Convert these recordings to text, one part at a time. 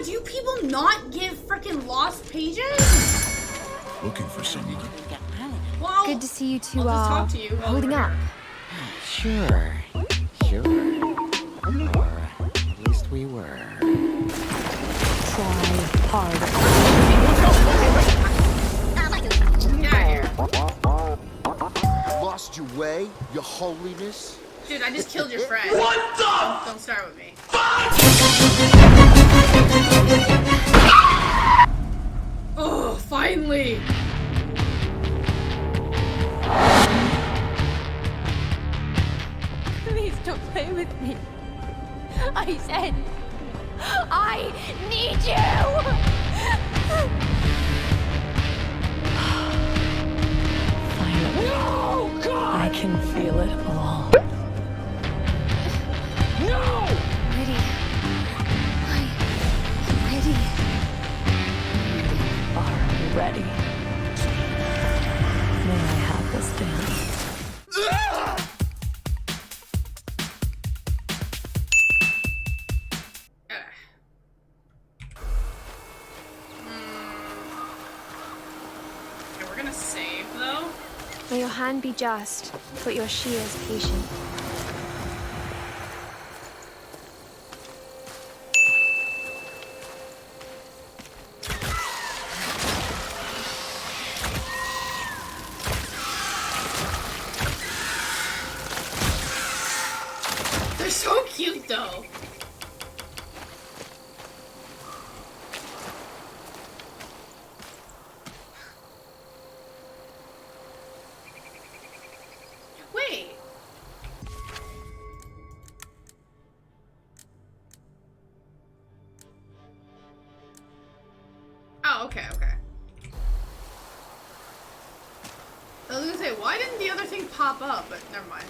God, do you people not give freaking lost pages? Looking for someone. Well, Good to see you two I'll just are talk to you while holding we're up. here. Sure. Or at least we were. Try hard. Get out of here. Lost your way, your holiness? Dude, I just killed your friend. What the? Don't start with me. Oh, finally! Please don't play with me. I said, I need you! Finally. No, God! I can feel it all. No! Ready. I'm ready. Are ready. May I have this dance? Okay, we're gonna save though. May your hand be just, but your shears patient. They're so cute though. Wait. Oh, okay. I was gonna say, why didn't the other thing pop up? But never mind.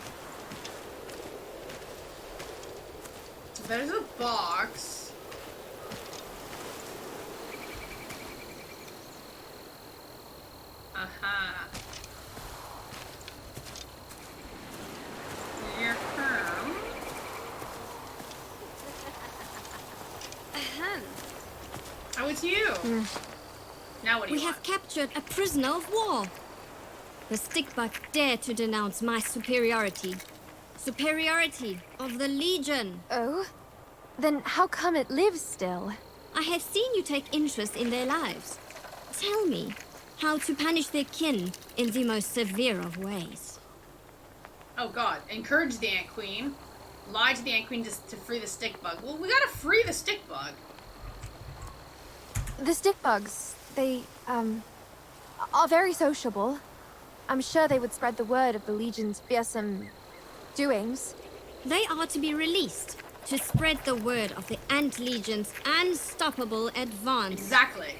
There's a box. Aha. Here come. Ahem. Oh, it's you. Now what do you We want? have captured a prisoner of war. The stickbug dared to denounce my superiority. Superiority of the Legion. Oh? Then how come it lives still? I have seen you take interest in their lives. Tell me how to punish their kin in the most severe of ways. Oh god, encourage the Ant Queen. Lie to the Ant Queen to free the stick bug. Well, we gotta free the stick bug. The stick bugs, they, are very sociable. I'm sure they would spread the word of the Legion's fearsome doings. They are to be released to spread the word of the Ant Legion's unstoppable advance. Exactly.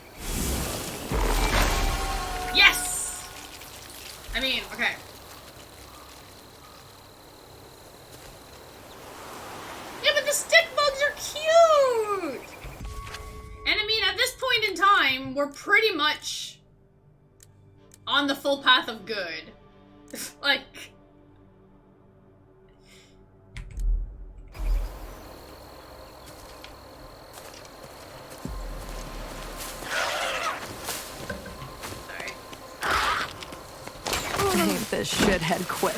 Yes! I mean, okay. Yeah, but the stick bugs are cute! And I mean, at this point in time, we're pretty much on the full path of good. Like... Ain't this shithead quick?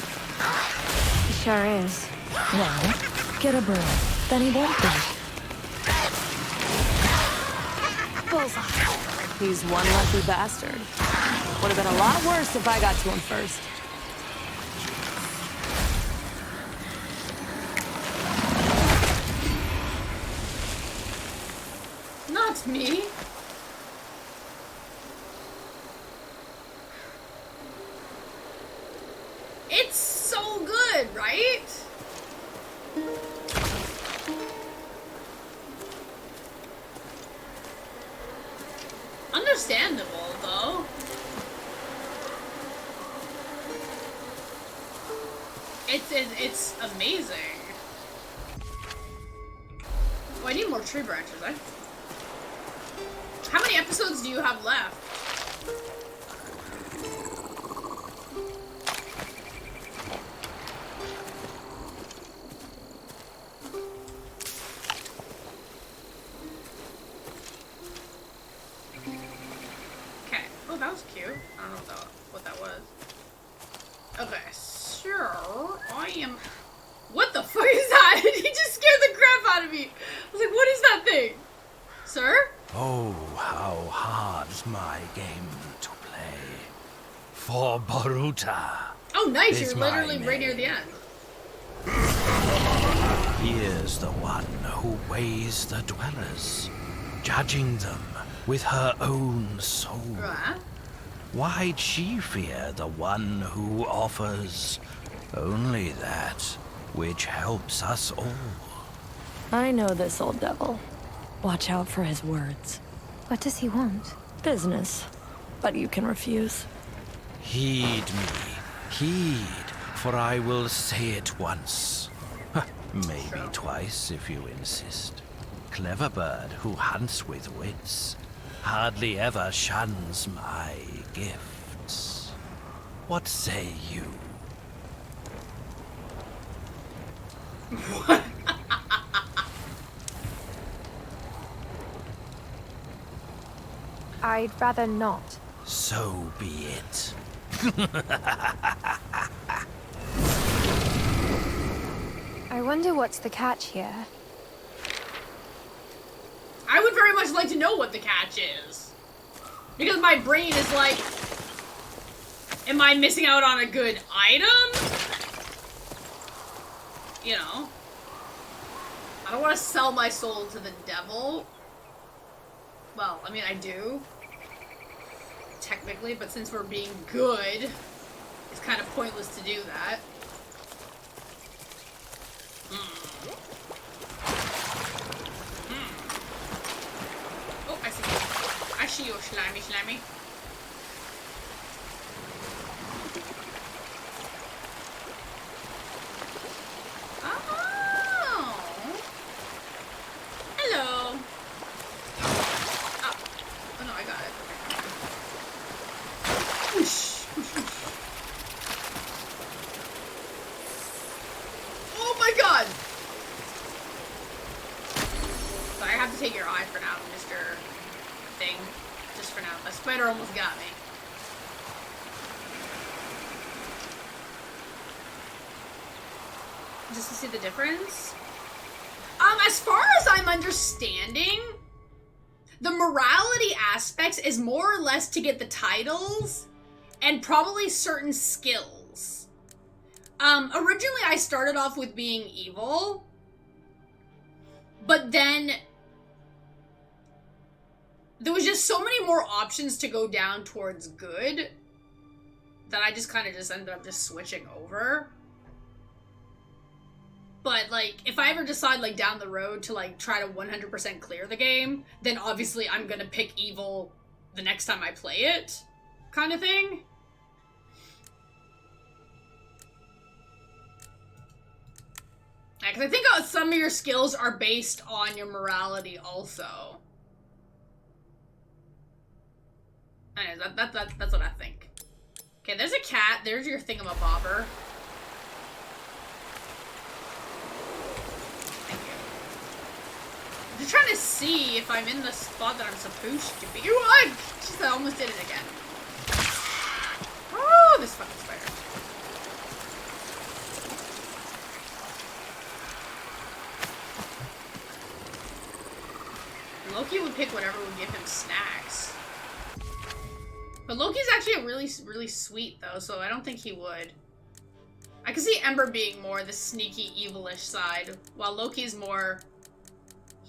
He sure is. Well, get a bird. Then he won't be. Bullseye. He's one lucky bastard. Would have been a lot worse if I got to him first. Not me. It's so good, right? Understandable, though. It's amazing. Oh, I need more tree branches, eh? How many episodes do you have left? that was cute. I don't know what that was. Okay, sure. I am... What the fuck is that? He just scared the crap out of me. I was like, what is that thing? Sir? Oh, how hard's my game to play. For Baruta. Oh, nice. Is You're my literally right near the name. end. He is the one who weighs the dwellers, judging them with her own soul. Right. Why'd she fear the one who offers only that which helps us all? I know this old devil. Watch out for his words. What does he want? Business. But you can refuse. Heed me, heed, for I will say it once. Maybe twice if you insist. Clever bird who hunts with wits hardly ever shuns my gifts. What say you? I'd rather not. So be it. I wonder what's the catch here. I would very much like to know what the catch is. Because my brain is like, am I missing out on a good item? You know. I don't want to sell my soul to the devil. Well, I mean, I do. Technically, but since we're being good, it's kind of pointless to do that. Oh, I see you. I see you, slimy. Oh. Hello. Oh no, I got it. Whoosh. Oh my god! So I have to take your eye for now, Mr. Thing. Just for now. That spider almost got me. Just to see the difference? As far as I'm understanding, the morality aspects is more or less to get the titles and probably certain skills. Originally I started off with being evil, but then there was just so many more options to go down towards good that I just kind of just ended up just switching over. But, like, if I ever decide, like, down the road to, like, try to 100% clear the game, then obviously I'm gonna pick evil the next time I play it, kind of thing. Because I think some of your skills are based on your morality also. Anyways, that's what I think. Okay, there's a cat. There's your thingamabobber. I'm just trying to see if I'm in the spot that I'm supposed to be. Jeez, I almost did it again. Oh, this fucking spider. Loki would pick whatever would give him snacks. But Loki's actually really sweet though, so I don't think he would. I can see Ember being more the sneaky, evilish side, while Loki's more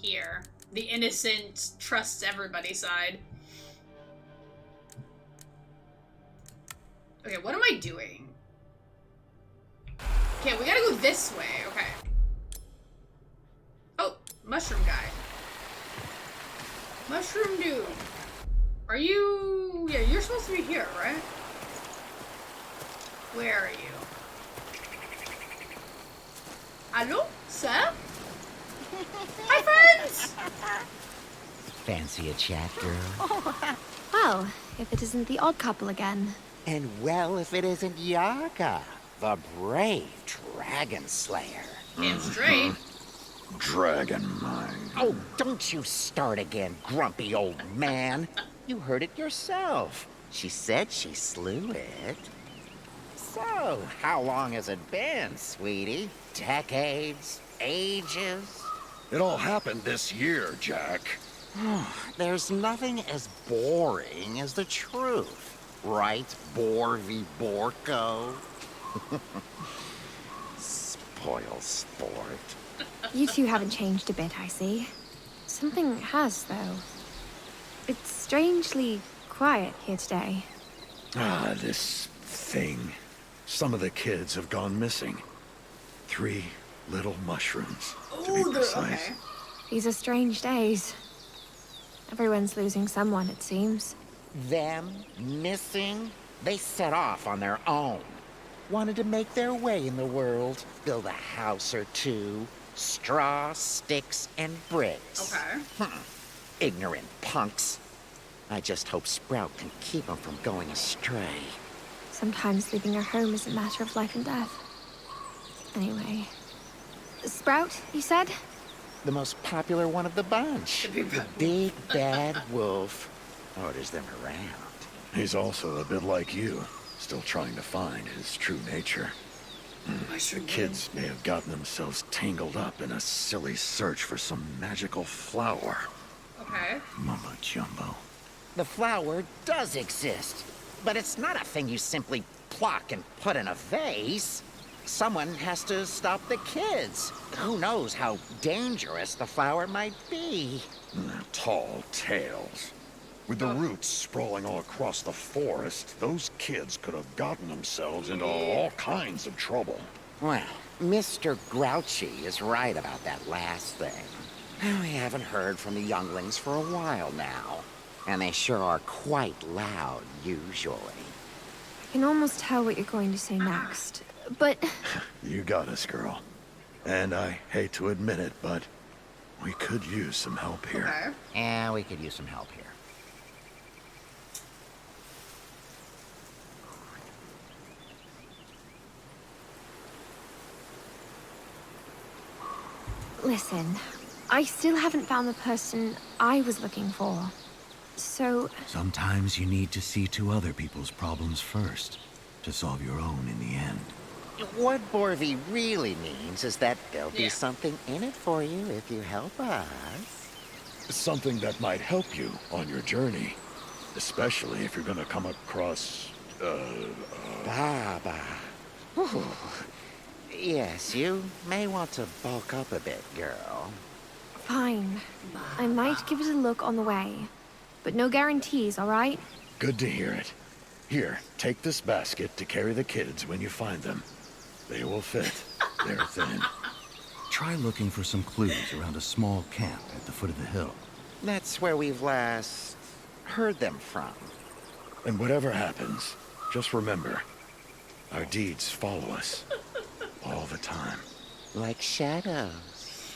here. The innocent, trusts everybody side. Okay, what am I doing? Okay, we gotta go this way. Okay. Oh, mushroom guy. Mushroom dude. Are you... Yeah, you're supposed to be here, right? Where are you? Hello, sir? Hi, friends! Fancy a chat, girl? Well, if it isn't the odd couple again. And well, if it isn't Yaga, the brave dragon slayer. Damn straight. Dragon mind. Oh, don't you start again, grumpy old man. You heard it yourself. She said she slew it. So, how long has it been, sweetie? Decades? Ages? It all happened this year, Jack. There's nothing as boring as the truth. Right, Boar v. Borko? Spoil sport. You two haven't changed a bit, I see. Something has, though. It's strangely quiet here today. Ah, this thing. Some of the kids have gone missing. 3 little mushrooms, to be precise. Okay. These are strange days. Everyone's losing someone, it seems. Them missing? They set off on their own. Wanted to make their way in the world, build a house or two. Straw, sticks, and bricks. Okay. Ignorant punks. I just hope Sprout can keep them from going astray. Sometimes leaving our home is a matter of life and death. Anyway. Sprout, you said? The most popular one of the bunch. The big bad wolf. Orders them around. He's also a bit like you, still trying to find his true nature. The kids may have gotten themselves tangled up in a silly search for some magical flower. Okay. Mumbo jumbo. The flower does exist, but it's not a thing you simply pluck and put in a vase. Someone has to stop the kids. Who knows how dangerous the flower might be? Tall tales. With the roots sprawling all across the forest, those kids could have gotten themselves into all kinds of trouble. Well, Mr. Grouchy is right about that last thing. We haven't heard from the younglings for a while now, and they sure are quite loud usually. I can almost tell what you're going to say next, but... You got us, girl. And I hate to admit it, but we could use some help here. Okay. Yeah, we could use some help here. Listen, I still haven't found the person I was looking for. So... Sometimes you need to see to other people's problems first, to solve your own in the end. What Borvi really means is that there'll be something in it for you if you help us. Something that might help you on your journey. Especially if you're gonna come across, Baba. Whew. Yes, you may want to bulk up a bit, girl. Fine. I might give it a look on the way. But no guarantees, all right? Good to hear it. Here, take this basket to carry the kids when you find them. They will fit. They're thin. Try looking for some clues around a small camp at the foot of the hill. That's where we've last heard them from. And whatever happens, just remember, our deeds follow us. All the time. Like shadows.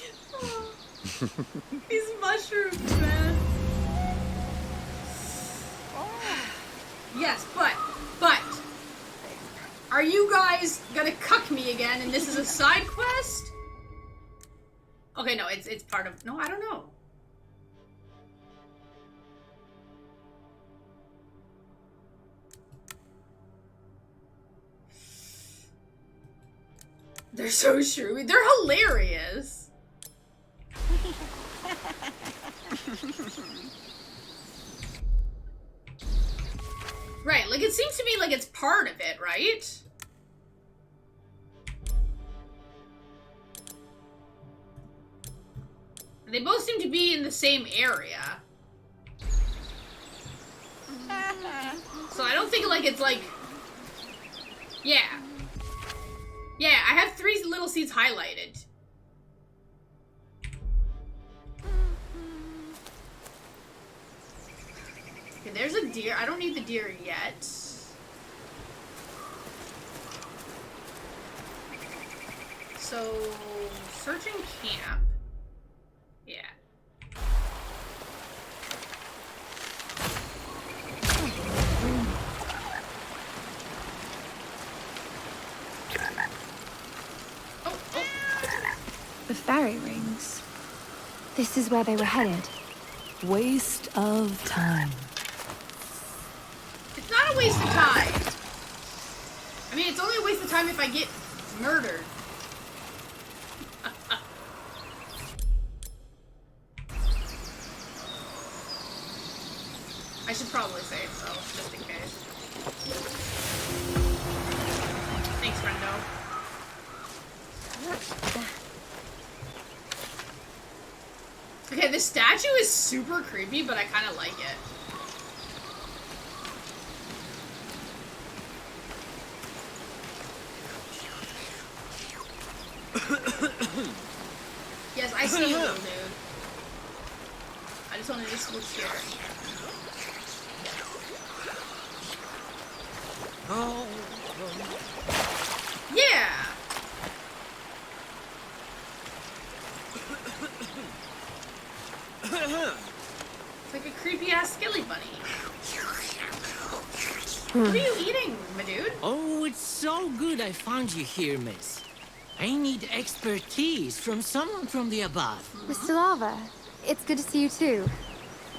These mushrooms, man. Yes, but, are you guys gonna cuck me again and this is a side quest? Okay, no, it's part of, no, I don't know. They're so true. They're hilarious. Right, like it seems to me like it's part of it, right? They both seem to be in the same area. So I don't think like it's like... Yeah. Yeah, I have 3 little seeds highlighted. Okay, there's a deer. I don't need the deer yet. So, searching camp. Yeah. The fairy rings. This is where they were headed. Waste of time. It's not not a waste of time. I mean, it's only a waste of time if I get murdered. I should probably save, so, just in case. Thanks, friendo. Okay, this statue is super creepy, but I kind of like it. Yes, I see you, little dude. I just want to just look here. Oh. Yeah! It's like a creepy-ass skilly bunny. What are you eating, my dude? Oh, it's so good I found you here, miss. I need expertise from someone from the above. Mr. Lava, it's good to see you too.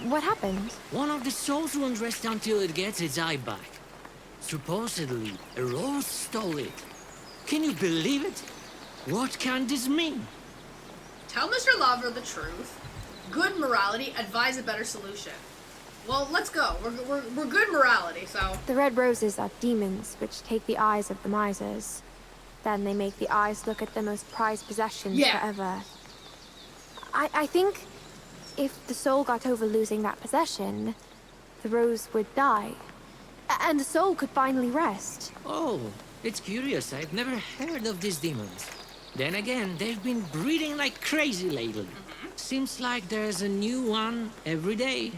What happened? One of the souls won't rest until it gets its eye back. Supposedly, a rose stole it. Can you believe it? What can this mean? Tell Mr. Lava the truth. Good morality, advise a better solution. Well, let's go. We're good morality, so... The red roses are demons which take the eyes of the misers. Then they make the eyes look at their most prized possessions forever. I think if the soul got over losing that possession, the rose would die. And the soul could finally rest. Oh, it's curious. I've never heard of these demons. Then again, they've been breeding like crazy lately. Seems like there's a new one every day.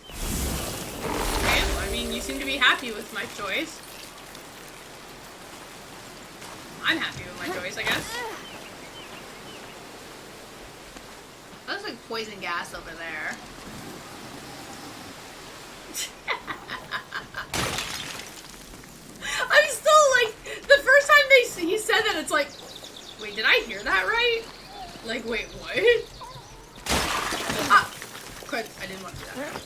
Okay, well, I mean, you seem to be happy with my choice. I'm happy with my choice, I guess. That looks like poison gas over there. I'm still like, the first time he said that, it's like, wait, did I hear that right? Like, wait, what? Ah! Crud, I didn't want to do that.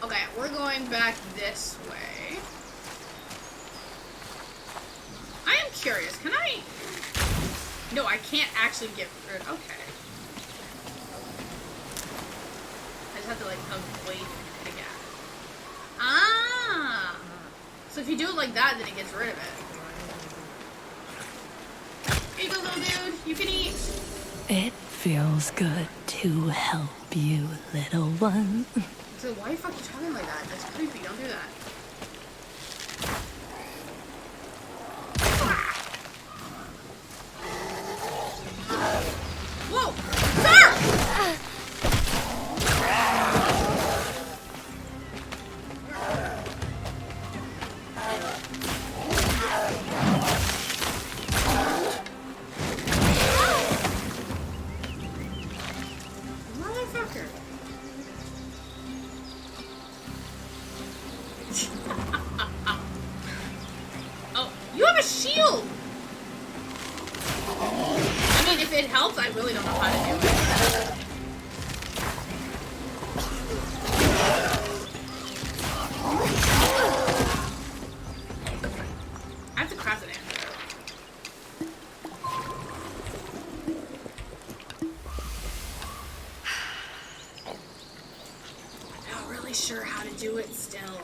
Okay, we're going back this way. I am curious, can I... No, I can't actually get rid... Okay. I just have to, like, avoid the gap. Ah! So if you do it like that, then it gets rid of it. Here you go, little dude. You can eat. It feels good to help you, little one. So why the fuck are you talking like that? That's creepy. Don't do that. Whoa! Sir! Motherfucker. Oh, you have a shield! I mean, if it helps, I really don't know how to do it. I have to craft an antidote. I'm not really sure how to do it still.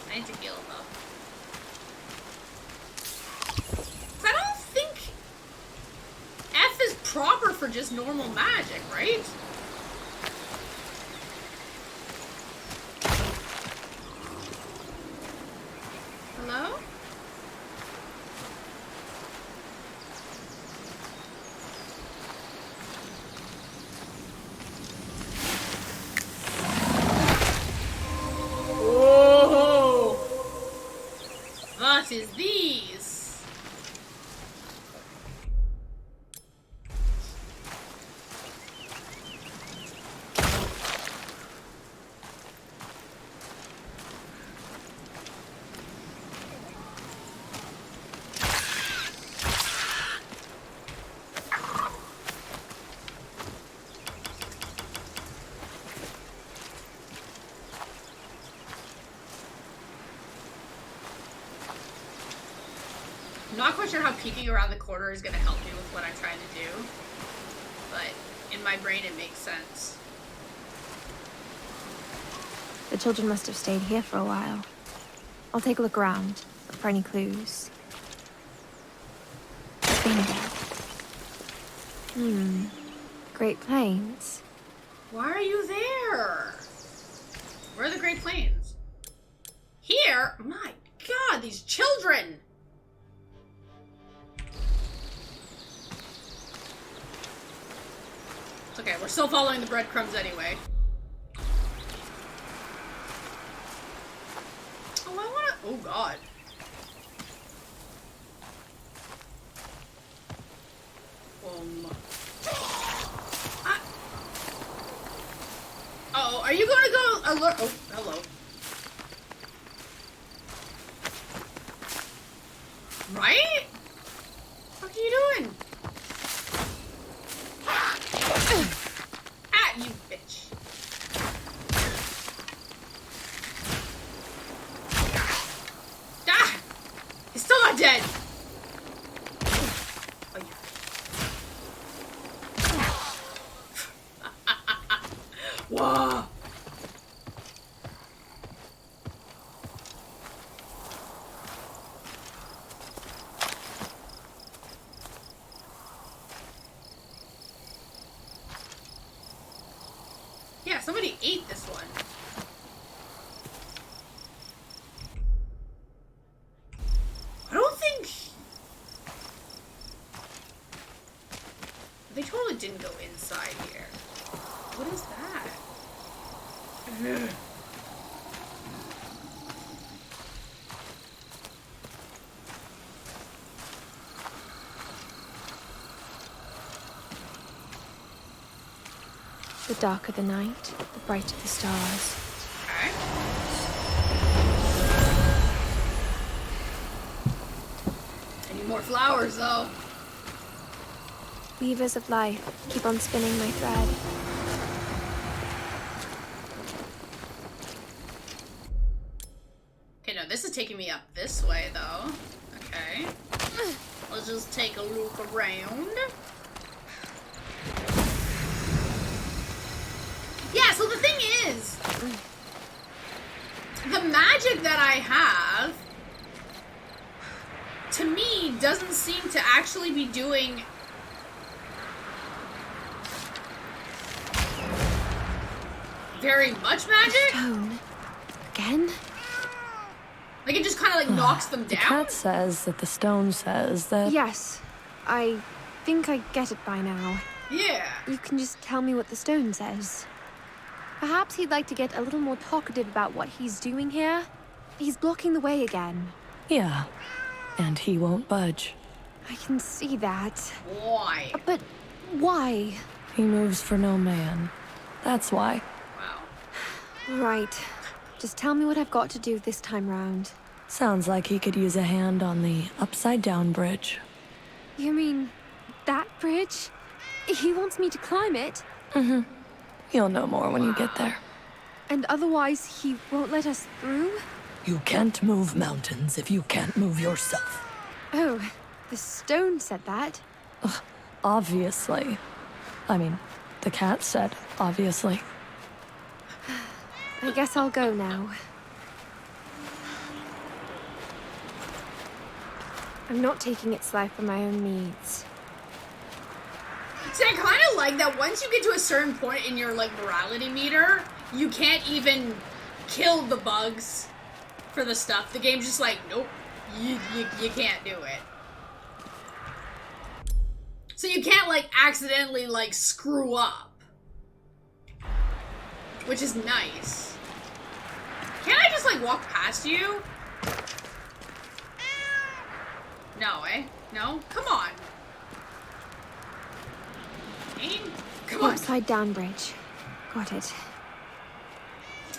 I need to heal though. I don't think F is proper for just normal magic, right? Hello? Whoa! What is these? I'm not quite sure how peeking around the corner is going to help me with what I'm trying to do, but in my brain it makes sense. The children must have stayed here for a while. I'll take a look around, look for any clues. Bingo. Great Plains. Why are you there? Where are the Great Plains? Here? My God, these children! It's okay, we're still following the breadcrumbs anyway. Oh, I wanna... Oh, God. Uh-oh, are you gonna go alert? Oh, hello. Right? What are you doing? Ah, you bitch. Ah! He's still not dead. Oh, yeah. Whoa. Yeah, somebody ate this one. I don't think... They totally didn't go inside here. What is that? Ugh. The darker the night, the brighter the stars. Okay. I need more flowers, though. Weavers of life, keep on spinning my thread. Okay, no, this is taking me up this way, though. Okay. Let's just take a look around. Yeah, so the thing is, the magic that I have, to me, doesn't seem to actually be doing very much magic. Stone. Again? Like, it just kind of, like, knocks them down? The cat says that the stone says that... Yes. I think I get it by now. Yeah. You can just tell me what the stone says. Perhaps he'd like to get a little more talkative about what he's doing here. He's blocking the way again. Yeah. And he won't budge. I can see that. Why? But why? He moves for no man. That's why. Wow. Right. Just tell me what I've got to do this time round. Sounds like he could use a hand on the upside-down bridge. You mean that bridge? He wants me to climb it? Mm-hmm. You'll know more when you get there. And otherwise, he won't let us through? You can't move mountains if you can't move yourself. Oh, the stone said that. Ugh, obviously. I mean, the cat said, obviously. I guess I'll go now. I'm not taking its life for my own needs. See, I kind of like that once you get to a certain point in your, like, morality meter, you can't even kill the bugs for the stuff. The game's just like, nope, you can't do it. So you can't, like, accidentally, like, screw up. Which is nice. Can't I just, like, walk past you? No, eh? No? Come on. Come on. Upside down bridge. Got it.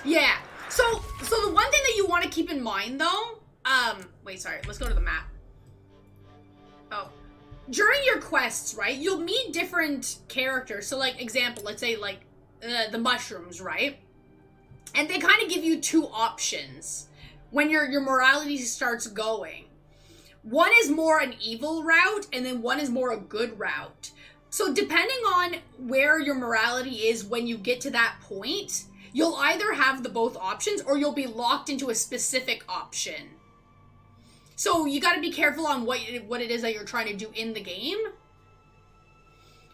Yeah. So the one thing that you want to keep in mind, though, wait, sorry, let's go to the map. Oh. During your quests, right, you'll meet different characters. So, like, example, let's say, like, the mushrooms, right? And they kind of give you two options when your morality starts going. one is more an evil route, and then one is more a good route. So depending on where your morality is when you get to that point, you'll either have the both options, or you'll be locked into a specific option. So you gotta be careful on what it is that you're trying to do in the game.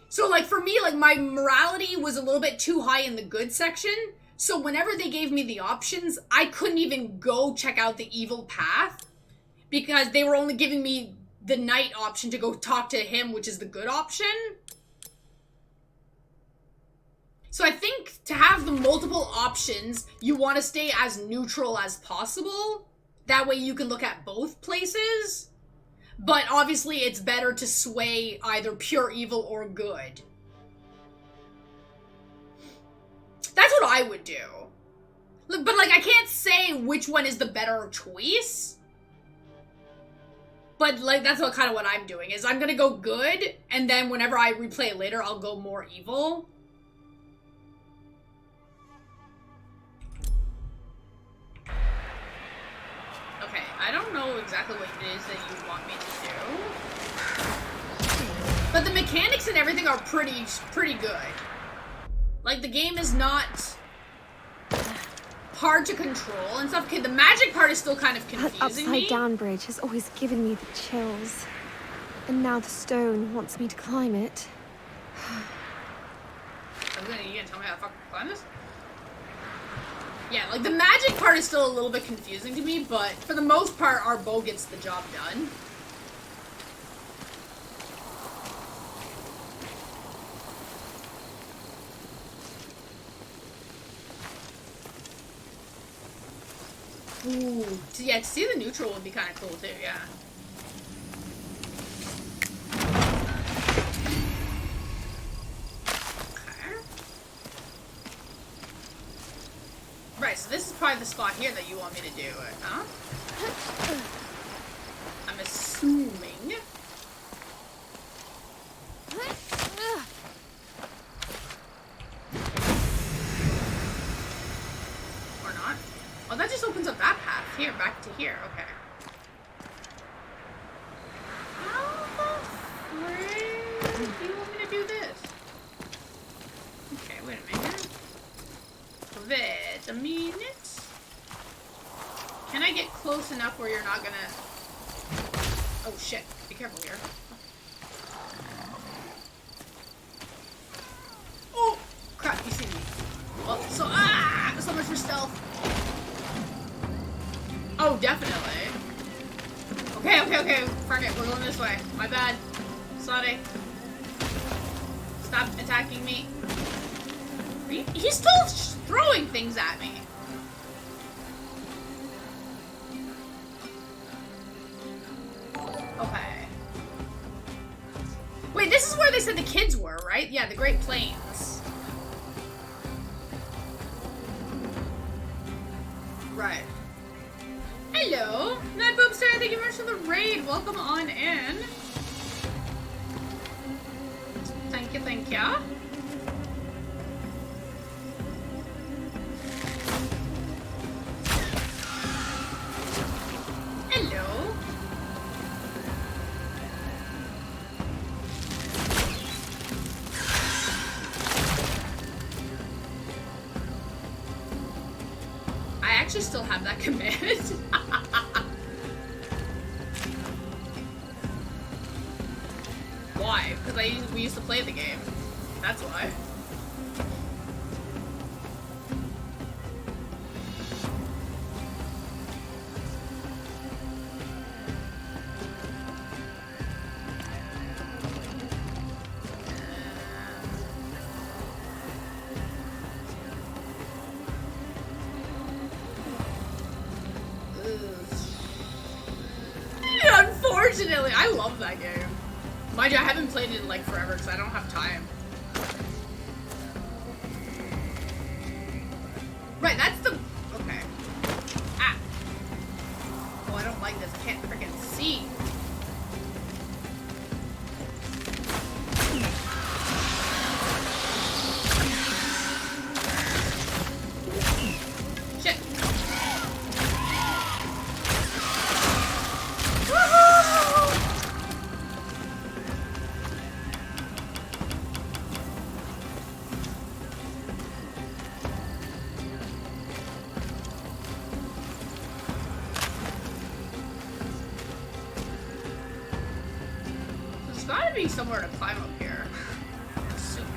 So, like, for me, like, my morality was a little bit too high in the good section, so whenever they gave me the options, I couldn't even go check out the evil path, because they were only giving me the knight option to go talk to him, which is the good option. So I think to have the multiple options, you want to stay as neutral as possible. That way you can look at both places. But obviously it's better to sway either pure evil or good. That's what I would do. But, like, I can't say which one is the better choice. But, like, that's kind of what I'm doing, is I'm gonna go good, and then whenever I replay it later, I'll go more evil. Okay, I don't know exactly what it is that you want me to do. But the mechanics and everything are pretty good. Like, the game is not hard to control and stuff. Okay, the magic part is still kind of confusing That upside down bridge has always given me the chills. And now the stone wants me to climb it. You gonna tell me how to fucking climb this? Yeah, like, the magic part is still a little bit confusing to me, but for the most part, our bow gets the job done. Ooh, yeah, to see the neutral would be kind of cool too, yeah. Okay. Right, so this is probably the spot here that you want me to do it, huh? I'm assuming. Or not. Oh, that just opens up that path. Here, back to here. Okay. How the frick do you want me to do this? Okay, wait a minute. Wait a minute. Can I get close enough where you're not gonna... Oh, shit. Be careful here. Oh! Crap, you see me. Well, so much for stealth. Oh, definitely. Okay. Fuck it, we're going this way. My bad. Sorry. Stop attacking me. He's still throwing things at me. Okay. Wait, this is where they said the kids were, right? Yeah, the Great Plains. Right. Hello! Night Boomster, thank you very much for the raid. Welcome on in. Thank you, thank you. Hello. I actually still have that command. Why? Because we used to play the game. That's why. Unfortunately, I love that game. Mind you, I haven't played it in like forever because I don't have time. Right, that's the... Okay. Ah. Oh, I don't like this. I can't freaking see. Shit. Woohoo! There's gotta be somewhere to climb up here. I'm assuming.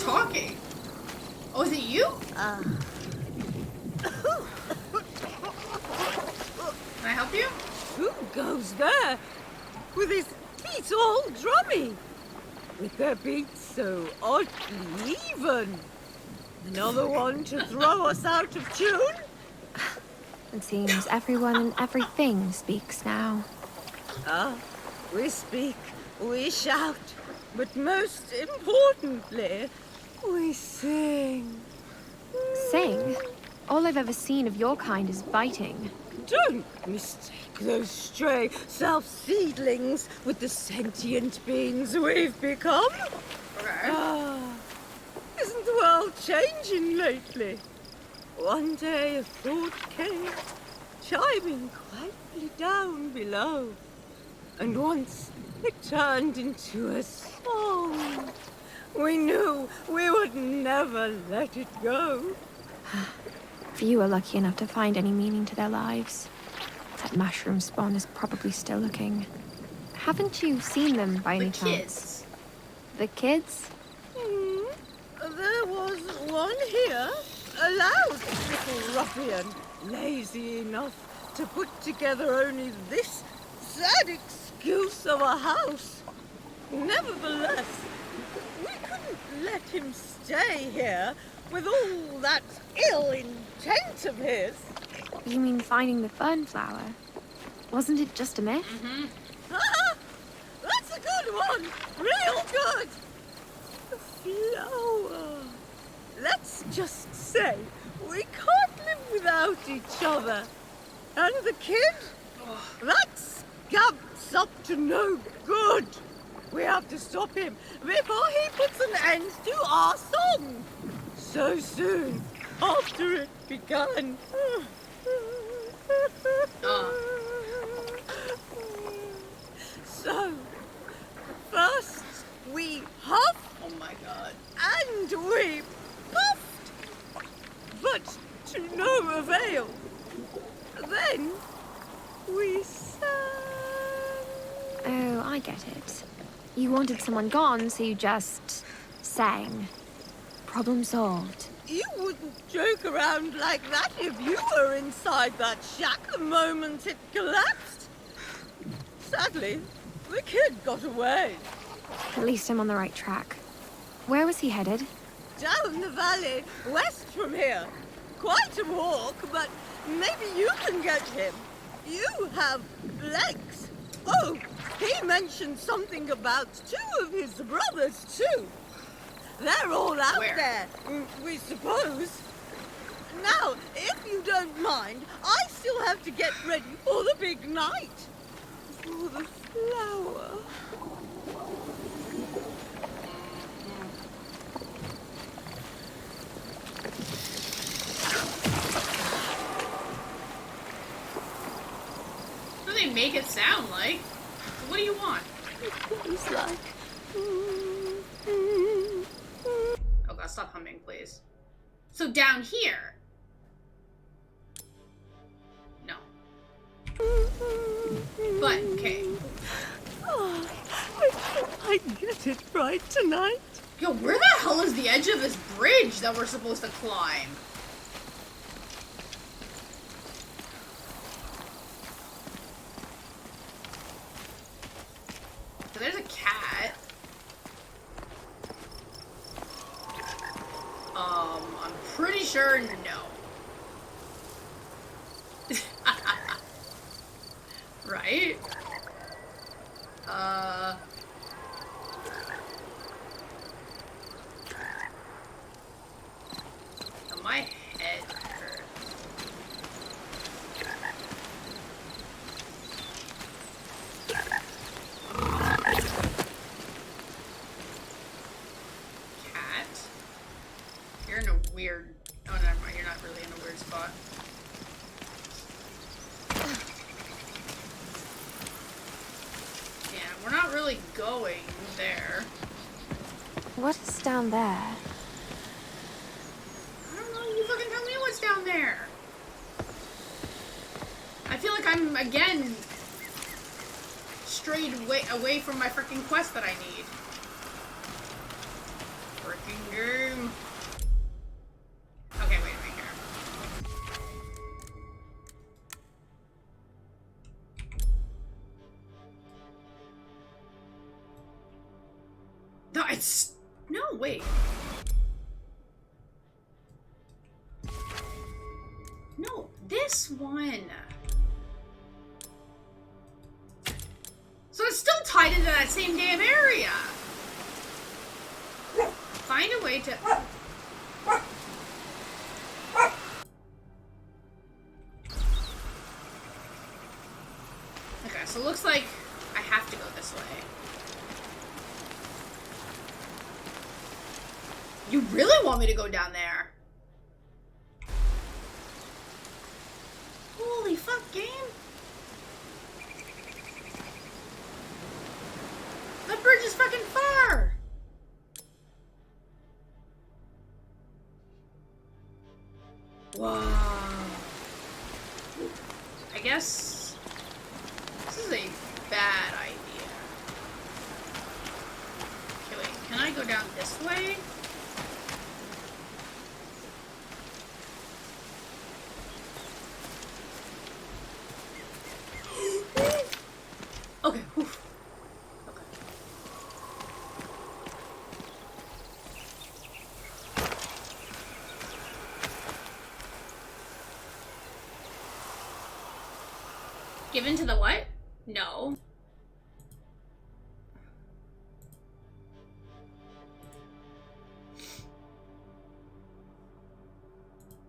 Talking. Oh, is it you? Can I help you? Who goes there? With his feet all drummy. With their beats so oddly even. Another one to throw us out of tune? It seems everyone and everything speaks now. Ah, we speak, we shout, but most importantly, we sing. Sing? All I've ever seen of your kind is biting. Don't mistake those stray self-seedlings with the sentient beings we've become. Okay. Ah, isn't the world changing lately? One day a thought came, chiming quietly down below. And once it turned into a song. We knew we would never let it go. Few are lucky enough to find any meaning to their lives. That mushroom spawn is probably still looking. Haven't you seen them by any chance? The kids? There was one here, a loud little ruffian, lazy enough to put together only this sad excuse of a house. Nevertheless, we couldn't let him stay here with all that ill intent of his. You mean finding the fern flower? Wasn't it just a myth? That's a good one! Real good! The flower. Let's just say we can't live without each other. And the kid? That scamp's up to no good. We have to stop him before he puts an end to our song. So soon after it began. So, first we huffed. Oh my god. And we puffed. But to no avail. Then we sang. Oh, I get it. You wanted someone gone, so you just sang. Problem solved. You wouldn't joke around like that if you were inside that shack the moment it collapsed. Sadly, the kid got away. At least I'm on the right track. Where was he headed? Down the valley, west from here. Quite a walk, but maybe you can get him. You have legs. Oh, he mentioned something about 2 of his brothers, too. They're all out there, we suppose. Now, if you don't mind, I still have to get ready for the big night. For the flower. What do they make it sound like? What do you want? It goes like... Oh god, stop humming, please. So down here. No. But, okay. Oh, I hope I get it right tonight. Yo, where the hell is the edge of this bridge that we're supposed to climb? Do sure, no. Right? My head hurts. Cat? You're in a weird... Oh, never mind. You're not really in a weird spot. Yeah, we're not really going there. What is down there? I don't know. You fucking tell me what's down there. I feel like I'm, again, strayed away from my freaking quest that I need. Freaking game. Okay, wait a minute here. No, it's... No, wait. No, this one. So it's still tied into that same damn area. Find a way to... Okay, so it looks like I have to go this way. You really want me to go down there? Holy fuck, game. That bridge is fucking far. Wow. I guess this is a bad idea. Okay, wait. Can I go down this way? Okay. Whew. Okay. Given to the what? No.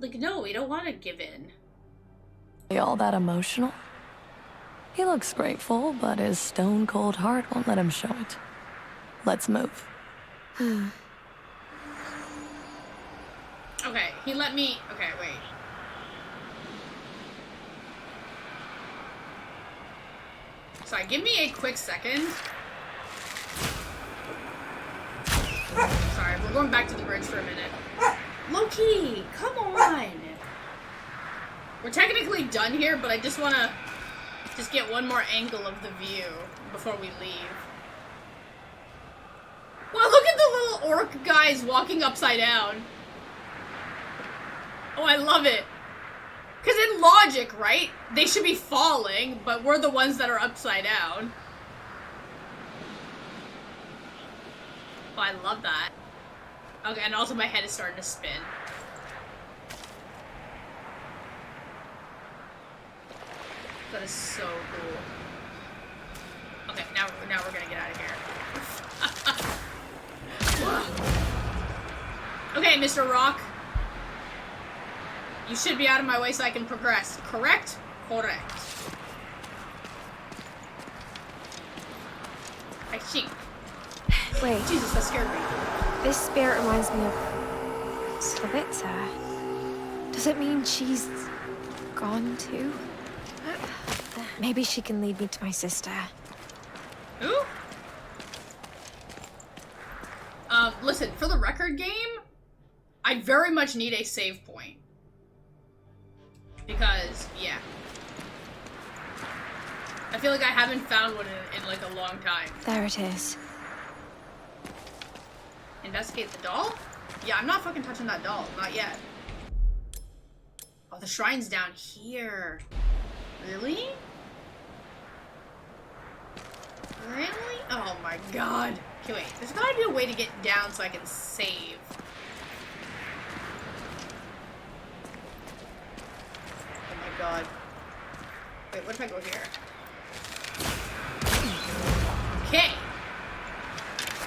Like, no, we don't want to give in. All that emotional? He looks grateful, but his stone-cold heart won't let him show it. Let's move. Okay, he let me... Okay, wait. Sorry, give me a quick second. Sorry, we're going back to the bridge for a minute. Loki, come on! We're technically done here, but I just want to just get one more angle of the view before we leave. Wow, look at the little orc guys walking upside down. Oh, I love it. Because in logic, right? They should be falling, but we're the ones that are upside down. Oh, I love that. Okay, and also my head is starting to spin. That is so cool. Okay, now we're gonna get out of here. Okay, Mr. Rock. You should be out of my way so I can progress. Correct? Correct. I think. Wait. Jesus, that scared me. This spirit reminds me of Slavic. Does it mean she's gone too? Maybe she can lead me to my sister. Who? Listen, for the record game, I very much need a save point. Because, yeah. I feel like I haven't found one in like a long time. There it is. Investigate the doll? Yeah, I'm not fucking touching that doll. Not yet. Oh, the shrine's down here. Really? Really? Oh my god. Okay, wait. There's gotta be a way to get down so I can save. god. Wait, what if I go here? Okay.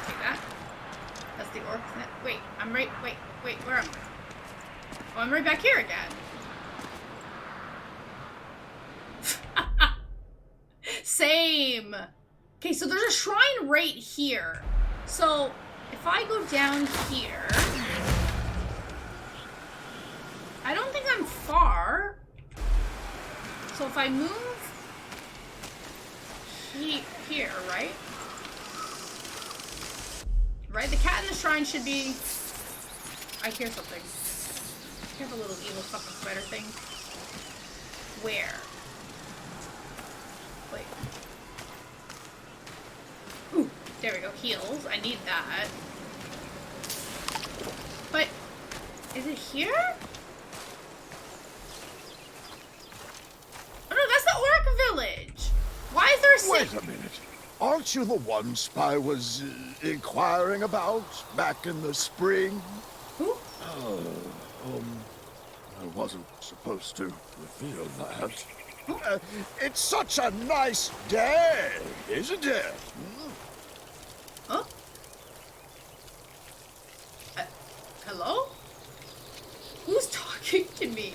Take that. That's the orc. Wait, I'm right. Wait, where am I? Oh, I'm right back here again. Same. Okay, so there's a shrine right here. So if I go down here, I don't think I'm far. So if I move here, right? Right? The cat in the shrine should be... I hear something. I have a little evil fucking spider thing. Where? Wait. Ooh, there we go. Heals. I need that. But, is it here? Oh no, that's the orc village! Why is there a... Wait a minute. Aren't you the one Spy was inquiring about back in the spring? Who? I wasn't supposed to reveal that. It's such a nice day, isn't it? Huh? Hello? Who's talking to me?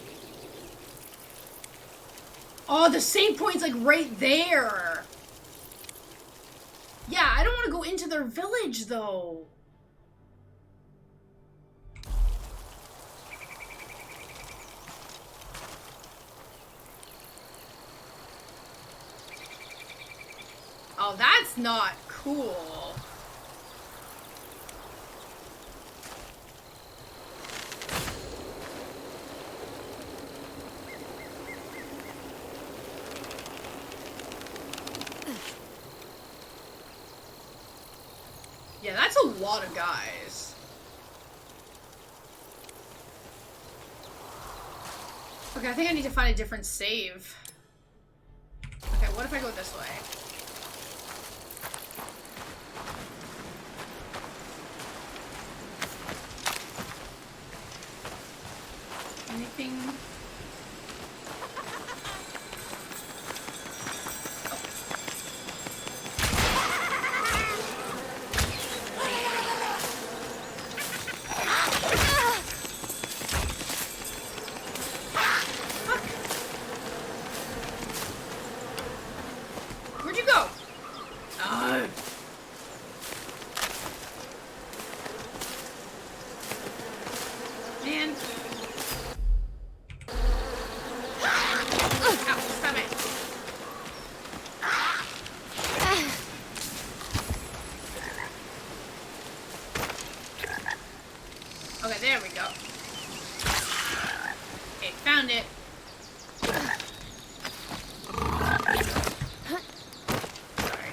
Oh, the save point's like right there. Yeah, I don't want to go into their village though. Oh, that's not cool. Yeah, that's a lot of guys. Okay, I think I need to find a different save. Okay, what if I go this way? Anything? Where'd you go? Man. Ow, stop it. Okay, there we go. Okay, found it. Sorry.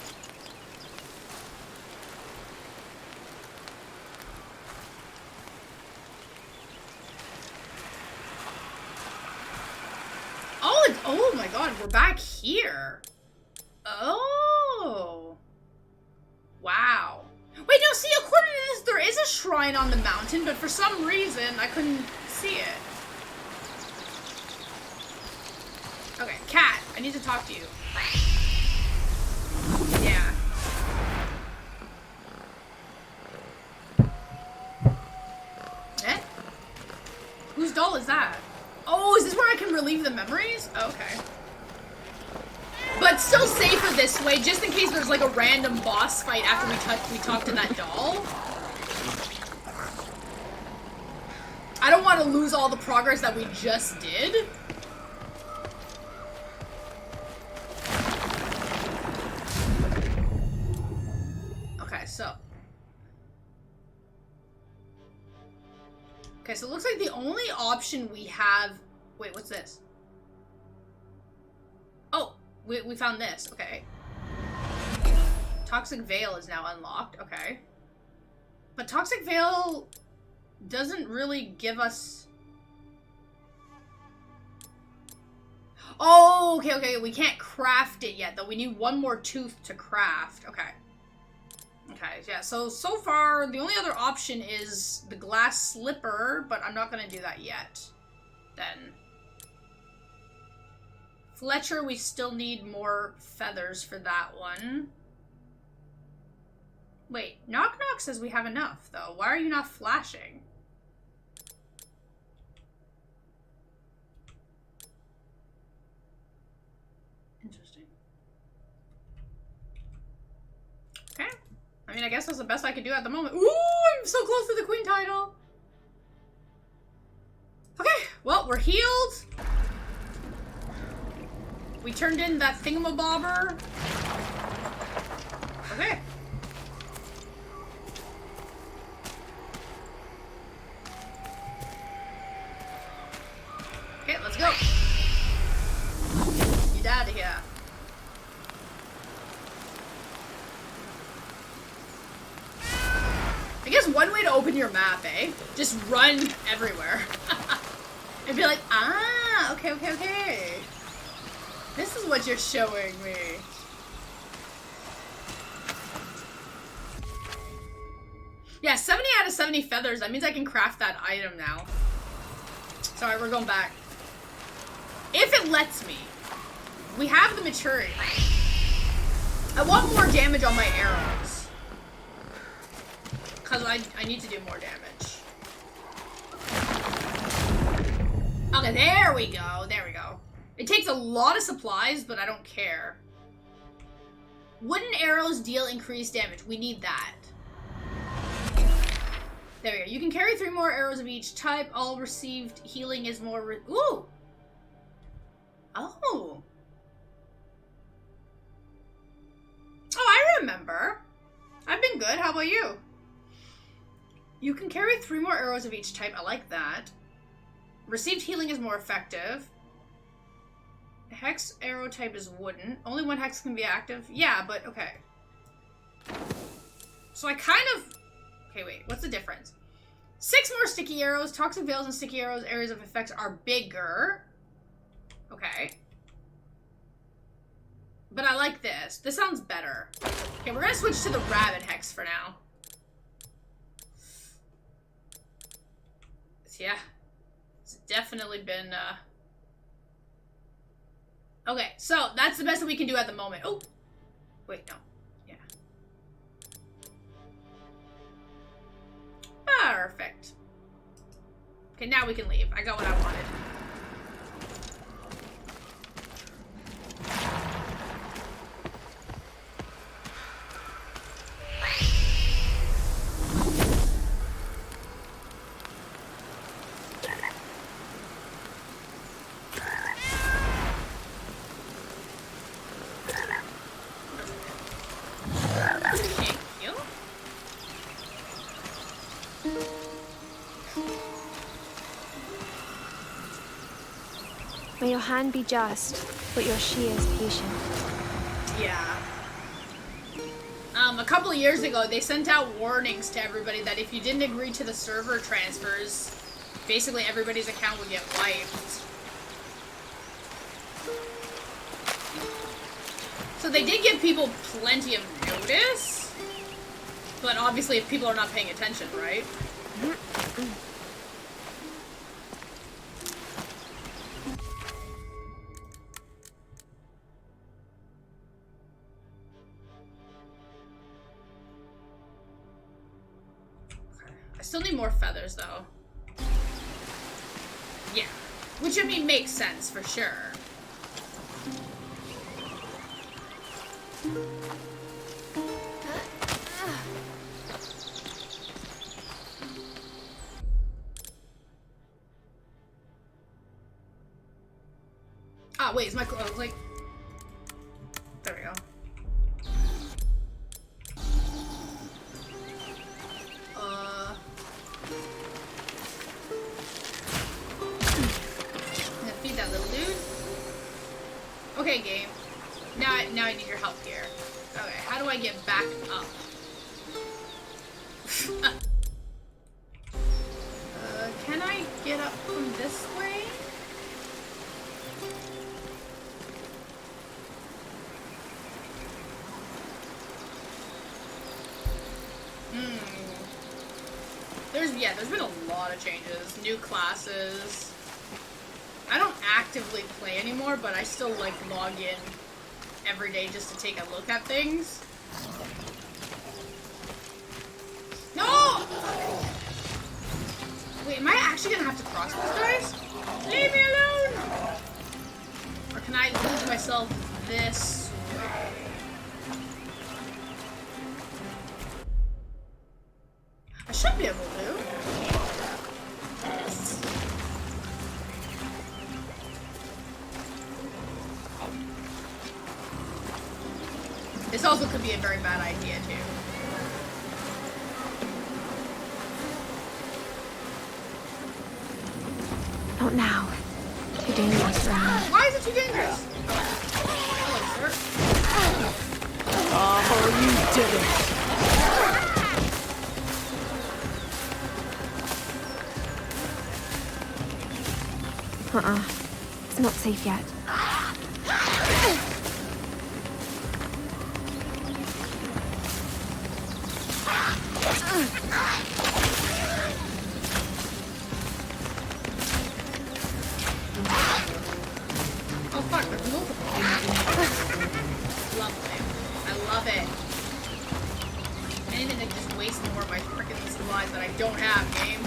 Oh, oh my god, we're back here. Oh. Wow. Wait, no, see, according to this, there is a shrine on the mountain, but for some reason, I couldn't see it. Okay, cat, I need to talk to you. Yeah. Eh? Whose doll is that? Oh, is this where I can relieve the memories? Okay. But still safer this way, just in case there's like a random boss fight after we talk to that doll. I don't want to lose all the progress that we just did. Okay, so. Okay, so it looks like the only option we have... Wait, what's this? Oh, we found this. Okay. Toxic Veil is now unlocked. Okay. But Toxic Veil doesn't really give us... Oh, okay, okay. We can't craft it yet, though. We need one more tooth to craft. Okay. Okay, yeah, so far, the only other option is the glass slipper, but I'm not gonna do that yet. Then. Fletcher, we still need more feathers for that one. Wait, Knock Knock says we have enough, though. Why are you not flashing? Interesting. Okay. I mean, I guess that's the best I can do at the moment. Ooh, I'm so close to the queen title. Okay, well, we're healed. We turned in that thingamabobber. Okay. Okay, let's go. Get out of here. I guess one way to open your map, eh? Just run everywhere. And be like, ah, okay, okay, okay. This is what you're showing me. Yeah, 70 out of 70 feathers. That means I can craft that item now. Sorry, we're going back. If it lets me. We have the maturity. I want more damage on my arrows. Because I need to do more damage. Okay, there we go. There we go. It takes a lot of supplies, but I don't care. Wooden arrows deal increased damage. We need that. There we go. You can carry 3 more arrows of each type. All received healing is more... Ooh! Oh! Oh, I remember. I've been good. How about you? You can carry 3 more arrows of each type. I like that. Received healing is more effective. Hex arrow type is wooden. Only 1 hex can be active. Yeah, but okay. So I kind of... Okay, wait. What's the difference? 6 more sticky arrows. Toxic veils and sticky arrows areas of effects are bigger. Okay. But I like this. This sounds better. Okay, we're gonna switch to the rabbit hex for now. Yeah. It's definitely been, Okay, so that's the best that we can do at the moment. Oh! Wait, no. Yeah. Perfect. Okay, now we can leave. I got what I wanted. May your hand be just, but your shears patient. Yeah. A couple of years ago, they sent out warnings to everybody that if you didn't agree to the server transfers, basically everybody's account would get wiped. So they did give people plenty of notice, but obviously if people are not paying attention, right? I still need more feathers, though. Yeah. Which, I mean, makes sense, for sure. Ah, wait, is my clothes, like... There we go. Feed that little dude. Okay, game. Now I need your help here. Okay, how do I get back up? Can I get up from this way? There's been a lot of changes. New classes. I don't actively play anymore, but I still like log in every day just to take a look at things. No! Wait, am I actually gonna have to cross those guys? Leave me alone! Or can I lose myself this way? I should be able to. Yes. This also could be a very bad idea, too. Not now. Too dangerous around. Why is it too dangerous? Hello, sir. Oh, you did it! It's not safe yet. Oh fuck, there's multiple. Lovely. I love it. Anything to just waste more of my freaking supplies that I don't have, game.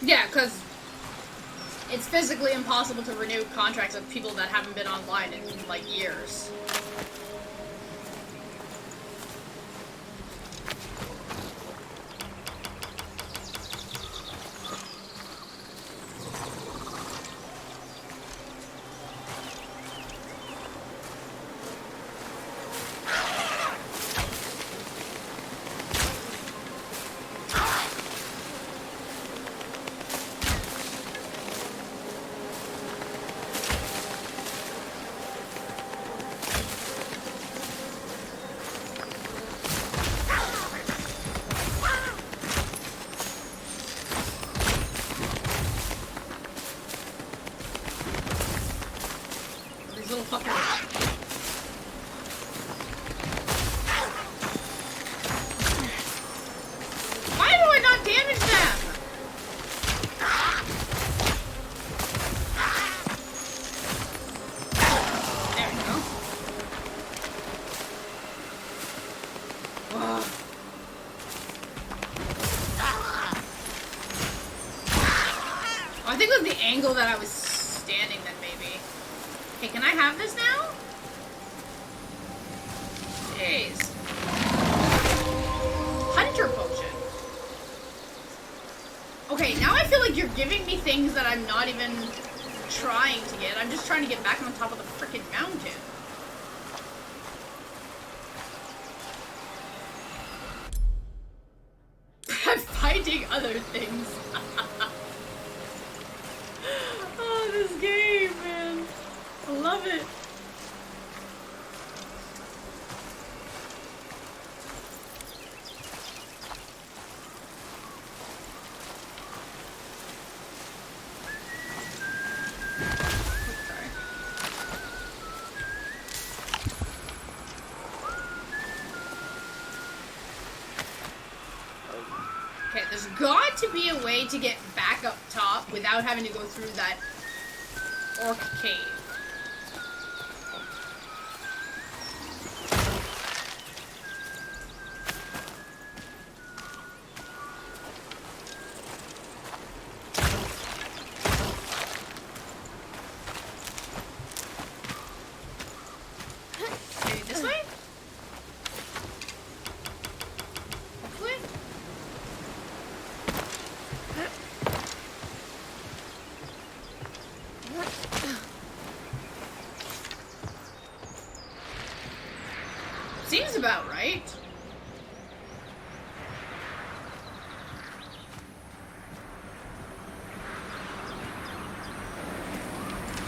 Yeah, because it's physically impossible to renew contracts with people that haven't been online in, like, years. Why do I not damage them? There we go. Ugh. Oh, I think it was the angle that I was standing then, maybe. Okay, can I have this now? Jeez. Hunter potion. Okay, now I feel like you're giving me things that I'm not even trying to get. I'm just trying to get back on top of the frickin' mountain. I'm fighting other things. Oh, this game, man. I love it. Okay, there's got to be a way to get back up top without having to go through that orc cave. Maybe this way? Hopefully? Seems about right.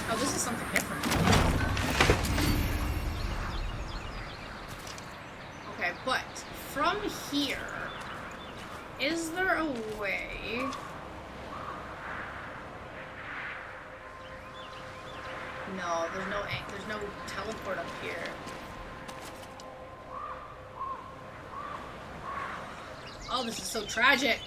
Oh, this is something different. Okay, but from here, Is there a way? No, there's no teleport up here. Oh, this is so tragic.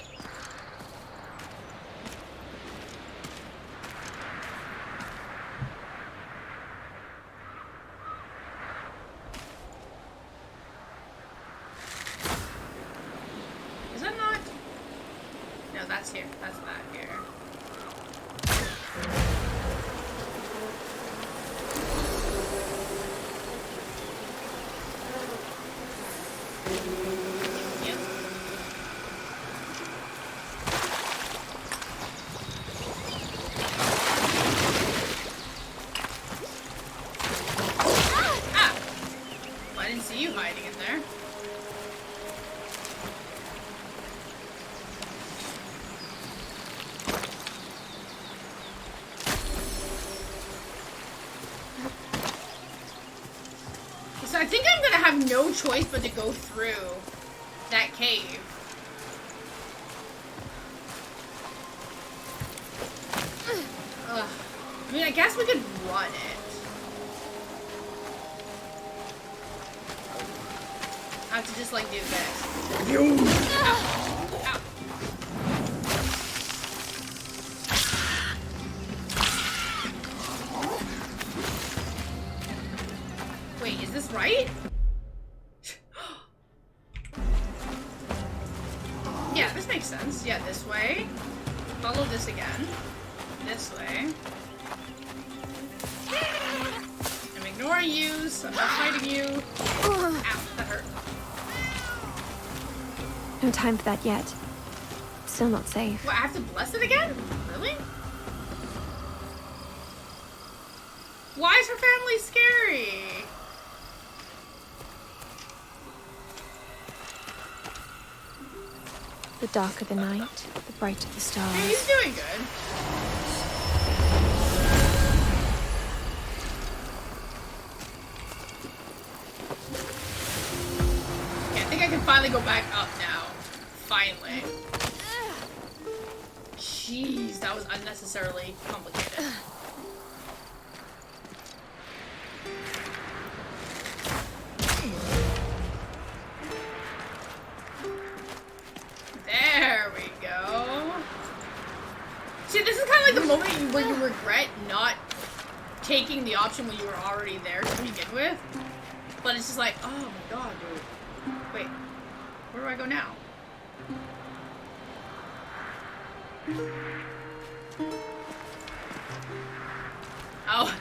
Is that not? No, that's here. That's that here. I think I'm gonna have no choice but to go through that cave. Ugh. I mean, I guess we could run it. I have to just like do this. Ow. Ow. Wait, is this right? Yeah, this makes sense. Yeah, this way. Follow this again. This way. I'm ignoring you, so I'm not fighting you. Ow, that hurt. No time for that yet. Still not safe. What, I have to bless it again? Really? Why is her family scary? The darker the night, the brighter the stars. Hey, he's doing good. Okay, I think I can finally go back up now. Finally. Jeez, that was unnecessarily complicated. There we go. See, this is kind of like the moment where you regret not taking the option when you were already there to begin with. But it's just like, oh my god, dude. Wait, where do I go now? Oh,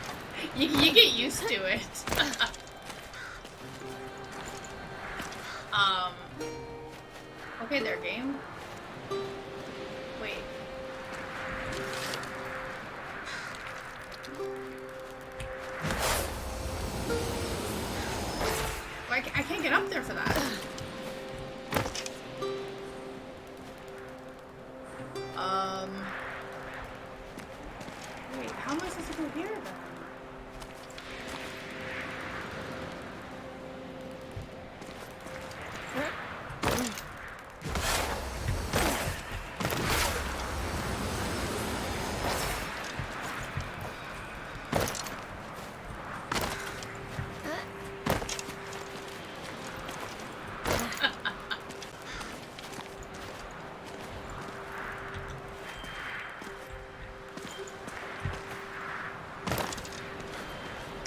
you get used to it. Okay there, game. Wait. Well, I can't get up there for that. Wait, how am I supposed to go here then?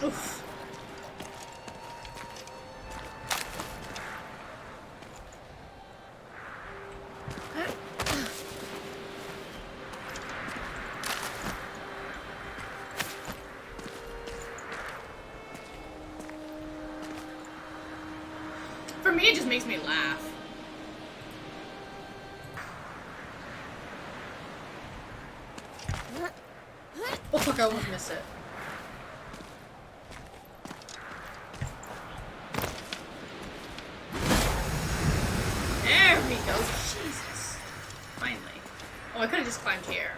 Oof. For me, it just makes me laugh. Oh fuck, I almost missed it. There we go. Jesus. Finally. Oh, I could have just climbed here.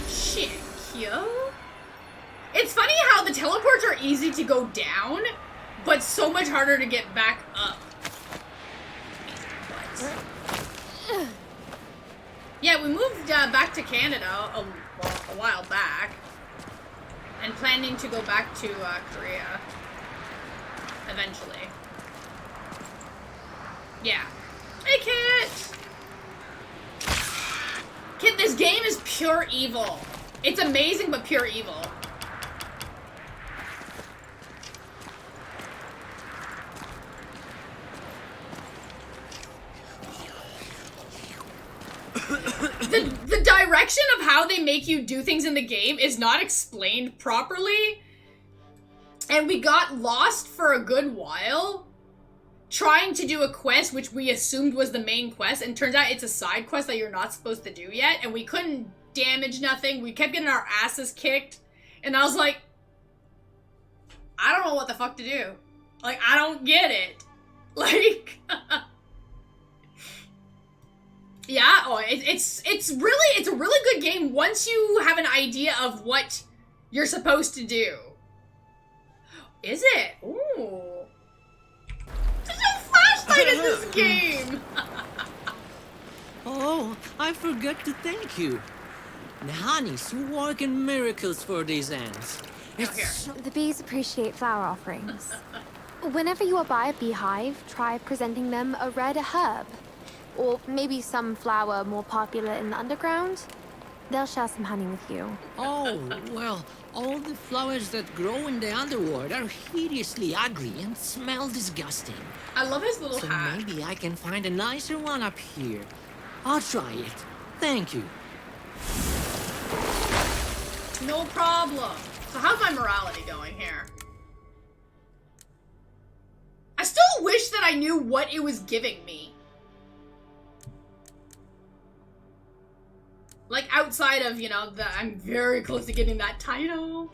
Shit, yo. It's funny how the teleports are easy to go down, but so much harder to get back up. But... yeah, we moved back to Canada a while back, and planning to go back to Korea eventually. Yeah. Hey, Kit! Kit, this game is pure evil. It's amazing, but pure evil. The direction of how they make you do things in the game is not explained properly. And we got lost for a good while trying to do a quest which we assumed was the main quest, and turns out it's a side quest that you're not supposed to do yet, and we couldn't damage nothing. We kept getting our asses kicked, and I was like, I don't know what the fuck to do. Like, I don't get it. Like, yeah, oh, it's a really good game once you have an idea of what you're supposed to do. Is it? Ooh. There's no flashlight in this game! Oh, I forgot to thank you. The honey's working miracles for these ants. The bees appreciate flower offerings. Whenever you are by a beehive, try presenting them a red herb. Or maybe some flower more popular in the underground. They'll share some honey with you. Oh, well, all the flowers that grow in the underworld are hideously ugly and smell disgusting. I love his little hat. So maybe I can find a nicer one up here. I'll try it. Thank you. No problem. So how's my morality going here? I still wish that I knew what it was giving me. Like, outside of, you know, I'm very close to getting that title.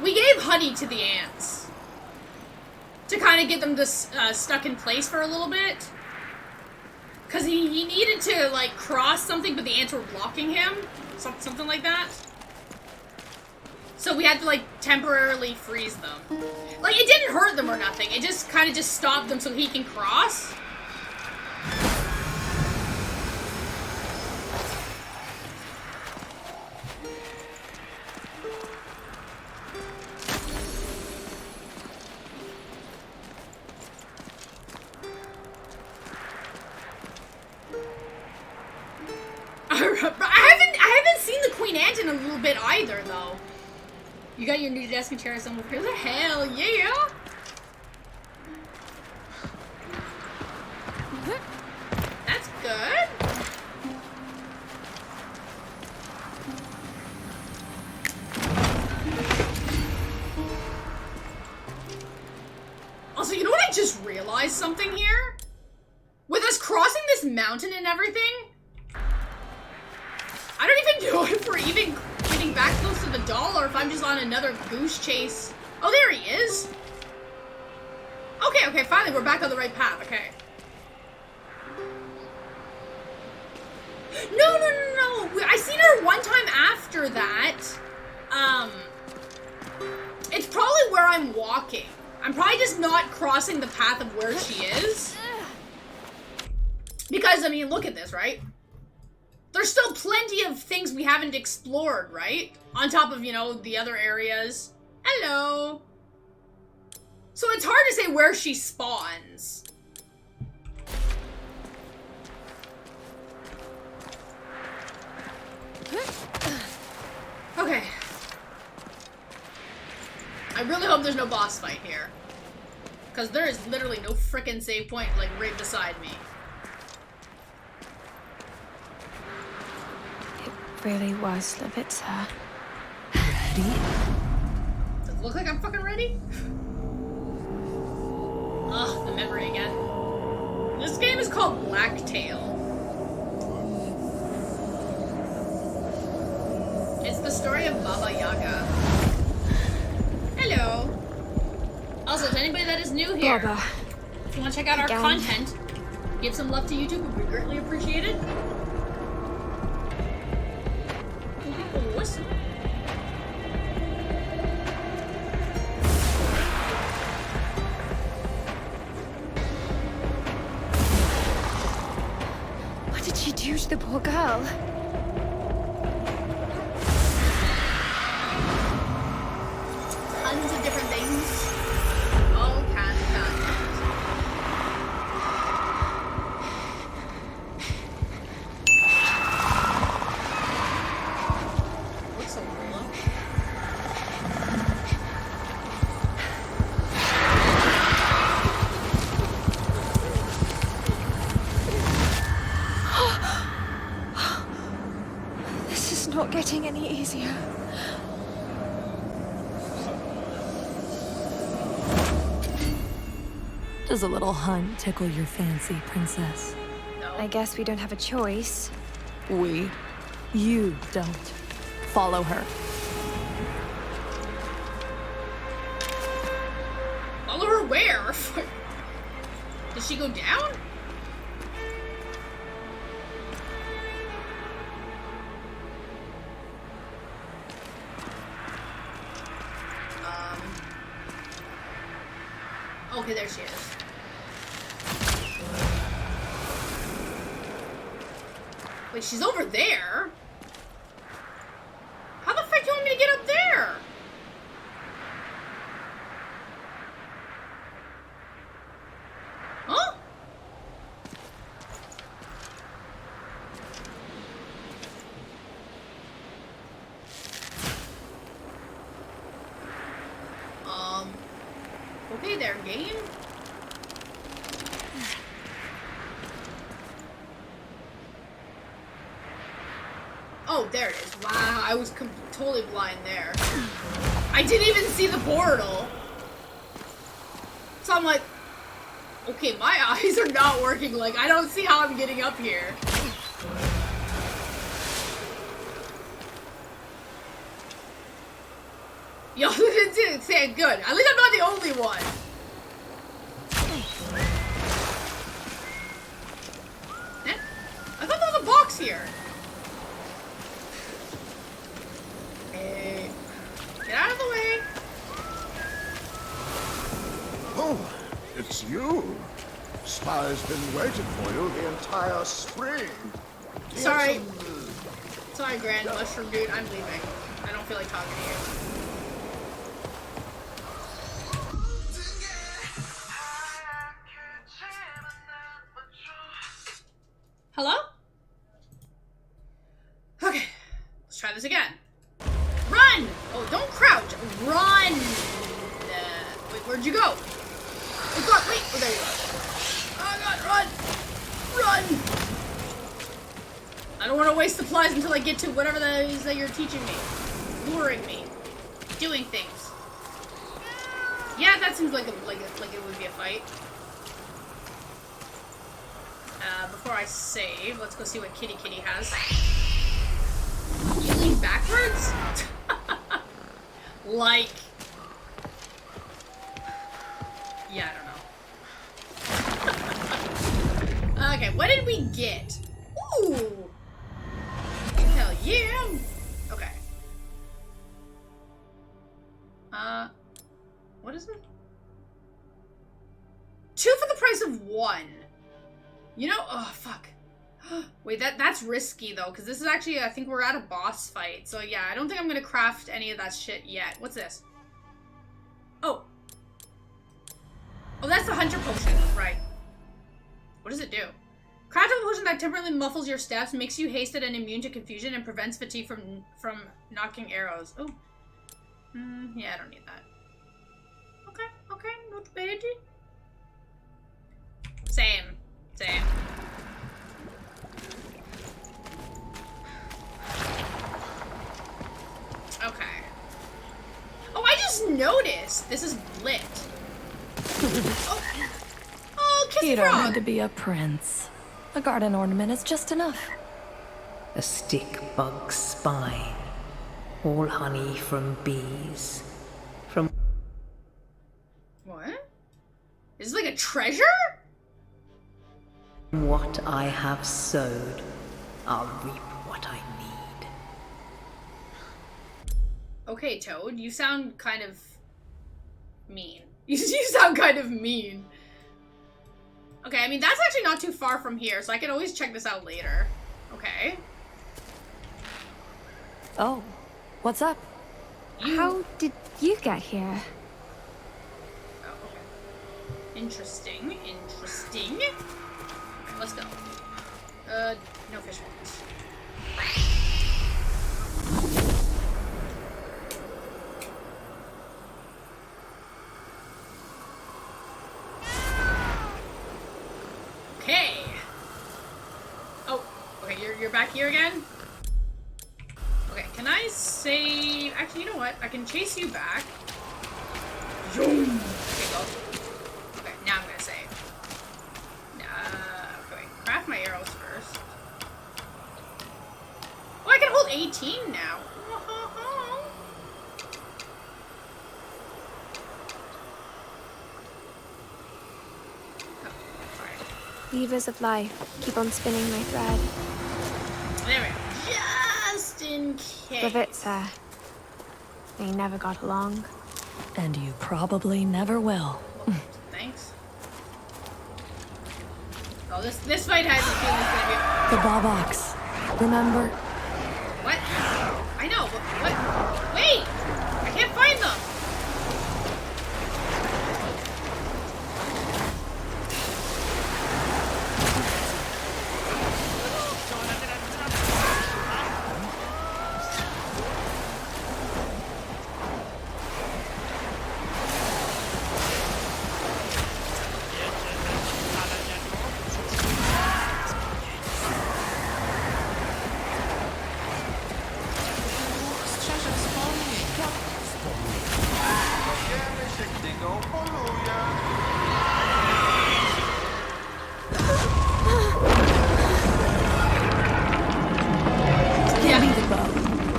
We gave honey to the ants. To kind of get them stuck in place for a little bit. Because he needed to, like, cross something, but the ants were blocking him. Something like that. So we had to, like, temporarily freeze them. Like, it didn't hurt them or nothing. It just kind of just stopped them so he can cross. I haven't seen the Queen Ant in a little bit either, though. You got your new desk and chair somewhere here? The hell yeah! That's good. Also, you know what? I just realized something here. With us crossing this mountain and everything, I don't even know if we're even getting back close to the doll or if I'm just on another goose chase. Oh, there he is. Okay, finally we're back on the right path, okay. No. I seen her one time after that. It's probably where I'm walking. I'm probably just not crossing the path of where she is. Because, I mean, look at this, right? There's still plenty of things we haven't explored, right? On top of, you know, the other areas. Hello. So it's hard to say where she spawns. Okay. I really hope there's no boss fight here. Because there is literally no frickin' save point, like, right beside me. Really was Slavic. Ready? Does it look like I'm fucking ready? Ugh, the memory again. This game is called BlackTail. It's the story of Baba Yaga. Hello. Also, to anybody that is new here, Baba. if you want to check out our content, give some love to YouTube, it would be greatly appreciated. did she do to the poor girl? Tons of different things. All kinds of content. Looks so cool. This is not getting any easier. Does a little hunt tickle your fancy, princess? No. I guess we don't have a choice. You don't. Follow her. Follow her where? Did she go down? Okay, there she is. Wait, she's over there? How the frick do you want me to get up there? Huh? Okay there, game. Oh, there it is. Wow, I was totally blind there. I didn't even see the portal. So I'm like, okay, my eyes are not working. Like, I don't see how I'm getting up here. Yo, didn't say it good. At least I'm not the only one. Eh? I thought there was a box here. Hey, get out of the way. Oh, it's you. Spi's been waiting for you the entire spring. Sorry. Sorry, Grand Mushroom Dude. I'm leaving. I don't feel like talking to you. Hello? Okay, let's try this again. Run! Oh, don't crouch. Run! Wait, where'd you go? Oh god, wait! Oh, there you are. Oh god, run! Run! I don't want to waste supplies until I get to whatever that is that you're teaching me. Luring me. Doing things. Yeah, that seems like it would be a fight. Before I save, let's go see what Kitty has. You lean backwards? Like... Yeah, I don't know. Okay, what did we get? Ooh! Hell yeah! Okay. What is it? 2 for the price of 1. You know, oh fuck. Wait, that's risky though, because this is actually, I think we're at a boss fight. So yeah, I don't think I'm gonna craft any of that shit yet. What's this? Oh. Oh, that's the hunter potion, right. What does it do? Craft a potion that temporarily muffles your steps, makes you hasted and immune to confusion, and prevents fatigue from knocking arrows. Oh. Yeah, I don't need that. Okay, not bad. Same. Okay. Oh, I just noticed! This is lit. Oh, kiss You frog! don't need to be a prince. A garden ornament is just enough. A stick bug's spine. All honey from bees. From... What? Is this like a treasure? What I have sowed, I'll reap what I need. Okay, Toad, you sound kind of mean. You sound kind of mean. Okay, I mean, that's actually not too far from here, so I can always check this out later. Okay. Oh, what's up? How did you get here? Oh, okay. Interesting. Interesting. Okay, let's go. No fish ones. Okay. Oh, okay, you're back here again? Okay, can I save? Actually, you know what? I can chase you back. Zoom. Okay, go. Okay, now I'm gonna save. Okay, craft my arrows first. Oh, I can hold 18 now. Weavers of life, keep on spinning my thread. There we go. Just in case. Bavitsa. They never got along. And you probably never will. Thanks. Oh, this fight has a feeling it's gonna be. The Babaks. Remember? What? I know, but what? Wait! I can't find them!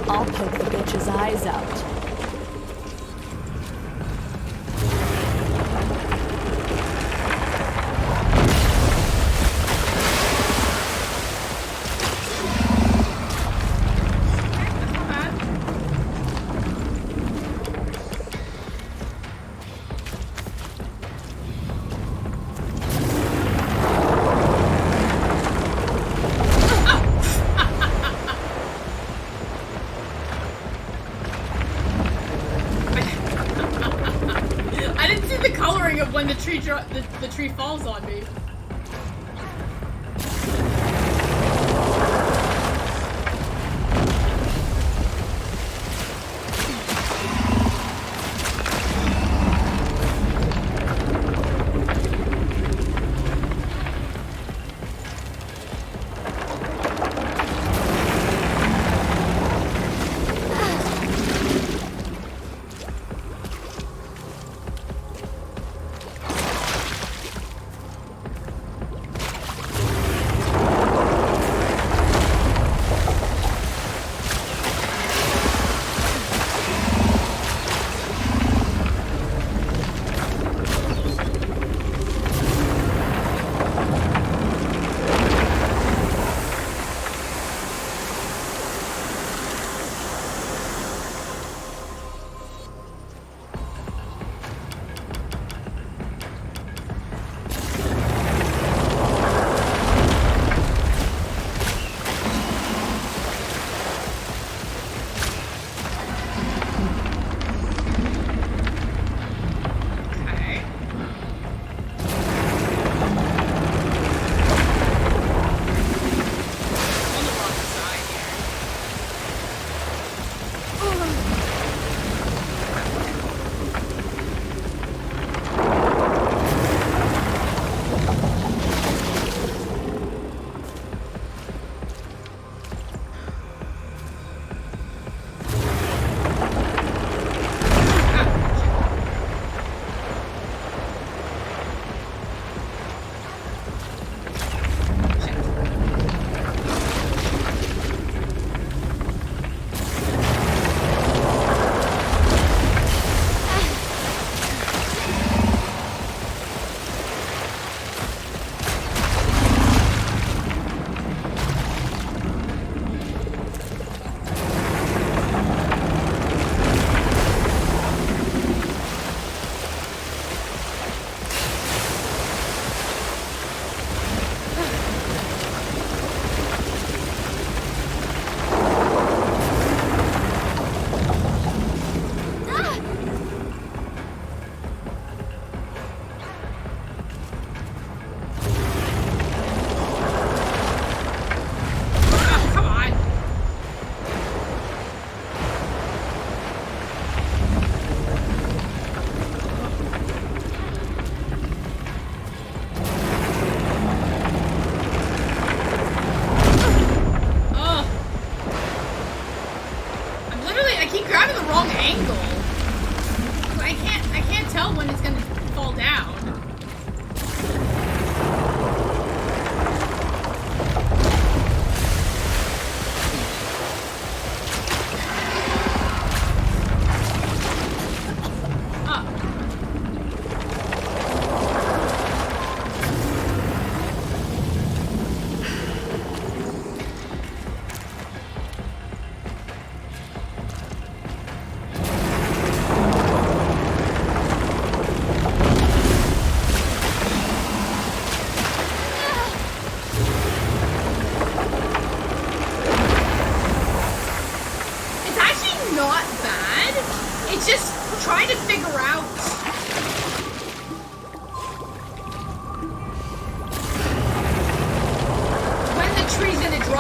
I'll poke the bitch's eyes out. When the tree falls on me.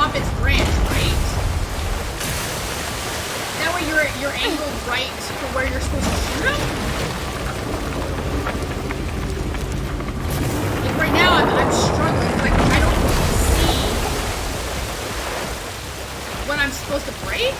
drop its branch, right? That way you're angled right for where you're supposed to shoot them? Like right now I'm struggling. Like I don't see when I'm supposed to break.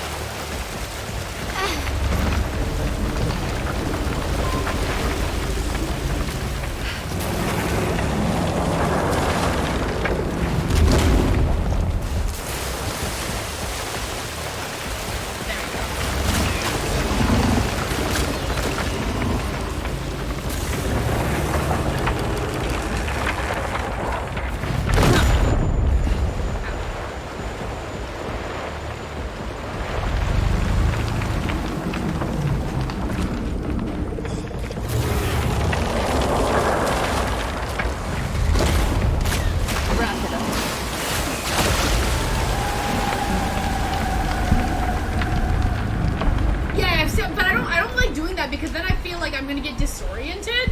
Because then I feel like I'm gonna get disoriented.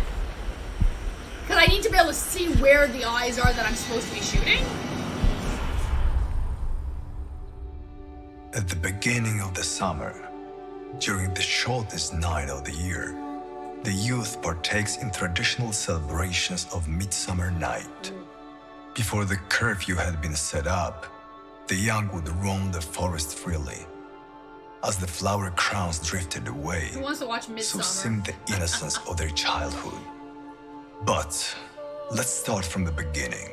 Because I need to be able to see where the eyes are that I'm supposed to be shooting. At the beginning of the summer, during the shortest night of the year, the youth partakes in traditional celebrations of Midsummer Night. Before the curfew had been set up, the young would roam the forest freely. As the flower crowns drifted away, Who wants to watch Midsummer? so seemed the innocence of their childhood. But let's start from the beginning.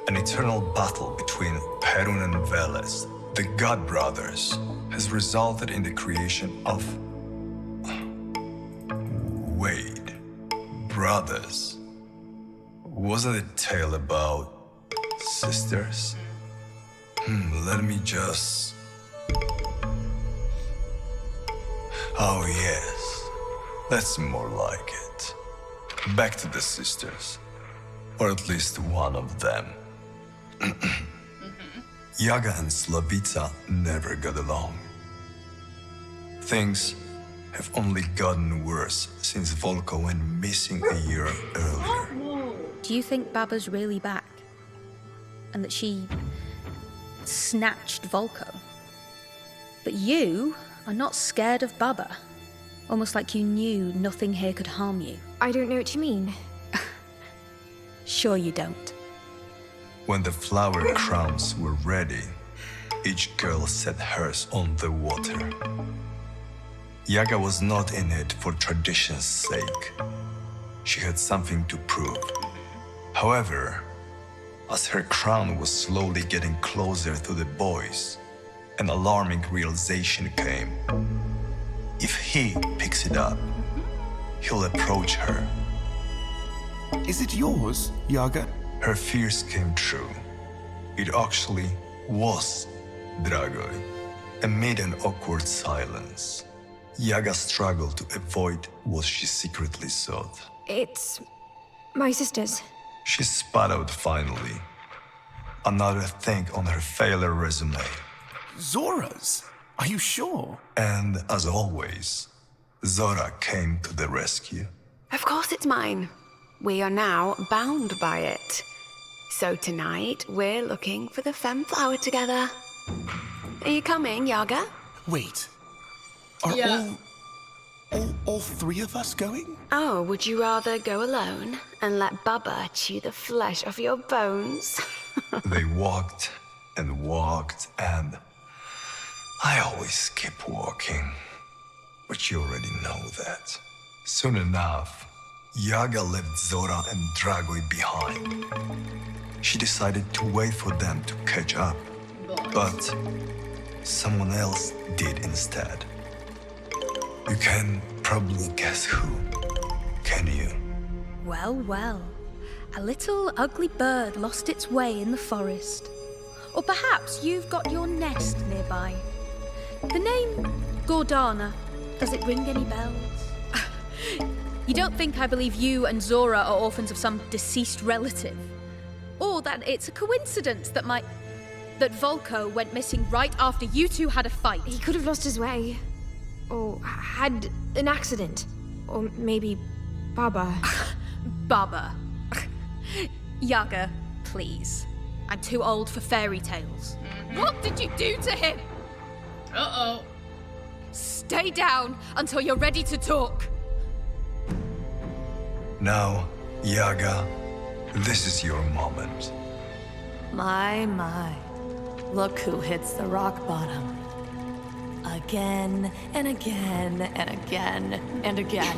An eternal battle between Perun and Veles, the god brothers, has resulted in the creation of... Wait, brothers? Wasn't it a tale about sisters? Let me just... Oh yes, that's more like it. Back to the sisters, or at least one of them. Yaga and Slavica never got along. Things have only gotten worse since Volko went missing a year earlier. Do you think Baba's really back? And that she snatched Volko? But you are not scared of Baba. Almost like you knew nothing here could harm you. I don't know what you mean. Sure you don't. When the flower crowns were ready, each girl set hers on the water. Yaga was not in it for tradition's sake. She had something to prove. However, as her crown was slowly getting closer to the boys, an alarming realization came. If he picks it up, he'll approach her. Is it yours, Yaga? Her fears came true. It actually was Dragoi. Amid an awkward silence, Yaga struggled to avoid what she secretly sought. It's my sister's. She spat out finally. Another thing on her failure resume. Zora's? Are you sure? And as always, Zora came to the rescue. Of course it's mine. We are now bound by it. So tonight, we're looking for the femme flower together. Are you coming, Yaga? Wait. Are all three of us going? Oh, would you rather go alone and let Baba chew the flesh off your bones? They walked and walked and... I always keep walking. But you already know that. Soon enough, Yaga left Zora and Dragoi behind. She decided to wait for them to catch up. But someone else did instead. You can probably guess who, can you? Well, well. A little ugly bird lost its way in the forest. Or perhaps you've got your nest nearby. The name Gordana, does it ring any bells? You don't think I believe you and Zora are orphans of some deceased relative? Or that it's a coincidence that that Volko went missing right after you two had a fight? He could have lost his way. Or had an accident. Or maybe Baba. Baba. Yaga, please. I'm too old for fairy tales. What did you do to him? Uh-oh. Stay down until you're ready to talk. Now, Yaga, this is your moment. My. Look who hits the rock bottom. Again, and again, and again, and again.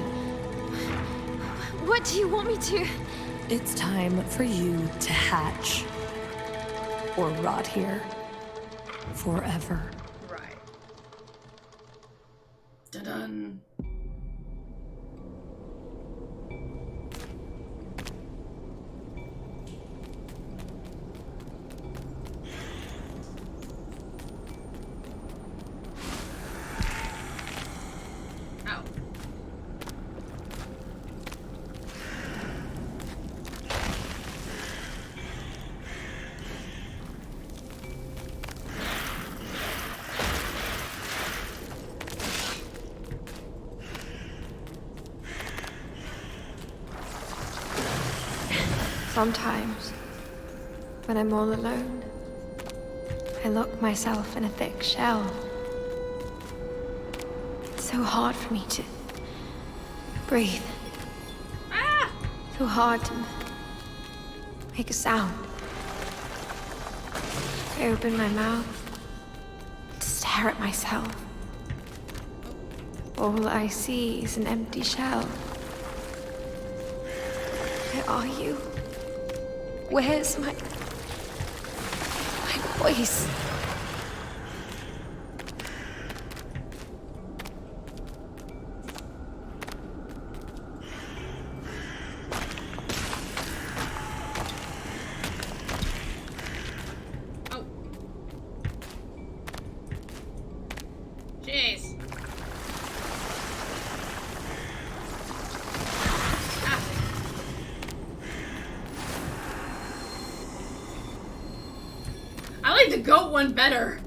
What do you want me to? It's time for you to hatch. Or rot here. Forever. Right. Dun-dun. Sometimes, when I'm all alone, I lock myself in a thick shell. It's so hard for me to breathe. So hard to make a sound. I open my mouth to stare at myself. All I see is an empty shell. Where are you? Where's my voice? Oh. Jeez. I like the goat one better.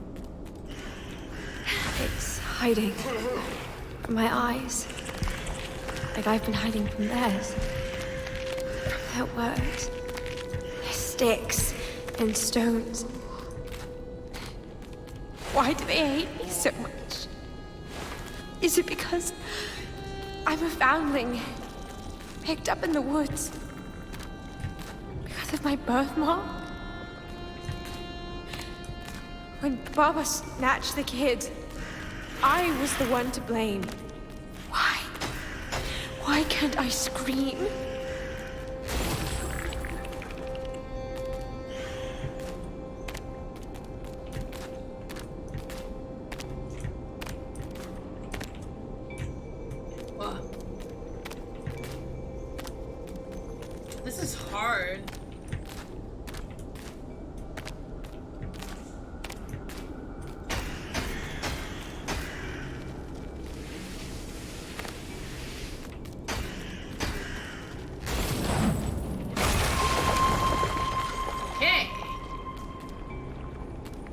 It's hiding from my eyes. Like I've been hiding from theirs. Their words. Their sticks and stones. Why do they hate me so much? Is it because I'm a foundling picked up in the woods? Because of my birthmark? When Baba snatched the kid, I was the one to blame. Why? Why can't I scream? Whoa. This is hard.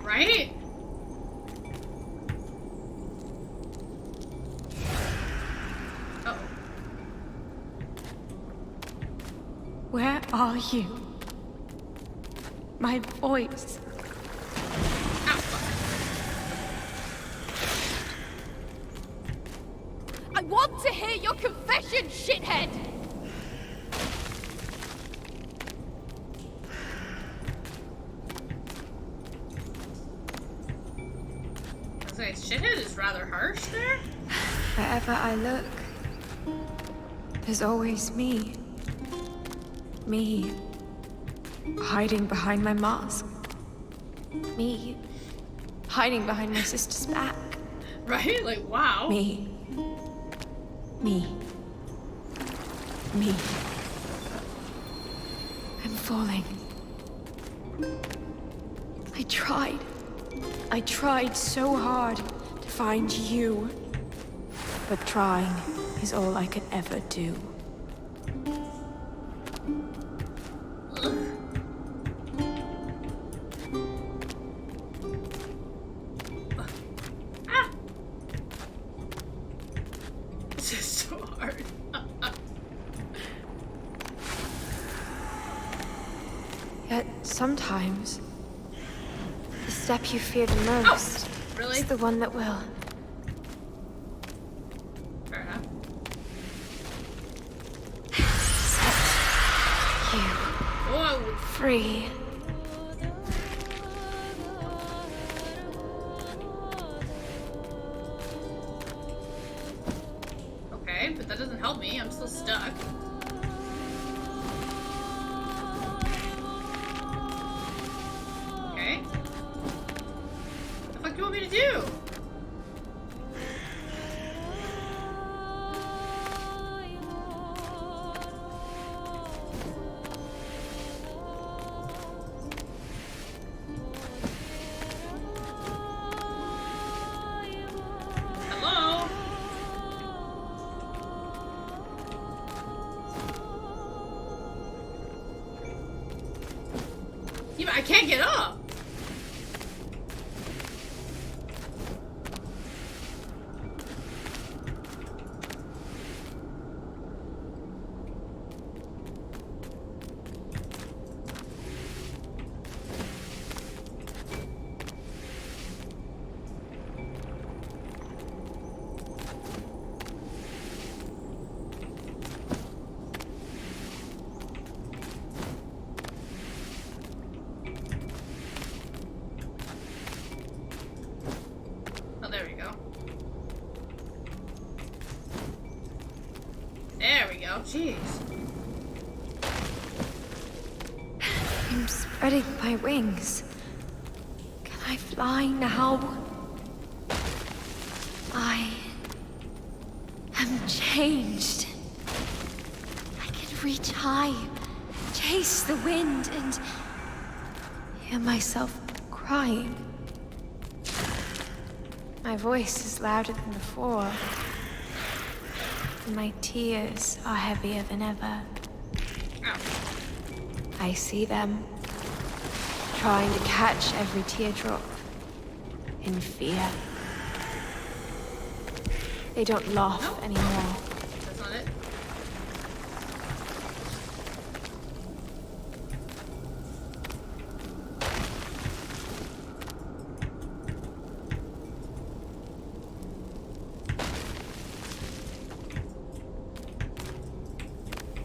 Right? Uh-oh. Where are you? My voice. I want to hear your confession, shithead! Okay, shithead is rather harsh there. Wherever I look, there's always me. Me, hiding behind my mask. Me, hiding behind my sister's back. Right? Like, wow. Me. Me. Me. I'm falling. I tried so hard to find you. But trying is all I could ever do. This is so hard. Yet sometimes the step you fear the most really? is the one that will. Fair enough. Set you Whoa. free. Okay, but that doesn't help me. I'm still stuck. Okay. What the fuck do you want me to do? Hello? Yeah, but I can't get up. Oh, there we go. There we go. Jeez. I'm spreading my wings. Can I fly now? I am changed. I can reach high, chase the wind, and hear myself crying. My voice is louder than before, and my tears are heavier than ever. I see them, trying to catch every teardrop in fear. They don't laugh anymore. That's not it.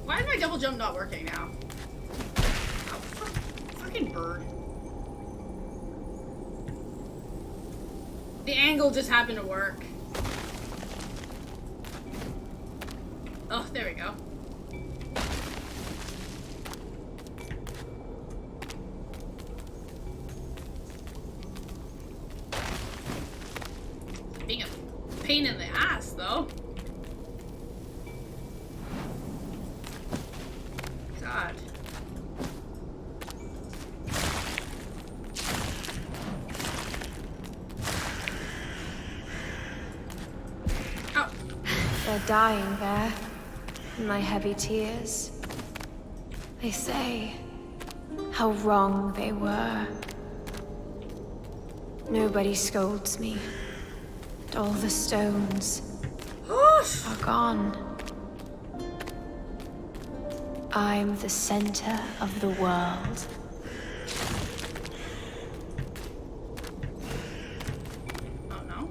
Why is my double jump not working now? Oh, fucking bird. The angle just happened to work. Oh, there we go. Being a pain in the ass, though. God. Ow. They're dying there, in my heavy tears. They say how wrong they were. Nobody scolds me. And all the stones are gone. I'm the center of the world. Oh no.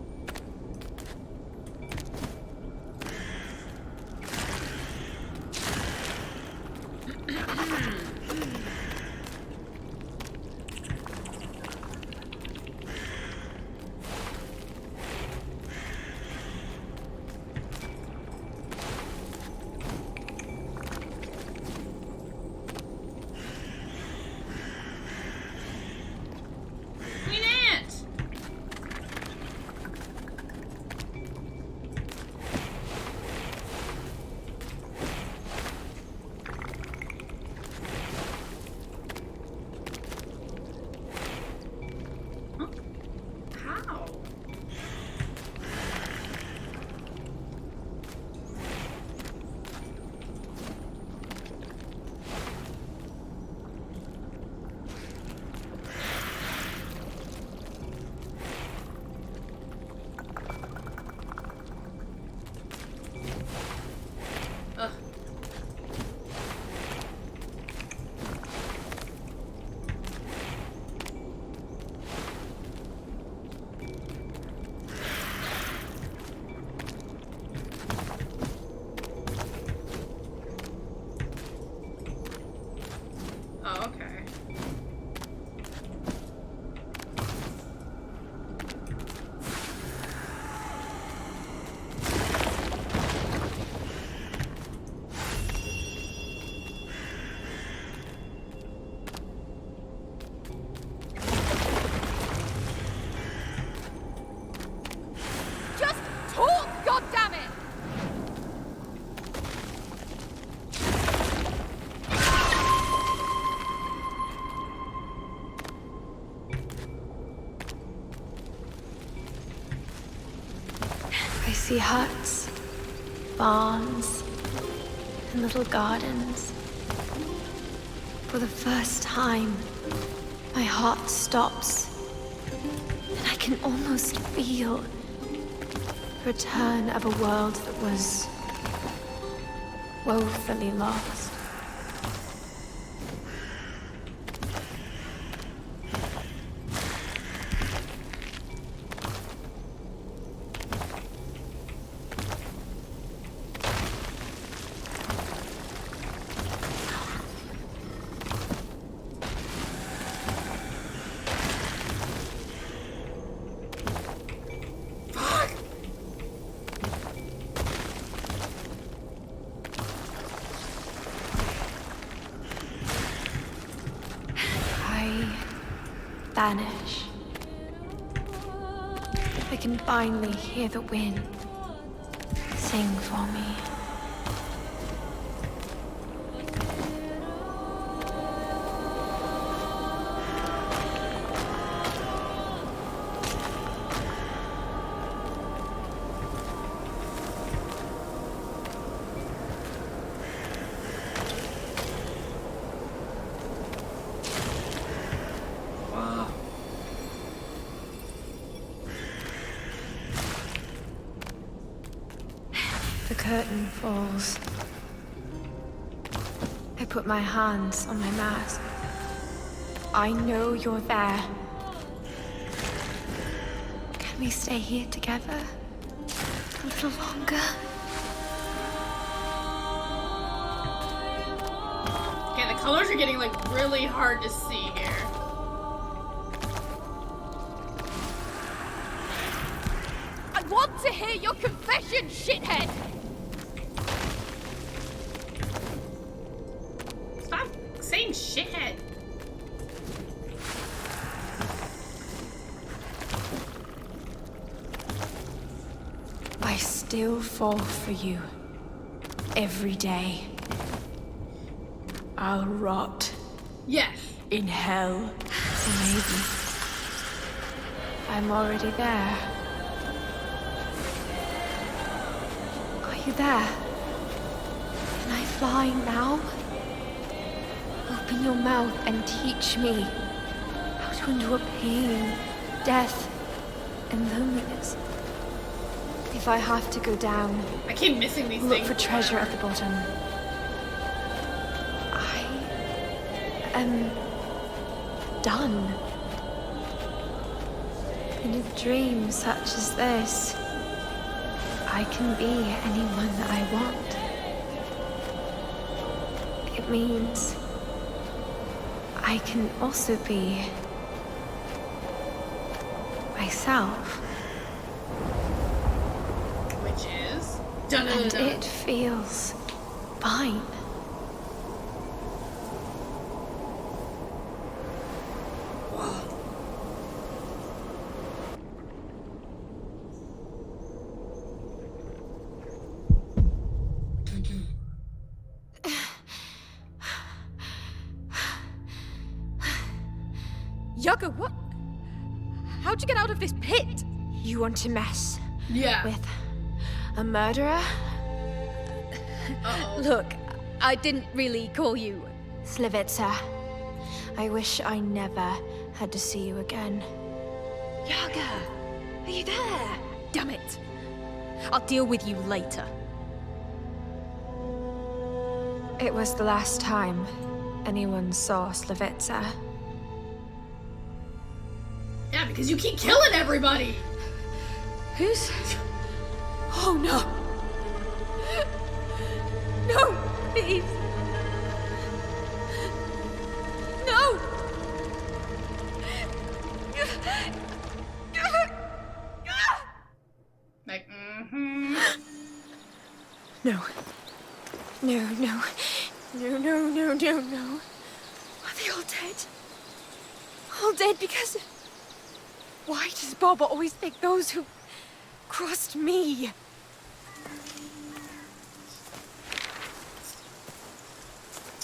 see huts, barns, and little gardens. For the first time, my heart stops, and I can almost feel the return of a world that was woefully lost. Vanish. I can finally hear the wind sing for me. The curtain falls. I put my hands on my mask. I know you're there. Can we stay here together a little longer? Okay, the colors are getting like really hard to see here. I want to hear your confession, shithead! Stop saying shithead. I still fall for you. Every day. I'll rot. Yes. In hell. Or maybe I'm already there. Are you there? Can I fly now? Open your mouth and teach me how to endure pain, death, and loneliness. If I have to go down, I keep missing these look things. for treasure at the bottom. I am done. In a dream such as this, I can be anyone I want. It means I can also be myself. Which is? And it feels fine. Yaga, what? How'd you get out of this pit? You want to mess Yeah. with a murderer? Look, I didn't really call you Slavica. I wish I never had to see you again. Yaga. Are you there? Damn it. I'll deal with you later. It was the last time anyone saw Slavica. Yeah, because you keep killing everybody. Who's? Oh no. No, please. No. Like, mm-hmm. No. No, no. No, no, no, no, no. Are they all dead? All dead because... Why does Baba always pick those who crossed me?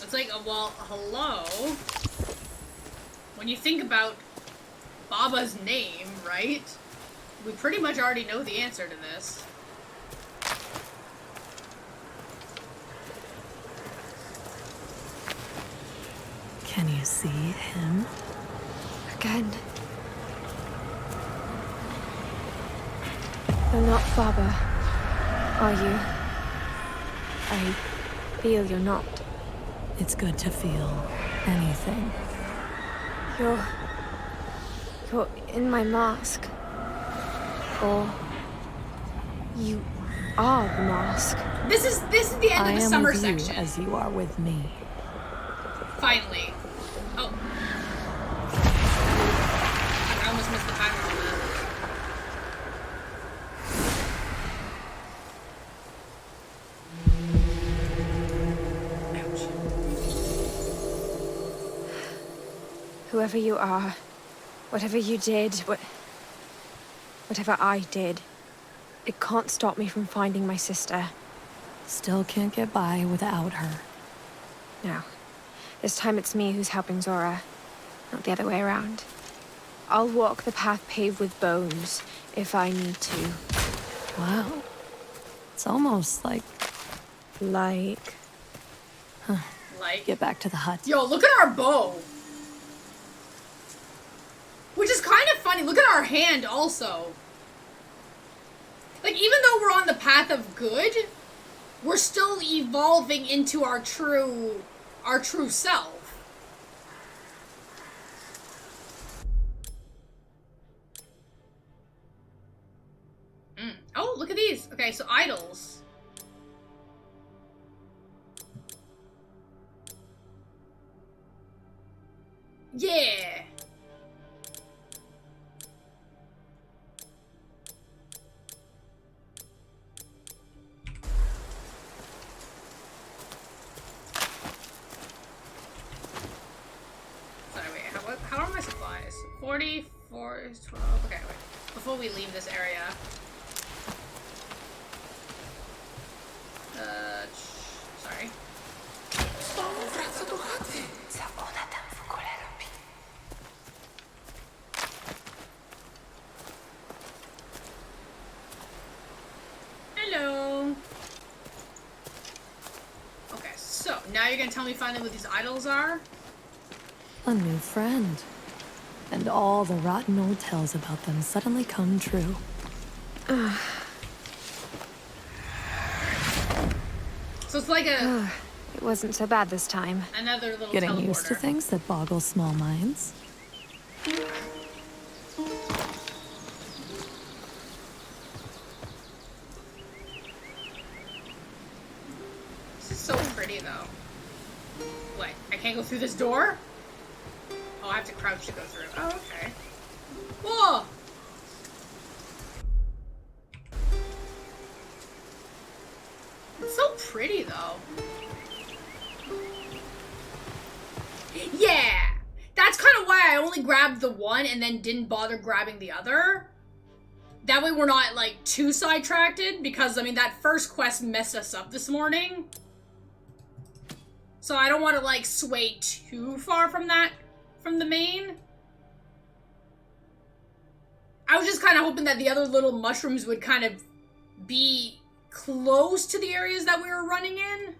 It's like, well, hello? When you think about Baba's name, right? We pretty much already know the answer to this. Can you see him? Again. You're not Baba, are you? I feel you're not. It's good to feel anything. You're in my mask. Or you are the mask. This is the end of the summer section. I am with you as you are with me. Finally. Oh. I almost missed the timer on that. Whoever you are, whatever you did, whatever I did, it can't stop me from finding my sister. Still can't get by without her. No. This time it's me who's helping Zora, not the other way around. I'll walk the path paved with bones if I need to. Wow. It's almost like... Huh. Get back to the hut. Yo, look at our bow. Which is kind of funny. Look at our hand also. Like, even though we're on the path of good, we're still evolving into our true self. Oh, look at these. Okay, so idols. Yeah. How are my supplies? 44 is 12. Okay, wait. Before we leave this area. Sorry. Hello. Okay, so now you're gonna tell me finally what these idols are? A new friend. And all the rotten old tales about them suddenly come true. So it's like a... It wasn't so bad this time. Another little Getting teleporter. used to things that boggle small minds. This is so pretty though. What? I can't go through this door? Oh, I have to crouch to go through. Oh, okay. Whoa! It's so pretty, though. Yeah! That's kind of why I only grabbed the one and then didn't bother grabbing the other. That way we're not, like, too sidetracked, because, I mean, that first quest messed us up this morning. So I don't want to, like, sway too far from that. From the main. I was just kind of hoping that the other little mushrooms would kind of be close to the areas that we were running in.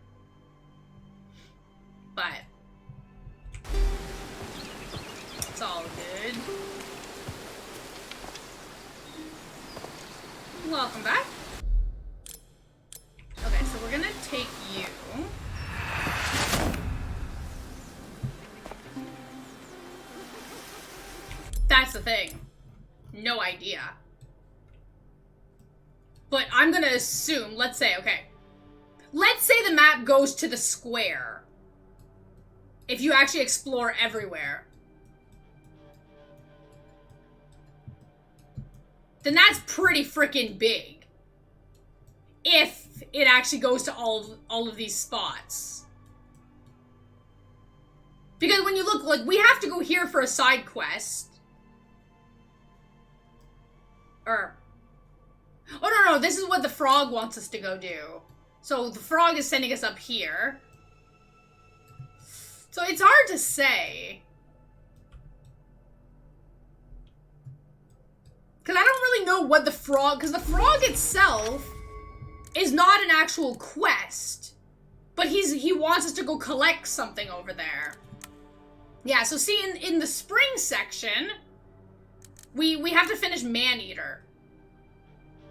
But it's all good. Welcome back. Okay, so we're gonna take you. That's the thing. No idea. But I'm gonna assume, let's say, okay. Let's say the map goes to the square. If you actually explore everywhere. Then that's pretty freaking big. If it actually goes to all of these spots. Because when you look, like, we have to go here for a side quest. Oh, no, this is what the frog wants us to go do. So the frog is sending us up here. So it's hard to say. Because I don't really know what the frog... Because the frog itself is not an actual quest. But he wants us to go collect something over there. Yeah, so see, in the spring section, we have to finish Maneater.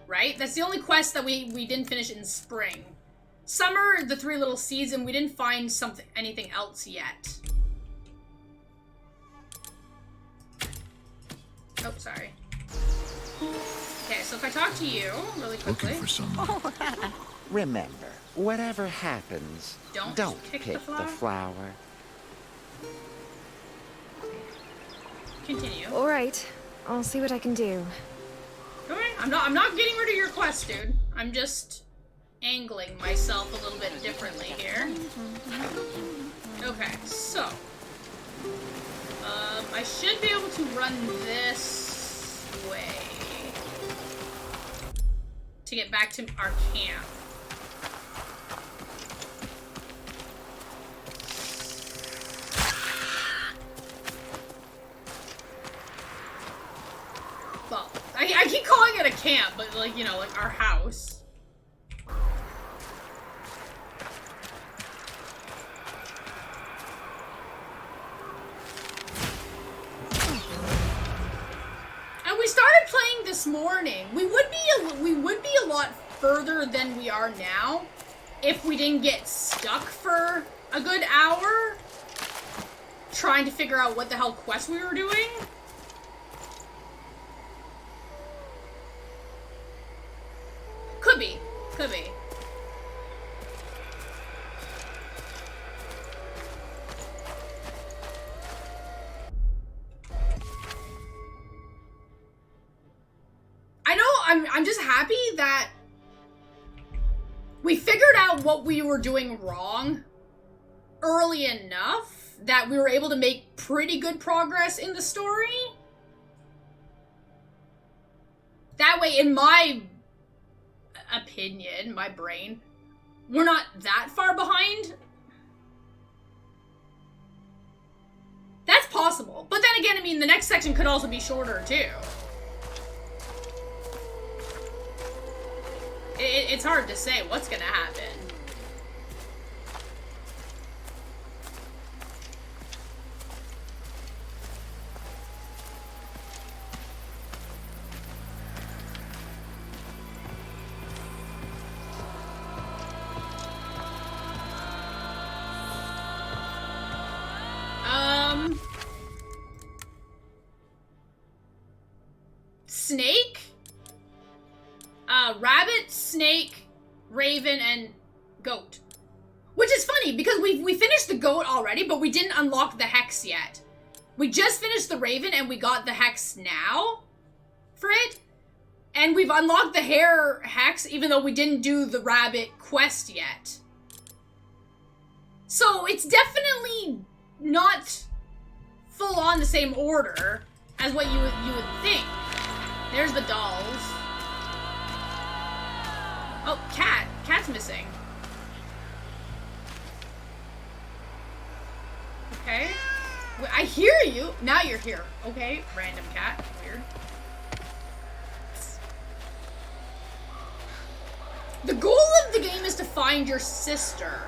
Right? That's the only quest that we didn't finish in spring. Summer, the 3 little seeds, and we didn't find anything else yet. Oh, sorry. Okay, so if I talk to you really quickly. Looking for someone. Remember, whatever happens, don't pick pick the the flower. Continue. All right, I'll see what I can do. Okay, I'm not getting rid of your quest, dude. I'm just angling myself a little bit differently here. Okay, so I should be able to run this way to get back to our camp. Well, I keep calling it a camp, but like, you know, like our house. And we started playing this morning. We would be a lot further than we are now if we didn't get stuck for a good hour trying to figure out what the hell quest we were doing. Could be. Could be. I know, I'm just happy that we figured out what we were doing wrong early enough that we were able to make pretty good progress in the story. That way, in my opinion, my brain, we're not that far behind. That's possible. But then again, I mean, the next section could also be shorter, too. It's hard to say what's gonna happen. Snake? Rabbit, snake, raven, and goat. Which is funny, because we finished the goat already, but we didn't unlock the hex yet. We just finished the raven, and we got the hex now for it. And we've unlocked the hare hex, even though we didn't do the rabbit quest yet. So it's definitely not full on the same order as what you would think. There's the dolls. Oh, cat. Cat's missing. Okay. I hear you. Now you're here. Okay, random cat. Weird. The goal of the game is to find your sister.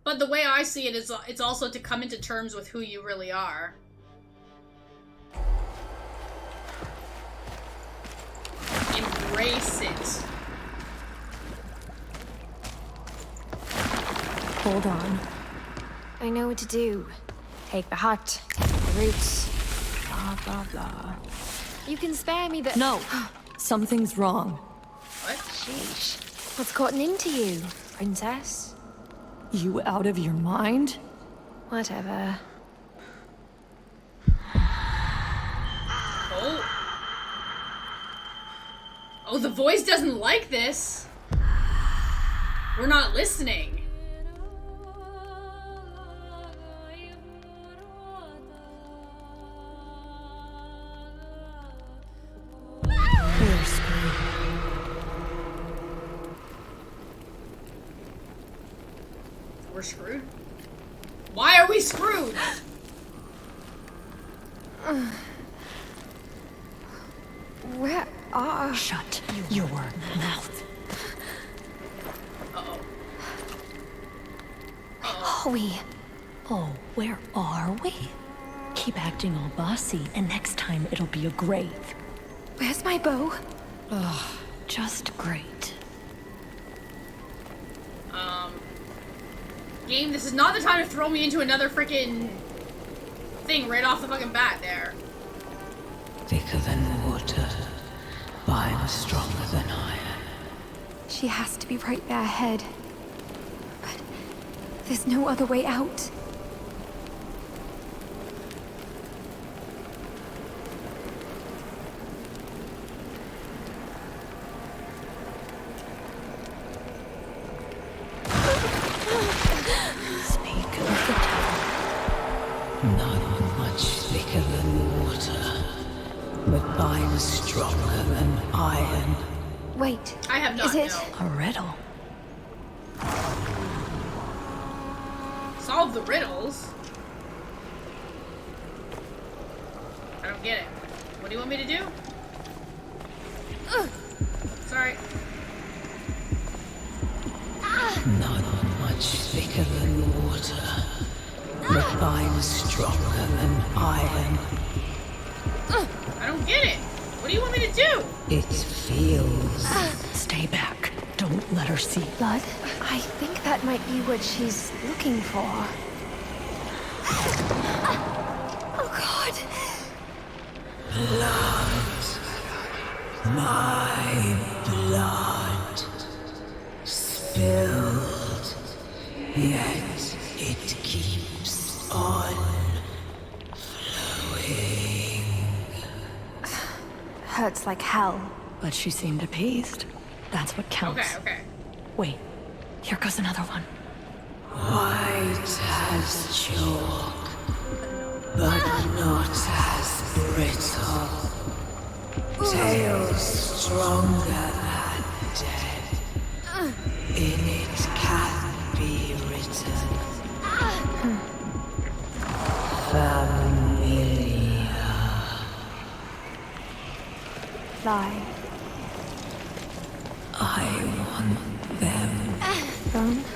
But the way I see it is it's also to come into terms with who you really are. Embrace it. Hold on. I know what to do. Take the hut, the roots, blah, blah, blah. You can spare me the— No! Something's wrong. What? Sheesh. What's gotten into you, princess? You out of your mind? Whatever. Oh. Oh, the voice doesn't like this. We're not listening. We're screwed. We're screwed? Why are we screwed? Where are— Shut your mouth. Uh-oh. Where are we? Oh, where are we? Keep acting all bossy, and next time it'll be a grave. Where's my bow? Ugh, just great. Game, this is not the time to throw me into another freaking thing right off the fucking bat there. Thicker than water, I'm stronger than iron. She has to be right there ahead. But there's no other way out. Speak of the devil. Not much thicker than water, but I'm stronger than iron. Wait. I have not. Is it a riddle? Solve the riddles? I don't get it. What do you want me to do? Sorry. Not much thicker than water, but I'm stronger than iron. I don't get it. What do you want me to do? It feels... Stay back. Don't let her see. blood? I think that might be what she's looking for. Oh God! Blood. My blood. Spilled. Yet it keeps on flowing. Hurts like hell. But she seemed appeased. That's what counts. Okay. Wait, here goes another one. White as chalk, but not as brittle. Tales stronger than dead. In it can be written. Familiar. Lie. I want them.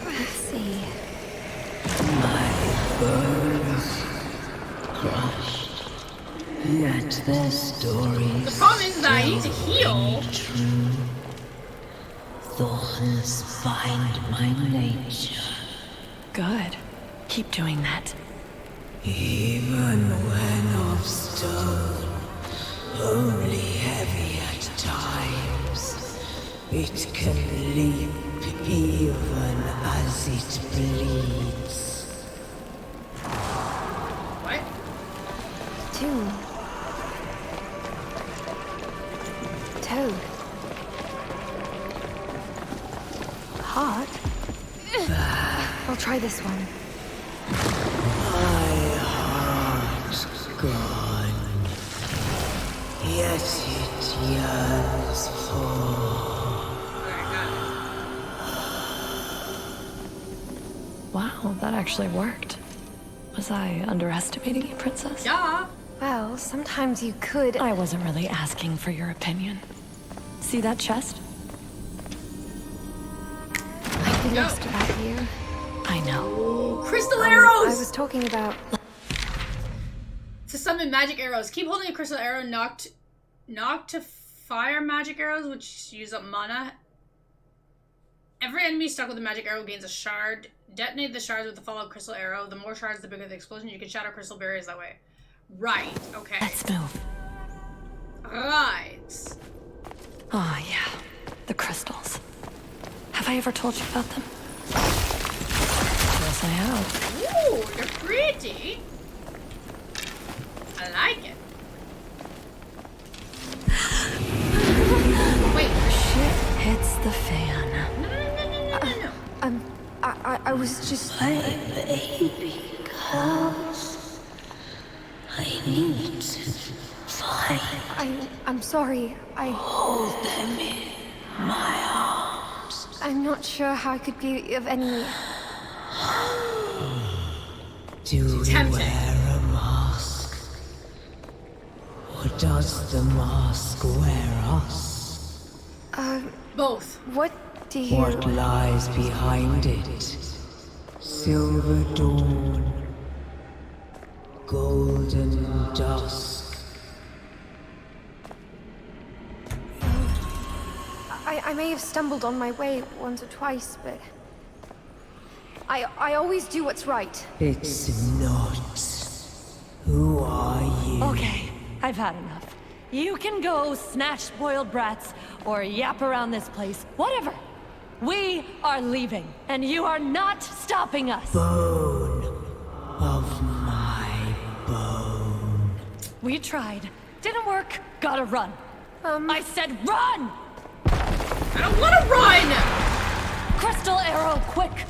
Let's see. My bones crushed. Yet their stories. The problem is that I need to heal. True. Thorns bind my nature. Good. Keep doing that. Even when of stone, only heavy at times. It can leap even as it bleeds. What? Tomb. Toad. Heart. I'll try this one. My heart gone, yet it yearns for. Wow, that actually worked. Was I underestimating you, Princess? Yeah. Well, sometimes you could. I wasn't really asking for your opinion. See that chest? I'd be lost without you. I know. Crystal arrows! I was talking about... To summon magic arrows. Keep holding a crystal arrow knocked to fire magic arrows, which use up mana. Every enemy stuck with a magic arrow gains a shard. Detonate the shards with the fallout crystal arrow. The more shards, the bigger the explosion. You can shatter crystal barriers that way. Right, okay. Let's move. Right. Oh, yeah. The crystals. Have I ever told you about them? Yes, I have. Ooh, they're pretty. I like it. Wait. Shit hits the fan. No. I was just... My baby girls. I need to find... I'm sorry. Hold them in my arms. I'm not sure how I could be of any... Do you wear a mask? Or does the mask wear us? Both. What do you... What lies behind it? Silver dawn, golden dusk. I may have stumbled on my way once or twice, but I always do what's right. It's not. Who are you? Okay, I've had enough. You can go snatch spoiled brats or yap around this place, whatever. We are leaving, and you are not stopping us. Bone of my bone. We tried. Didn't work. Gotta run. I said run! I don't want to run! Crystal arrow, quick!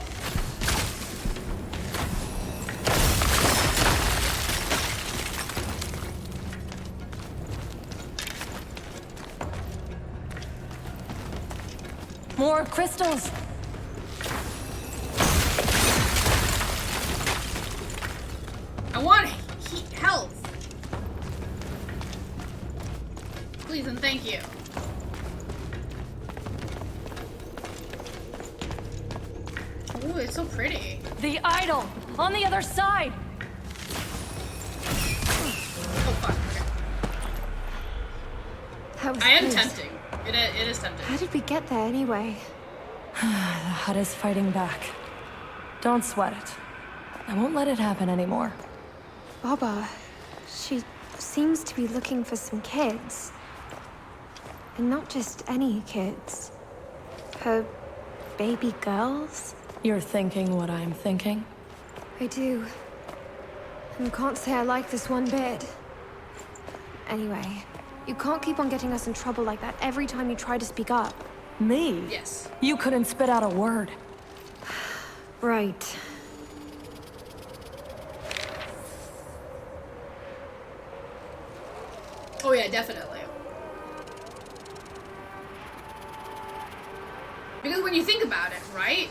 More crystals! I want health. Please and thank you. Ooh, it's so pretty. The idol! On the other side! Oh, fuck. Okay. I am tempting. It is tempting. How did we get there anyway? The hut is fighting back. Don't sweat it. I won't let it happen anymore. Baba, she seems to be looking for some kids. And not just any kids. Her baby girls? You're thinking what I'm thinking? I do. And can't say I like this one bit. Anyway, you can't keep on getting us in trouble like that every time you try to speak up. Me? Yes. You couldn't spit out a word. Right. Oh yeah, definitely. Because when you think about it, right?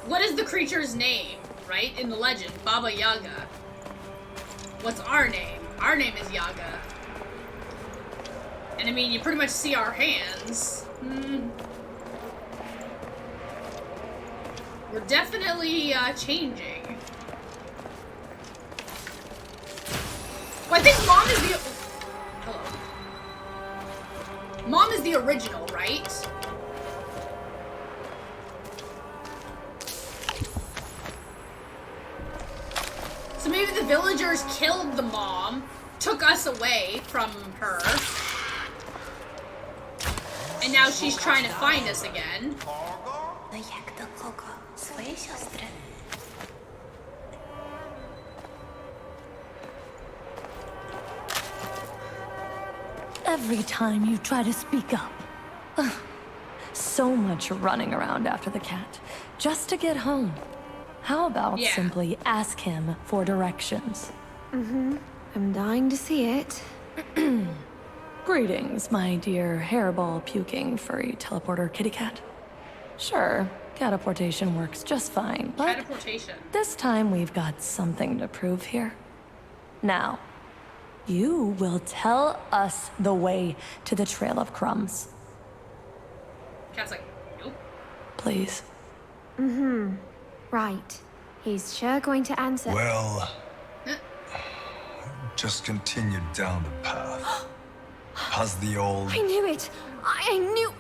What is the creature's name, right? In the legend, Baba Yaga. What's our name? Our name is Yaga. And I mean, you pretty much see our hands. We're definitely changing. Well, I think Mom is the... Hello. Mom is the original, right? So maybe the villagers killed the mom, took us away from her, and now she's trying to find us again. Every time you try to speak up. Ugh. So much running around after the cat, just to get home. How about simply ask him for directions? I'm dying to see it. Greetings, my dear hairball puking furry teleporter kitty cat. Sure, catapultation works just fine, but Catapultation. this time we've got something to prove here. Now, you will tell us the way to the Trail of Crumbs. Cat's like, nope. Please. Right. He's sure going to answer. Well, just continue down the path. Past the old... I knew it! I knew...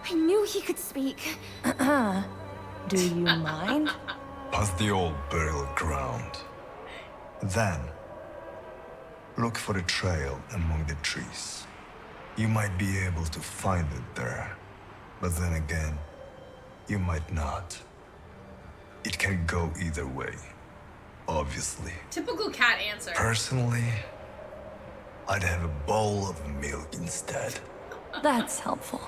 I knew he could speak. Do you mind? Past the old burial ground. Then, look for the trail among the trees. You might be able to find it there. But then again, you might not. It can go either way, obviously. Typical cat answer. Personally, I'd have a bowl of milk instead. That's helpful.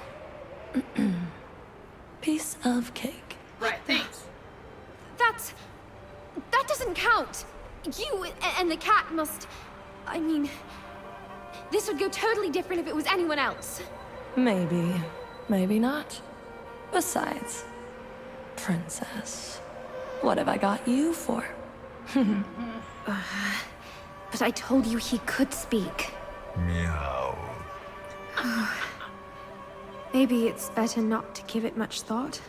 Piece of cake. Right, thanks. That doesn't count. You and the cat must... I mean... This would go totally different if it was anyone else. Maybe. Maybe not. Besides, princess, what have I got you for? But I told you he could speak. Meow. Maybe it's better not to give it much thought.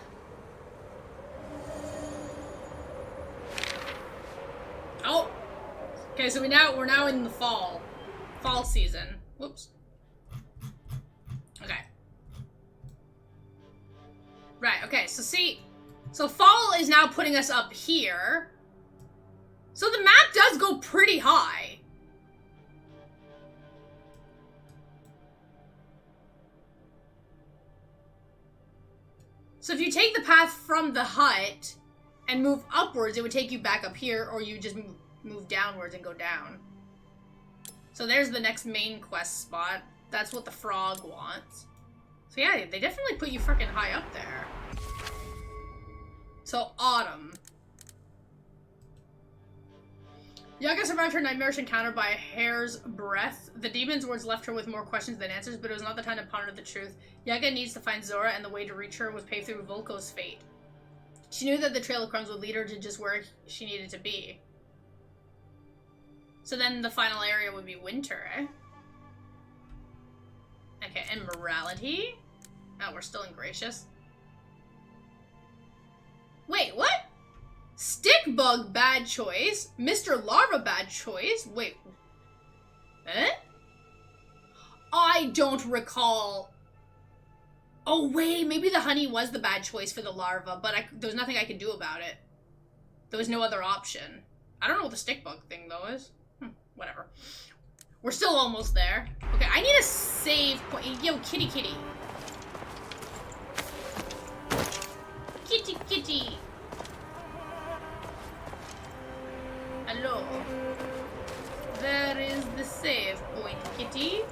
Okay, so we're now in the fall season. Whoops. Okay. Right, okay, so see, so fall is now putting us up here. So the map does go pretty high. So if you take the path from the hut and move upwards, it would take you back up here, or you just move downwards and go down. So there's the next main quest spot. That's what the frog wants. So yeah, they definitely put you freaking high up there. So autumn. Yaga survived her nightmarish encounter by a hair's breadth. The demon's words left her with more questions than answers, but it was not the time to ponder the truth. Yaga needs to find Zora, and the way to reach her was paved through Volko's fate. She knew that the Trail of Crumbs would lead her to just where she needed to be. So then the final area would be winter, eh? Okay, and morality? Oh, we're still ingracious. Wait, what? Stickbug, bad choice. Mr. Larva, bad choice. Wait. Eh? I don't recall. Oh, wait. Maybe the honey was the bad choice for the larva, but there was nothing I could do about it. There was no other option. I don't know what the stickbug thing, though, is. Whatever. We're still almost there. Okay, I need a save point. Yo, kitty kitty. Kitty kitty. Hello. There is the save point, kitty.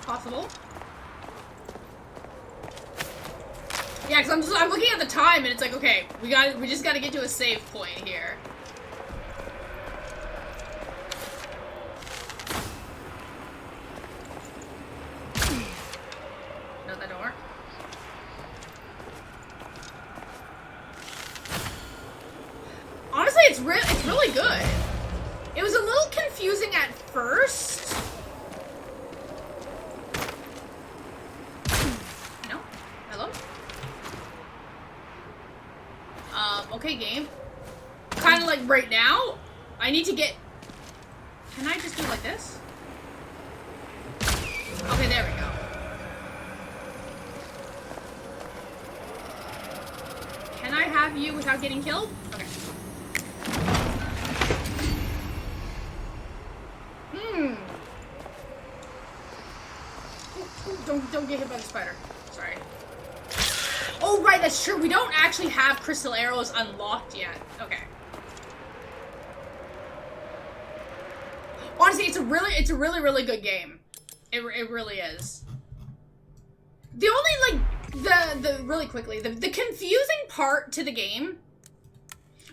Possible. Yeah, because I'm looking at the time and it's like, okay, we just gotta get to a save point here. No, that don't work. Honestly, it's really good. It was a little confusing at first. No? Hello? Okay, game. Kind of like right now, I need to get... Can I just do it like this? Okay, there we go. Can I have you without getting killed? Okay. Don't get hit by the spider. Sorry. Oh, right, that's true. We don't actually have crystal arrows unlocked yet. Okay. Honestly, it's a really good game. It really is. The only, like, really quickly, the confusing part to the game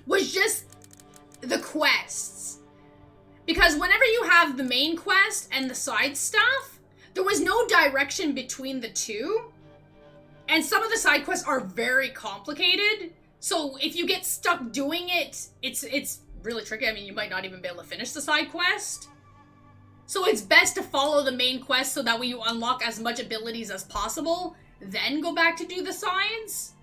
was just the quests. Because whenever you have the main quest and the side stuff, there was no direction between the two. And some of the side quests are very complicated. So if you get stuck doing it, it's really tricky. I mean, you might not even be able to finish the side quest. So it's best to follow the main quest so that way you unlock as much abilities as possible, then go back to do the sides.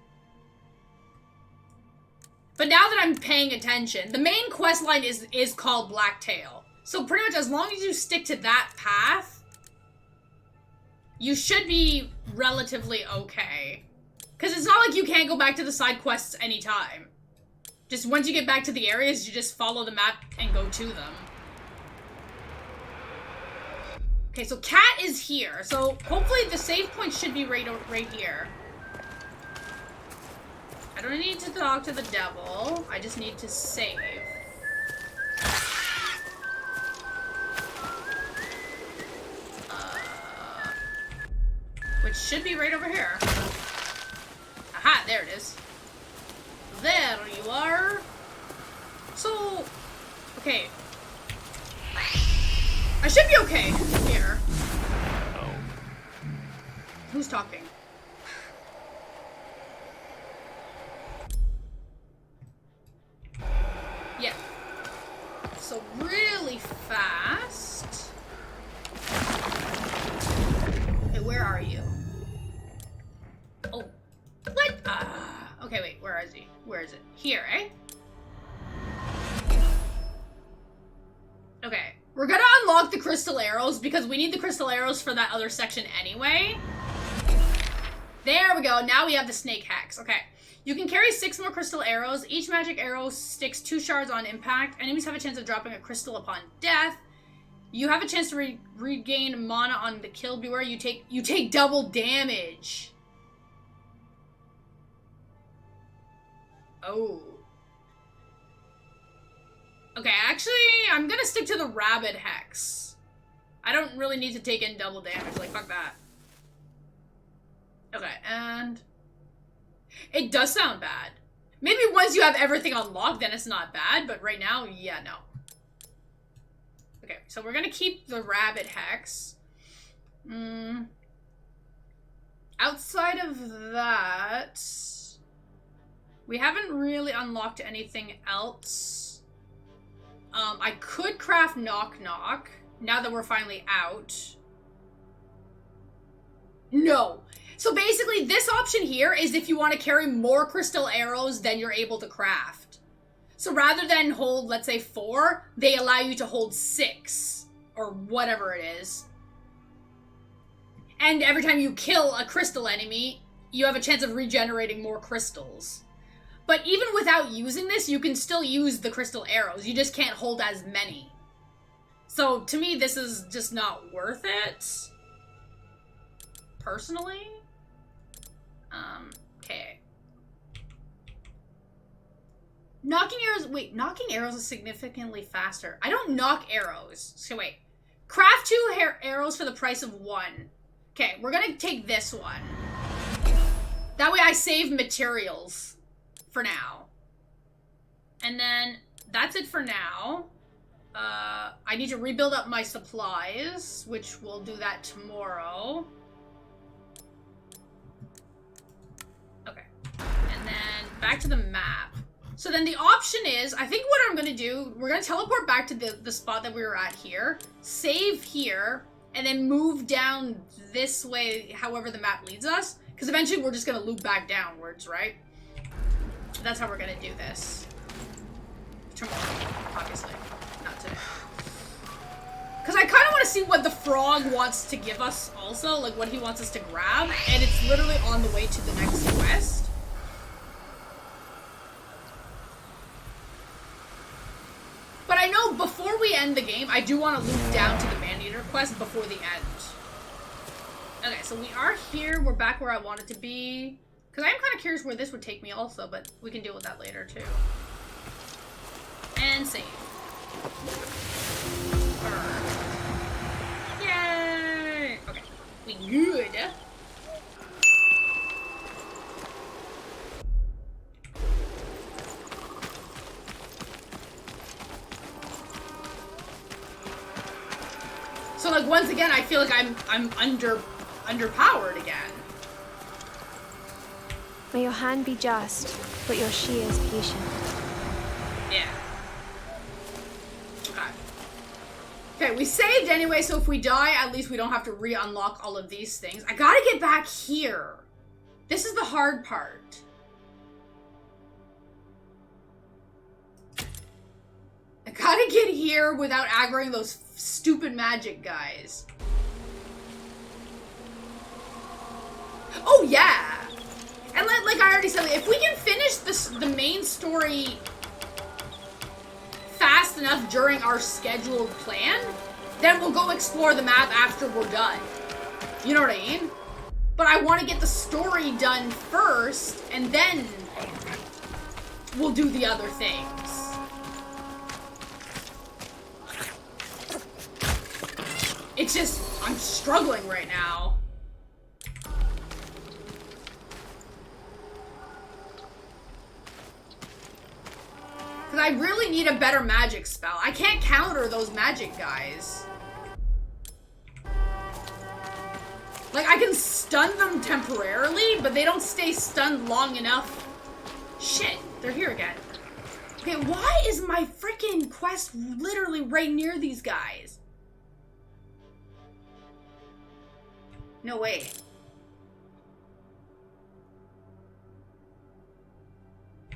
But now that I'm paying attention, the main quest line is called BlackTail. So pretty much as long as you stick to that path, you should be relatively okay. Because it's not like you can't go back to the side quests anytime. Just once you get back to the areas, you just follow the map and go to them. Okay, so Cat is here. So hopefully the save point should be right here. I don't need to talk to the devil. I just need to save. Which should be right over here. Aha, there it is. There you are. So, okay. I should be okay here. Who's talking? Yeah. So really fast. Where is it? Here, eh? Okay. We're gonna unlock the crystal arrows because we need the crystal arrows for that other section anyway. There we go. Now we have the snake hex. Okay. You can carry 6 more crystal arrows. Each magic arrow sticks 2 shards on impact. Enemies have a chance of dropping a crystal upon death. You have a chance to regain mana on the kill. Beware, you take double damage. Oh. Okay, actually, I'm gonna stick to the rabbit hex. I don't really need to take in double damage. Like, fuck that. Okay, and... it does sound bad. Maybe once you have everything unlocked, then it's not bad, but right now, yeah, no. Okay, so we're gonna keep the rabbit hex. Outside of that, we haven't really unlocked anything else. I could craft knock knock now that we're finally out. No. So basically, this option here is if you want to carry more crystal arrows than you're able to craft. So rather than hold, let's say, 4, they allow you to hold 6. Or whatever it is. And every time you kill a crystal enemy, you have a chance of regenerating more crystals. But even without using this, you can still use the crystal arrows. You just can't hold as many. So to me, this is just not worth it. Personally. Okay. Knocking arrows, wait, knocking arrows is significantly faster. I don't knock arrows. So wait. Craft 2 arrows for the price of 1. Okay, we're gonna take this one. That way I save materials for now. And then that's it for now. I need to rebuild up my supplies, which we'll do that tomorrow. Okay. And then back to the map. So then the option is, I think what I'm going to do, we're going to teleport back to the spot that we were at here, save here, and then move down this way however the map leads us. Because eventually we're just going to loop back downwards, right? That's how we're going to do this. Tomorrow, obviously. Not today. Because I kind of want to see what the frog wants to give us also, like what he wants us to grab, and it's literally on the way to the next quest. But I know before we end the game, I do want to loop down to the Man-Eater quest before the end. Okay, so we are here, we're back where I wanted to be. Because I am kind of curious where this would take me also, but we can deal with that later too. And save. Yay! Okay, we good. So like once again, I feel like I'm underpowered again. May your hand be just, but your shears patient. Yeah. Okay, we saved anyway, so if we die, at least we don't have to re-unlock all of these things. I gotta get back here. This is the hard part. I gotta get here without aggroing those stupid magic guys. Oh, yeah! And like I already said, if we can finish the main story fast enough during our scheduled plan, then we'll go explore the map after we're done. You know what I mean? But I want to get the story done first, and then we'll do the other things. It's just, I'm struggling right now. Because I really need a better magic spell. I can't counter those magic guys. Like, I can stun them temporarily, but they don't stay stunned long enough. Shit, they're here again. Okay, why is my freaking quest literally right near these guys? No way.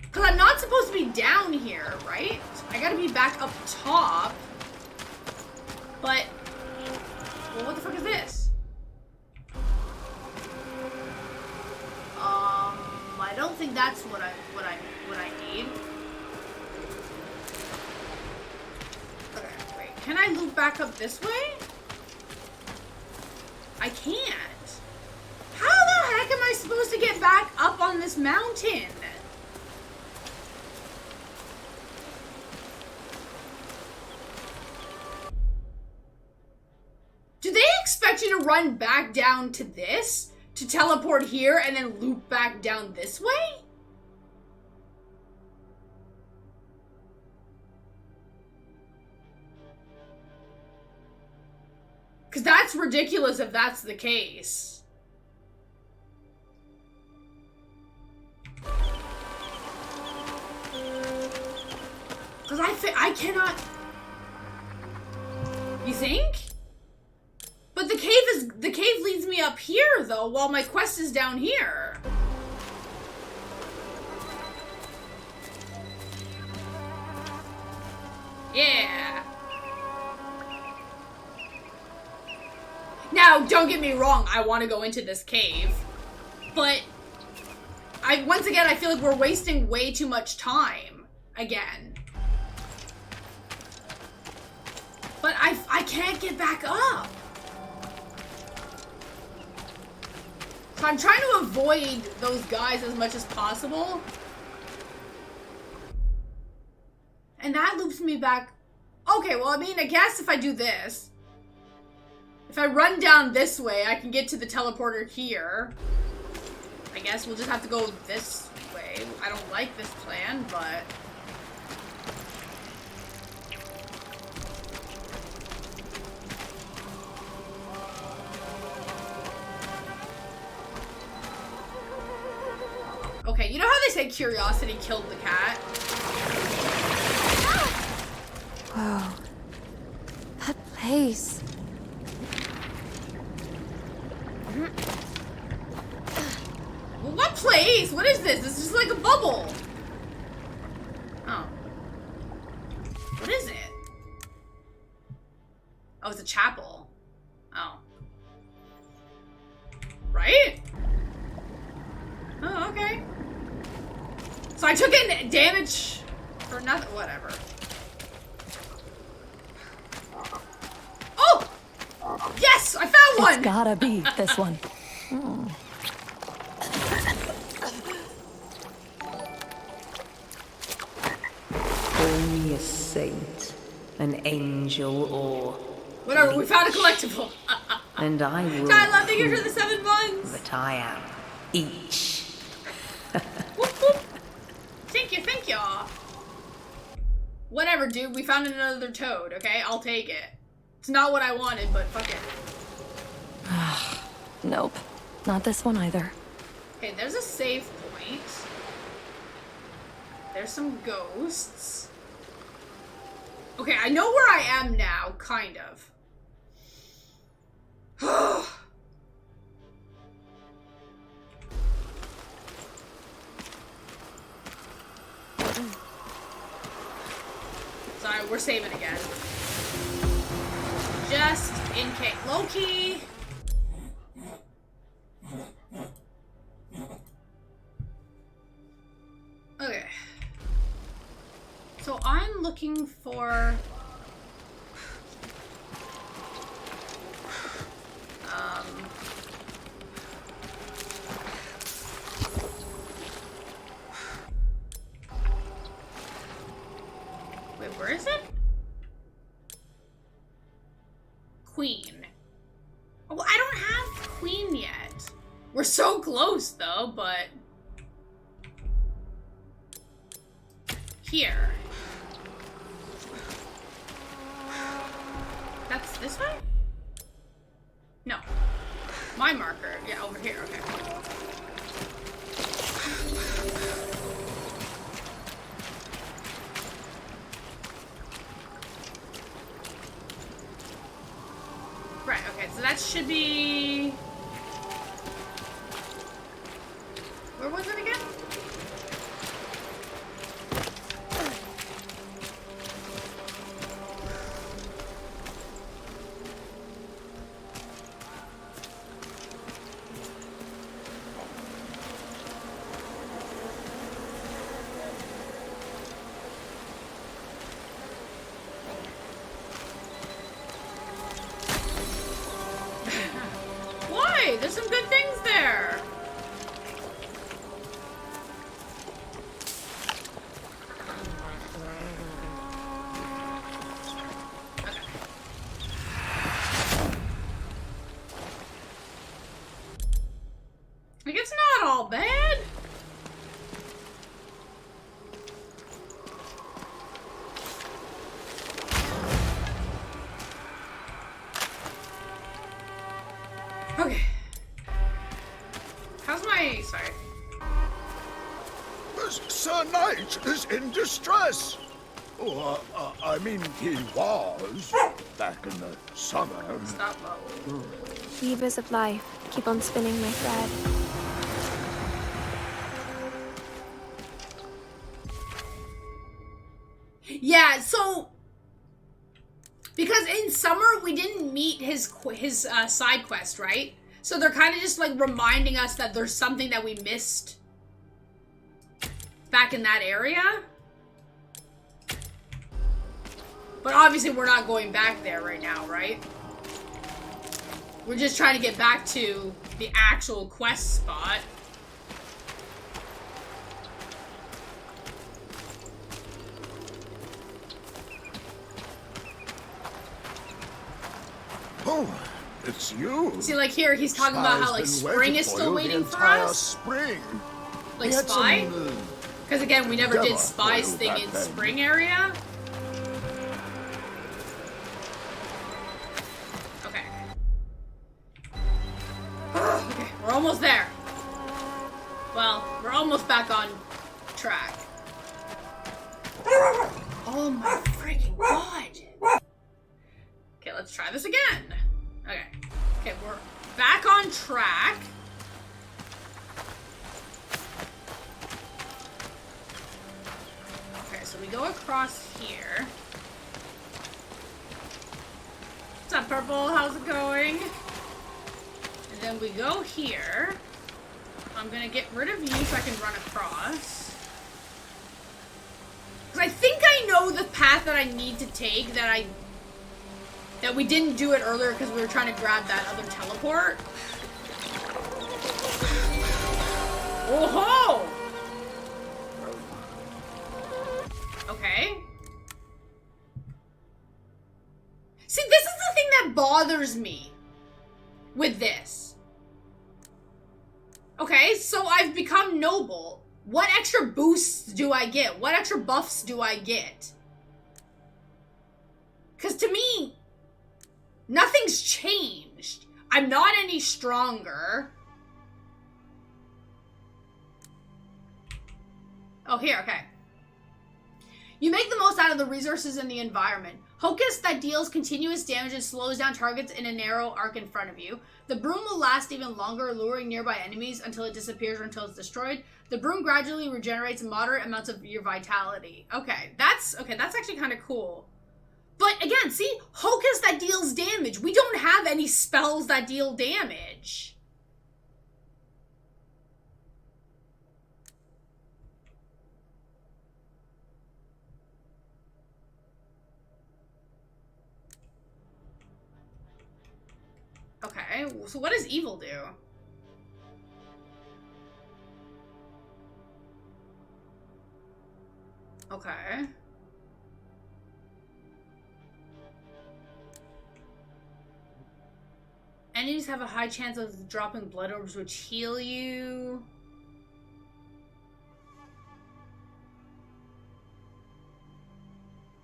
Because I'm not here, right? I gotta be back up top. But, well, what the fuck is this? I don't think that's what I need. Okay, wait. Can I loop back up this way? I can't. How the heck am I supposed to get back up on this mountain? Do they expect you to run back down to this? To teleport here and then loop back down this way? Because that's ridiculous if that's the case. Because I cannot... You think? But the cave leads me up here though, while my quest is down here. Yeah. Now, don't get me wrong, I want to go into this cave. But once again I feel like we're wasting way too much time again. But I can't get back up. So I'm trying to avoid those guys as much as possible. And that loops me back. Okay, well, I mean, I guess if I do this, if I run down this way, I can get to the teleporter here. I guess we'll just have to go this way. I don't like this plan, but... Okay, you know how they say curiosity killed the cat? Whoa. That place. Well, what place? What is this? This is like a bubble. Oh. What is it? Oh, it's a chapel. Oh. Right? Oh, okay. So I took in damage for nothing. Whatever. Oh! Yes! I found one! It's gotta be this one. Only a saint, an angel, or... Whatever, we found a collectible. And I will... I love that you're the 7 months! But I am each. Thank you. Whatever, dude. We found another toad, okay? I'll take it. It's not what I wanted, but fuck it. Nope. Not this one either. Okay, there's a save point. There's some ghosts. Okay, I know where I am now, kind of. Sorry, we're saving again. Just in case. Low-key. Okay. So I'm looking for... Wait, where is it? Queen. Oh, I don't have Queen yet. We're so close, though, but... Here. That's this way? No. My marker. Yeah, over here. Okay. Right, okay, so that should be... Where was it again? okay. There's some good things there. Like, it's not all bad. Okay. How's my... sorry. Sir Knight is in distress. Oh, I mean, he was back in the summer. Stop, Weavers of life, keep on spinning my thread. Yeah, so because in summer we didn't meet his side quest, right? So they're kind of just like reminding us that there's something that we missed back in that area. But obviously we're not going back there right now, right? We're just trying to get back to the actual quest spot. Oh, it's you. See, like here, he's talking about how like spring is still waiting for us. Spring. Like spy? Because again, we never did spy's thing in spring area. Okay. Okay, we're almost there. Well, we're almost back on track. Oh my freaking god. Okay, let's try this again. Okay. Okay, we're back on track. Okay, so we go across here. What's up, Purple? How's it going? And then we go here. I'm gonna get rid of you so I can run across. Because I think I know the path that I need to take that we didn't do it earlier because we were trying to grab that other teleport. Oh-ho! Okay. See, this is the thing that bothers me with this. Okay, so I've become noble. What extra boosts do I get? What extra buffs do I get? Because to me, nothing's changed. I'm not any stronger. Oh, here, okay. You make the most out of the resources in the environment. Hocus that deals continuous damage and slows down targets in a narrow arc in front of you. The broom will last even longer, luring nearby enemies until it disappears or until it's destroyed. The broom gradually regenerates moderate amounts of your vitality. Okay, that's actually kind of cool. But again, see, Hocus that deals damage. We don't have any spells that deal damage. Okay, so what does evil do? Okay. Enemies have a high chance of dropping blood orbs which heal you.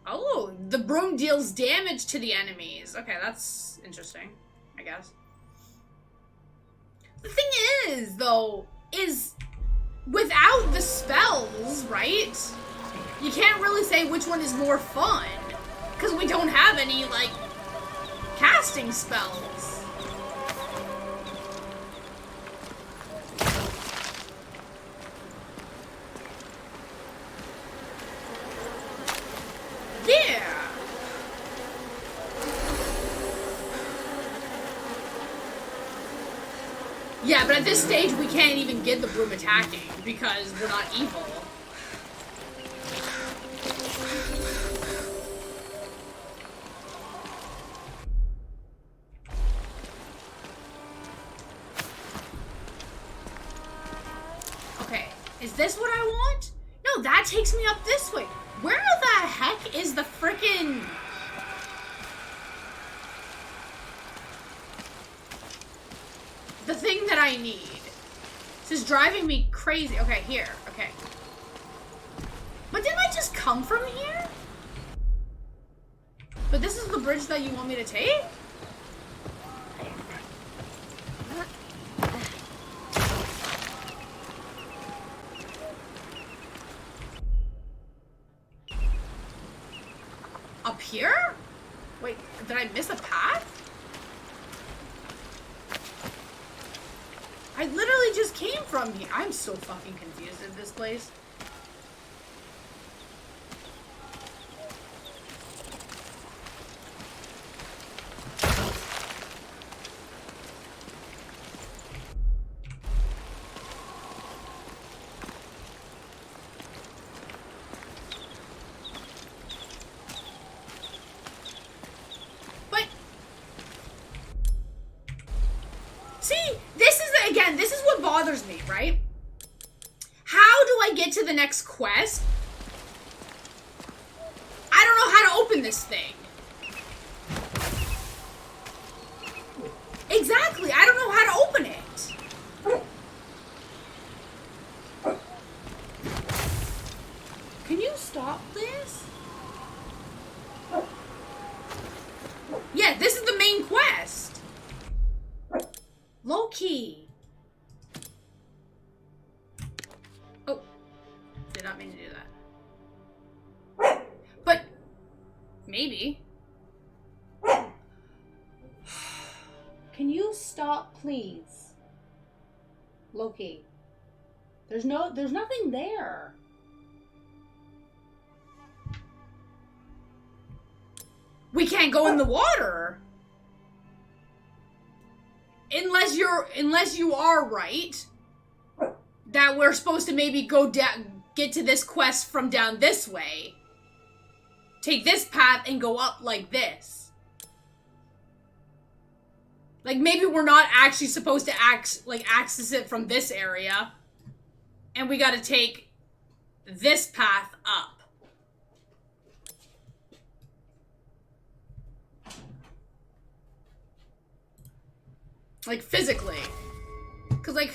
Oh, the broom deals damage to the enemies. Okay, that's interesting, I guess. The thing is, though, is without the spells, right? You can't really say which one is more fun. Because we don't have any, like, casting spells. Yeah. Yeah, but at this stage we can't even get the broom attacking because we're not evil. Is this what I want? No, that takes me up this way. Where the heck is the frickin'... the thing that I need? This is driving me crazy. Okay, here. Okay. But didn't I just come from here? But this is the bridge that you want me to take? Up here? Wait, did I miss a path? I literally just came from here. I'm so fucking confused in this place. Bothers me, right? How do I get to the next quest? I don't know how to open this thing. Exactly, I don't know how to open it. Can you stop this? Yeah, this is the main quest. Low-key. Did not mean to do that. But maybe. Can you stop, please? Loki. There's nothing there. We can't go in the water. Unless you are right. That we're supposed to maybe go down, get to this quest from down this way. Take this path and go up like this. Like maybe we're not actually supposed to access it from this area. And we gotta take this path up. Like physically. 'Cause like,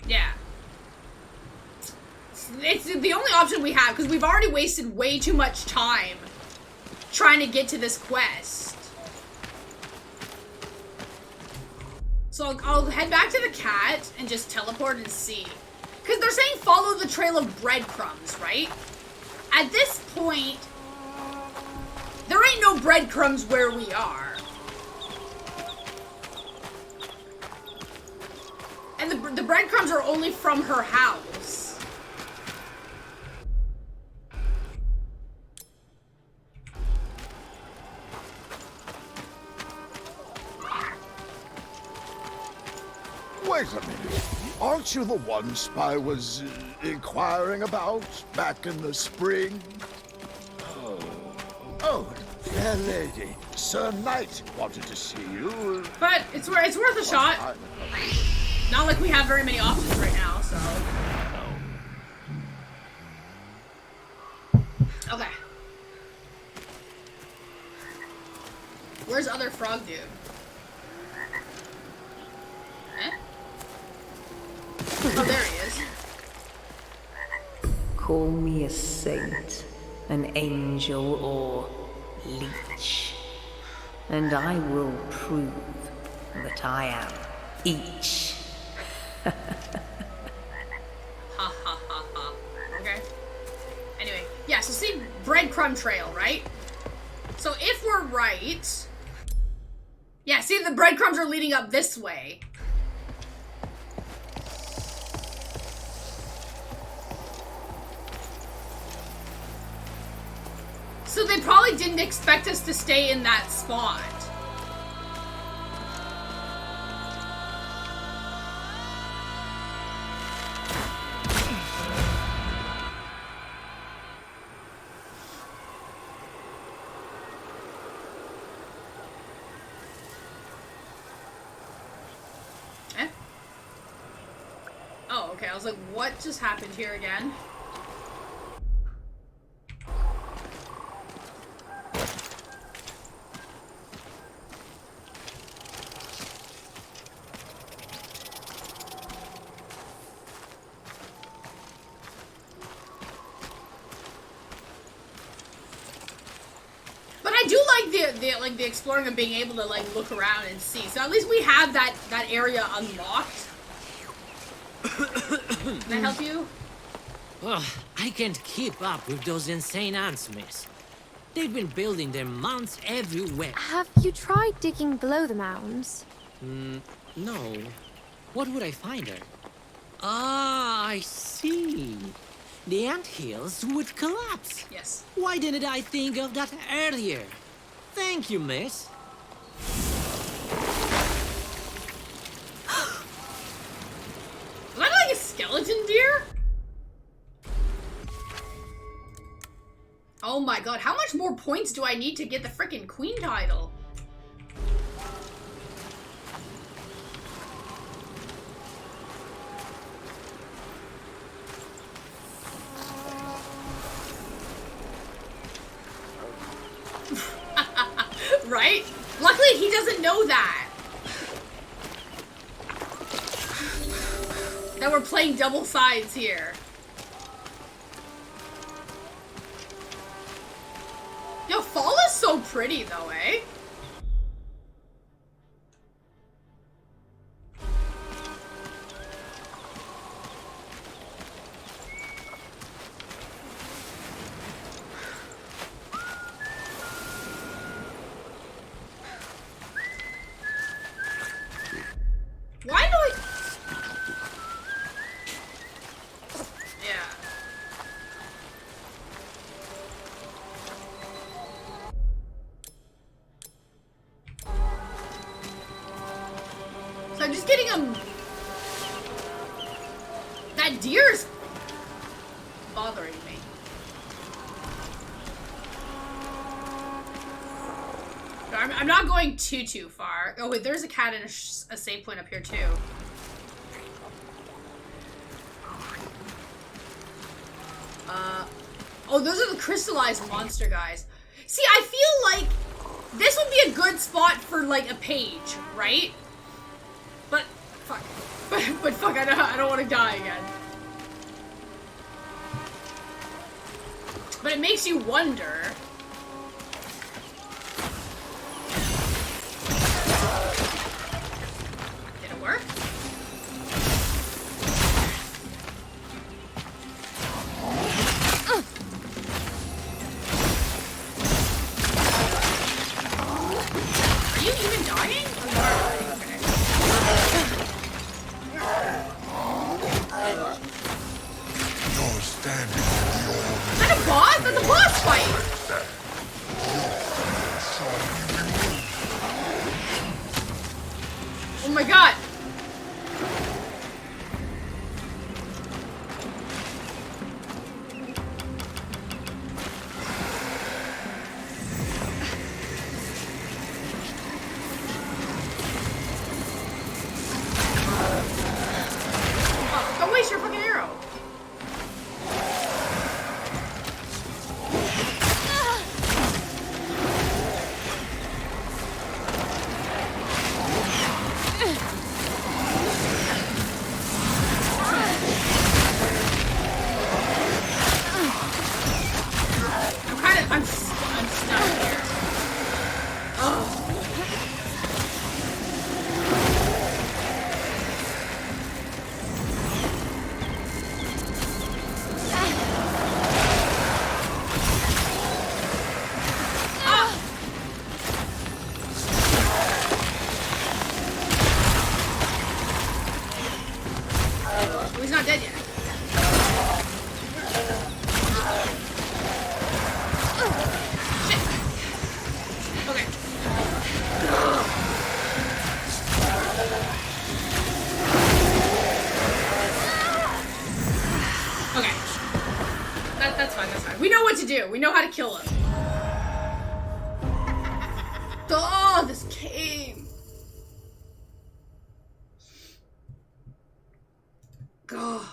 yeah. It's the only option we have, because we've already wasted way too much time trying to get to this quest. So I'll head back to the cat and just teleport and see. Because they're saying follow the trail of breadcrumbs, right? At this point, there ain't no breadcrumbs where we are. And the breadcrumbs are only from her house. Wait a minute. Aren't you the one Spy was inquiring about back in the spring? Oh, fair lady. Sir Knight wanted to see you. But it's worth a shot. Not like we have very many options right now, so. Okay. Where's other frog dude? Eh? Oh, there he is. Call me a saint, an angel, or leech, and I will prove that I am each. Ha ha ha ha. Okay. Anyway, yeah, so see breadcrumb trail, right? So if we're right... Yeah, see the breadcrumbs are leading up this way. So they probably didn't expect us to stay in that spot. Okay, I was like, what just happened here again? But I do like the exploring and being able to like look around and see. So at least we have that area unlocked. Can I help you? Oh, I can't keep up with those insane ants, miss. They've been building their mounds everywhere. Have you tried digging below the mounds? No. What would I find there? Ah, I see. The anthills would collapse. Yes. Why didn't I think of that earlier? Thank you, miss. Was that like a skeleton deer? Oh my god, how much more points do I need to get the frickin' queen title? Right? Luckily he doesn't know that. That we're playing double sides here. Yo, fall is so pretty though, eh? Why do I... Yeah. So I'm just getting a... That deer's bothering me. I'm not going too far. Oh wait, there's a cat and a save point up here too. Oh, those are the crystallized monster guys. See, I feel like this would be a good spot for like a page, right? But fuck, but fuck, I don't want to die again. But it makes you wonder. Did it work? Are you even dying? You're standing. Is that a boss? That's a boss fight! Oh my god! Oh, don't waste your fucking arrow! I'm stuck here. Oh. Oh, he's not dead yet. Okay. Okay. That's fine, that's fine. We know what to do. We know how to kill him. Oh, this cave. God.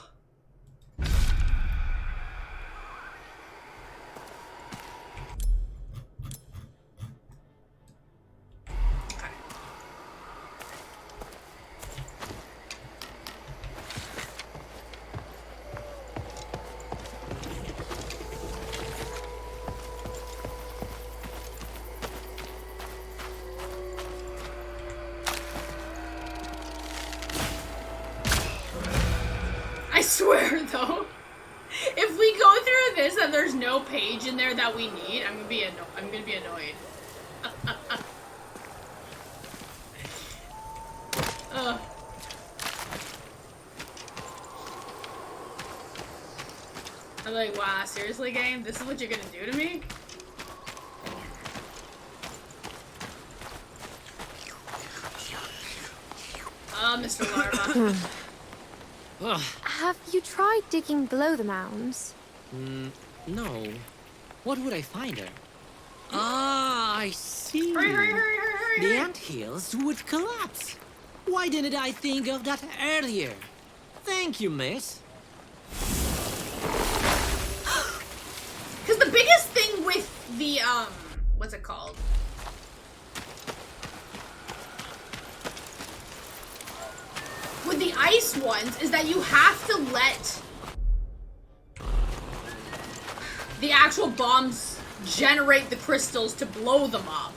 no page in there that we need, I'm gonna be annoyed. Ugh. I'm like, wow, seriously, game? This is what you're gonna do to me? Mr. Larva. Have you tried digging below the mounds? No. What would I find her? Ah, I see. Hurry. The anthills would collapse. Why didn't I think of that earlier? Thank you, miss. Because the biggest thing with the, what's it called? With the ice ones is that you have to let the actual bombs generate the crystals to blow them up.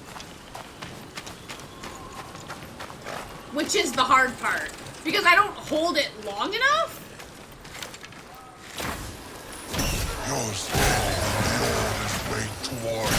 Which is the hard part. Because I don't hold it long enough. Yours is way towards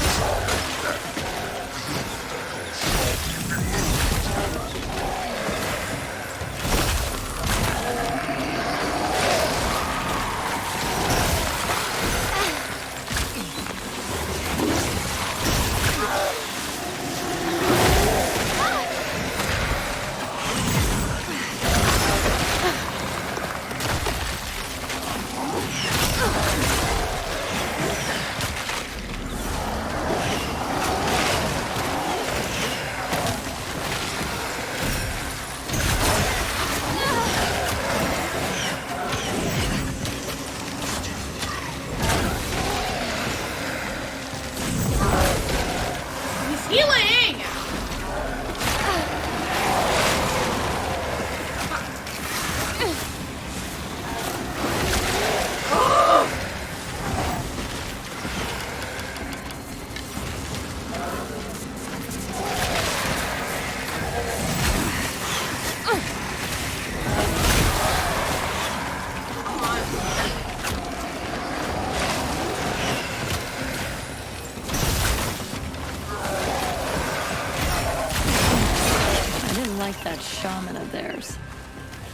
That shaman of theirs.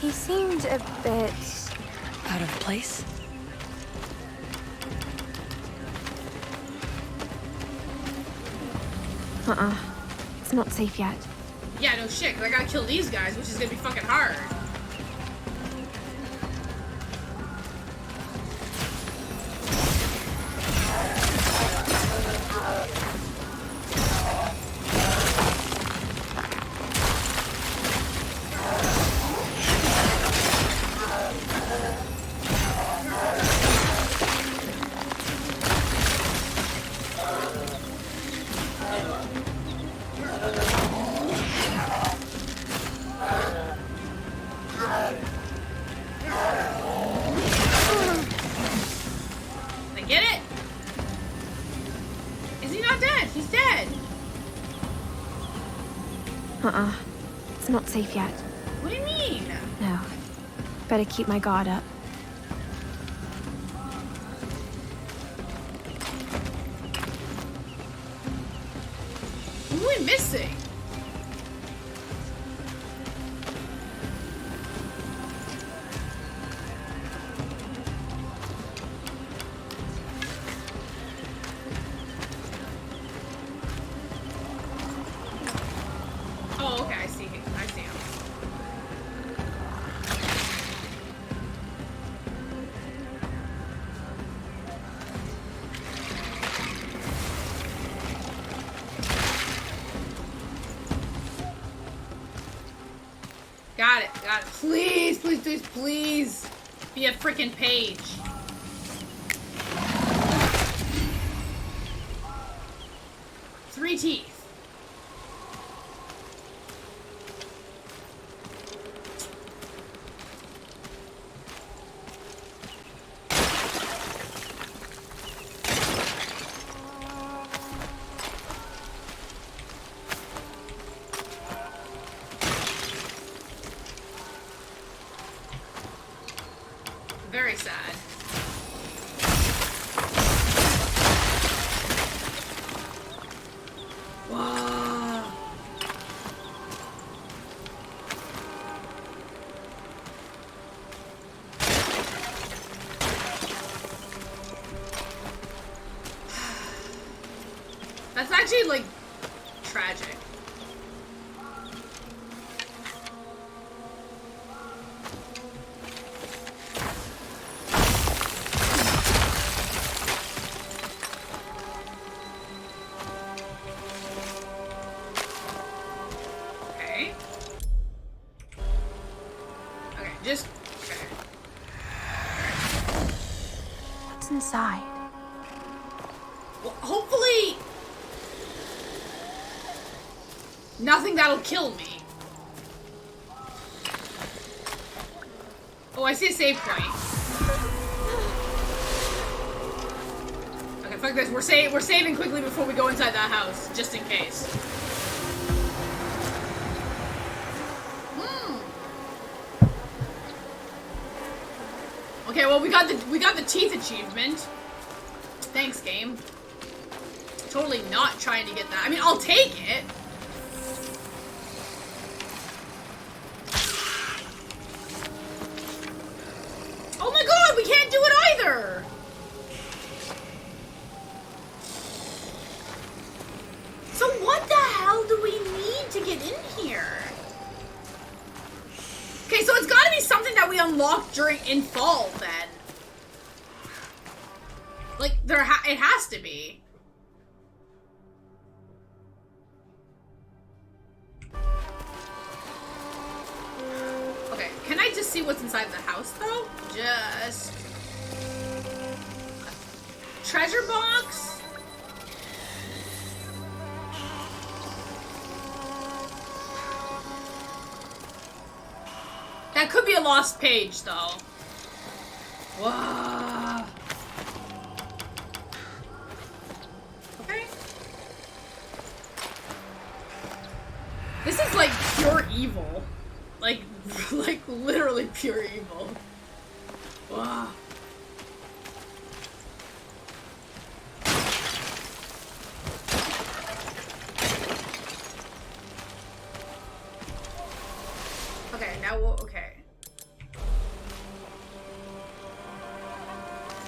He seemed a bit... out of place? It's not safe yet. Yeah, no shit, because I gotta kill these guys, which is gonna be fucking hard. It's not safe yet. What do you mean? No. Better keep my guard up. Who are we missing? Oh, okay, I see him. I see him. Got it, got it. Please, please, please, please be a freaking page. Three teeth. Very sad. actually, like, tragic. Okay. Okay, just... Okay. What's inside? Well, hopefully... nothing that'll kill me. Oh, I see a save point. Okay, fuck this. We're saving quickly before we go inside that house, just in case. Okay, well we got the teeth achievement. Thanks, game. Totally not trying to get that. I mean, I'll take it. Oh my god, we can't do it either! So what the hell do we need to get in here? Okay, so it's gotta be something that we unlocked in fall, then. Like, it has to be. Okay, can I just see what's inside the house, though? Just... treasure box? That could be a lost page, though. Whoa. Okay. This is like pure evil. Like literally pure evil. Wow. Okay, now we'll, okay.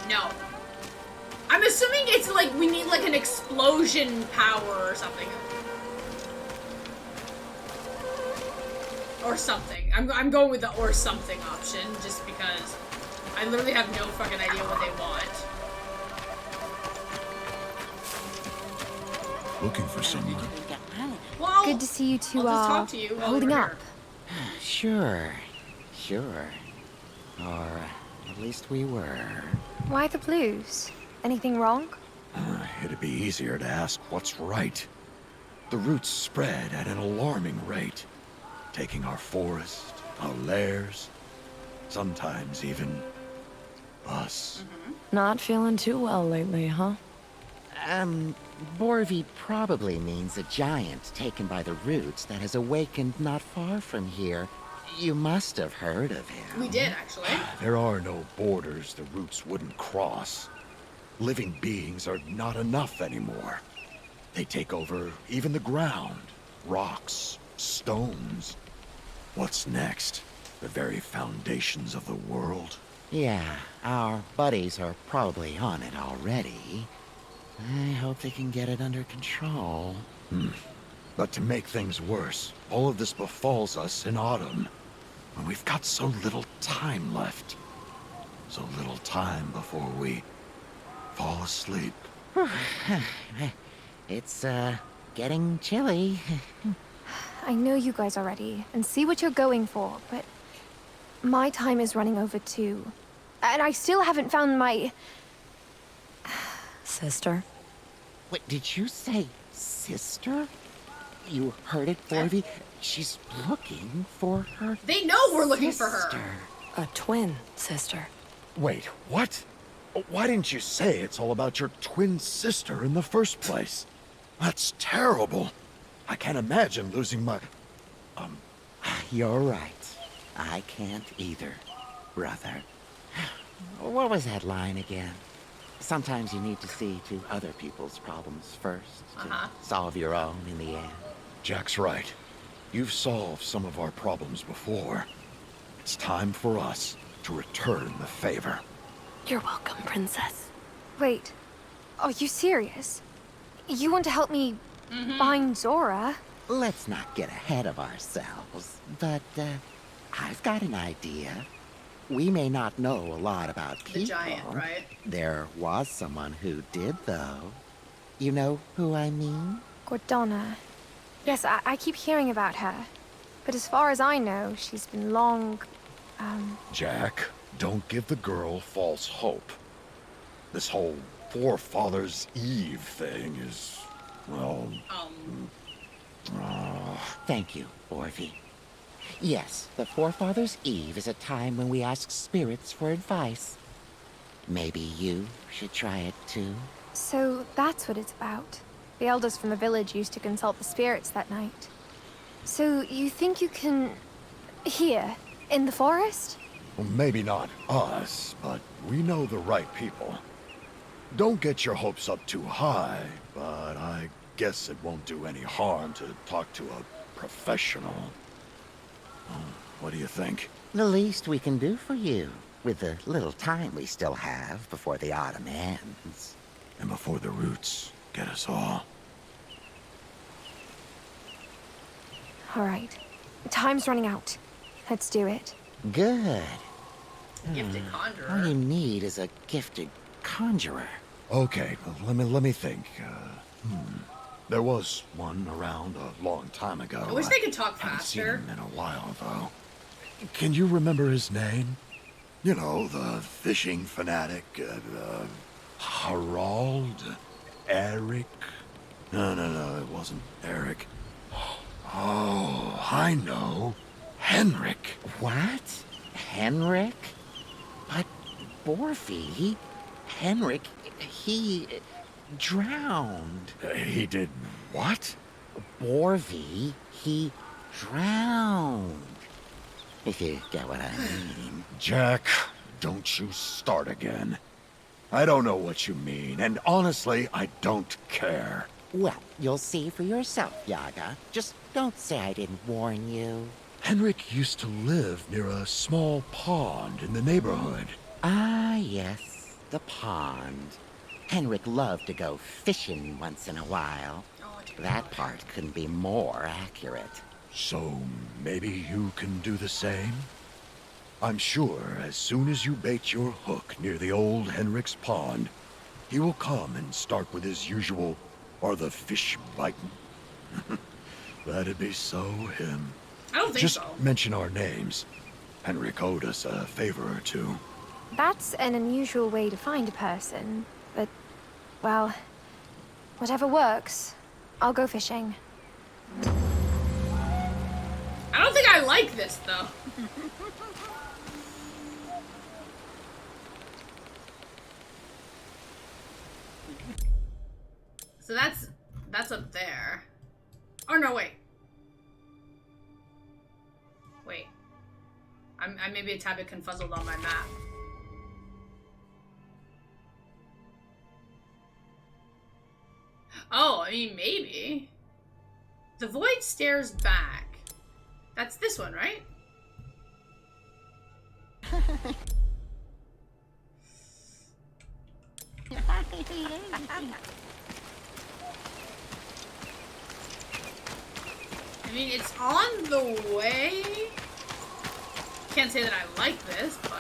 No. I'm assuming it's like we need like an explosion power or something. Or something. I'm going with the or something option just because I literally have no fucking idea what they want. Looking for someone. Well, good to see you two I'll just are talk to you while holding we're up. Sure. Or at least we were. Why the blues? Anything wrong? It'd be easier to ask what's right. The roots spread at an alarming rate, taking our forest, our lairs, sometimes even us. Not feeling too well lately, huh? Borvi probably means a giant taken by the roots that has awakened not far from here. You must have heard of him. We did, actually. There are no borders the roots wouldn't cross. Living beings are not enough anymore. They take over even the ground, rocks, stones. What's next? The very foundations of the world? Yeah, our buddies are probably on it already. I hope they can get it under control. But to make things worse, all of this befalls us in autumn, when we've got so little time left. So little time before we fall asleep. It's, getting chilly. I know you guys are ready and see what you're going for, but my time is running over too. And I still haven't found my... sister. Wait, did you say sister? You heard it, Borvi? She's looking for her They know we're looking for her. A twin sister. Wait, what? Why didn't you say it's all about your twin sister in the first place? That's terrible. I can't imagine losing my... You're right. I can't either, brother. What was that line again? Sometimes you need to see to other people's problems first to solve your own in the end. Jack's right. You've solved some of our problems before. It's time for us to return the favor. You're welcome, princess. Wait, are you serious? You want to help me Find Zora? Let's not get ahead of ourselves, but I've got an idea. We may not know a lot about people. The giant, right? There was someone who did, though. You know who I mean? Gordana. Yes, I keep hearing about her. But as far as I know, she's been long, Jack, don't give the girl false hope. This whole Forefathers' Eve thing is, well... Thank you, Orvie. Yes, the Forefathers' Eve is a time when we ask spirits for advice. Maybe you should try it too. So that's what it's about. The elders from the village used to consult the spirits that night. So you think you can... here, in the forest? Well, maybe not us, but we know the right people. Don't get your hopes up too high, but I guess it won't do any harm to talk to a professional. What do you think? The least we can do for you, with the little time we still have before the autumn ends. And before the roots get us all. All right. Time's running out. Let's do it. Good. Gifted conjurer. All you need is a gifted conjurer. Okay, well, let me think. There was one around a long time ago. I wish they could talk haven't seen faster. him in a while, though. Can you remember his name? You know, the fishing fanatic, Harald? Eric? No, it wasn't Eric. Oh, I know. Henrik. What? Henrik? But, Borfi, Henrik, he drowned. He did what? Borvi, he drowned. If you get what I mean. Jack, don't you start again. I don't know what you mean, and honestly, I don't care. Well, you'll see for yourself, Yaga. Just don't say I didn't warn you. Henrik used to live near a small pond in the neighborhood. Ah, yes, the pond. Henrik loved to go fishing once in a while. That part couldn't be more accurate. So maybe you can do the same? I'm sure as soon as you bait your hook near the old Henrik's pond, he will come and start with his usual, "Are the fish biting?" That'd be so him. I don't think Just so. mention our names. Henrik owed us a favor or two. That's an unusual way to find a person, but, well, whatever works. I'll go fishing. I don't think I like this, though. So that's up there. Oh, no, wait. Wait. I may be a tad bit confuzzled on my map. Oh, I mean, maybe. The void stares back. That's this one, right? I mean, it's on the way. Can't say that I like this, but...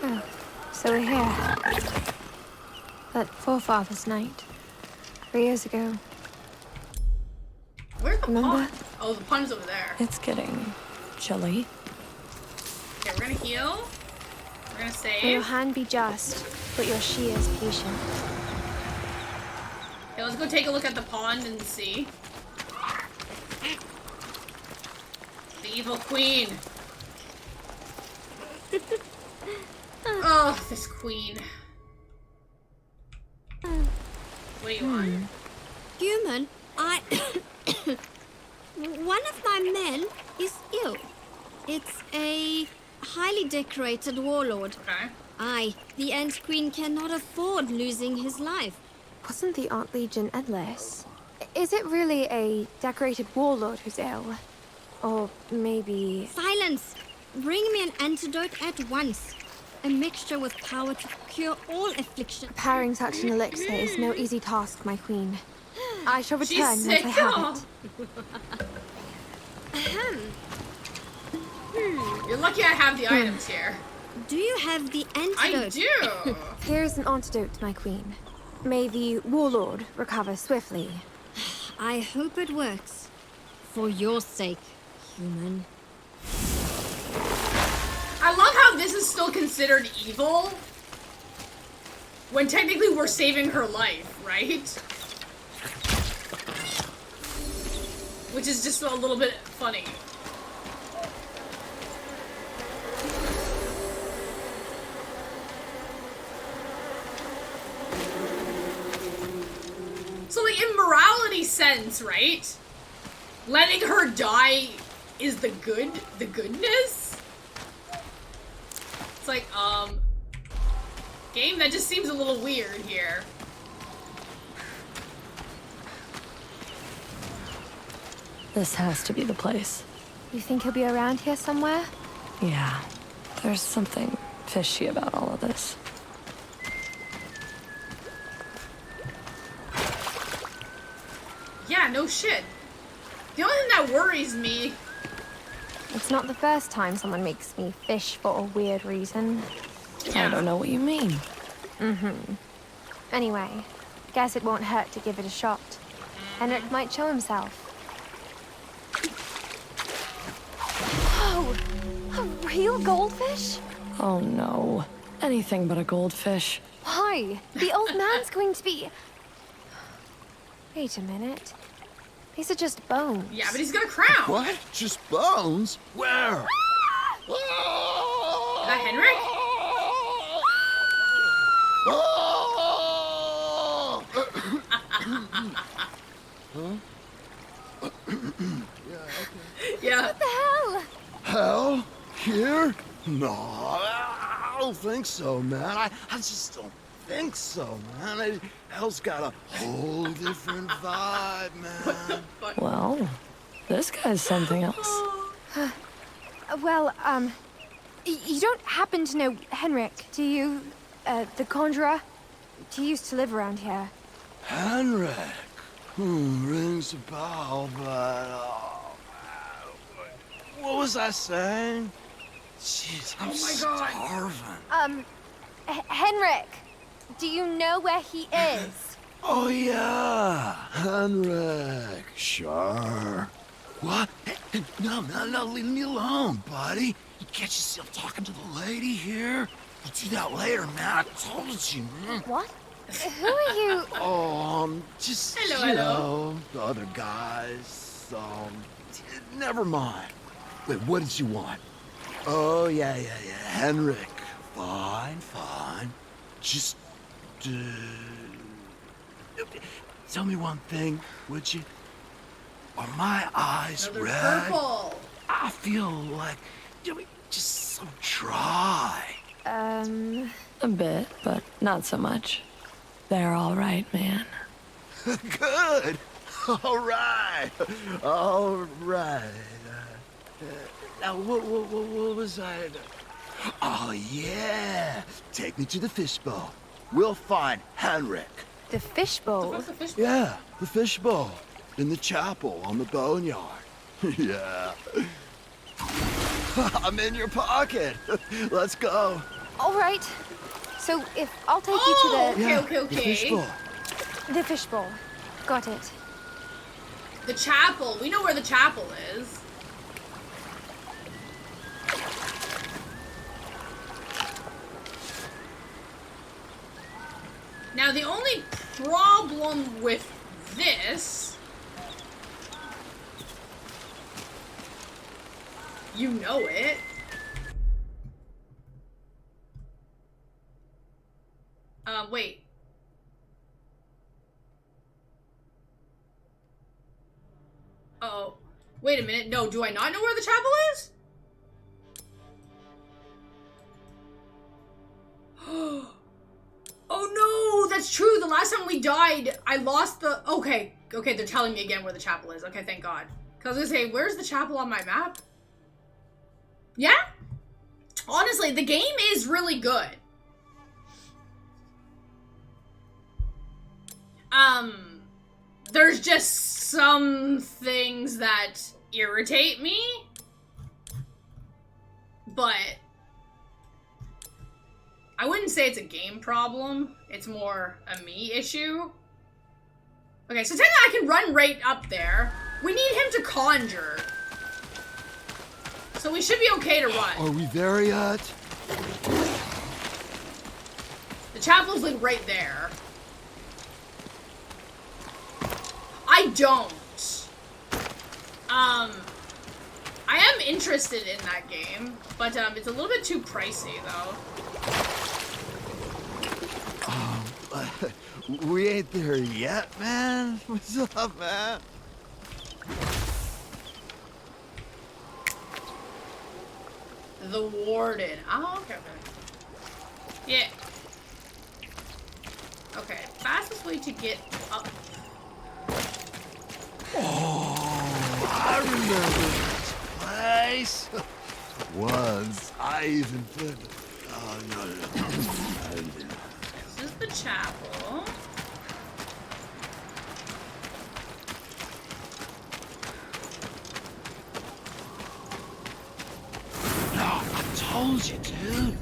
Oh, so we're here. That forefathers' night. 3 years ago. Where's the Remember? pond? Oh, the pond's over there. It's getting chilly. Okay, we're gonna heal. We're gonna May your save. hand be just, but your shears patient. Okay, let's go take a look at the pond and see. The evil queen. Oh, this queen. What do you want? Human, one of my men is ill. It's a highly decorated warlord. Okay. Aye, the Ant Queen cannot afford losing his life. Wasn't the Ant Legion endless? Is it really a decorated warlord who's ill? Or maybe... Silence! Bring me an antidote at once. A mixture with power to cure all affliction. Preparing such an elixir is no easy task, my queen. I shall return once I have it. You're lucky I have the items here. Do you have the antidote? I do! Here's an antidote, my queen. May the warlord recover swiftly. I hope it works. For your sake, human. I love how this is still considered evil, when technically we're saving her life, right? Which is just a little bit funny. So, like, in morality sense, right? Letting her die is the goodness? It's like, game, that just seems a little weird here. This has to be the place. You think he'll be around here somewhere? Yeah. There's something fishy about all of this. Yeah, no shit. The only thing that worries me... It's not the first time someone makes me fish for a weird reason. Yeah. I don't know what you mean. Anyway, guess it won't hurt to give it a shot. Henrik might show himself. Oh! A real goldfish? Oh no. Anything but a goldfish. Why? The old man's going to be... Wait a minute. These are just bones. Yeah, but he's got a crown. What? Just bones? Where? Is that Henrik? Yeah. What the hell? Hell? Here? No, I don't think so, man. I just don't think so, man. Hell's got a whole different vibe, man. Well, this guy's something else. Well, you don't happen to know Henrik, do you? The conjurer? He used to live around here. Henrik? Rings a bell, but... what was I saying? Jeez, I'm starving. Henrik! Do you know where he is? Oh, yeah, Henrik. Sure. What? Hey, no, leave me alone, buddy. You catch yourself talking to the lady here? We'll do that later, man. I told you, man. What? Who are you? Oh, just, hello. You know, the other guys. Never mind. Wait, what did you want? Oh, yeah. Henrik. Fine. Just, tell me one thing, would you? Are my eyes Another red? Purple. I feel like, just so dry. A bit, but not so much. They're all right, man. Good. All right. Now, what was I? Oh, yeah. Take me to the fishbowl. We'll find Henrik. The fishbowl? Yeah, the fishbowl. In the chapel on the boneyard. Yeah. I'm in your pocket. Let's go. All right. So if I'll take you to the... Okay. The fishbowl. The fishbowl. Got it. The chapel. We know where the chapel is. Now, the only problem with this... You know it. Wait. Uh-oh. Wait a minute. No, do I not know where the chapel is? Oh no, that's true. The last time we died, I lost the... Okay, they're telling me again where the chapel is. Okay, thank God. Cause I was gonna say, where's the chapel on my map? Yeah? Honestly, the game is really good. There's just some things that irritate me, but I wouldn't say it's a game problem. It's more a me issue. Okay, so technically I can run right up there. We need him to conjure. So we should be okay to run. Are we there yet? The chapel's like right there. I don't. I am interested in that game, but it's a little bit too pricey though. We ain't there yet, man. What's up, man? The warden. Oh, okay. Yeah. Okay, fastest way to get up. Oh, I remember this place. Once, I even put... Oh, no. This is the chapel. No, I told you, dude.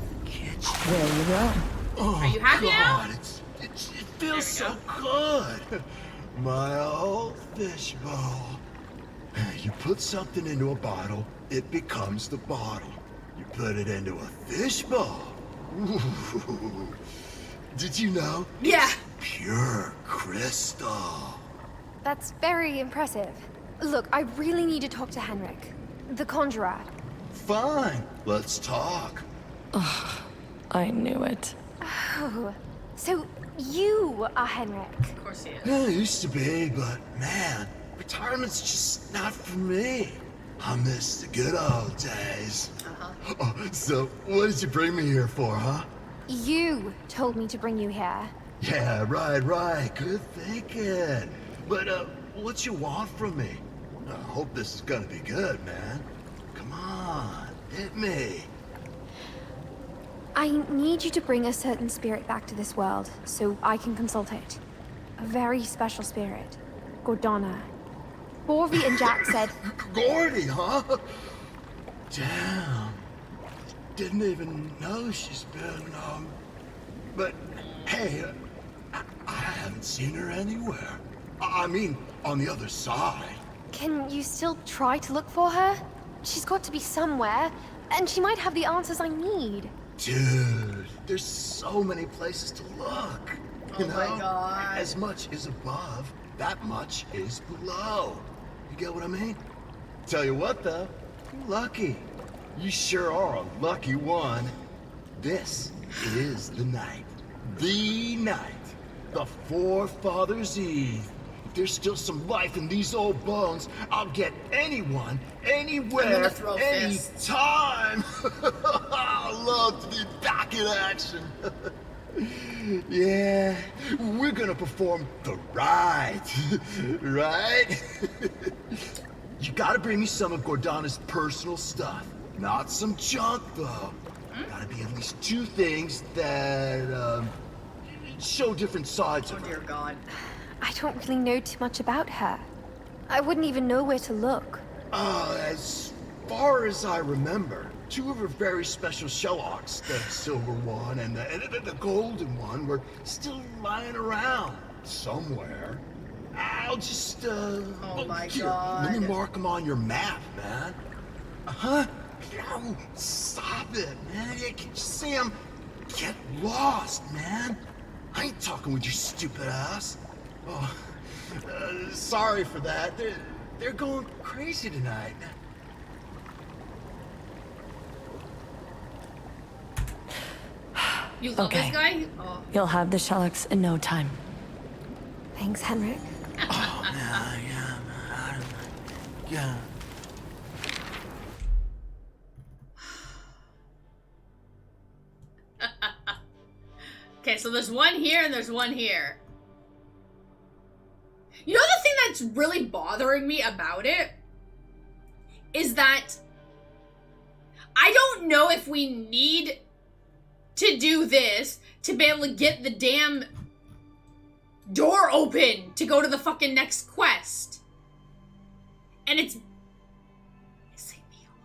There you go. Oh, are you happy God, now? It feels so good. My old fishbowl. You put something into a bottle, it becomes the bottle. You put it into a fishbowl. Ooh. Did you know? Yeah. It's pure crystal. That's very impressive. Look, I really need to talk to Henrik, the conjurer. Fine, let's talk. Ugh, I knew it. Oh, so you are Henrik? Of course he is. Yeah, it used to be, but man, retirement's just not for me. I miss the good old days. Oh, so what did you bring me here for, huh? You told me to bring you here. Yeah, right. Good thinking. But, what you want from me? I hope this is gonna be good, man. Come on, hit me. I need you to bring a certain spirit back to this world, so I can consult it. A very special spirit. Gordana. Borvi and Jack said... Gordy, huh? Damn. Didn't even know she's been, But, hey, I haven't seen her anywhere. I mean, on the other side. Can you still try to look for her? She's got to be somewhere, and she might have the answers I need. Dude, there's so many places to look. You know? My God. As much is above, that much is below. You get what I mean? Tell you what, though, you're lucky. You sure are a lucky one. This is the night. The night. The Forefathers' Eve. If there's still some life in these old bones, I'll get anyone, anywhere, anytime. I'd love to be back in action. Yeah, we're gonna perform the rite, right? You gotta bring me some of Gordana's personal stuff. Not some junk, though. Gotta be at least two things that, show different sides of her. Oh, dear God. I don't really know too much about her. I wouldn't even know where to look. As far as I remember, two of her very special Shellocks, the silver one and the golden one, were still lying around somewhere. I'll just, oh my here, God. let me mark them on your map, man. Huh? No, stop it, man. You can just see them get lost, man. I ain't talking with your stupid ass. Oh, sorry for that. They're going crazy tonight. You love this guy? Oh. You'll have the Shellocks in no time. Thanks, Henrik. Oh, yeah. Okay, so there's one here and there's one here. You know the thing that's really bothering me about it? is that I don't know if we need to do this to be able to get the damn door open to go to the fucking next quest. And it's pissing me off.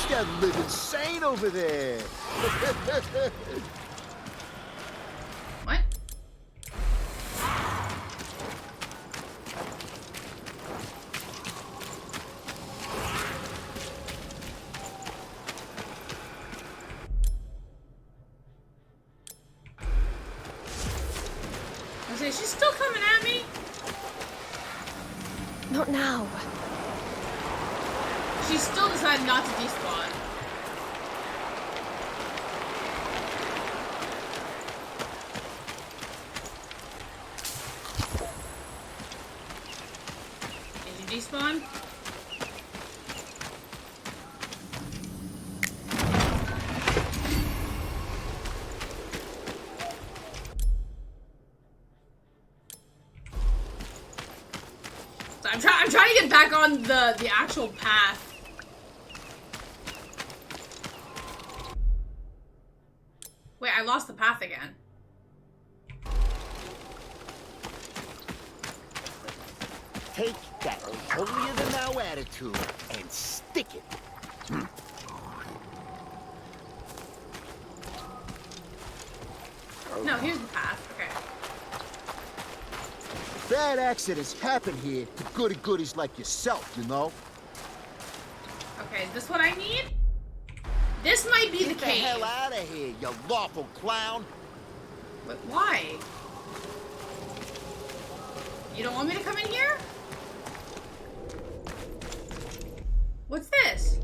That living saint over there. What? Okay, she's still coming at me? Not now. She still decided not to despawn. Did you despawn? So I'm trying to get back on the actual path. Wait, I lost the path again. Take that holier-than-thou attitude and stick it. No, here's the path. Okay. Bad accidents happen here to goody-goodies like yourself, you know? Okay, is this what I need? This might be the cave. Get the hell out of here, you lawful clown! But why? You don't want me to come in here? What's this?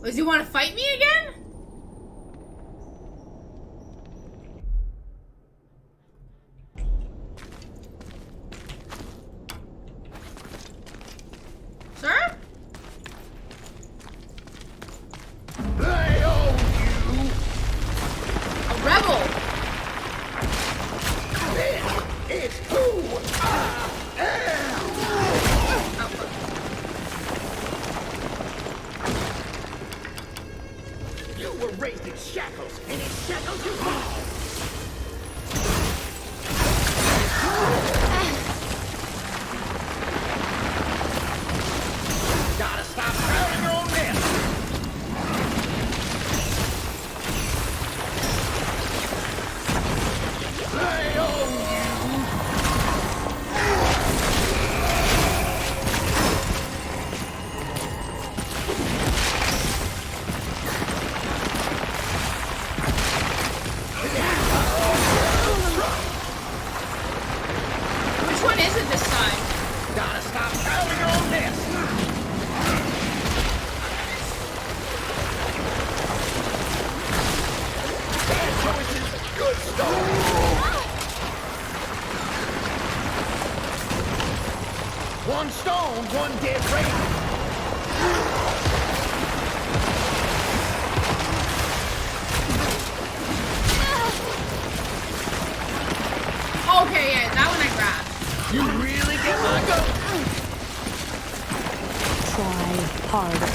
Does he want to fight me again? Sir? I owe you! A rebel! This is who I am! You were raised in shackles, and in shackles you fall! Gotta stop crowding your own nest! I owe you! Which one is it this time? Gotta stop crowding your own nest! Bad choices, good stuff! One stone, one dead raven. Okay, yeah, that one I grabbed. You really get my goat? Try harder.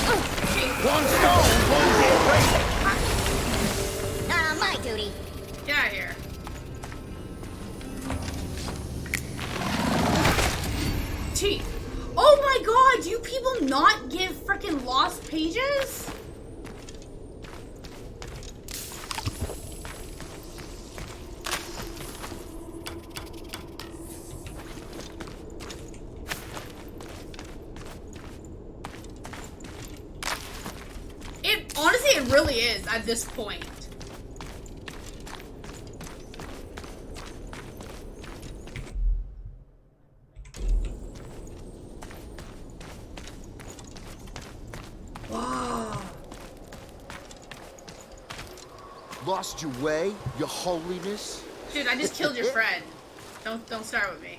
One stone, one dead raven. Not on my duty. Get out of here. Teeth. Oh my god, you people you not give frickin' lost pages? Honestly, it really is at this point. Whoa. Lost your way, your holiness? Dude, I just killed your friend. Don't start with me.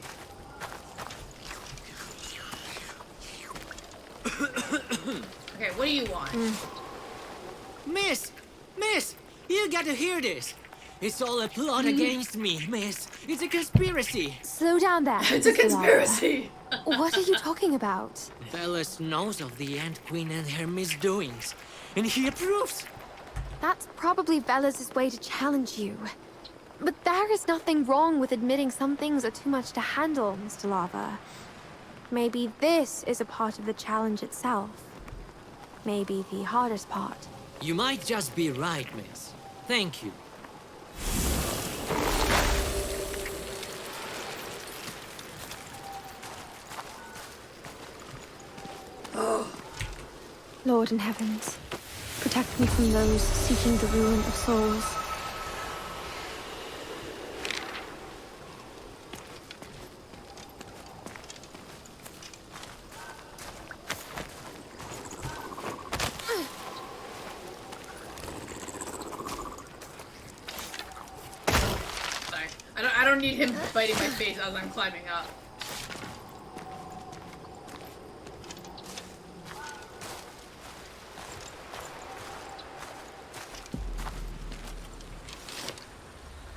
Okay, what do you want? Miss! You gotta hear this! It's all a plot against me, miss. It's a conspiracy. Slow down there. It's a conspiracy. What are you talking about? Velas knows of the Ant Queen and her misdoings, and he approves. That's probably Velas' way to challenge you. But there is nothing wrong with admitting some things are too much to handle, Mr. Lava. Maybe this is a part of the challenge itself. Maybe the hardest part. You might just be right, miss. Thank you. Lord in heavens, protect me from those seeking the ruin of souls. Sorry. I don't need him biting my face as I'm climbing up.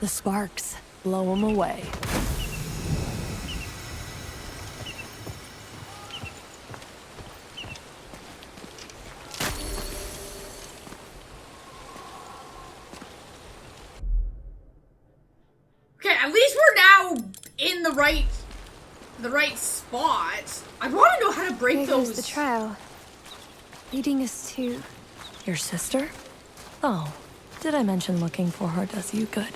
The sparks blow them away. Okay, at least we're now in the right spot. I want to know how to break Here those. goes the trail, leading us to Your sister? Oh, did I mention looking for her does you good?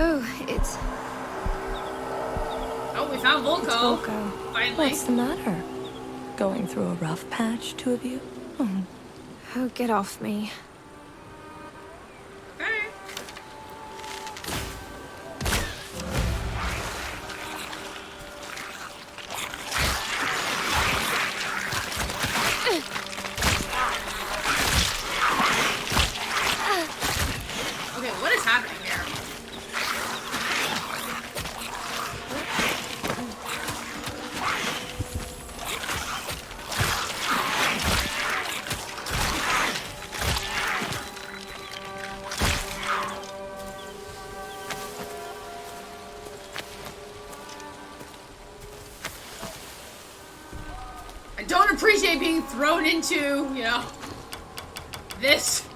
Oh, it's... Oh, we found Volko. It's Volko. Finally. What's the matter? Going through a rough patch, two of you? Oh, get off me. Okay. Okay, what is happening here? I don't appreciate being thrown into, you know, this.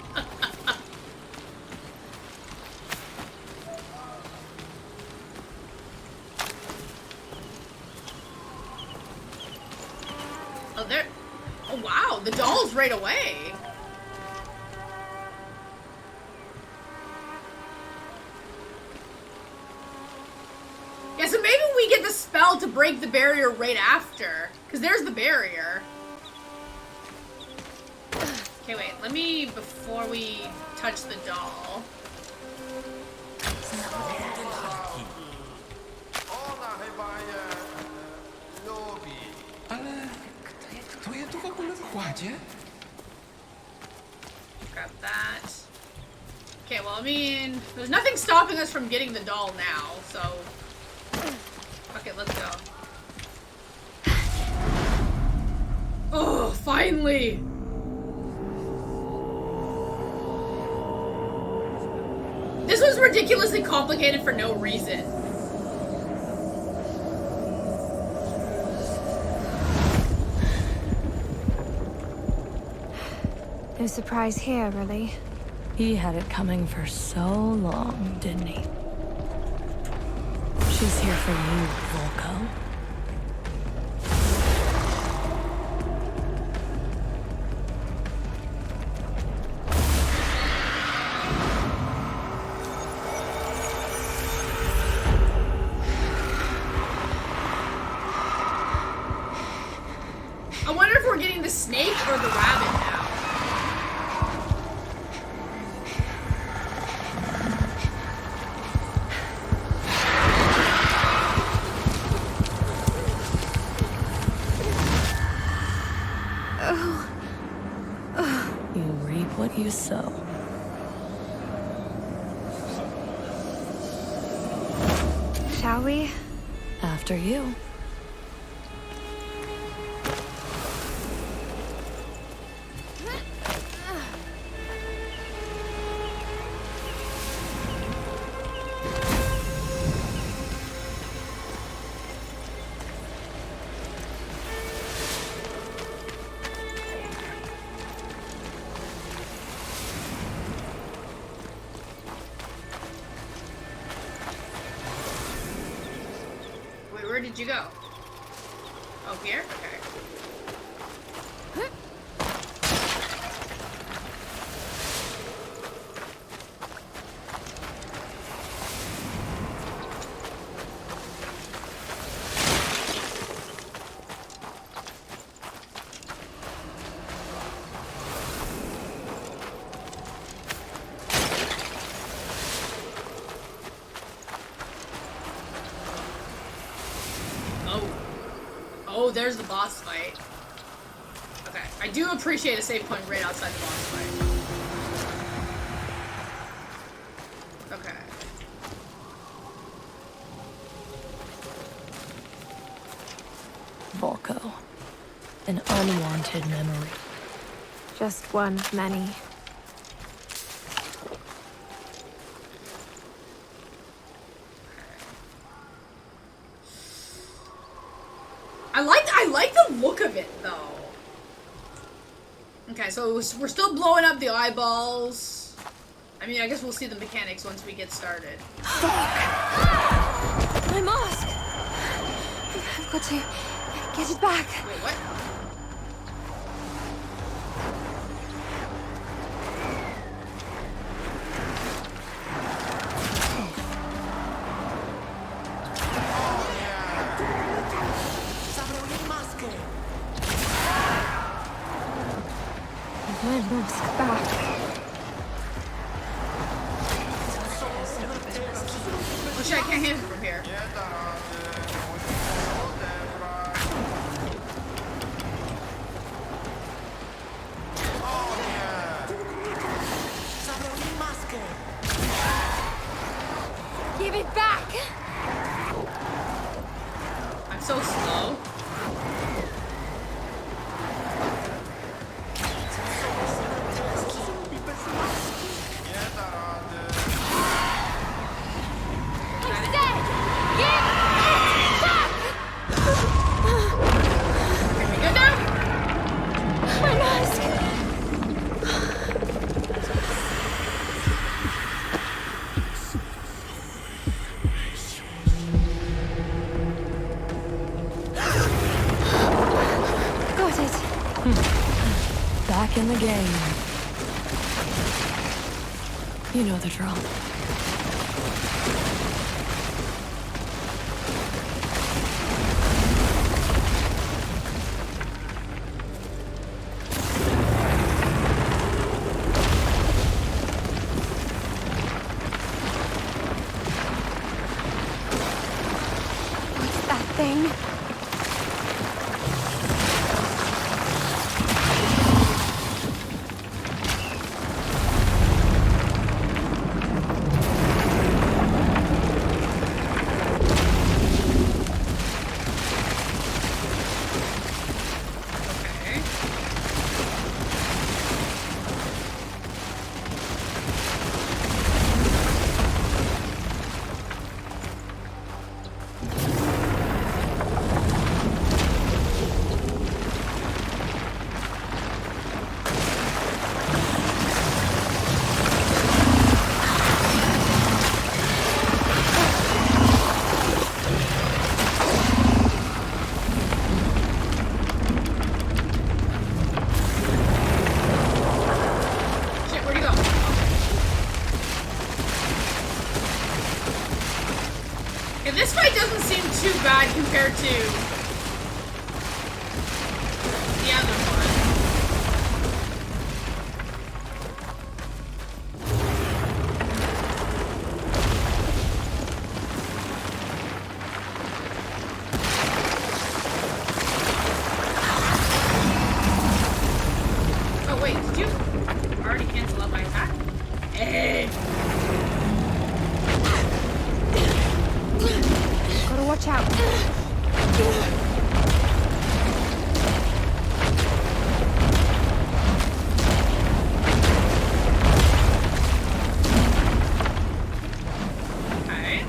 Oh, there. Oh, wow. The doll's right away. Yeah, so maybe we get the spell to break the barrier right after. Because there's the barrier. Okay, wait. Let me, before we touch the doll. Grab that. Okay, well, I mean, there's nothing stopping us from getting the doll now, so... Okay, let's go. Oh, finally! This was ridiculously complicated for no reason. No surprise here, really. He had it coming for so long, didn't he? She's here for you, Volko. I wonder if we're getting the snake or the rabbit now. You reap what you sow. Shall we? After you. Where did you go? Oh, here? Okay. Oh, there's the boss fight. Okay, I do appreciate a save point right outside the boss fight. Okay. Volko. An unwanted memory. Just one of many. I like the look of it, though. Okay, so we're still blowing up the eyeballs. I mean, I guess we'll see the mechanics once we get started. Fuck! My mask! I've got to get it back. Wait, what? My mask back. Oh shit, I can't hit him from here. Give it back! I'm so slow. Back in the game. You know the drill. What's that thing? this fight doesn't seem too bad compared to the other one. Oh wait, did you already cancel out my attack? Hey. Gotta watch out. Okay.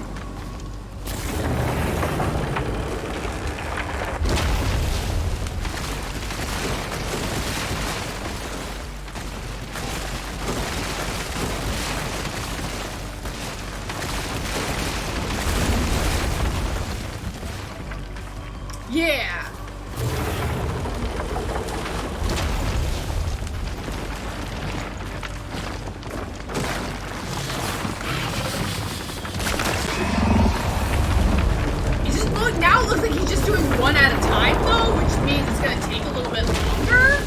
Yeah. Now it looks like he's just doing one at a time though, which means it's gonna take a little bit longer.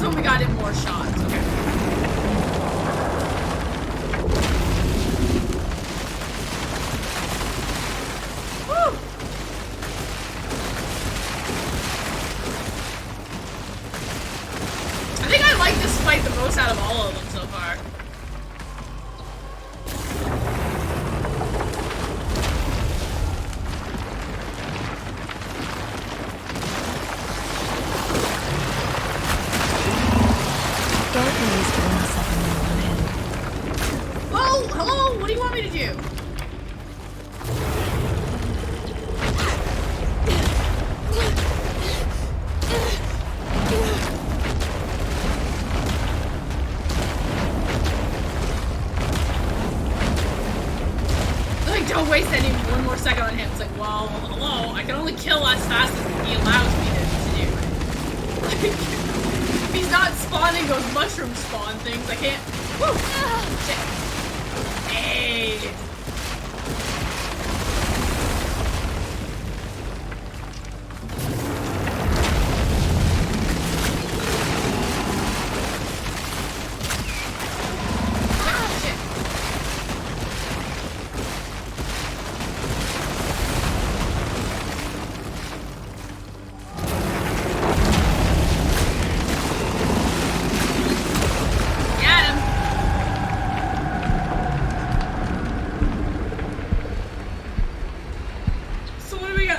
But we got in more shots. Okay. Woo! I think I like this fight the most out of all of them so far. Well, hello? What do you want me to do? Like, don't waste one more second on him. It's like, well, hello? I can only kill as fast as he allows me to do. Like, if he's not spawning those mushroom spawn things, I can't. Woo! Shit. Hey!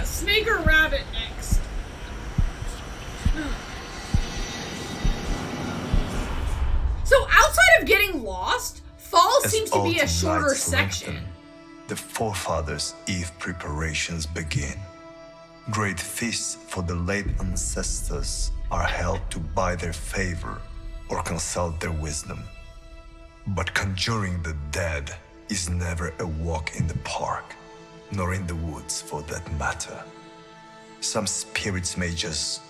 Snake or rabbit next? So outside of getting lost, fall seems to be a shorter section. The forefathers' Eve preparations begin. Great feasts for the late ancestors are held to buy their favor or consult their wisdom. But conjuring the dead is never a walk in the park, nor in the woods for that matter. Some spirits may just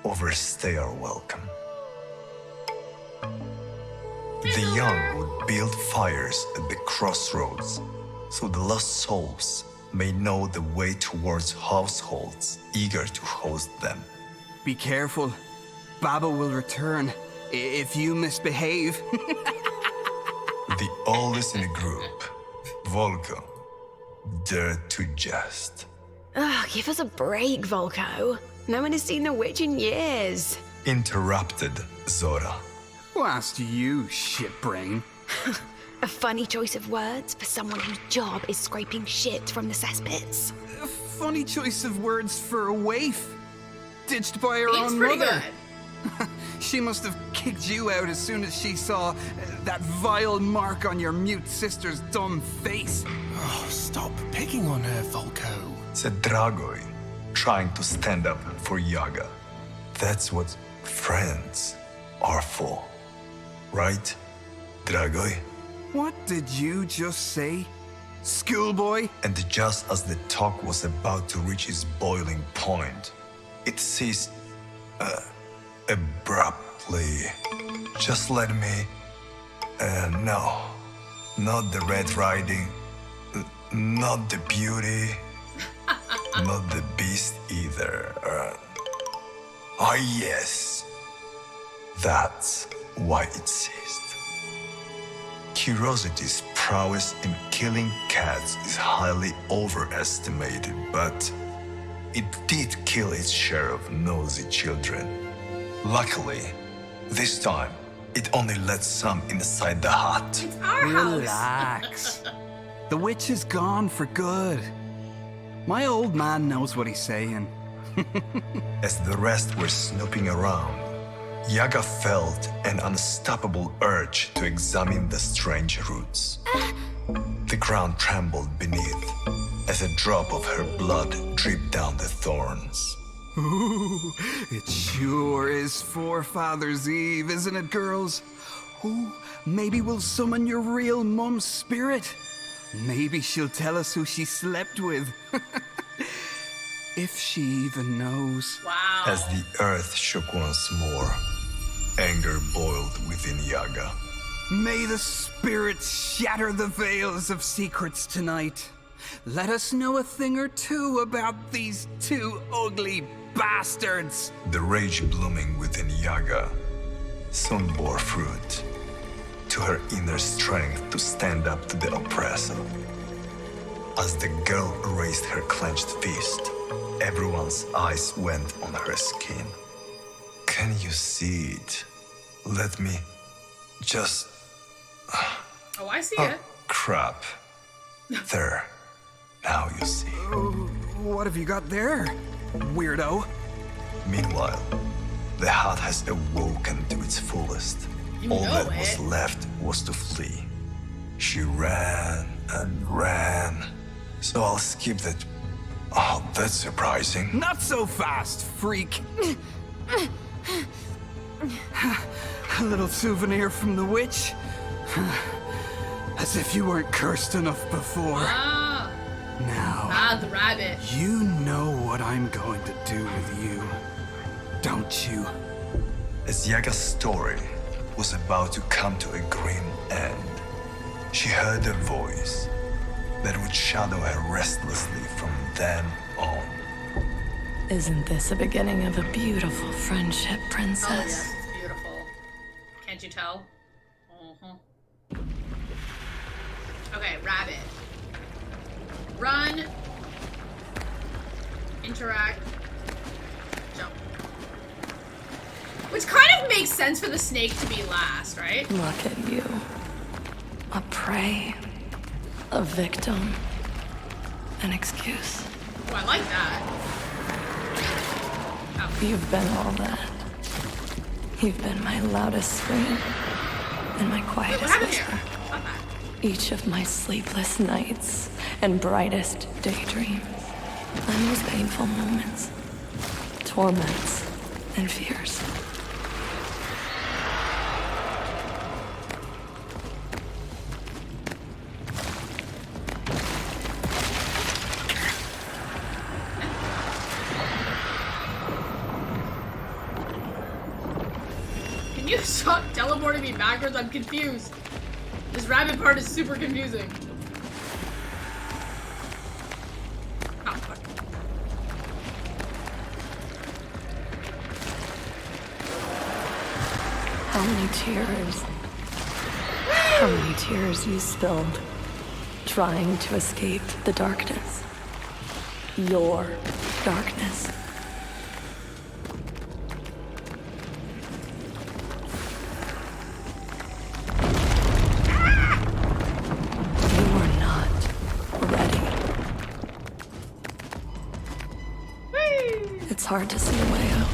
overstay our welcome. The young would build fires at the crossroads, so the lost souls may know the way towards households eager to host them. Be careful. Baba will return if you misbehave. The oldest in the group, Volko, dared to jest. Ugh, give us a break, Volko. No one has seen the witch in years. Interrupted Zora. Who asked you, shitbrain? A funny choice of words for someone whose job is scraping shit from the cesspits. A funny choice of words for a waif. Ditched by her It's own pretty mother. Good. She must have kicked you out as soon as she saw that vile mark on your mute sister's dumb face. Oh, stop picking on her, Volko. Said Dragoi, trying to stand up for Yaga. That's what friends are for. Right, Dragoi? What did you just say? Schoolboy? And just as the talk was about to reach its boiling point, it ceased abruptly. Just let me... no. Not the Red Riding. Not the beauty. Not the beast either. Yes. That's why it ceased. Curiosity's prowess in killing cats is highly overestimated, but it did kill its share of nosy children. Luckily, this time, it only let some inside the hut. It's our Relax. The witch is gone for good. My old man knows what he's saying. As the rest were snooping around, Yaga felt an unstoppable urge to examine the strange roots. The ground trembled beneath as a drop of her blood dripped down the thorns. Ooh, it sure is Forefathers' Eve, isn't it, girls? Ooh, maybe we'll summon your real mum's spirit. Maybe she'll tell us who she slept with. If she even knows. Wow. As the earth shook once more, anger boiled within Yaga. May the spirits shatter the veils of secrets tonight. Let us know a thing or two about these two ugly bastards. The rage blooming within Yaga soon bore fruit. To her inner strength to stand up to the oppressor. As the girl raised her clenched fist, everyone's eyes went on her skin. Can you see it? Let me just... Oh, I see it. Crap. There. Now you see. What have you got there, weirdo? Meanwhile, the hut has awoken to its fullest. All that was left was to flee. She ran and ran. So I'll skip that. Oh, that's surprising. Not so fast, freak. A little souvenir from the witch. As if you weren't cursed enough before. Now, the rabbit. You know what I'm going to do with you, don't you? As Yaga's story was about to come to a grim end, she heard a voice that would shadow her restlessly from then on. Isn't this the beginning of a beautiful friendship, princess? Oh, yes, it's beautiful. Can't you tell? Okay, rabbit. Run. Interact. Jump. Which kind of makes sense for the snake to be last, right? Look at you. A prey. A victim. An excuse. Oh, I like that. Oh. You've been all that. You've been my loudest scream. And my quietest whisper. Each of my sleepless nights and brightest daydreams. My most painful moments. Torments and fears. Can you stop teleporting me backwards? I'm confused. This rabbit part is super confusing. Oh, fuck. How many tears? How many tears you spilled trying to escape the darkness? Your darkness. It's hard to see a way out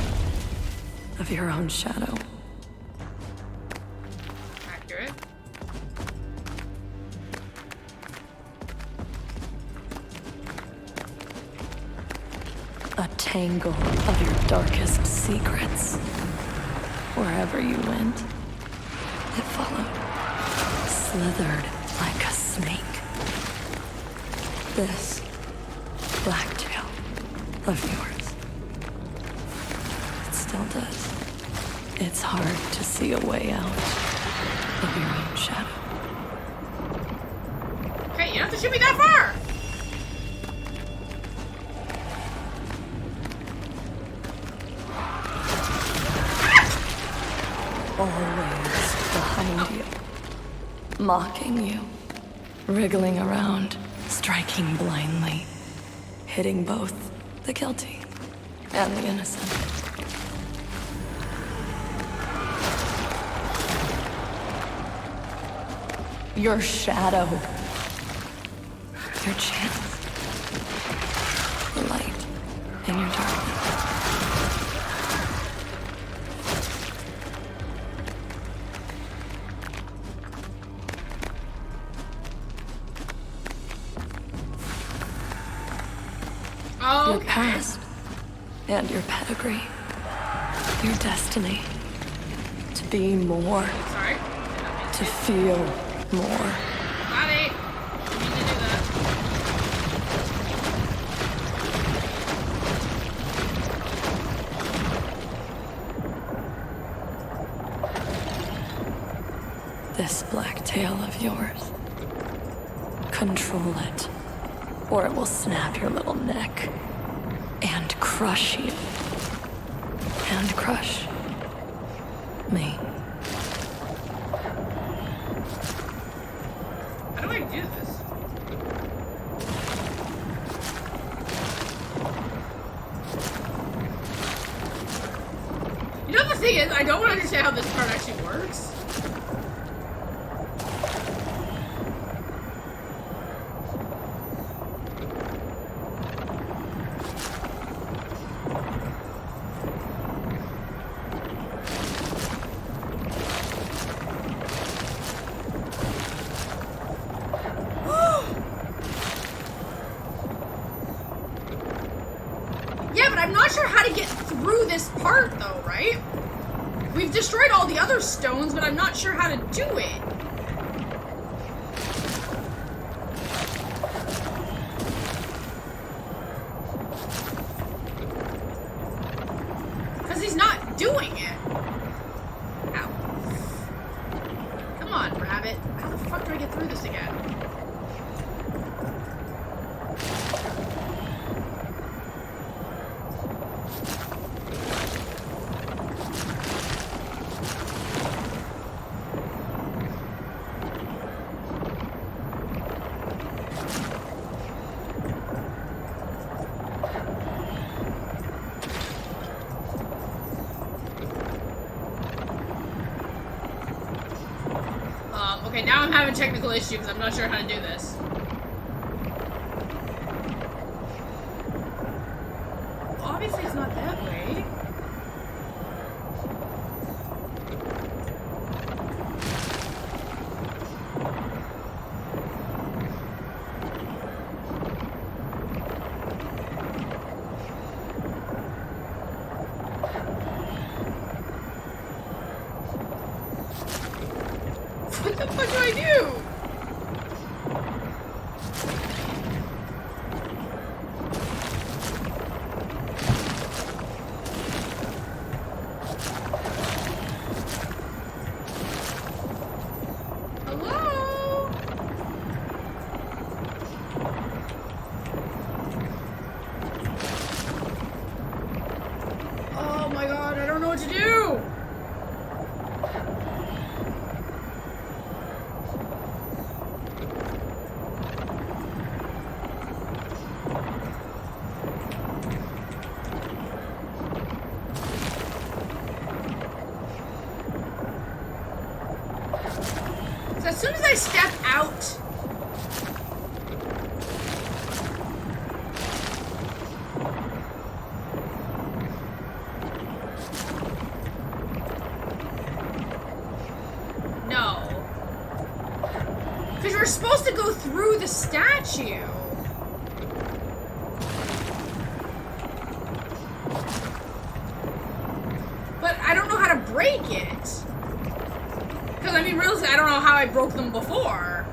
of your own shadow. tangle of your darkest secrets. Wherever you went, it followed, slithered like a snake. This BlackTail of yours, it still does. It's hard to see a way out of your own shadow. Hey, you don't have to shoot me that far! Always behind you, mocking you, wriggling around, striking blindly, hitting both the guilty and the innocent. Your shadow, your chance, the light in your darkness. Your past and your pedigree, your destiny to be more, to feel more. Got it. I need to do that. This BlackTail of yours, control it, or it will snap your little neck and crush you. And crush me. How do I do this? You know the thing is, I don't understand how this part actually works. Yeah, but I'm not sure how to get through this part, though, right? We've destroyed all the other stones, but I'm not sure how to do it. Because he's not doing it. Ow. Come on, rabbit. How the fuck do I get through this again? Okay, now I'm having a technical issue because I'm not sure how to do this. Obviously it's not that way. What the fuck do I do? Hello? Oh my god, I don't know what to do! So as soon as I step out, no, because we're supposed to go through the statue. mean, really, I don't know how I broke them before.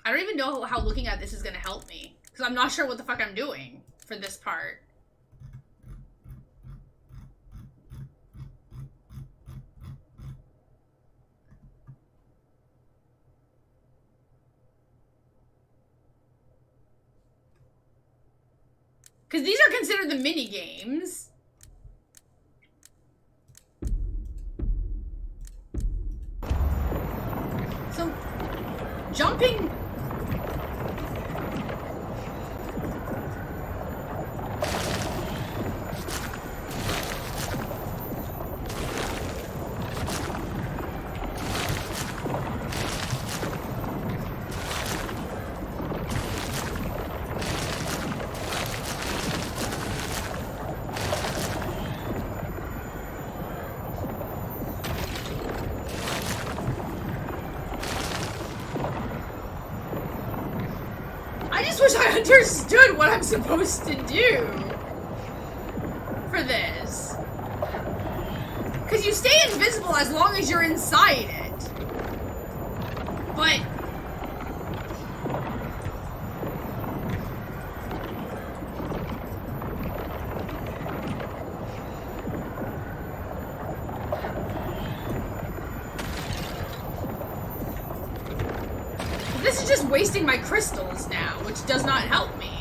I don't even know how looking at this is gonna help me. Because I'm not sure what the fuck I'm doing for this part. Because these are considered the mini games. So, jumping... I just wish I understood what I'm supposed to do for this. Because you stay invisible as long as you're inside it. But... this is just wasting my crystals now, which does not help me.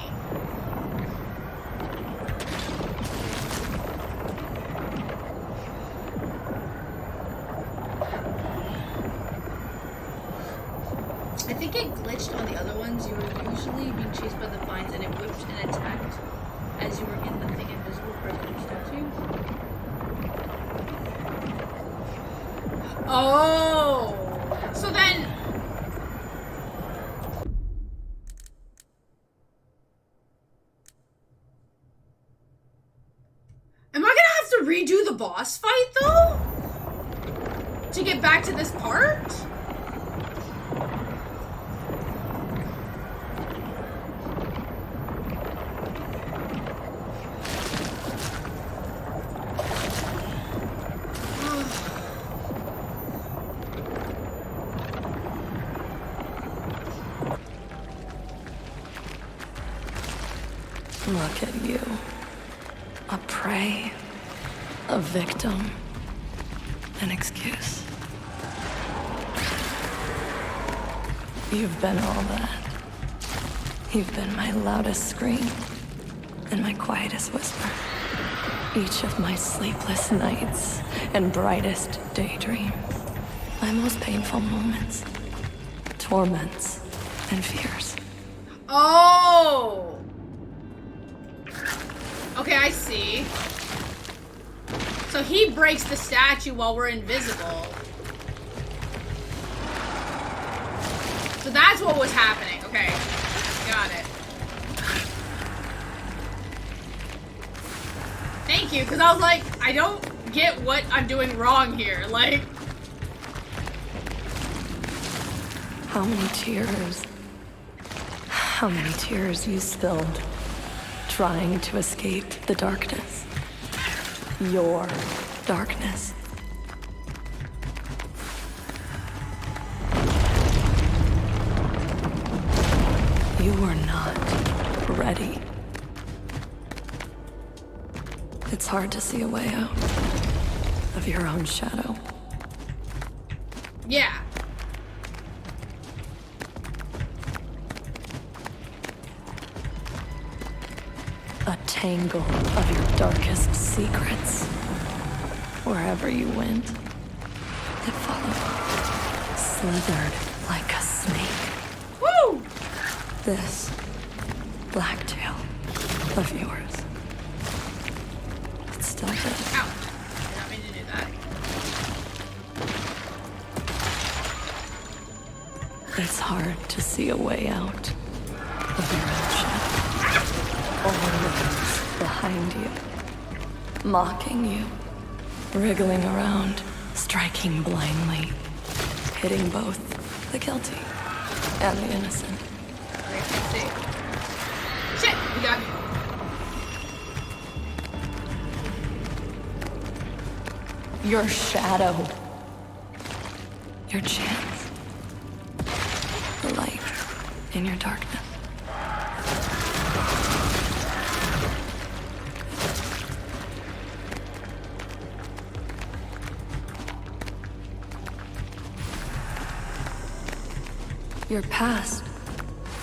I think it glitched on the other ones. You were usually being chased by the vines and it whipped and attacked as you were in the thing invisible person statue. Oh! So then... am I gonna have to redo the boss fight, though? To get back to this part? Look at you. A prey. A victim. An excuse. You've been all that. You've been my loudest scream and my quietest whisper. Each of my sleepless nights and brightest daydreams. My most painful moments. Torments and fears. Oh! Okay, I see. So he breaks the statue while we're invisible. So that's what was happening. Okay, got it. Thank you, because I was like, I don't get what I'm doing wrong here. Like... how many tears you spilled trying to escape the darkness. Your darkness. You were not ready. It's hard to see a way out of your own shadow. Yeah. A tangle of your darkest secrets. Wherever you went, it followed. Slithered like a snake. Woo! This BlackTail of yours. It still did. Ow. I did not mean to do that. It's hard to see a way out of your own shadow. Always behind you, mocking you, wriggling around, striking blindly, hitting both the guilty and the innocent. Shit! We got me. Your shadow. Your chance. The light in your darkness. Your past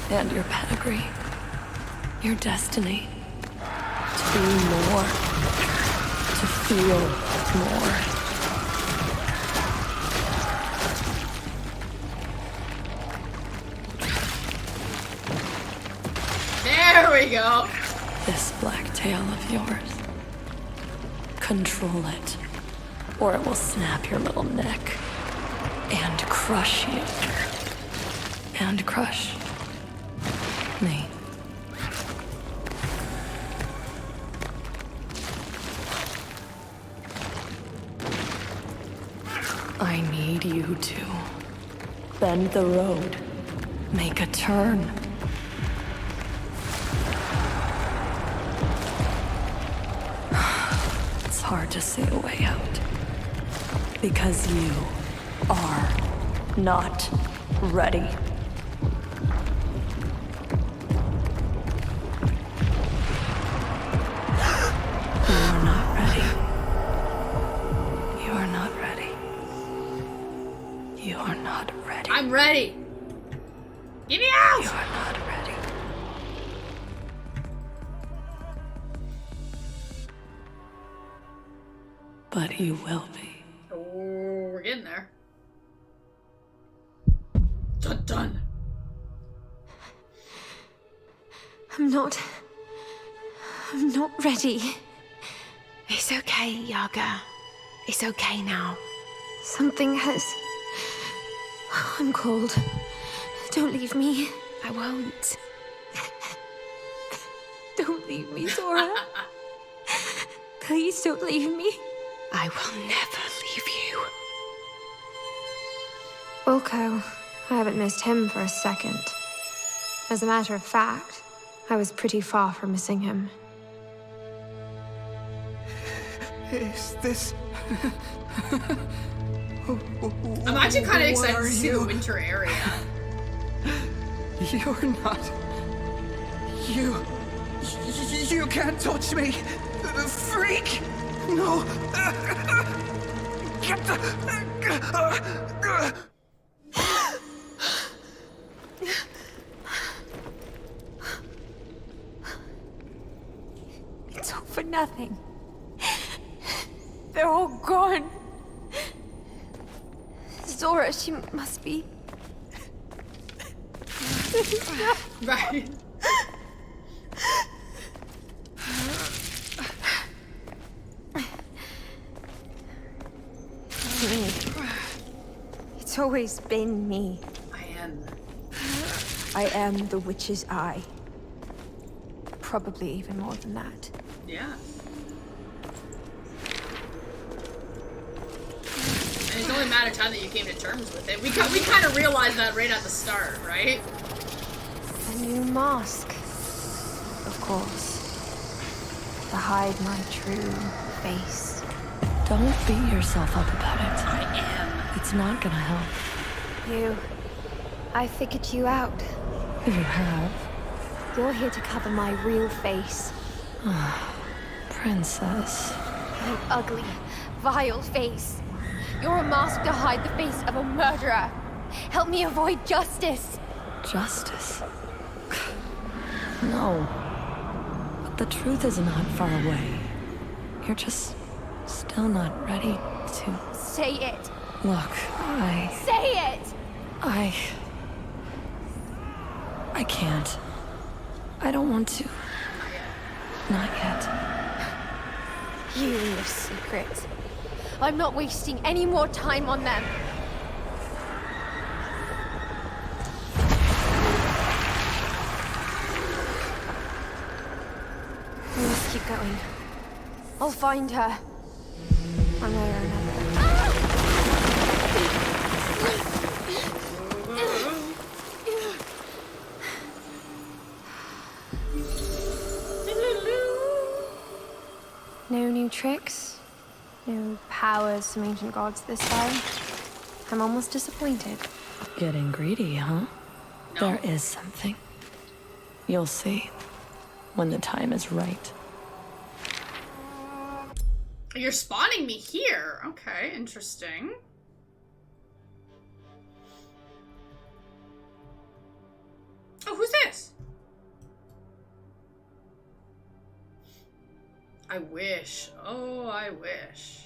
and your pedigree. Your destiny. To be more. To feel more. There we go. This BlackTail of yours. Control it, or it will snap your little neck and crush you. And crush me. I need you to bend the road, make a turn. It's hard to see a way out, because you are not ready. I'm ready. Get me out! You are not ready. But you will be. Oh, we're getting there. Dun dun. I'm not ready. It's okay, Yaga. It's okay now. Something has... I'm cold. Don't leave me. I won't. Don't leave me, Zora. Please don't leave me. I will never leave you. Wilco, I haven't missed him for a second. As a matter of fact, I was pretty far from missing him. Is this... I'm actually kind of excited What to are see you? the winter area. You're not... You can't touch me! Freak! No! Get the... It's all for nothing. They're all gone. Zora, she must be... Right. Me. It's always been me. I am the witch's eye. Probably even more than that. Yeah. And it's only a matter of time that you came to terms with it. We kind of realized that right at the start, right? A new mask. Of course. To hide my true face. Don't beat yourself up about it. I am. It's not gonna help. I figured you out. You have? You're here to cover my real face. Princess. My ugly, vile face. You're a mask to hide the face of a murderer. Help me avoid justice. Justice? No. But the truth is not far away. You're just still not ready to... Say it. Look, Say it! I can't. I don't want to. Not yet. You and your secrets. I'm not wasting any more time on them. going. I'll find her. One way or another. No new tricks? No powers from ancient gods this time? I'm almost disappointed. Getting greedy, huh? No. There is something. You'll see when the time is right. You're spawning me here. Okay, interesting. Oh, who's this? I wish. Oh, I wish.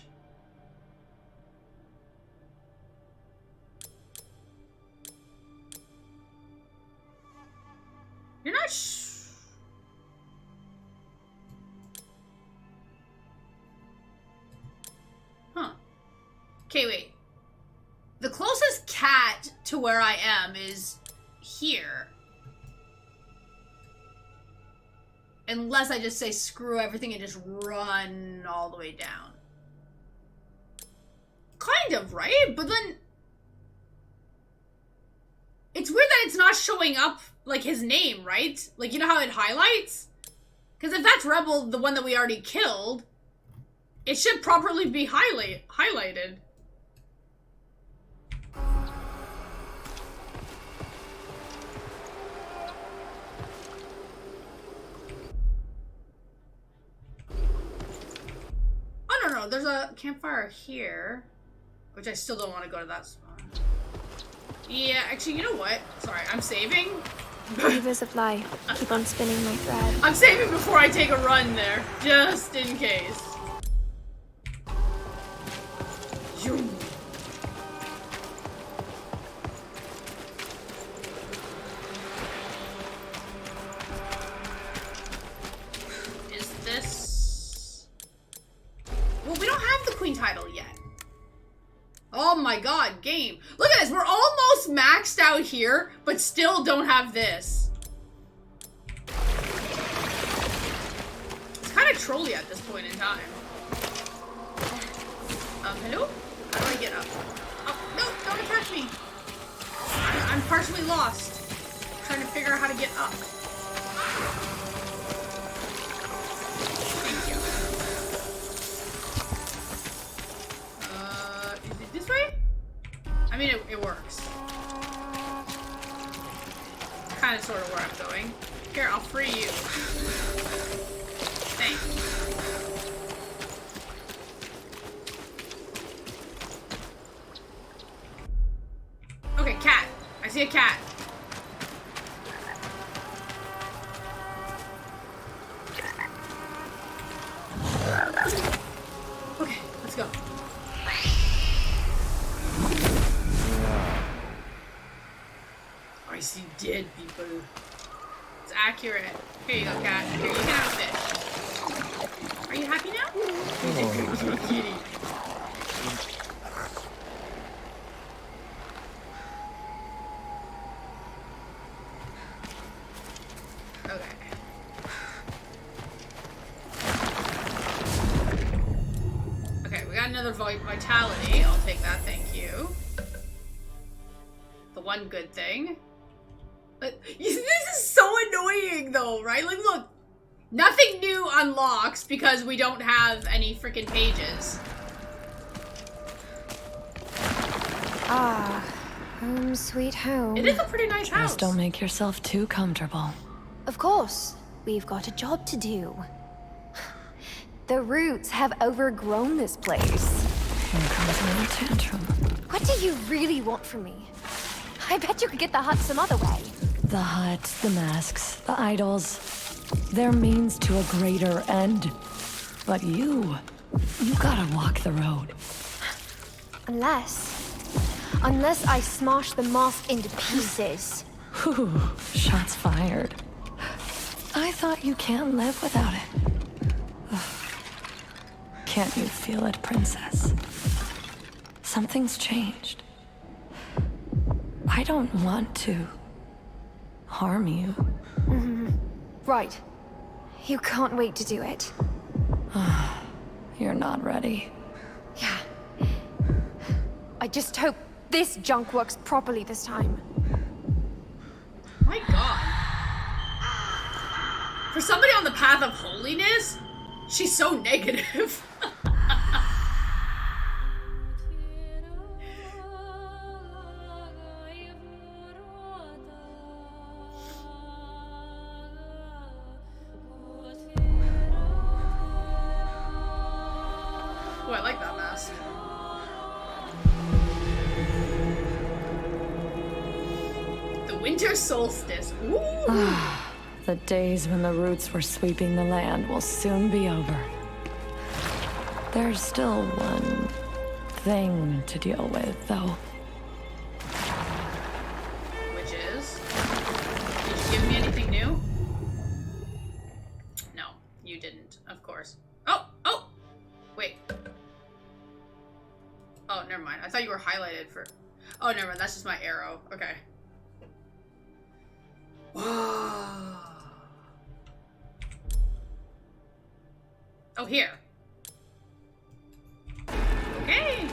You're not Huh. Okay, wait. The closest cat to where I am is here. Unless I just say screw everything and just run all the way down. Kind of, right? But then it's weird that it's not showing up like his name, right? Like, you know how it highlights? Because if that's Rebel, the one that we already killed, it should properly be highlighted. Oh, no, there's a campfire here, which I still don't want to go to that spot. Yeah, actually, you know what? Sorry, I'm saving. Levers of life. Keep on spinning my thread. I'm saving before I take a run there, just in case. Is this... Well, we don't have the queen title yet. Oh my god, game. Look at this, we're almost maxed out here, but still don't have this. It's kind of trolly at this point in time. Hello? How do I get up? Oh, no, don't attack me. I'm partially lost. I'm trying to figure out how to get up. Thank you. Is it this way? I mean, it works. Kind of, sort of where I'm going. Here, I'll free you. Thanks. Okay, cat. I see a cat. Okay, let's go. I see dead people. It's accurate. Here you go, cat. Here, you can have a fish. Are you happy now? You're kitty. Another vitality. I'll take that, thank you. The one good thing. But this is so annoying though, right? Like, look, nothing new unlocks because we don't have any freaking pages. Ah, home sweet home. It is a pretty nice house. Just don't make yourself too comfortable. Of course, we've got a job to do. The roots have overgrown this place. Here comes another tantrum. What do you really want from me? I bet you could get the hut some other way. The hut, the masks, the idols. They're means to a greater end. But you gotta walk the road. Unless I smash the mask into pieces. Whew, shots fired. I thought you can't live without it. Can't you feel it, princess? Something's changed. I don't want to harm you. Right. You can't wait to do it. You're not ready. Yeah. I just hope this junk works properly this time. My god. For somebody on the path of holiness, she's so negative. Oh, I like that mask. The winter solstice. Ooh. The days when the roots were sweeping the land will soon be over. There's still one thing to deal with, though. Which is? Did you give me anything new? No, you didn't, of course. Oh! Wait. Oh, never mind. I thought you were highlighted for... Oh, never mind. That's just my arrow. Okay. Whoa. Oh, here. Okay.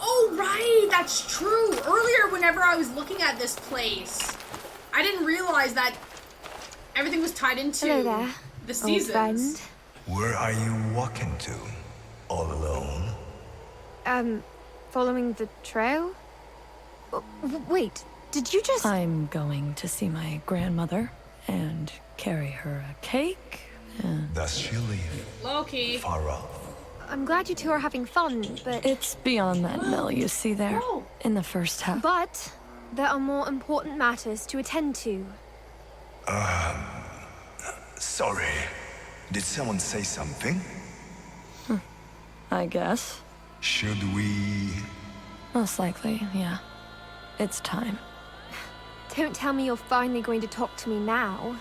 Oh, right, that's true. Earlier, whenever I was looking at this place, I didn't realize that everything was tied into Hello there, the seasons. old friend. Where are you walking to? All alone? Following the trail? Wait, did you just... I'm going to see my grandmother and carry her a cake. Does she live Low-key. far off? I'm glad you two are having fun, but... It's beyond that mill you see there, in the first half. But there are more important matters to attend to. Sorry. Did someone say something? I guess. Should we... Most likely, yeah. It's time. Don't tell me you're finally going to talk to me now.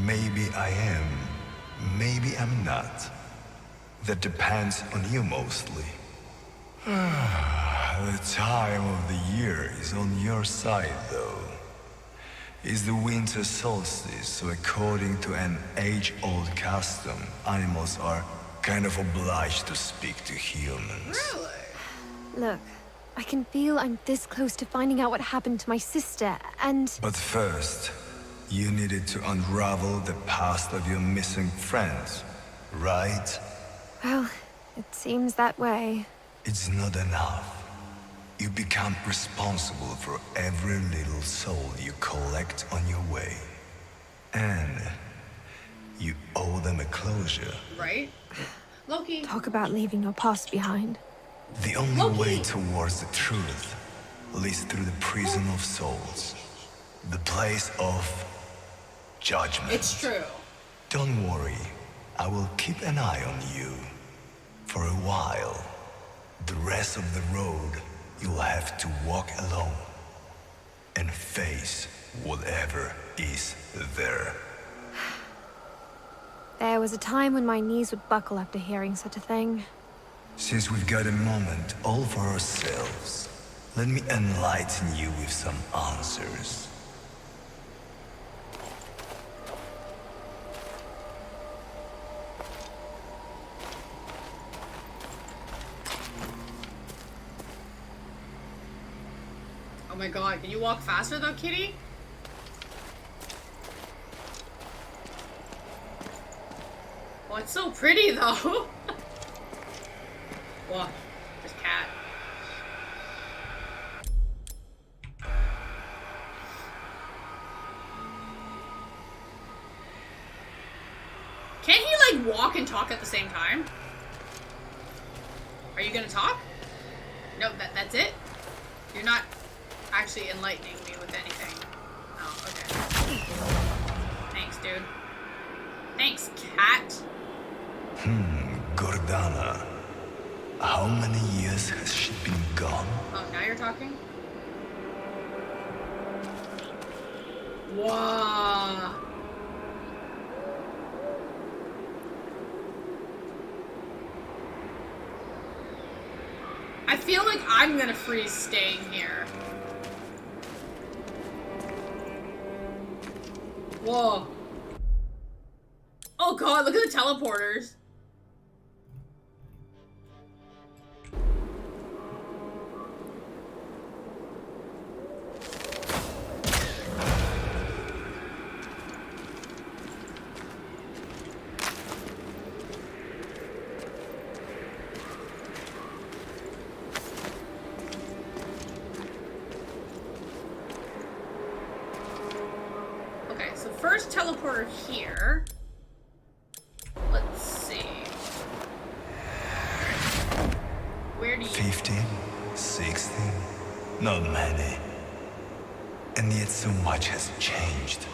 Maybe I am. Maybe I'm not. That depends on you mostly. The time of the year is on your side, though. It's the winter solstice, so according to an age-old custom, animals are kind of obliged to speak to humans. Really? Look, I can feel I'm this close to finding out what happened to my sister, and... But first, you needed to unravel the past of your missing friends, right? Well, it seems that way. It's not enough. You become responsible for every little soul you collect on your way. And you owe them a closure. Right? Loki. Talk about leaving your past behind. The only way towards the truth leads through the prison of souls. The place of judgment. It's true. Don't worry. I will keep an eye on you. For a while. The rest of the road, you'll have to walk alone. And face whatever is there. There was a time when my knees would buckle after hearing such a thing. Since we've got a moment all for ourselves, let me enlighten you with some answers. Oh my god, can you walk faster though, kitty? Oh, it's so pretty though. Whoa, this cat. Can't he like walk and talk at the same time? Are you gonna talk? No, that's it? You're not actually enlightening me with anything. Oh, okay. Thanks, dude. Thanks, cat. Gordana. How many years has she been gone? Oh, now you're talking? Wow. I feel like I'm gonna freeze staying here. Whoa. Oh god, look at the teleporters. Okay, so first teleporter here. Let's see. Where do you... 15, 16, not many. And yet so much has changed.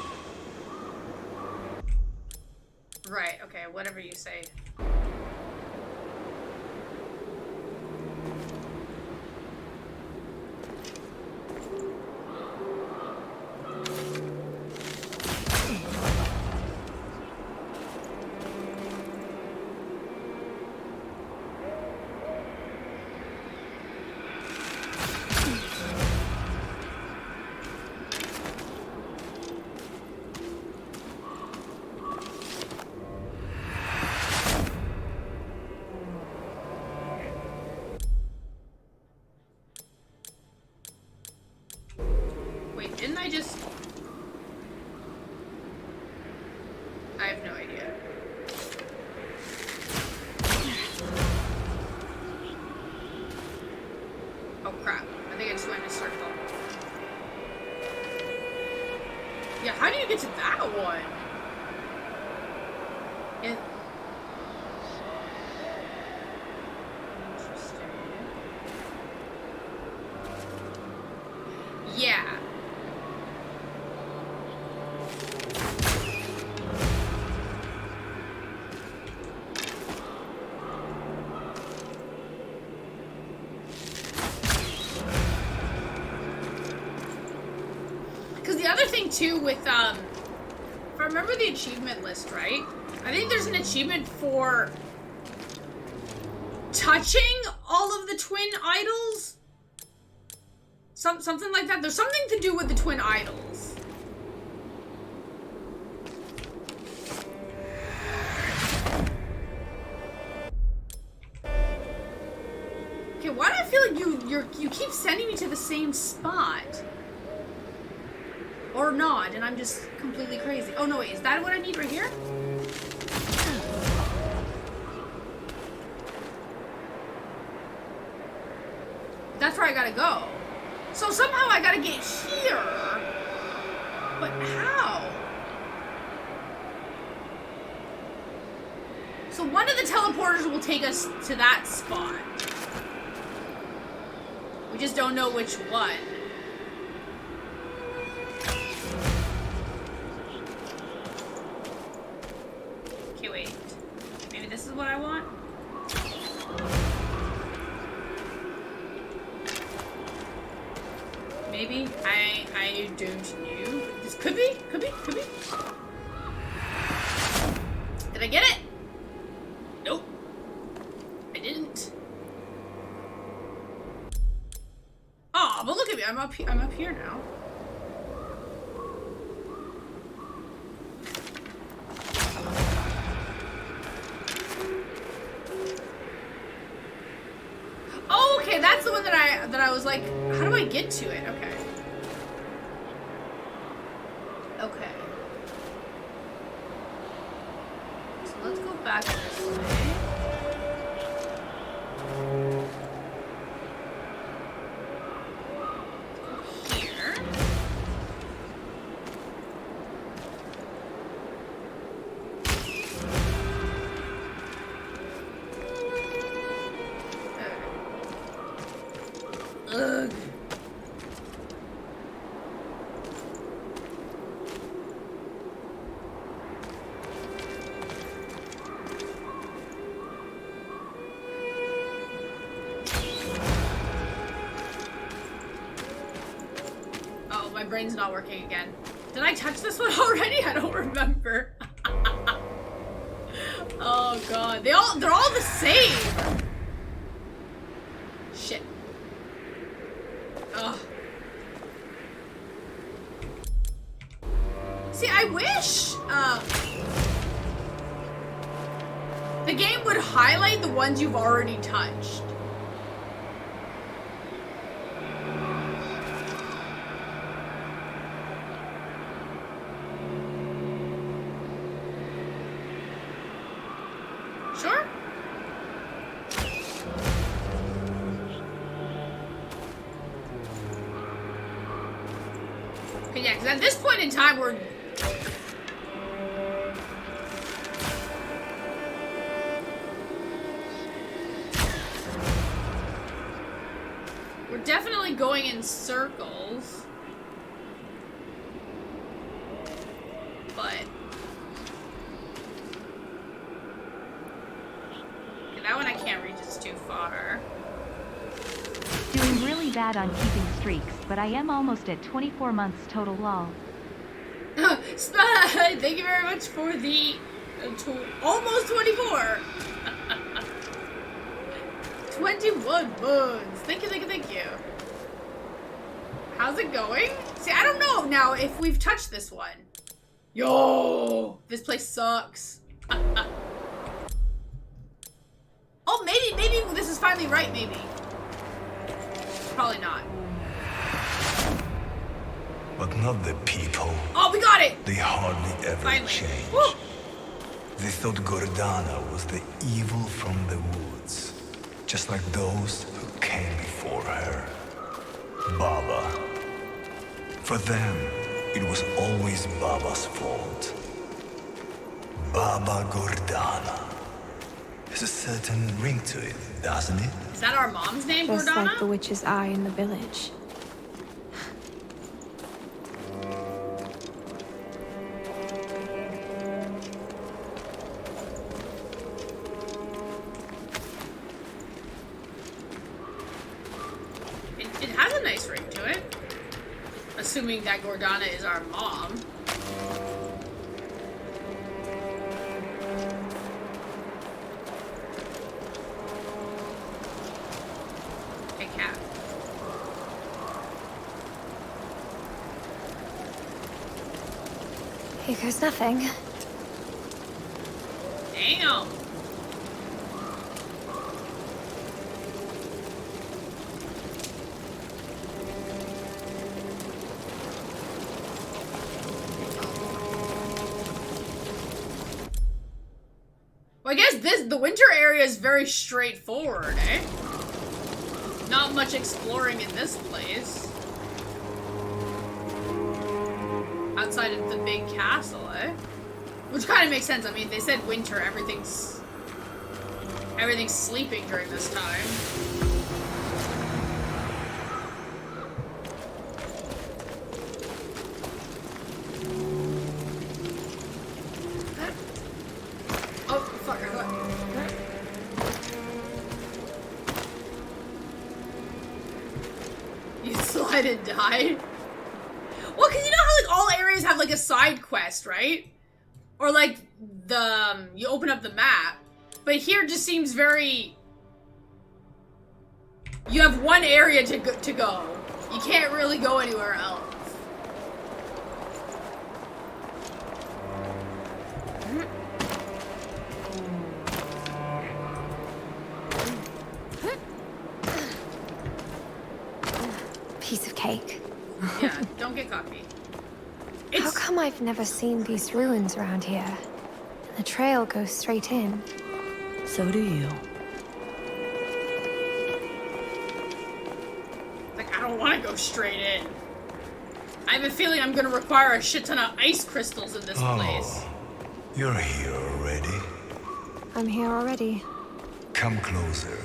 Right, okay, whatever you say. Wait, didn't I just... I have no idea. Oh crap, I think I just went in a circle. Yeah, how do you get to that one? It... Interesting. Yeah. Because the other thing too with, if I remember the achievement list right, I think there's an achievement for touching all of the twin idols? Something like that. There's something to do with the twin idols. Okay, why do I feel like you keep sending me to the same spot? Or not, and I'm just completely crazy. Oh no, wait, is that what I need right here? That's where I gotta go. So somehow I gotta get here. But how? So one of the teleporters will take us to that spot. We just don't know which one. Okay, wait. Maybe this is what I want? Maybe? I don't know. This could be? Could be? Could be? Did I get it? Nope. I didn't. Oh, but look at me. I'm up here now. Oh, okay, that's the one that I was like, how do I get to it? Okay. Okay. So let's go back this way. Here. Ugh. Oh, my brain's not working again. Did I touch this one already? I don't remember. Oh god, they're all the same. Shit. Ugh. See, I wish, the game would highlight the ones you've already touched. Sure. Okay, yeah, because at this point in time, we're definitely going in circles. But okay, that one I can't reach, it's too far. Doing really bad on keeping streaks, but I am almost at 24 months total lol. Spud, thank you very much for the almost 24. 21 months. Thank you, thank you, thank you. How's it going? See, I don't know now if we've touched this one. Yo, this place sucks. Oh, maybe this is finally right, maybe. Probably not. But not the people. Oh, we got it! They hardly ever finally change. Woo! They thought Gordana was the evil from the woods. Just like those who came before her. Baba. For them, it was always Baba's fault. Baba Gordana. There's a certain ring to it, doesn't it? Is that our mom's name, Just Gordana? like the witch's eye in the village. It has a nice ring to it. Assuming that Gordana is our mom. Hey, cat. Here goes nothing. Damn. Well, I guess the winter area is very straightforward, eh? Not much exploring in this place. Outside of the big castle, eh? Which kind of makes sense. I mean, they said winter, everything's sleeping during this time. Oh, fuck, I thought... You slide and die? Well, because you know how, like, all areas have, like, a side quest, right? Or, like, you open up the map. But here it just seems very... You have one area to go. You can't really go anywhere else. Piece of cake. Yeah, don't get cocky. How come I've never seen these ruins around here? The trail goes straight in. So do you. Like, I don't want to go straight in. I have a feeling I'm gonna require a shit ton of ice crystals in this place. You're here already. I'm here already. Come closer.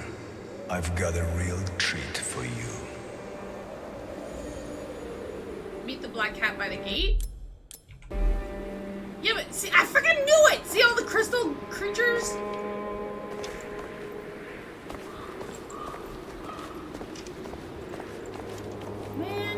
I've got a real treat for you. Meet the black cat by the gate? Yeah, but see, I freaking knew it! See all the crystal creatures? Man.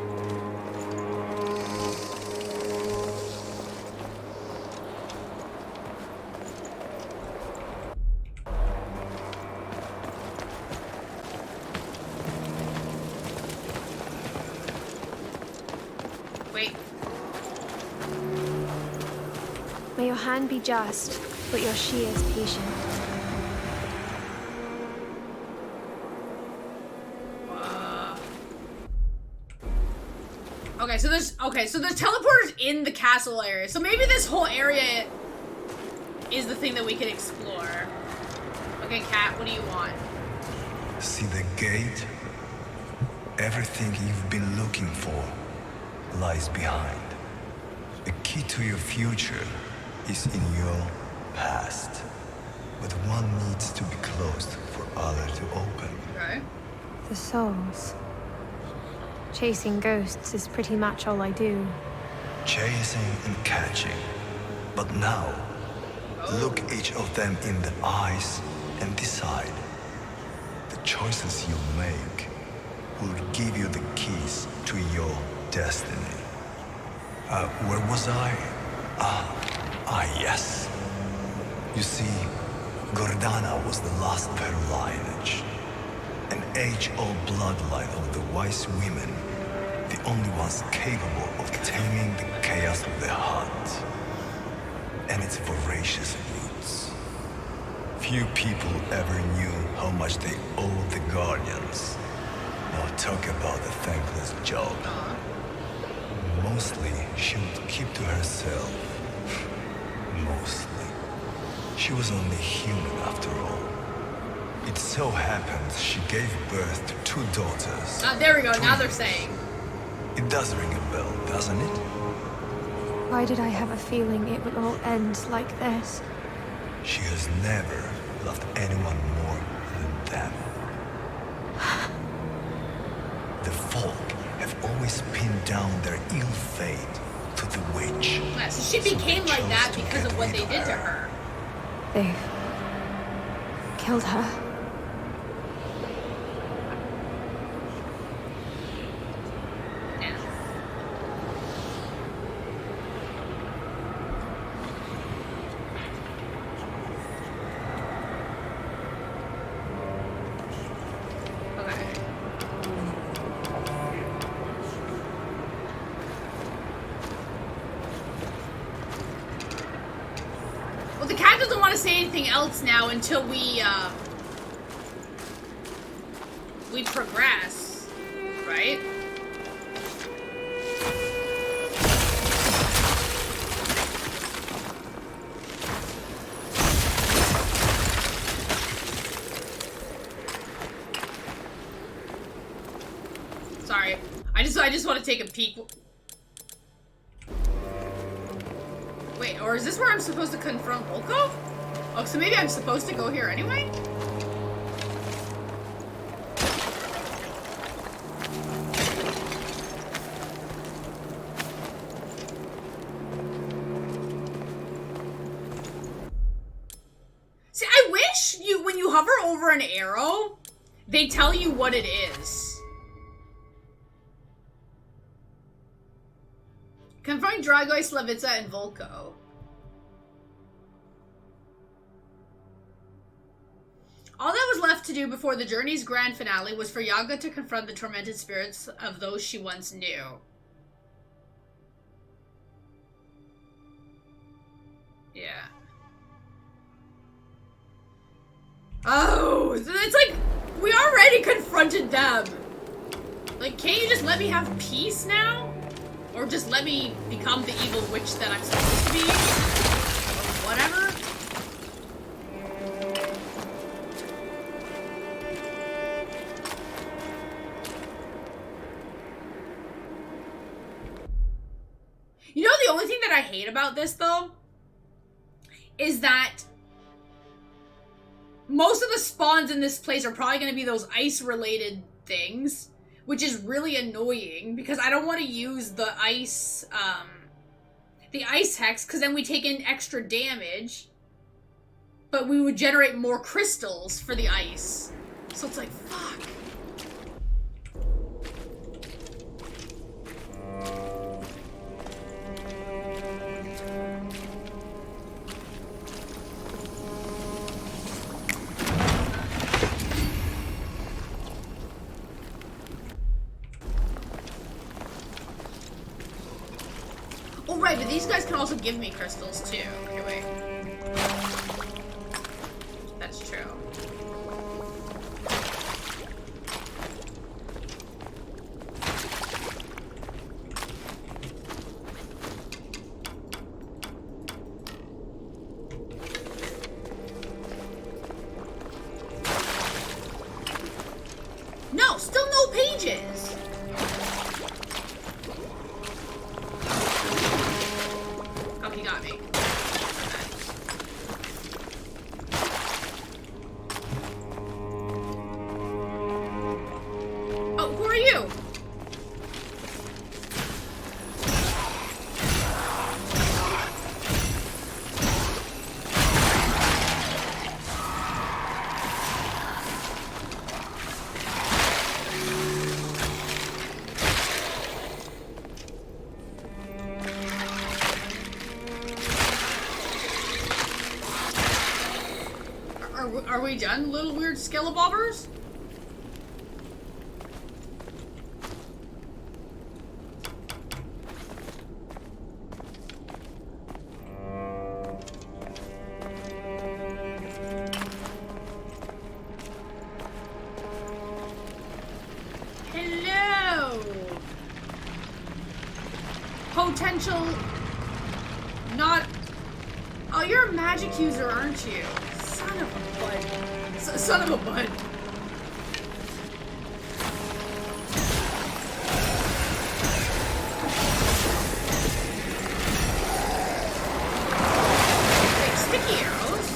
your hand be just, but your shears patient. Okay, so there's teleporters in the castle area. So maybe this whole area is the thing that we can explore. Okay, Cat, what do you want? See the gate? Everything you've been looking for lies behind. The key to your future is in your past. But one needs to be closed for other to open. Okay. The souls. Chasing ghosts is pretty much all I do. Chasing and catching. But now, look each of them in the eyes and decide. The choices you make will give you the keys to your destiny. Where was I? Yes. You see, Gordana was the last pure lineage. An age-old bloodline of the wise women, the only ones capable of taming the chaos of their heart and its voracious roots. Few people ever knew how much they owed the Guardians. Now talk about the thankless job. Mostly, she would keep to herself. Mostly. She was only human after all. It so happened she gave birth to 2 daughters. There we go, now they're saying. It does ring a bell, doesn't it? Why did I have a feeling it would all end like this? She has never loved anyone more than them. The folk have always pinned down their ill fate to the witch. Yeah, so she became like that because of what they did to her. They've killed her. Well, the cat doesn't want to say anything else now until we progress, right? Sorry, I just want to take a peek. Wait, or is this where I'm supposed to confront Volko? Oh, so maybe I'm supposed to go here anyway? See, I wish when you hover over an arrow, they tell you what it is. Confront Dragoi, Slavica, and Volko. All that was left to do before the journey's grand finale was for Yaga to confront the tormented spirits of those she once knew. Yeah. Oh, so it's like, we already confronted them. Like, can't you just let me have peace now? Or just let me become the evil witch that I'm supposed to be? Or whatever? You know the only thing that I hate about this, though? Is that most of the spawns in this place are probably going to be those ice-related things. Which is really annoying, because I don't want to use the ice hex, because then we take in extra damage. But we would generate more crystals for the ice. So it's like, fuck. right, but these guys can also give me crystals too. Okay, wait. That's true. No, still no pages. Oh, he got me. Oh, who are you? Are we done, little weird skelebabbers? Hello! Potential... Not... Oh, you're a magic user, aren't you? Son of a bud. Son of a bud. Wait, sticky arrows?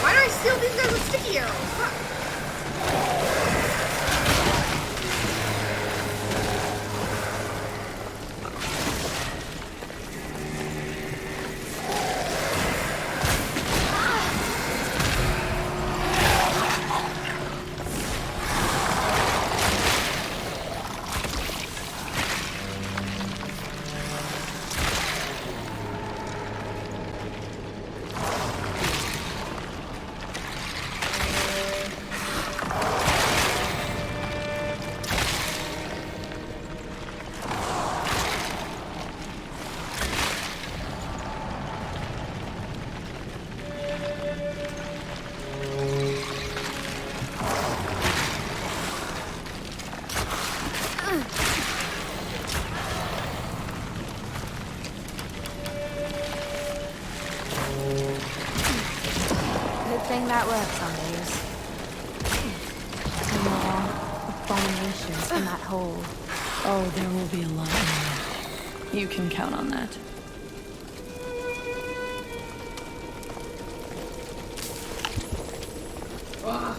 Why do I steal these guys with sticky arrows? That works on these. More abominations in that hole. Oh, there will be a lot more. You can count on that. Ugh.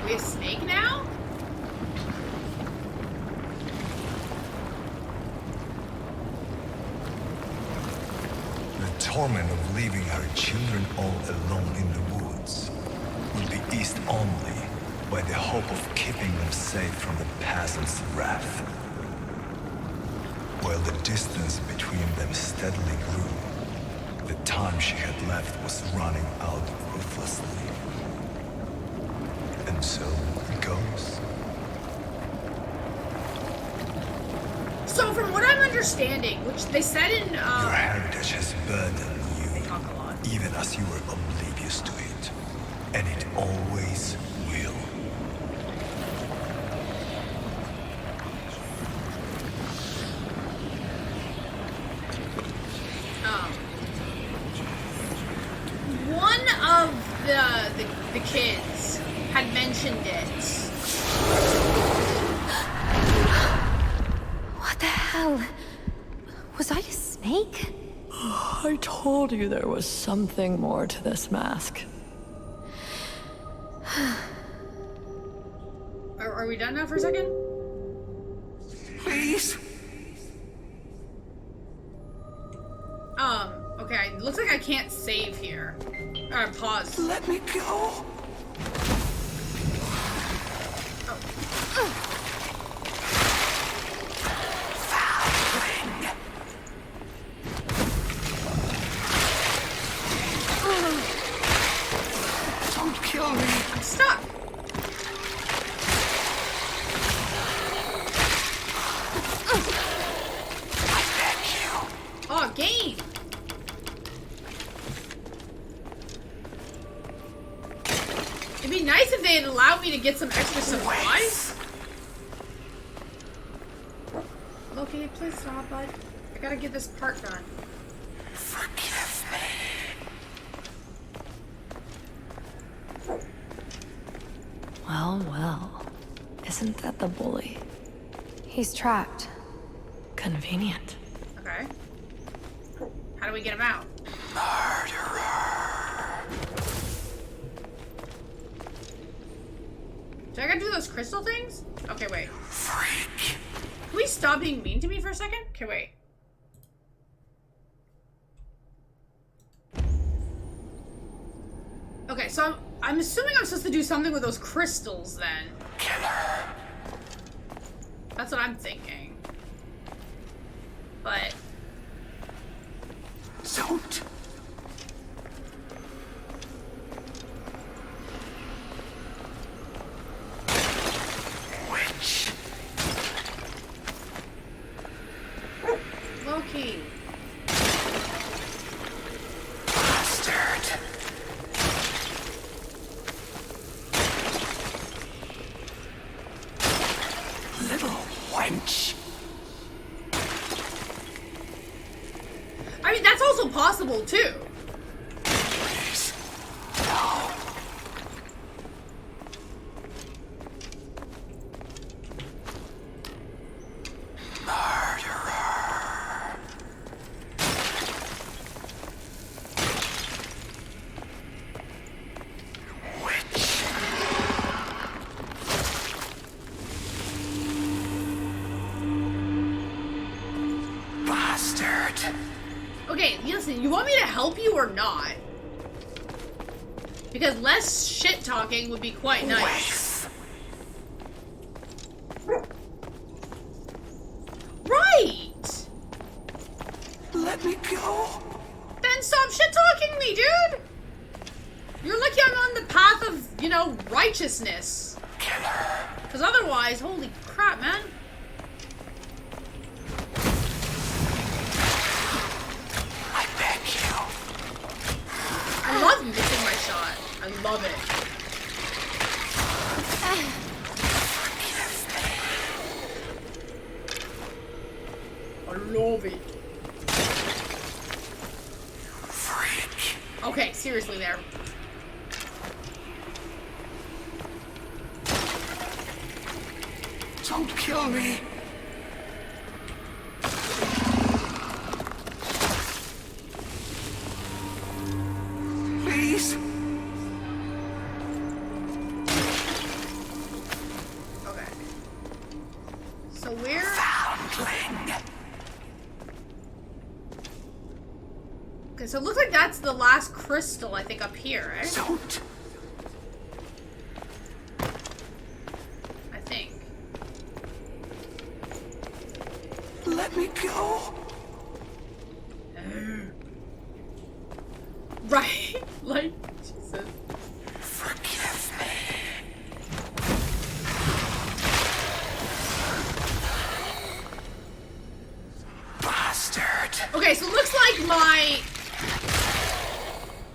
we a snake now? The torment of leaving her children all alone in the woods will be eased only by the hope of keeping them safe from the peasants' wrath. While the distance between them steadily grew, the time she had left was running out ruthlessly. And so it goes. So from what I'm understanding, which they said in Your heritage has burdened you, even as you were oblivious to it. And it always will. One of the kids had mentioned it. What the hell? snake? I told you there was something more to this mask. Are we done now for a second? Please? Okay, looks like I can't save here. Pause. Let me go. Don't kill me. I'm stuck. I beg you. Oh, game. It'd be nice if they'd allow me to get some extra supplies. Loki, please stop, bud. I gotta get this part done. Forgive me. Well, well. Isn't that the bully? He's trapped. Convenient. Okay. How do we get him out? Do I gotta do those crystal things? Okay, wait. Freak. Can we stop being mean to me for a second? Okay, wait. Okay, so I'm assuming I'm supposed to do something with those crystals then. Killer. That's what I'm thinking. But... Don't. Witch. Loki. Bastard. Little wench. I mean, that's also possible too. Please. No. Okay, listen, you want me to help you or not? Because less shit talking would be quite nice. Right! Let me go. Then stop shit talking me, dude! You're lucky I'm on the path of, you know, righteousness. Killer. Because otherwise, holy crap, man. I beg you. I love missing my shot. I love it. I love it. Freak. Okay, seriously there. Don't kill me. Please. Okay. So we're... Foundling. Okay, so it looks like that's the last crystal, I think, up here, right? Don't. I think. Let me go. Right? Like, Jesus. Forgive me. Bastard. Okay, so it looks like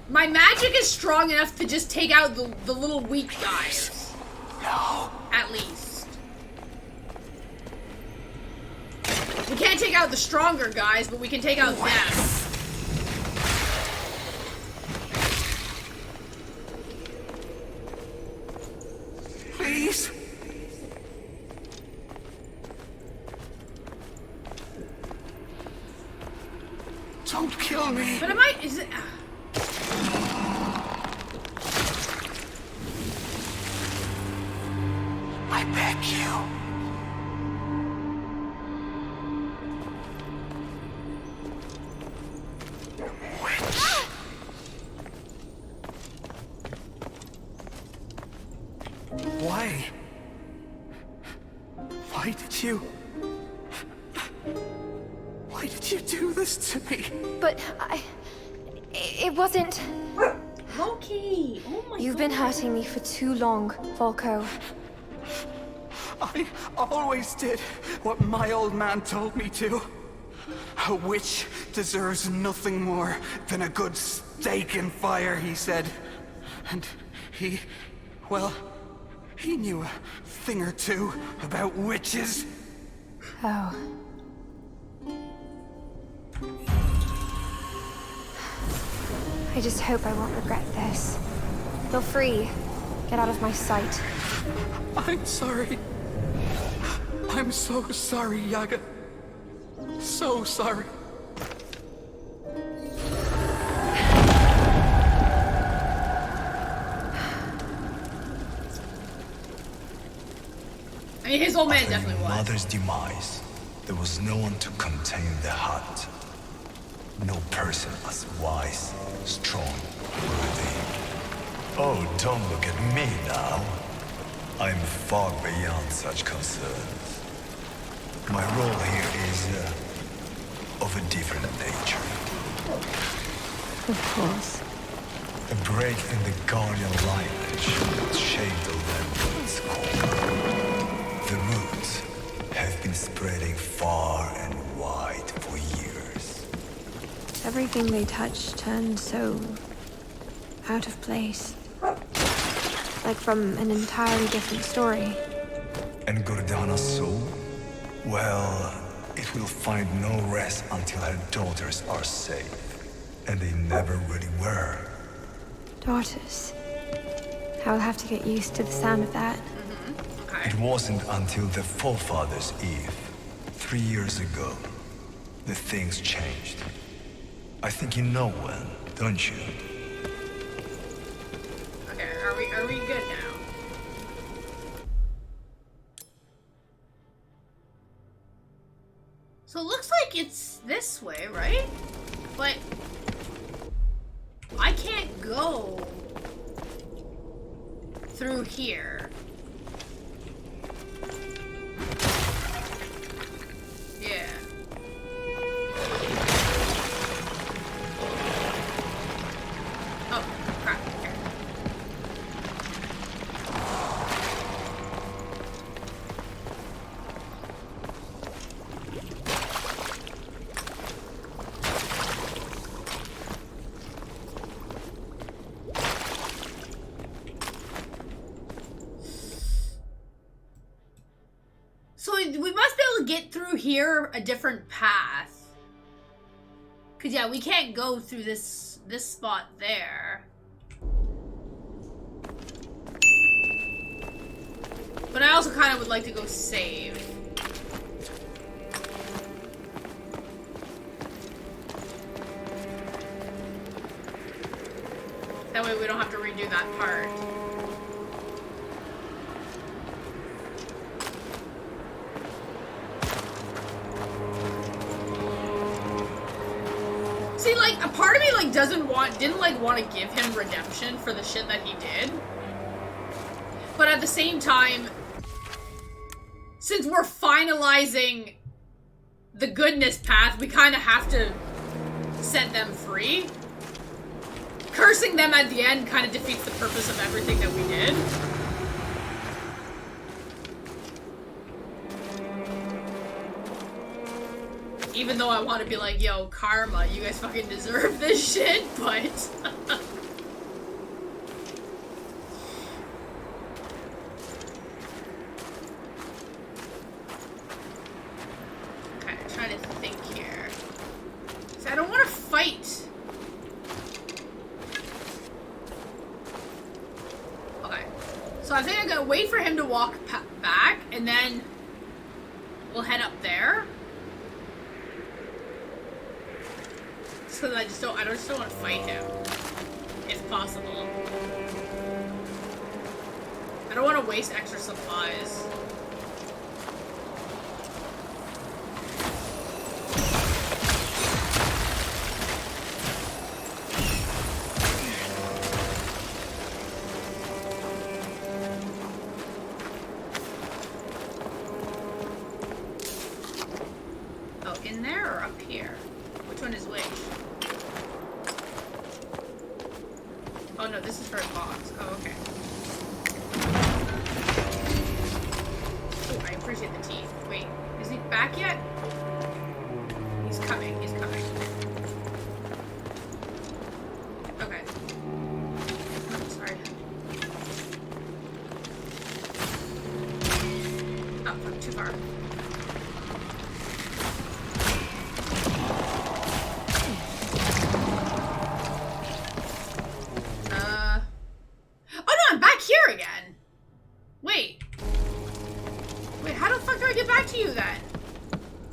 my magic is strong enough to just take out the little weak guys. No. At least. We can't take out the stronger guys, but we can take out them. Please. Don't kill me. But am I? Is it? I beg you. Why? Why did you... Why did you do this to me? But it wasn't... Loki! Oh my You've been hurting me for too long, Volko. I always did what my old man told me to. A witch deserves nothing more than a good stake in fire, he said. And he... well, he knew a thing or two about witches. Oh. I just hope I won't regret this. Feel free. Get out of my sight. I'm sorry. I'm so sorry, Yaga. So sorry. I mean, his old man definitely was. Mother's demise, there was no one to contain the hut. No person as wise, strong, worthy. Oh, don't look at me now. I'm far beyond such concerns. My role here is of a different nature. Of course. A break in the Guardian lineage that shaped the land's core. The roots have been spreading far and wide for years. Everything they touch turned so... out of place. Like from an entirely different story. And Gordana's soul? Well, it will find no rest until her daughters are safe. And they never really were. Daughters. I'll have to get used to the sound of that. It wasn't until the forefathers' Eve, 3 years ago, that things changed. I think you know when, don't you? Okay, are we good now? So it looks like it's this way, right? But I can't go through here. Yeah. Oh, crap. Okay. So we must be able to get through here a different path. Cause yeah, we can't go through this spot there. But I also kind of would like to go save. That way we don't have to redo that part. See, like, a part of me, like, didn't want to give him redemption for the shit that he did. But at the same time, since we're finalizing the goodness path, we kind of have to set them free. Cursing them at the end kind of defeats the purpose of everything that we did. Even though I want to be like, yo, karma, you guys fucking deserve this shit, but... Okay, I'm trying to think here. So I don't want to fight. Okay. So I think I'm gonna wait for him to walk back, and then we'll head up there. Just because I just don't want to fight him. If possible. I don't want to waste extra supplies. Oh, in there or up here? Which one is which? Oh no, this is for a box. Oh, okay. Oh, I appreciate the teeth. Wait, is he back yet? He's coming, he's coming. Okay. Oh, sorry. Oh, I'm too far. Oh no, I'm back here again! Wait, how the fuck do I get back to you then?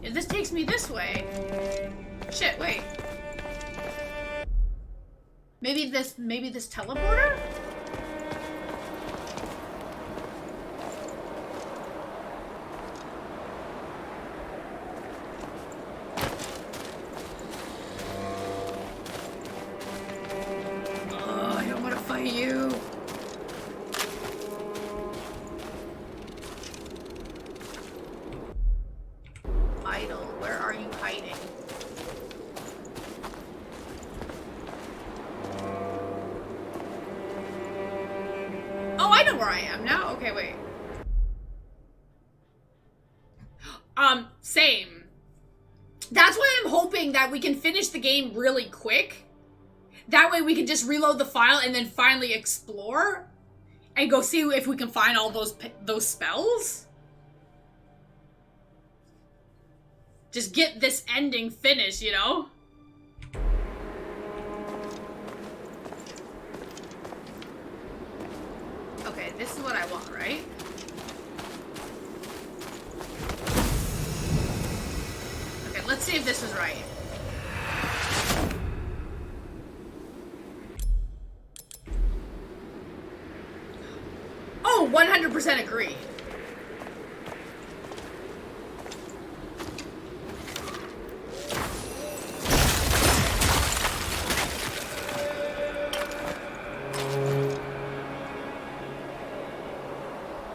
If this takes me this way... Shit, wait. Maybe this teleporter? Oh, I don't want to fight you. Idol, where are you hiding? Oh, I know where I am now. Okay, wait. Same. That's why I'm hoping that we can finish the game really quick. That way we can just reload the file and then finally explore and go see if we can find all those spells. Just get this ending finished, you know? Okay, this is what I want, right? Okay, let's see if this is right. Oh, 100% agree.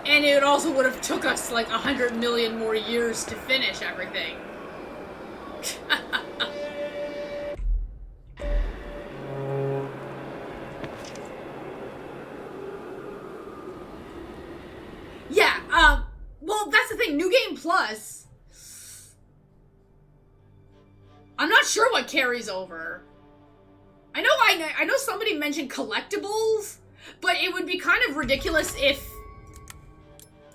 And it also would have took us like 100 million more years to finish everything. Yeah, well, that's the thing, New Game Plus. I'm not sure what carries over. I know somebody mentioned collectibles, but it would be kind of ridiculous if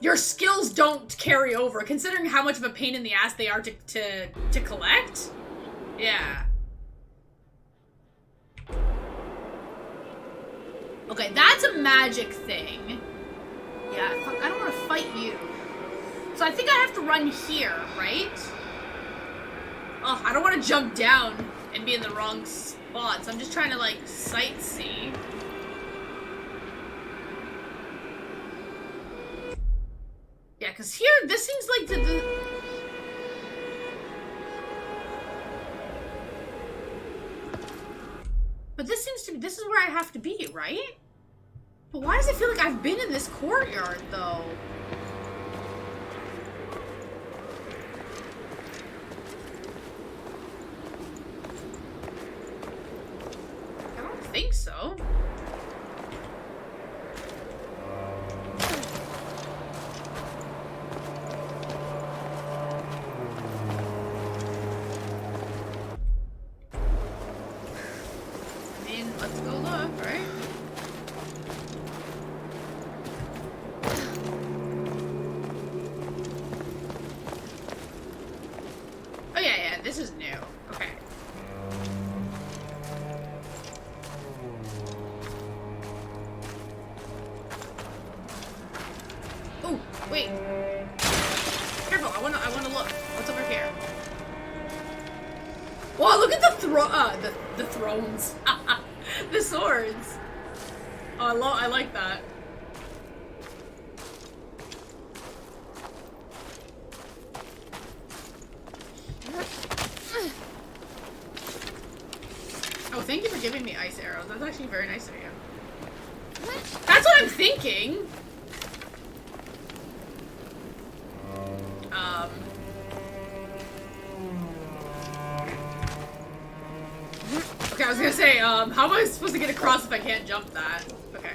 your skills don't carry over, considering how much of a pain in the ass they are to collect. Yeah. Okay, that's a magic thing. Yeah, fuck, I don't want to fight you. So I think I have to run here, right? Oh, I don't want to jump down and be in the wrong spot, so I'm just trying to, like, sightsee. Yeah, because here, this seems like the... But this seems to be... This is where I have to be, right? But why does it feel like I've been in this courtyard, though? I don't think so. Let's go look, right? Oh yeah, this is new. Okay. Oh, wait. Careful, I wanna look. What's over here? Wow, look at the thrones. The swords. Oh, I like that. Oh, thank you for giving me ice arrows. That's actually very nice of you. That's what I'm thinking. Okay, I was gonna say, how am I supposed to get across if I can't jump that? Okay.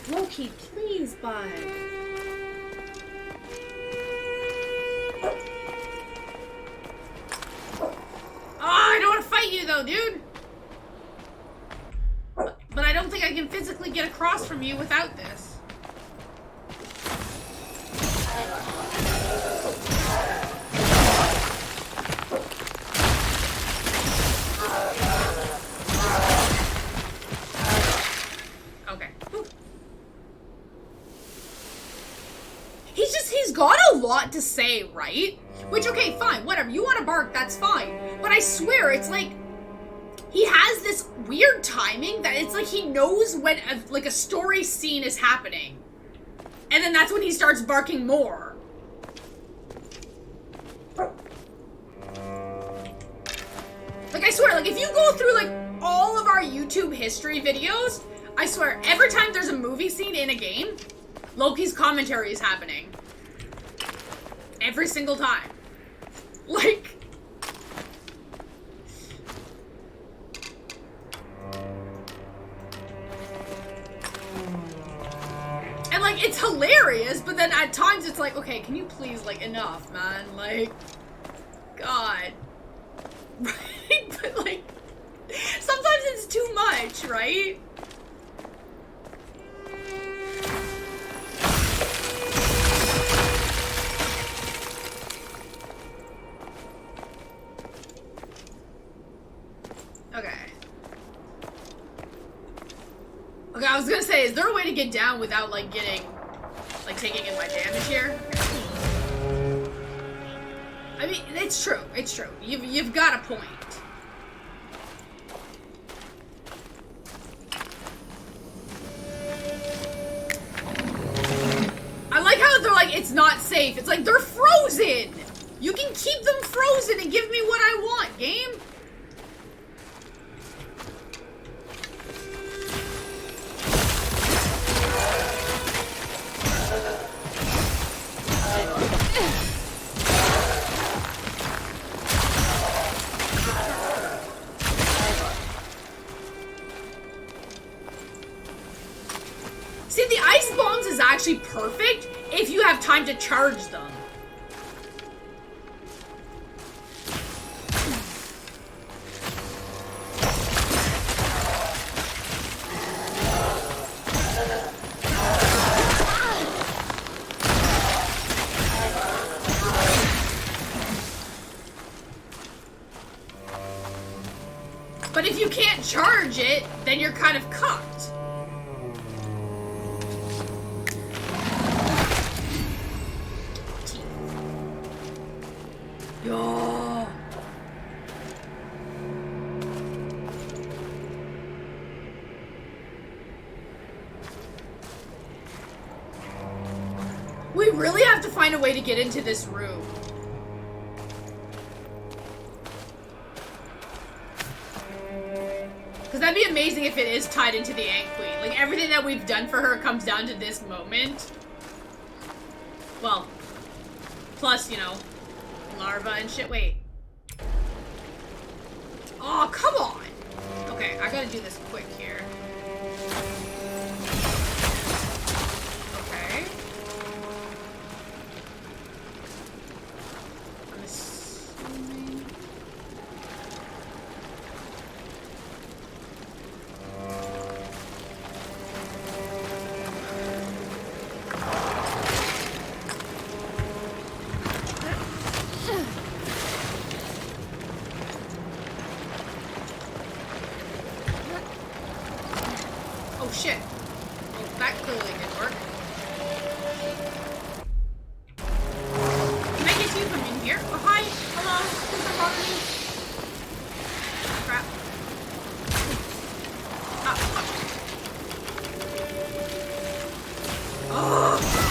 Loki, please, bud. I don't want to fight you though, dude. But I don't think I can physically get across from you without this. Okay. Whew. He's got a lot to say, right? Which, okay, fine, whatever. You want to bark, that's fine. But I swear, it's like, he has this weird timing that it's like he knows when, a story scene is happening. And then that's when he starts barking more. Like, I swear, like, if you go through, like, all of our YouTube history videos, I swear, every time there's a movie scene in a game, Loki's commentary is happening. Every single time. Like... And, like, it's hilarious, but then at times it's like, okay, can you please, like, enough, man? Like, God. Right? But, like, sometimes it's too much, right? Okay. Okay, I was gonna say, is there a way to get down without, like, getting, like, taking in my damage here? I mean, it's true. It's true. You've got a point. I like how they're like, it's not safe. It's like, they're frozen! You can keep them frozen and give me what I want, game! See, the ice bombs is actually perfect if you have time to charge them. But if you can't charge it, then you're kind of cocked. Yo. We really have to find a way to get into this room. Because that'd be amazing if it is tied into the Ant Queen. Like, everything that we've done for her comes down to this moment. Well, plus, you know, larva and shit. Wait. Oh, come on! Okay, I gotta do this quick here. Okay. I'm assuming... Oh shit. Well, that clearly didn't work. you come in here. Oh, hi. Hello. Please don't bother me. Crap. Oh.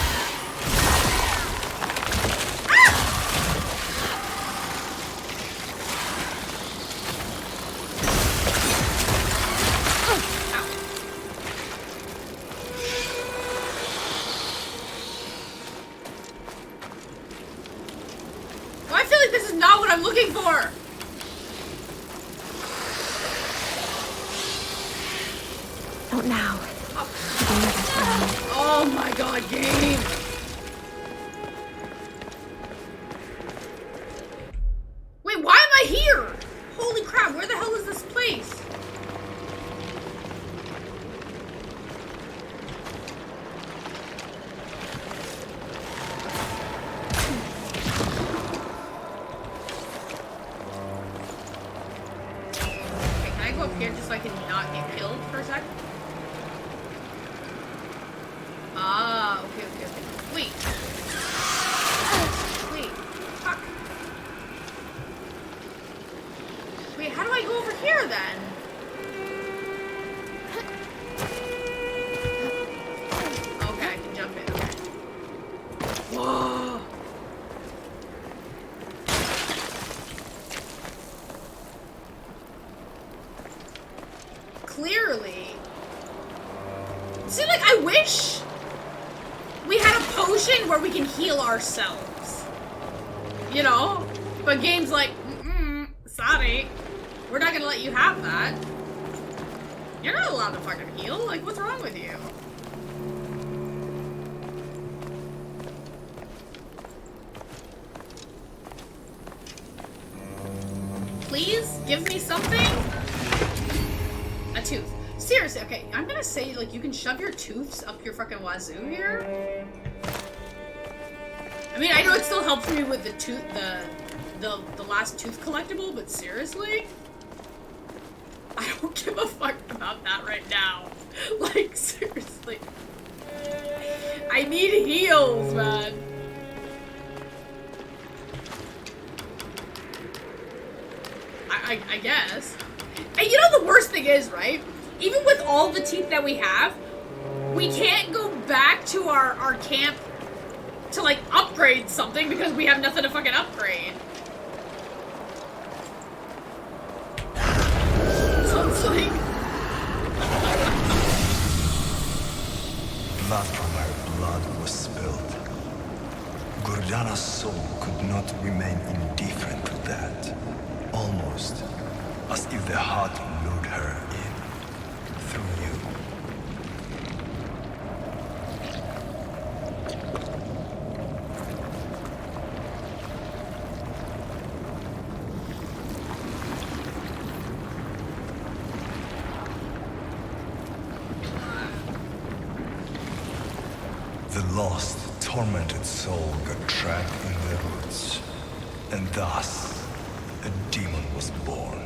I'm looking for! Not now. Oh my god, game! Wait, why am I here? Holy crap, where the hell is this place? Here just so I can not get killed for a sec. Ah, okay. Wait. Wait. Fuck. Wait, how do I go over here then? Okay, I can jump in. Okay. Whoa. Clearly. See, like, I wish we had a potion where we can heal ourselves. You know? But game's like, sorry. We're not gonna let you have that. You're not allowed to fucking heal. Like, what's wrong with you? Please, give me something? A tooth. Seriously, okay, I'm gonna say, like, you can shove your tooths up your fucking wazoo here. I mean, I know it still helps me with the tooth, the last tooth collectible, but seriously? I don't give a fuck about that right now. Like, seriously. I need heals, man. I guess. And you know the worst thing is, right? Even with all the teeth that we have, we can't go back to our camp to, like, upgrade something because we have nothing to fucking upgrade. So it's like... Blood from her blood was spilled. Gordana's soul could not remain indifferent to that. Almost as if the heart lured her in through you. The lost, tormented soul got trapped in the roots, and thus a demon was born.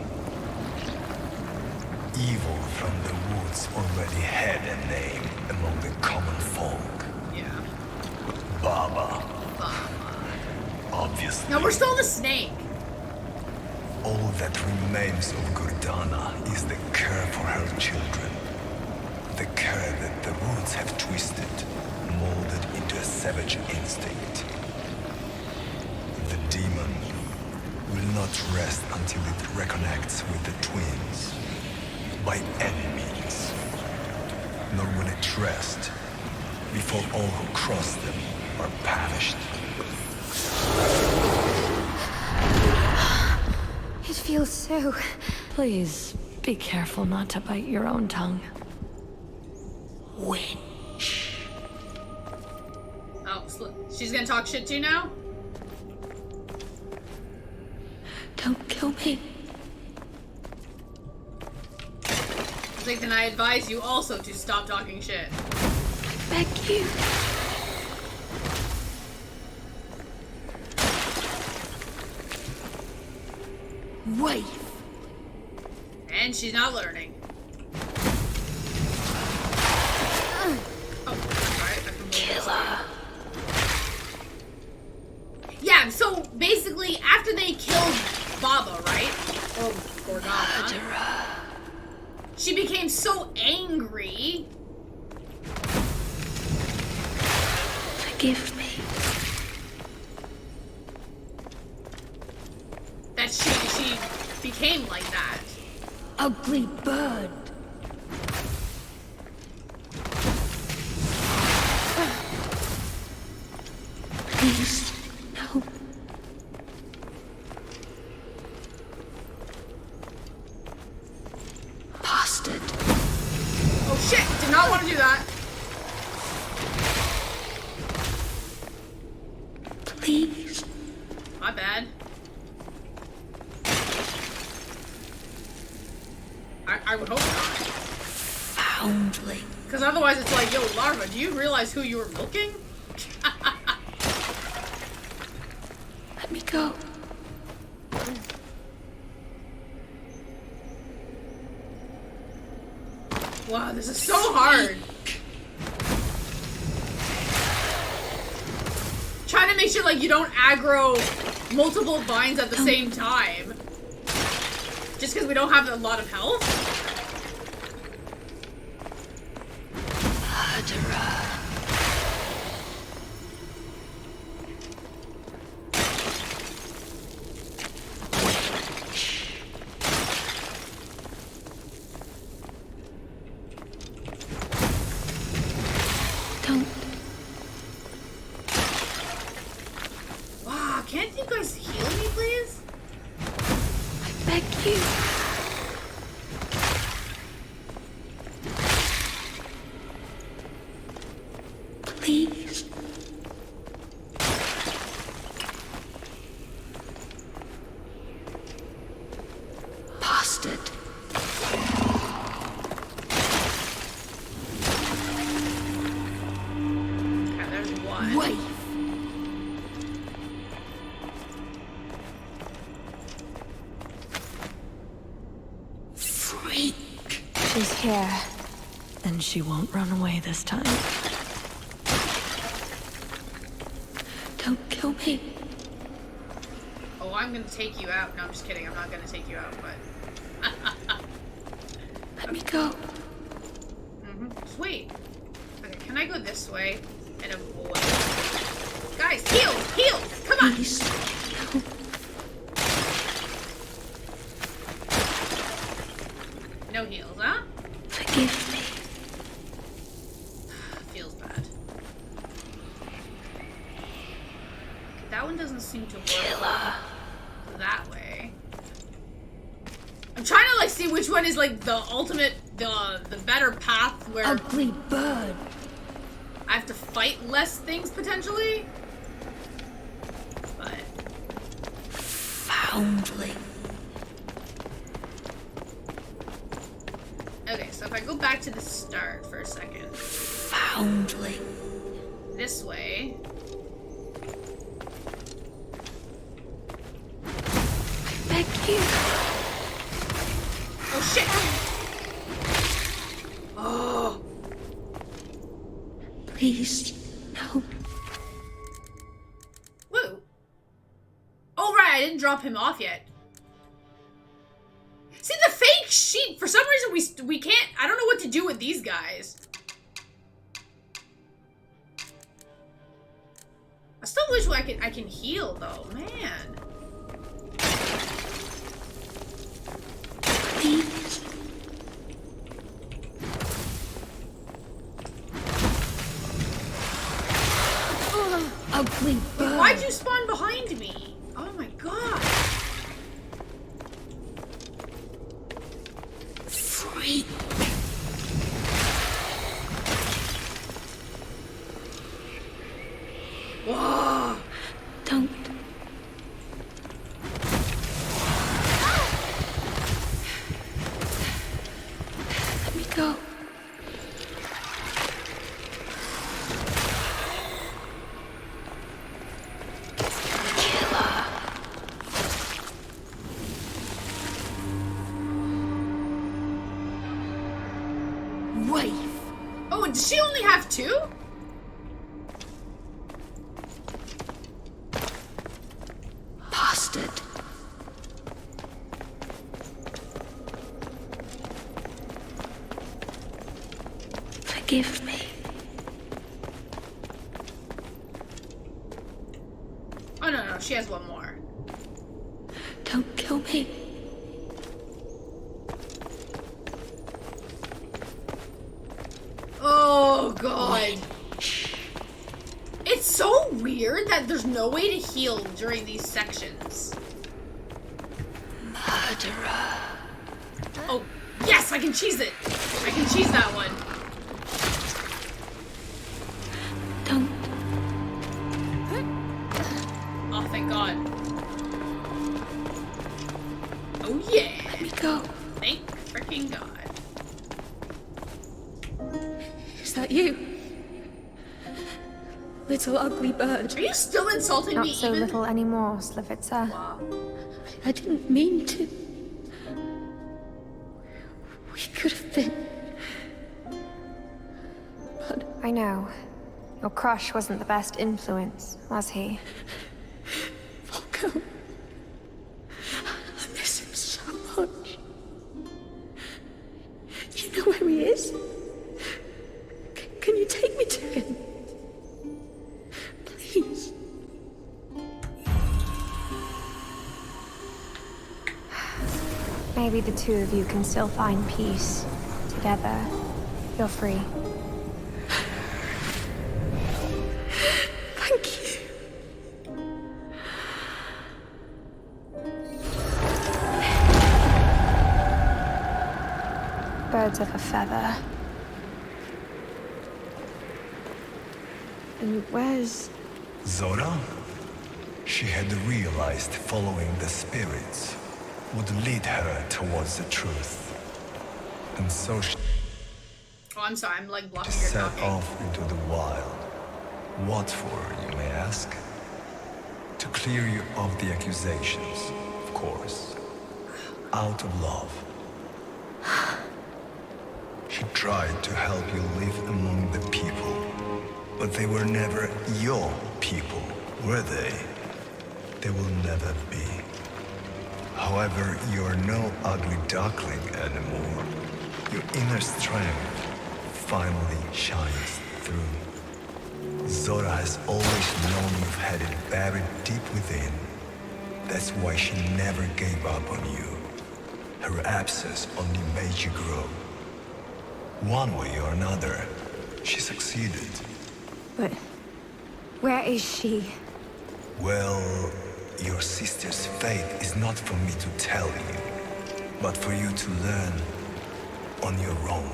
Evil from the woods already had a name among the common folk. Yeah. Baba. Obviously. No, we're still the snake. All that remains of Gordana is the care for her children. The care that the woods have twisted, molded into a savage instinct. The demon will not rest until it reconnects with the twins. By any means. Nor will it rest before all who cross them are punished. It feels so... Please, be careful not to bite your own tongue. Witch. Oh, she's gonna talk shit to you now? Don't kill me. Like, then I advise you also to stop talking shit. Beg you. Wife. And she's not learning. Oh, sorry. Killer. Yeah, so basically, after they killed Baba, right? Or Gordana, she became so angry. Forgive me. That she became like that. Ugly bird. Please, no. Bastard. Oh shit! Did not want to do that. Please. My bad. I would hope not. Foundling. Because otherwise it's like, yo, Larva, do you realize who you were milking? Let me go. Wow, this is so hard. Trying to make sure like you don't aggro multiple vines at the same time. Just because we don't have a lot of health? Don't. Wow, can't you guys heal me, please? I beg you. Please. Bastard. Okay, there's one. Wait. Freak. She's here. And she won't run away this time. Don't kill me. Oh, I'm gonna take you out. No, I'm just kidding. I'm not gonna take you out, but... Let me go. Just wait. Okay, can I go this way and avoid... Guys, heal! Heal! Come on! Please. No heals, huh? Forgive me. Feels bad. That one doesn't seem to work that way. I'm trying to like see which one is like the ultimate, the better path where Ugly bird. I have to fight less things potentially. But Foundling. okay, so if I go back to the start for a second. Foundling. This way. I beg you. Oh shit! Oh. Please. No. Woo. Oh right, I didn't drop him off yet. See the fake sheep. For some reason we can't. I don't know what to do with these guys. I still wish I can heal though, man. Please. Ugly bird. Why'd you spawn behind me? Oh my god. Freak. Whoa. Don't. Let me go. Killer. Wave. Oh, does she only have two? Pass bastard. Forgive me. Oh, no, she has one more. Don't kill me. Oh, God. It's so weird that there's no way to heal during these sections. Murderer. Oh, yes, I can cheese it. I can cheese that one. Don't. Oh, thank God. Oh, yeah. Let me go. Thank freaking God. Is that you? Little ugly bird. Are you still insulting Not me so even? little anymore, Slavica. Wow. I didn't mean to. We could have been. But I know. Your crush wasn't the best influence, was he? Volko. I miss him so much. You know where he is? Can you take me to him? Please. Maybe the two of you can still find peace. Together. You're free. Thank you. Birds of a feather. And where's... Zora? She had realized following the spirits would lead her towards the truth. And so she Oh, I'm sorry, I'm like blocking your set talking. off into the wild. What for, you may ask? To clear you of the accusations, of course. Out of love. She tried to help you live among the people, but they were never your people, were they? They will never be. However, you are no ugly duckling anymore. Your inner strength finally shines through. Zora has always known you've had it buried deep within. That's why she never gave up on you. Her absence only made you grow. One way or another, she succeeded. But... where is she? Well, your sister's fate is not for me to tell you, but for you to learn on your own.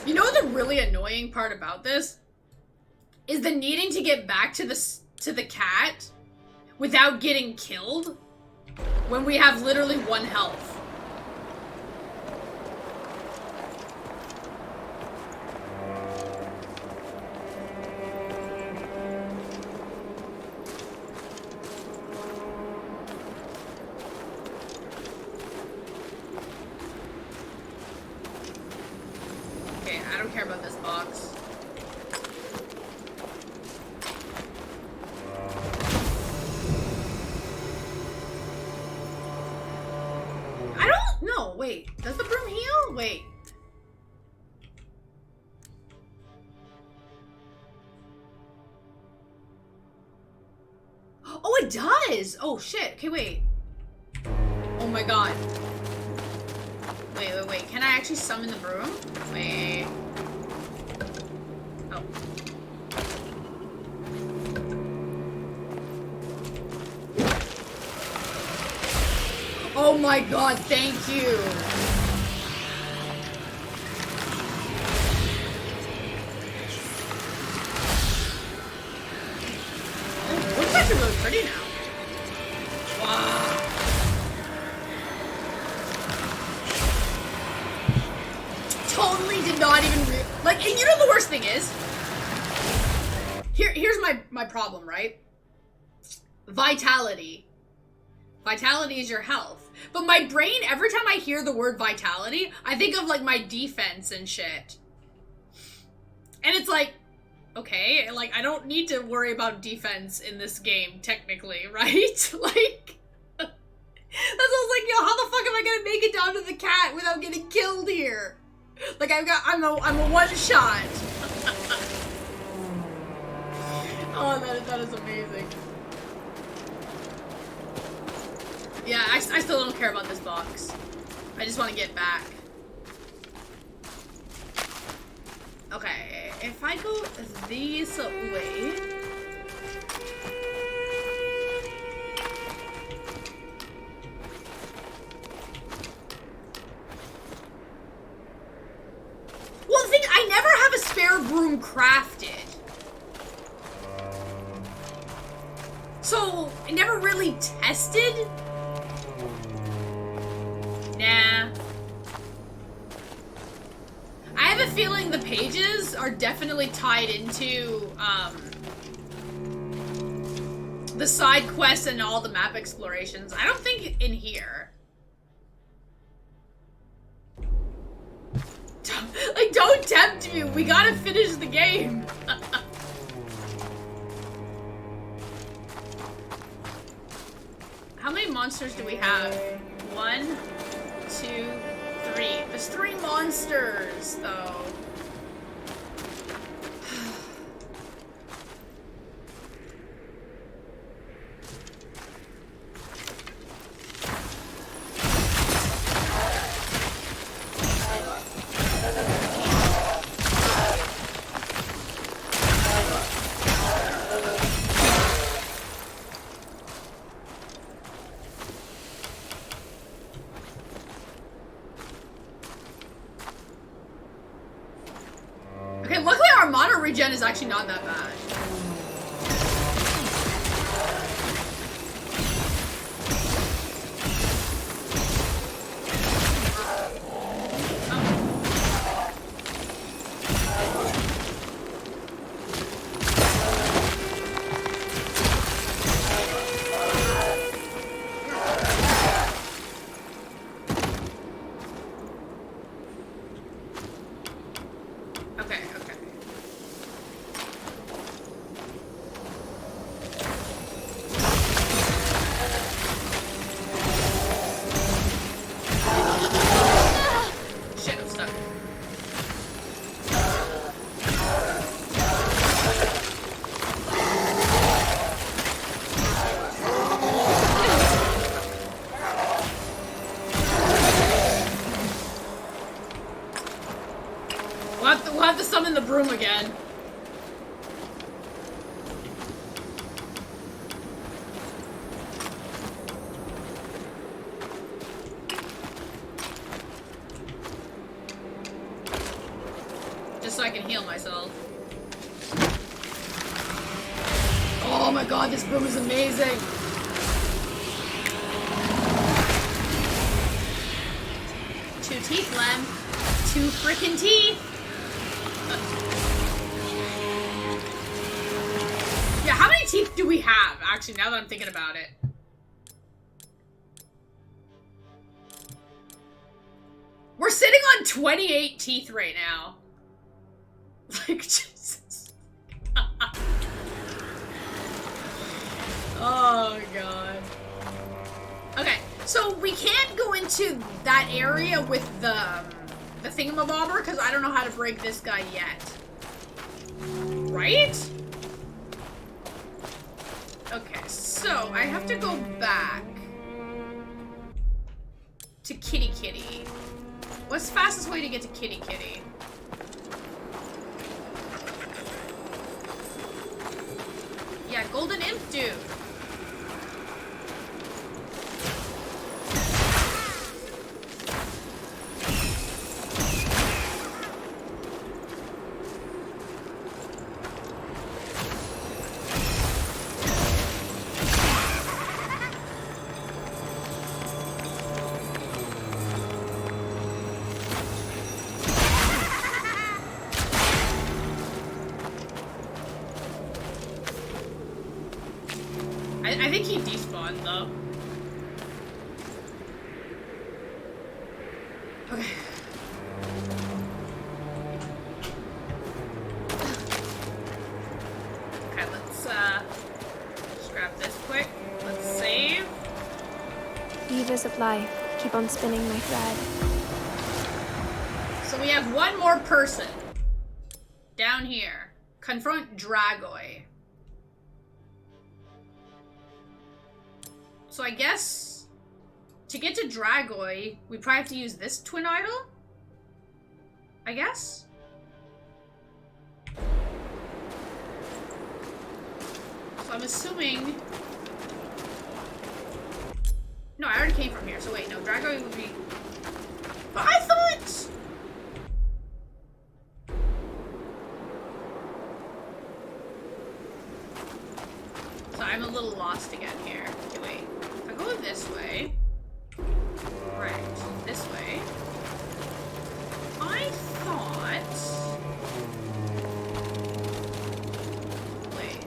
You know the really annoying part about this? Is the needing to get back to the cat without getting killed when we have literally 1 health. Okay, I don't care about this box. I don't know. Wait, does the broom heal? Wait. Oh, it does! Oh, shit. Okay, wait. Oh my god. Wait. Can I actually summon the broom? Wait. Oh. Oh my god, thank you! Oh, it looks actually really pretty now. Wow. Totally did not even like, and you know the worst thing is? Here's my problem, right? Vitality. Vitality is your health. But my brain, every time I hear the word vitality, I think of like my defense and shit. And it's like, Okay, like, I don't need to worry about defense in this game, technically, right? Like, that's what I was like, yo, how the fuck am I gonna make it down to the cat without getting killed here? Like, I'm a one shot. Oh, that is amazing. Yeah, I still don't care about this box. I just want to get back. Okay, if I go this way... Well, the thing, I never have a spare broom crafted. So, I never really tested? Nah. I have a feeling the pages are definitely tied into, the side quests and all the map explorations. I don't think in here. Like, don't tempt me. We gotta finish the game. How many monsters do we have? 1, 2, 3. There's 3 monsters, though. Okay, luckily our mana regen is actually not that bad. We'll have to summon the broom again. Just so I can heal myself. Oh my god, this broom is amazing! Two teeth, Lem. 2 frickin' teeth! Yeah, how many teeth do we have, actually, now that I'm thinking about it? We're sitting on 28 teeth right now. Like, Jesus. Oh, God. Okay, so we can't go into that area with the thingamabobber, because I don't know how to break this guy yet. Right? Okay, so I have to go back to Kitty Kitty. What's the fastest way to get to Kitty Kitty? Yeah, Golden Imp dude. I think he despawned, though. Okay. of life keep on spinning my thread. So we have one more person. Down here. Confront Dragoi. So I guess to get to Dragoi, we probably have to use this twin idol? I guess? So I'm assuming... No, I already came from here, so wait, no, Dragoi would be... But I thought... So I'm a little lost again here. Okay, wait. If I go this way... Right, this way... I thought... Wait.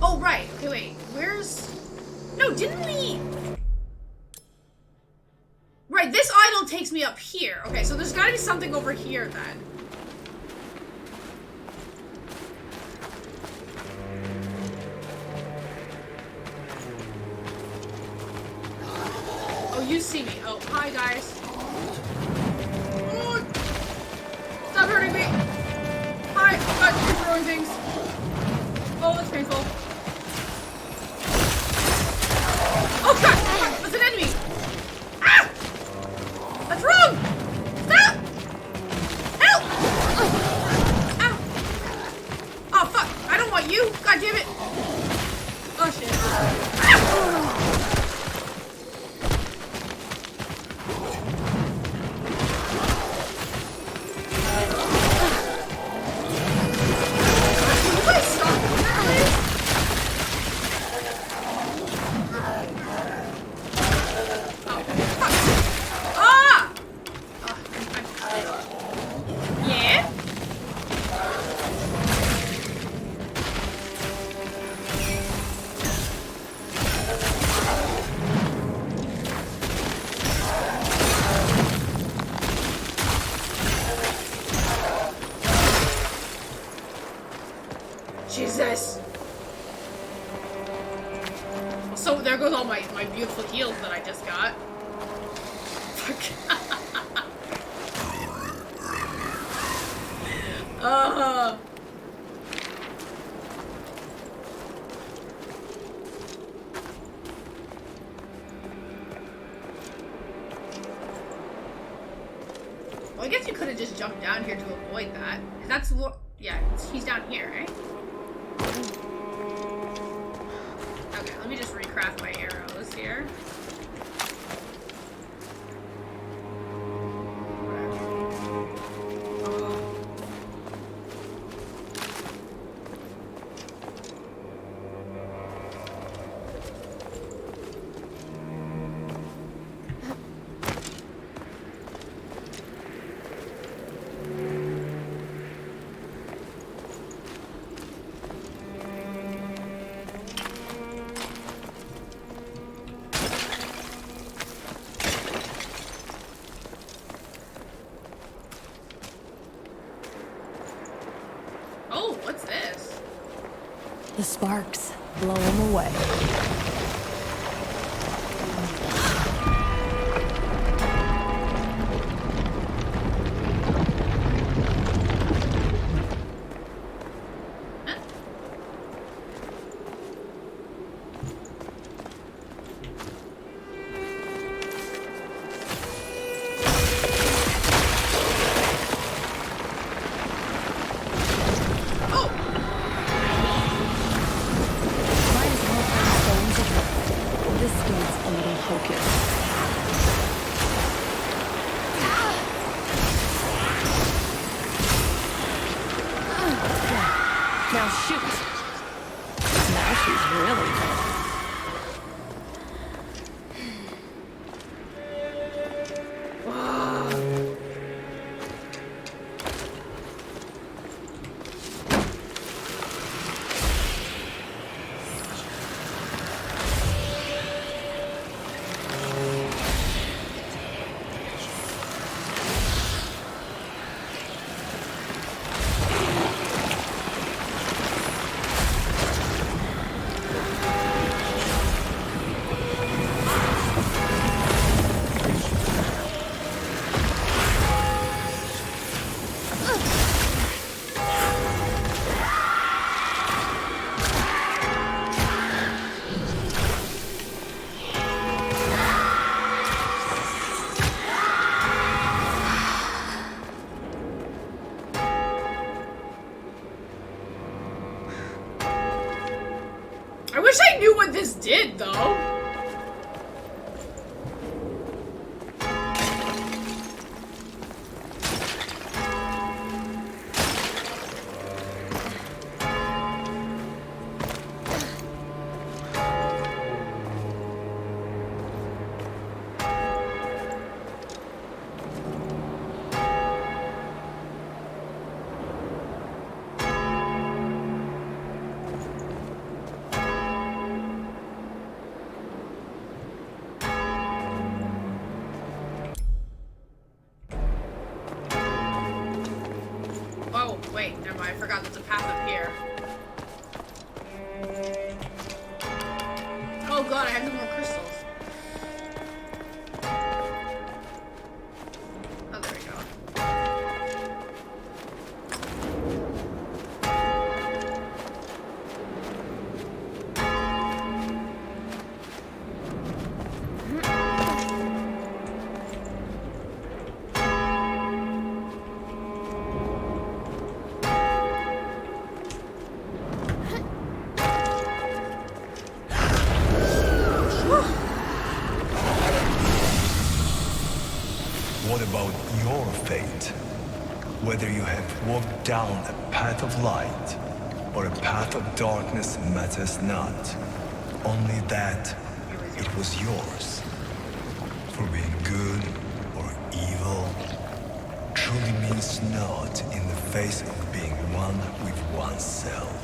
Oh, right. Okay, wait. Where's... No, didn't we... Right, this idol takes me up here. Okay, so there's gotta be something over here then. Oh, you see me. Oh, hi, guys. Oh, stop hurting me. Hi. Oh, God, you're throwing things. Oh, that's painful. Oh, God. That's an enemy. Ah! That's wrong. Stop. Help. Ow. Oh, fuck. I don't want you. God damn it. Oh, shit. Ah! Jesus. So there goes all my beautiful heals that I just got. Well, I guess you could have just jumped down here to avoid that. That's what... Yeah, he's down here, right? Okay, let me just recraft my arrows here. Oh, what's this? The sparks blow them away. almost did, though. Oh, wait, never mind. I forgot there's a path up here. Oh god, I have no more crystals. Oh, there we go. What about your fate? Whether you have walked down a path of light or a path of darkness matters not. Only that it was yours. For being good or evil truly means naught in the face of being one with oneself.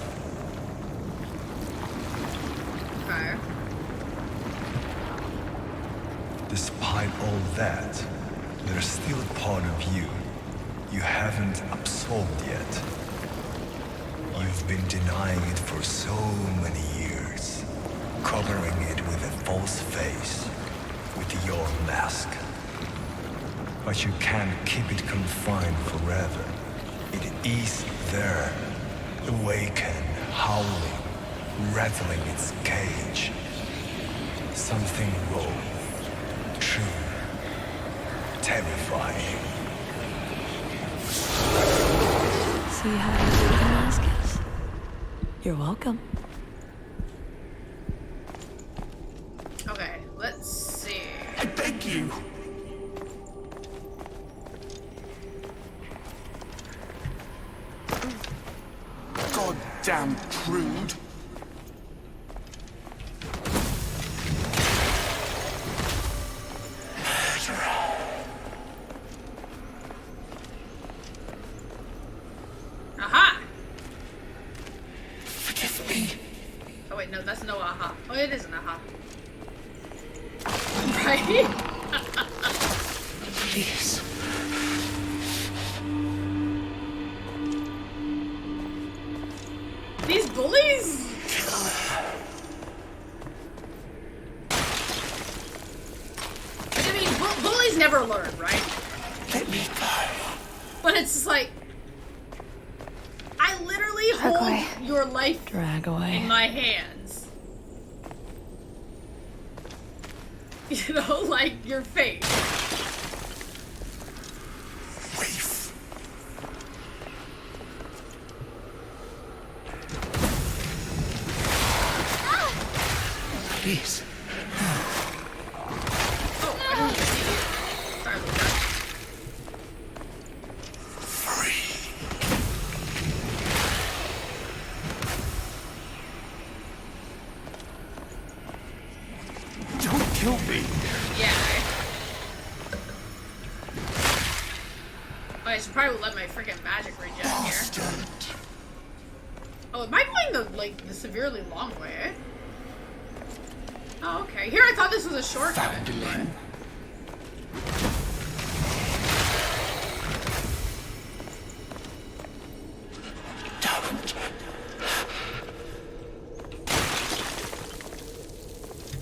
Okay. Despite all that, there's still a part of you haven't absolved yet. You've been denying it for so many years, covering it with a false face, with your mask. But you can't keep it confined forever. It is there, awakened, howling, rattling its cage. Something raw, true, terrifying. See how easy the mask is? You're welcome. Okay, let's see. I beg you. Goddamn prude. Aha! Forgive me. Oh wait, no, that's no aha. Oh, it is an aha. Right? Please. These bullies? I mean, bullies never learn, right? Let me go. But it's just like, I literally hold your life Drag away. in my hands. You know, like your face. Please. Oh, I don't see you. Sorry about that. Don't kill me. Yeah. Oh, I should probably let my freaking magic regen here. Oh, am I going the severely long way? Oh, okay. Here I thought this was a shortcut.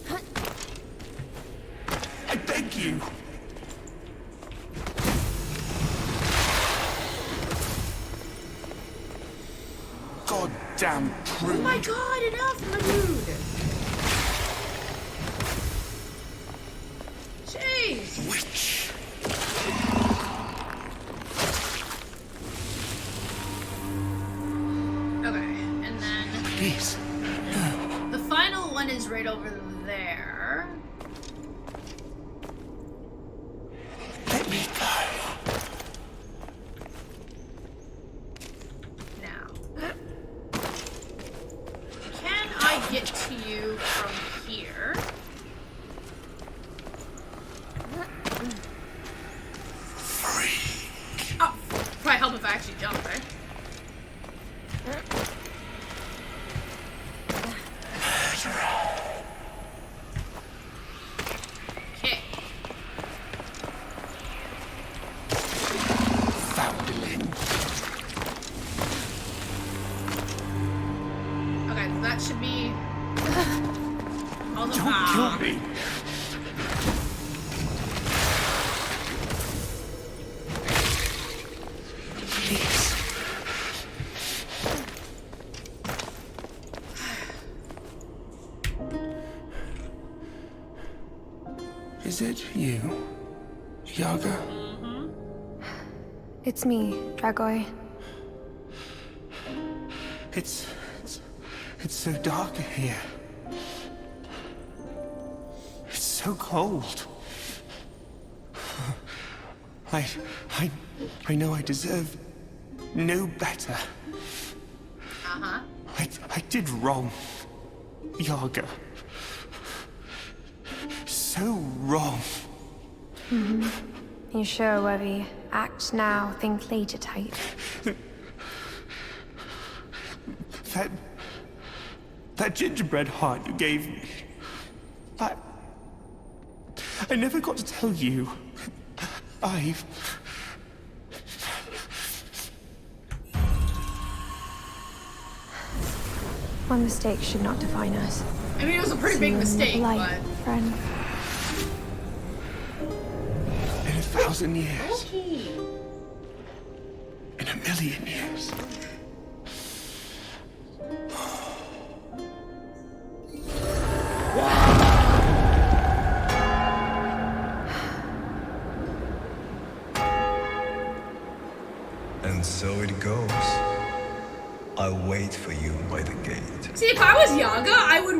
But... I beg you. Goddamn prude. Oh my god, enough, my dude! Jeez! Witch. Okay, and then... Please. The final one is right over over there. Let me go. Now, can I get to you from here? Oh, probably help if I actually jump, right? Okay. Okay, that should be all the Don't kill me. Is it you, Yaga? It's me, Dragoi. It's so dark here. It's so cold. I know I deserve no better. I did wrong, Yaga. So wrong. You sure, Webby? Act now, think later type. That gingerbread heart you gave me. I never got to tell you. One mistake should not define us. I mean, it was a pretty big mistake, light, but... friend. In 1,000 years. Okay. In 1,000,000 years. And so it goes. I'll wait for you by the gate. See, if I was Yaga, I would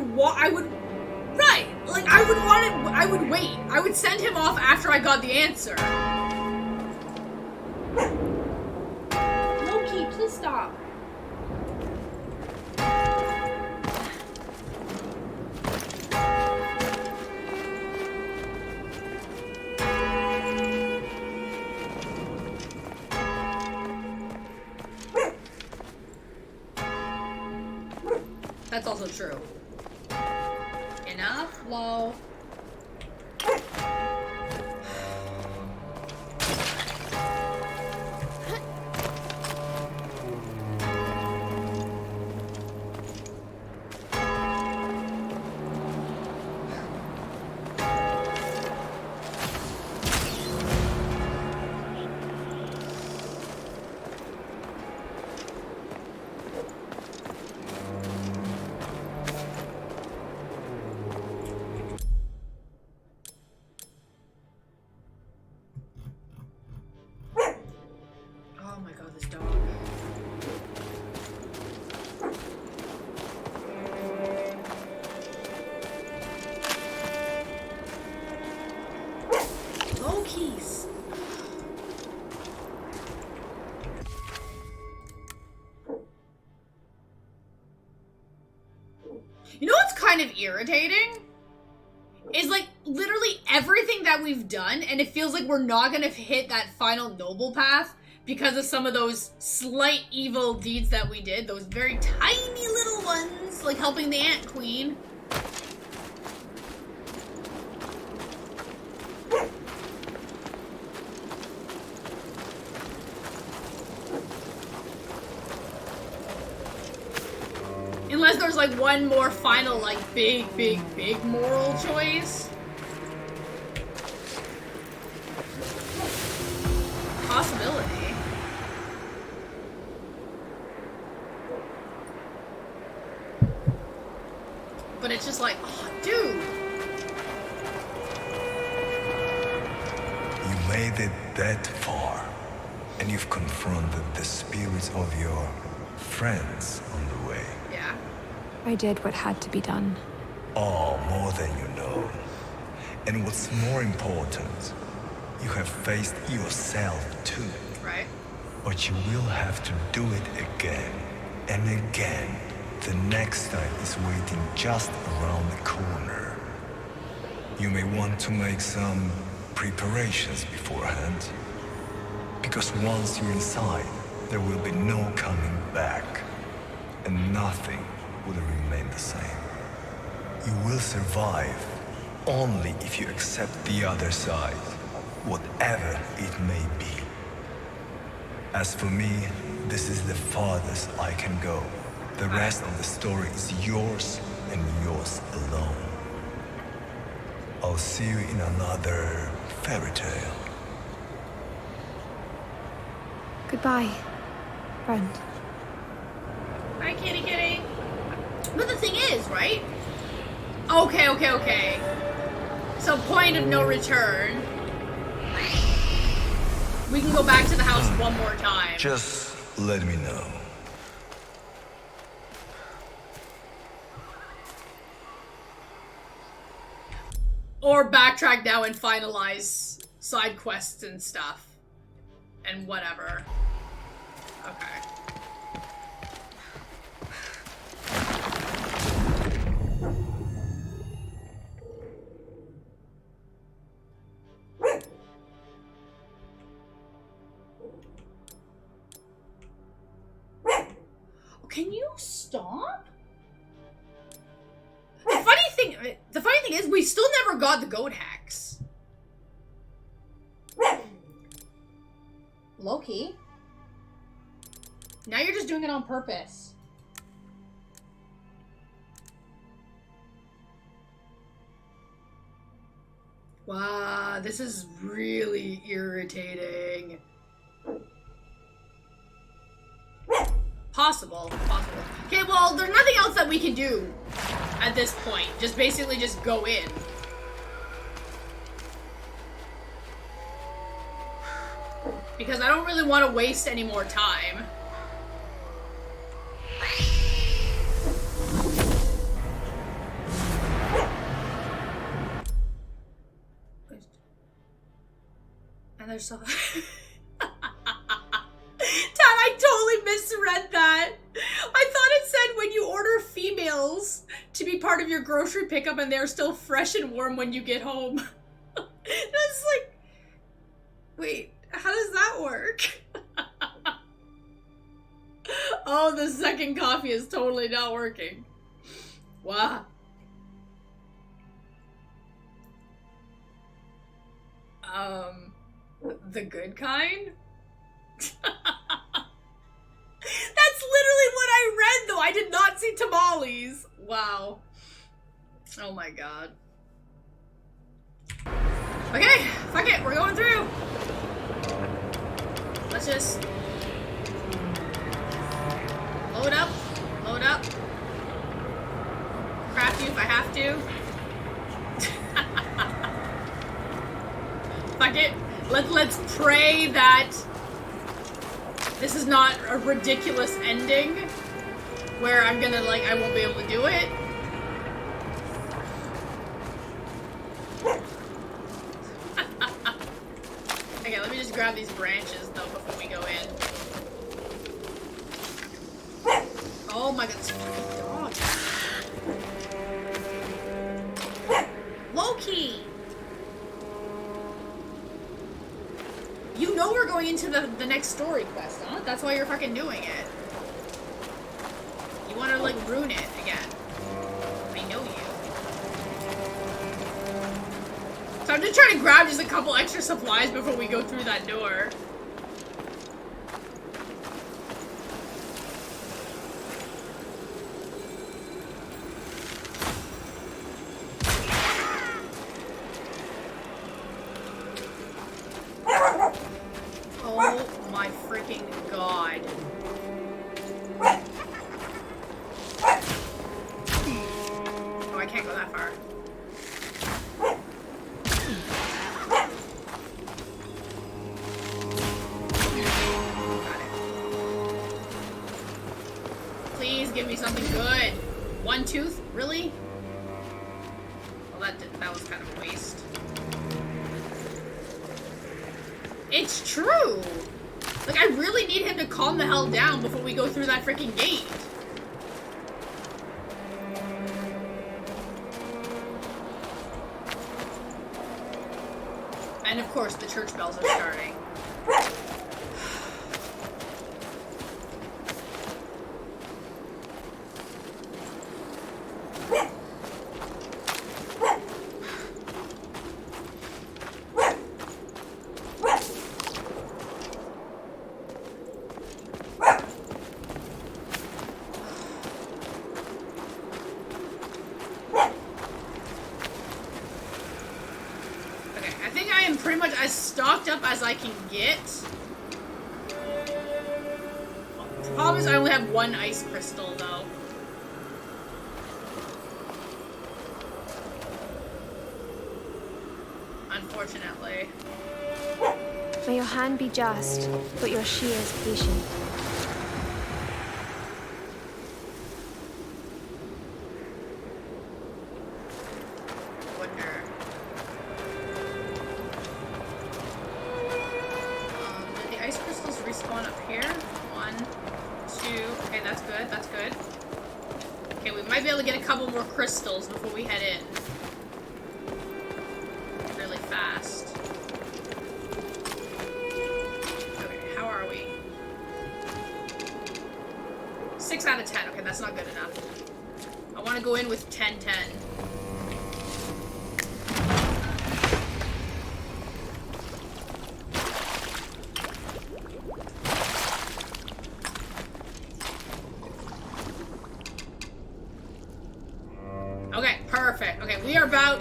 right. Like, I would wait. I would send him off after I got the answer. Loki, please stop. That's also true. Enough, low. Oh my god, this dog. Loki's. You know what's kind of irritating? Is like literally everything that we've done, and it feels like we're not gonna hit that final noble path because of some of those slight evil deeds that we did. Those very tiny little ones, like helping the Ant Queen. Unless there's like one more final, like big moral choice. Possibility. But it's just like, oh, dude. You made it that far, and you've confronted the spirits of your friends on the way. Yeah. I did what had to be done. are more than you know. And what's more important, you have faced yourself too. Right. But you will have to do it again and again. The next time is waiting just around the corner. You may want to make some preparations beforehand. Because once you're inside, there will be no coming back. And nothing will remain the same. You will survive only if you accept the other side, whatever it may be. As for me, this is the farthest I can go. The rest of the story is yours and yours alone. I'll see you in another fairy tale. Goodbye, friend. Bye, kitty kitty. But the thing is, right? Okay. So point of no return. We can go back to the house one more time. Just let me know. Or backtrack now and finalize side quests and stuff. And whatever. Okay. Can you stop? The funny thing is, we still never got the goat hacks. Loki. Now you're just doing it on purpose. Wow, this is really irritating. Possible. Okay, well, there's nothing else that we can do at this point. Just basically just go in. Because I don't really want to waste any more time. And there's so... I totally misread that. I thought it said when you order females to be part of your grocery pickup and they're still fresh and warm when you get home. That's like... Wait, how does that work? Oh, the second coffee is totally not working. Wow. The good kind? That's literally what I read, though. I did not see tamales. Wow. Oh my god. Okay, fuck it. We're going through. Let's just load up. Craft you if I have to. Fuck it. Let's pray that this is not a ridiculous ending where I'm gonna, like, I won't be able to do it. Okay, let me just grab these branches, though, before we go in. Oh my god, this fucking dog. Loki! You know we're going into the next story quest, huh? That's why you're fucking doing it. You want to, like, ruin it again. I know you. So I'm just trying to grab just a couple extra supplies before we go through that door. Oh my freaking god. Oh, I can't go that far. Got it. Please give me something good. One tooth? Really? That was kind of a waste. It's true! Like, I really need him to calm the hell down before we go through that freaking gate. And of course, the church bells are starting. As I can get. The problem is I only have one ice crystal though. Unfortunately. May your hand be just, but your shears patient. Crystals before we head in. Really fast. Okay, how are we? 6 out of 10. Okay, that's not good enough. I want to go in with 10-10.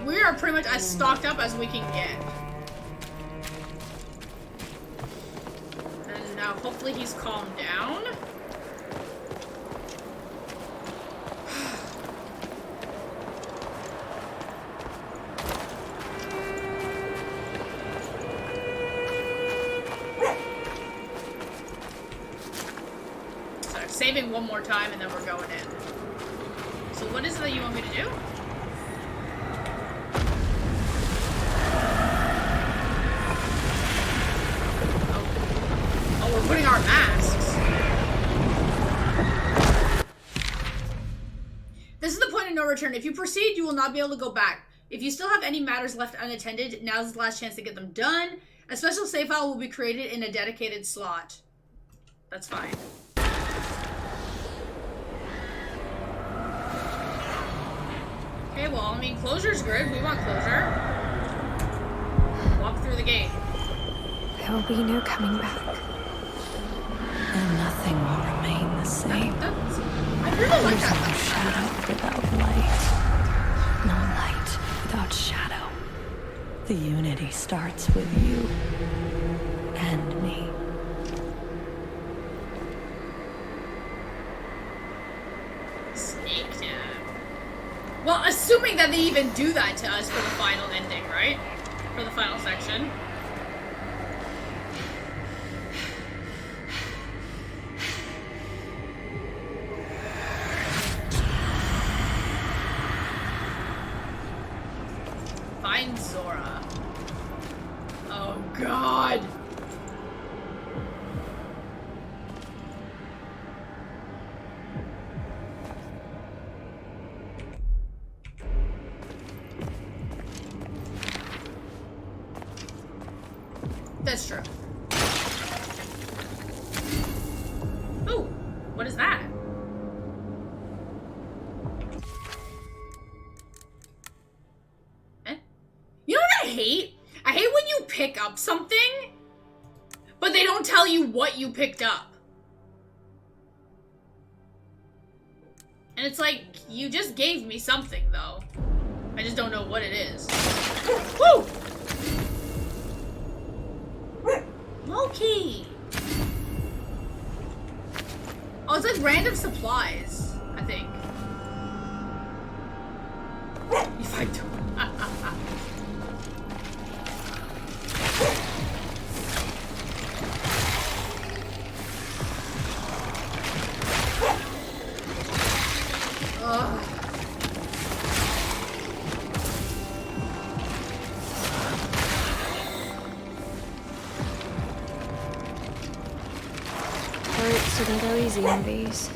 We are pretty much as stocked up as we can get. And now hopefully he's calmed down. So I'm saving one more time and then we're going in. So what is it that you want me to do? Putting our masks. This is the point of no return. If you proceed, you will not be able to go back. If you still have any matters left unattended, now's the last chance to get them done. A special save file will be created in a dedicated slot. That's fine. Okay, well, I mean, closure's good. We want closure. Walk through the gate. There will be no coming back. And nothing will remain the same. I really like There's that. no shadow without light. No light without shadow. The unity starts with you and me. Snake time. Well, assuming that they even do that to us for the final ending, right? For the final section. Find Zora. Oh God. That's true. Ooh, what is that? You know what I hate? I hate when you pick up something, but they don't tell you what you picked up. And it's like, you just gave me something, though. I just don't know what it is. Woo! Loki! Oh, it's like random supplies, I think. You fight. Just didn't go easy on these.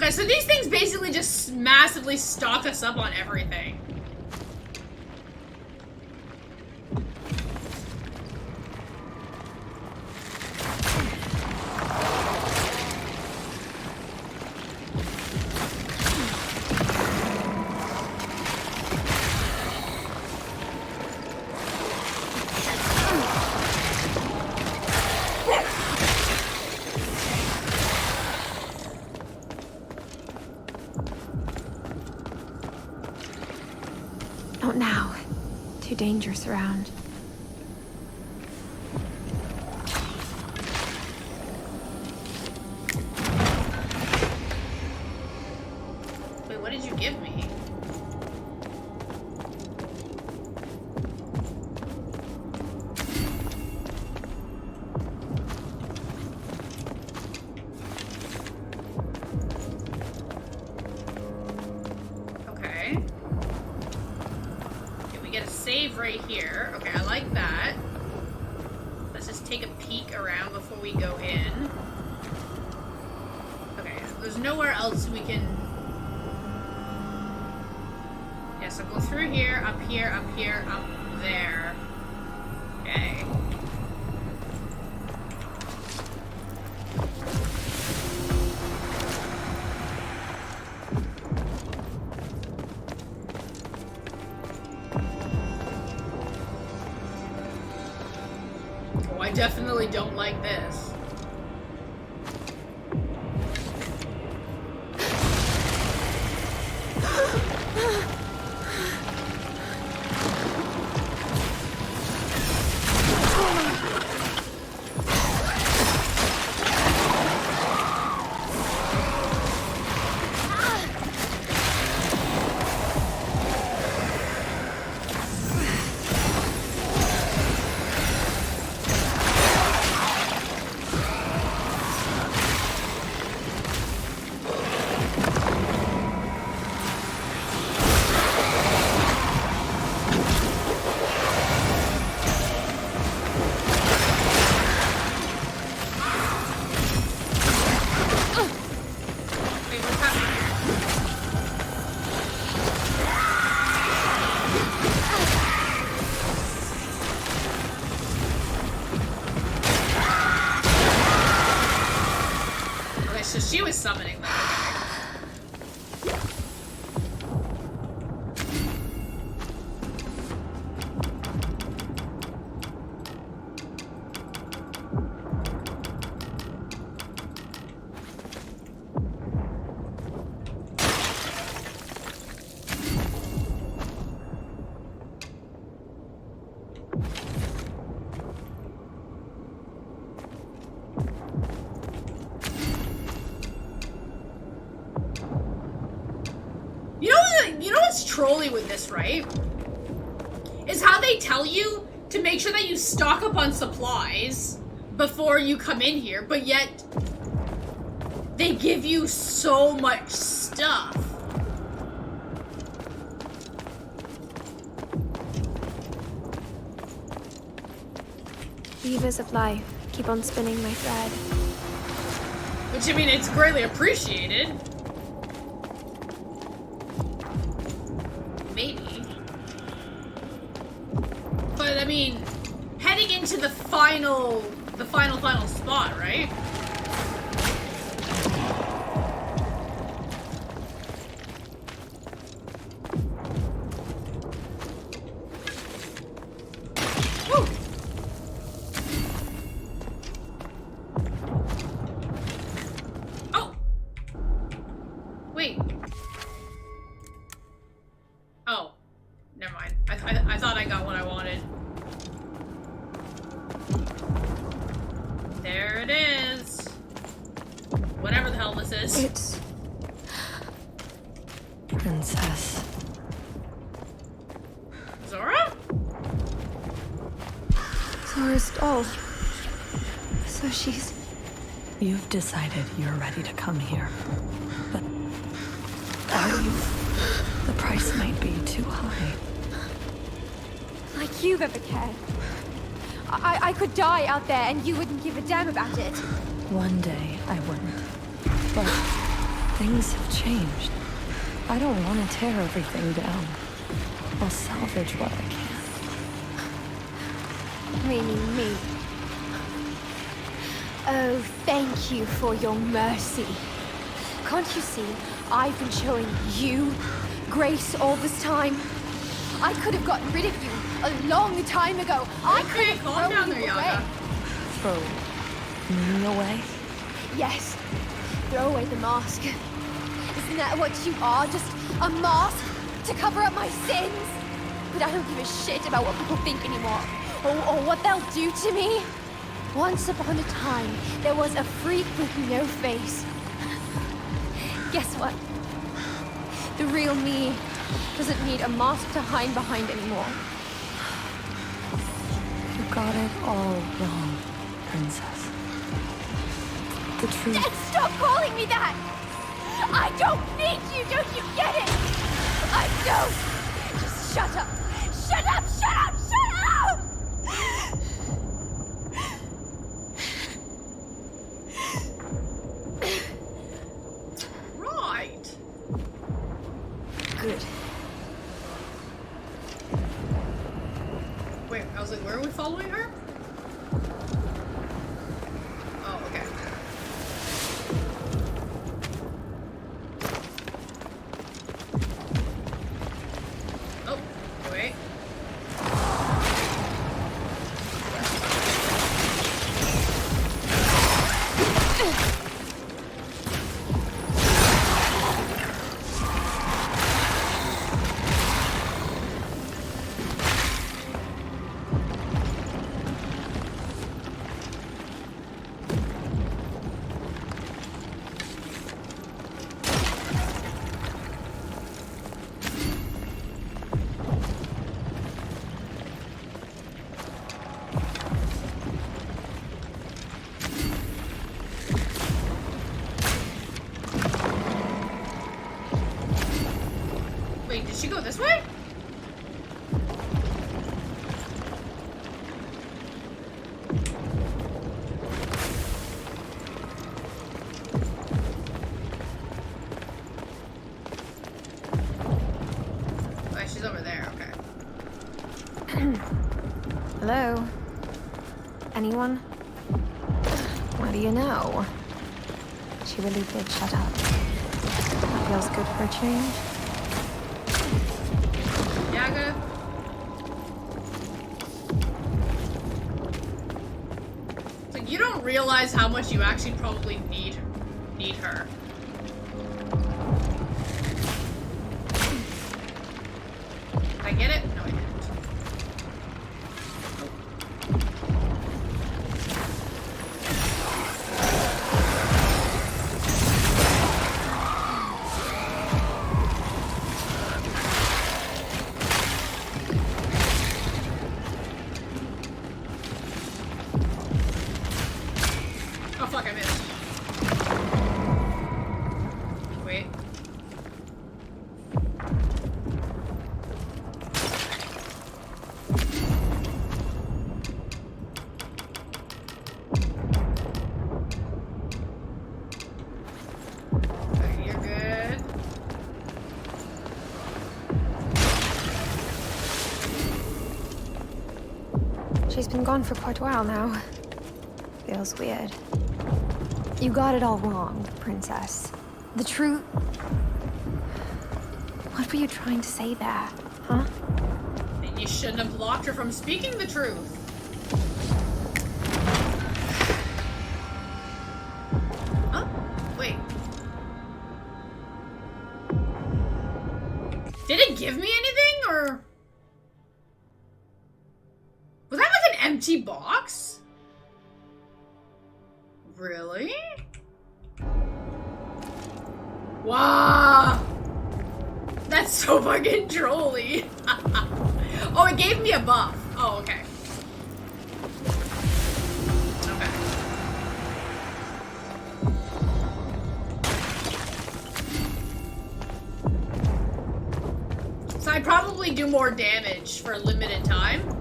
Okay, so these things basically just massively stock us up on everything. Not now. Too dangerous around. Wait, what did you give me? Okay. We get a save right here. Okay, I like that. Let's just take a peek around before we go in. Okay, there's nowhere else we can... Yeah, so go through here, up here, up here, up there. Okay. Oh, I definitely don't like this. So she was summoning them. You know what's trolly with this, right? Is how they tell you to make sure that you stock up on supplies before you come in here, but yet they give you so much stuff. Weavers of life, keep on spinning my thread. Which, I mean, it's greatly appreciated. Maybe. But, I mean, heading into the final spot, right? Woo! Oh! Wait. thought I got what I wanted. There it is. Whatever the hell this is. It's... Princess. Zora? Zora's doll. So she's... You've decided you're ready to come here. But are you? The price might be too high. Like you've ever cared. I could die out there and you wouldn't give a damn about it. One day I wouldn't. But things have changed. I don't want to tear everything down. I'll salvage what I can. Meaning me. Oh, thank you for your mercy. Can't you see, I've been showing you grace all this time? I could have gotten rid of you a long time ago. I could have calm down there, Yaga. Throw me away? Yes. Throw away the mask. Isn't that what you are? Just a mask to cover up my sins? But I don't give a shit about what people think anymore. Or what they'll do to me. Once upon a time, there was a freak with no face. Guess what? The real me doesn't need a mask to hide behind anymore. You got it all wrong, Princess. The truth... Dad, stop calling me that! I don't need you, don't you get it? I don't! Just shut up! Shut up, shut up, shut up! Right. Good. Wait, I was like, where are we following her? Oh, okay. Oh, wait. Wait, did she go this way? Oh, she's over there, okay. Hello? Anyone? What do you know? She really did shut up. That feels good for a change. Yaga. It's like you don't realize how much you actually probably need her. Did I get it? No, I didn't. Oh fuck, I missed. Wait. Okay, you're good. She's been gone for quite a while now. Feels weird. You got it all wrong, Princess. The truth... What were you trying to say there, huh? You shouldn't have blocked her from speaking the truth. Huh? Wait. Did it give me anything, or...? empty box? Really? Wow! That's so fucking trolly. Oh, it gave me a buff. Oh, okay. Okay. So I'd probably do more damage for a limited time.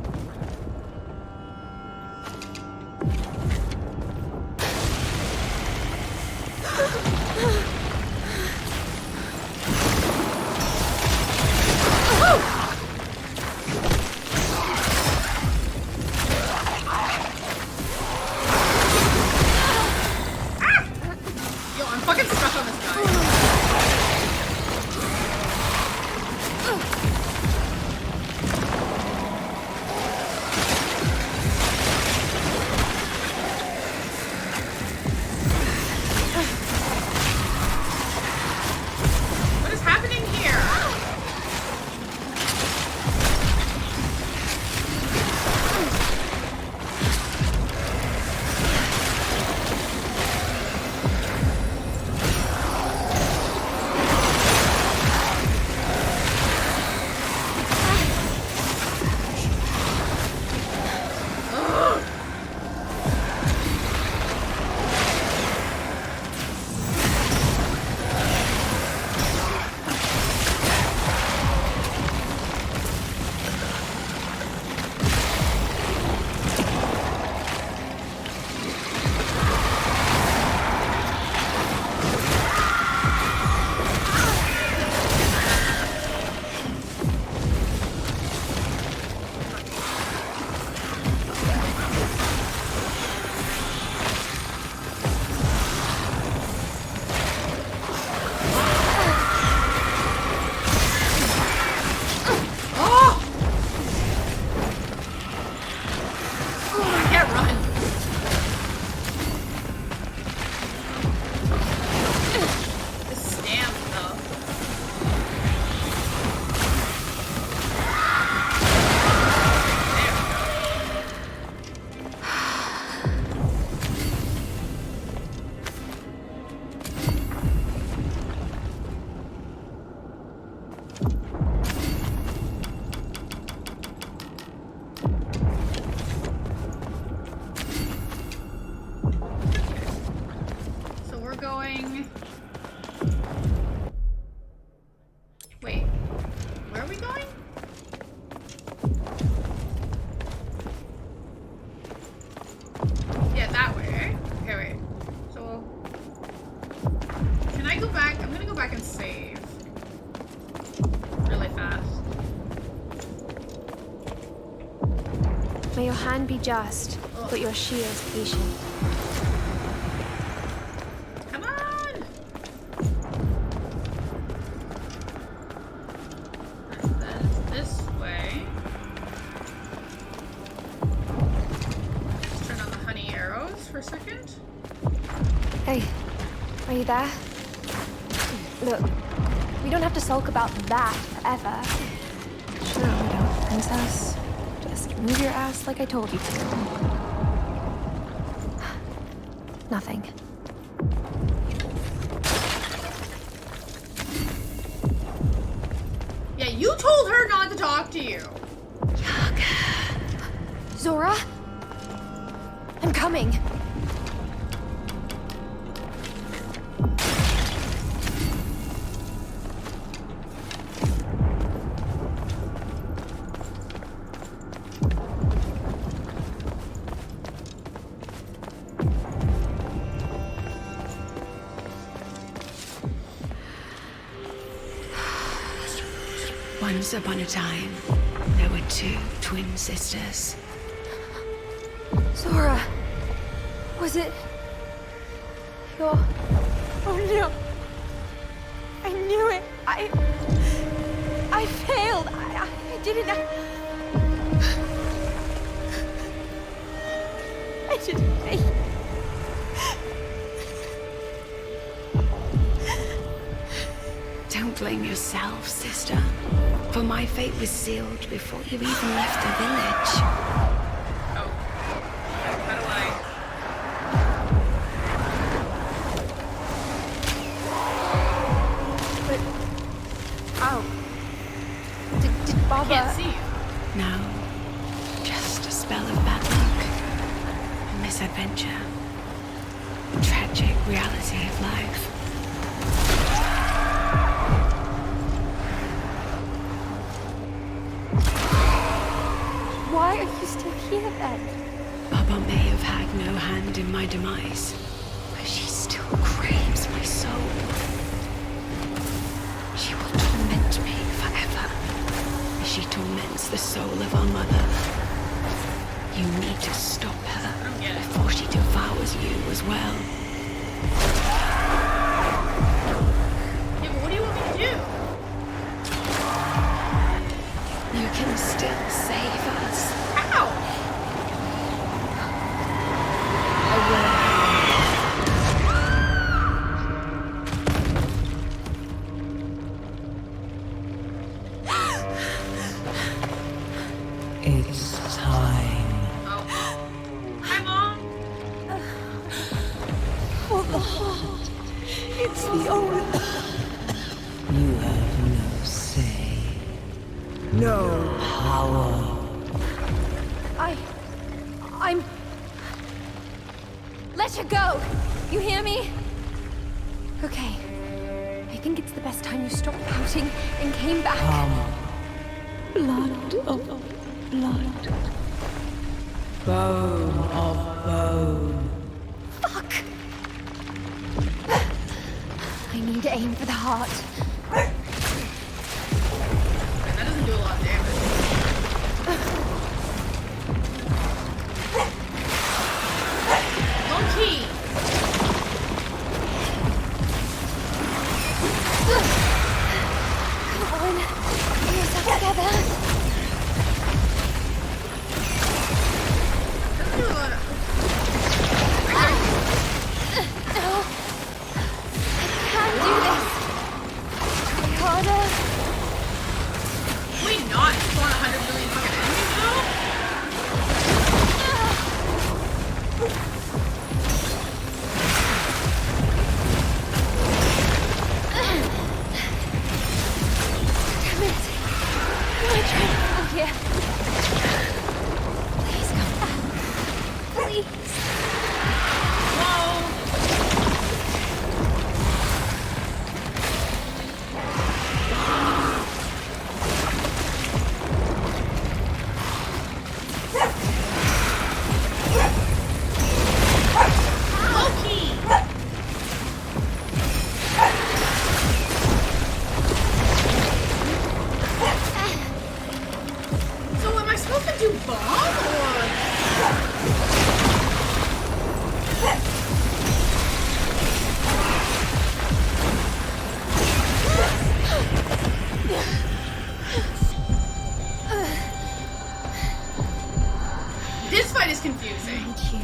May your hand be just, but your shield patient. Come on! And then this way. Let's turn on the honey arrows for a second. Hey, are you there? Look, we don't have to sulk about that forever. Sure, we don't, princess. Just move your ass like I told you to. Nothing. Yeah, you told her not to talk to you. Zora? I'm coming. Once upon a time, there were two twin sisters. Zora, was it your... Oh no. I knew it. I failed. I didn't... I didn't make it. Don't blame yourself, sister. For my fate was sealed before you even left the village. Oh. Baba. Can't see you. No, just a spell of bad luck, a misadventure, the tragic reality of life. Why are you still here then? Baba may have had no hand in my demise, but she still craves my soul. She will torment me forever, as she torments the soul of our mother. You need to stop her before she devours you as well. Yeah, but what do you want me to do? You can still save us. How? It's time. Hi, Mom. For the heart. It's the only. You have no say. No power. I'm... Let her go! You hear me? Okay. I think it's the best time you stopped pouting and came back. Blood of blood. Bone of bone. Fuck! I need to aim for the heart. That doesn't do a lot of damage. Low key. Come on. Pull yourself together. Doesn't do a lot of... No. I can't do this. Try harder. Can we not spawn 100 million fucking enemies though? Damn it. What am I trying to pull here? Please come back. Please. Whoa. Low-key. So am I supposed to do bomb or? This fight is confusing. Thank you.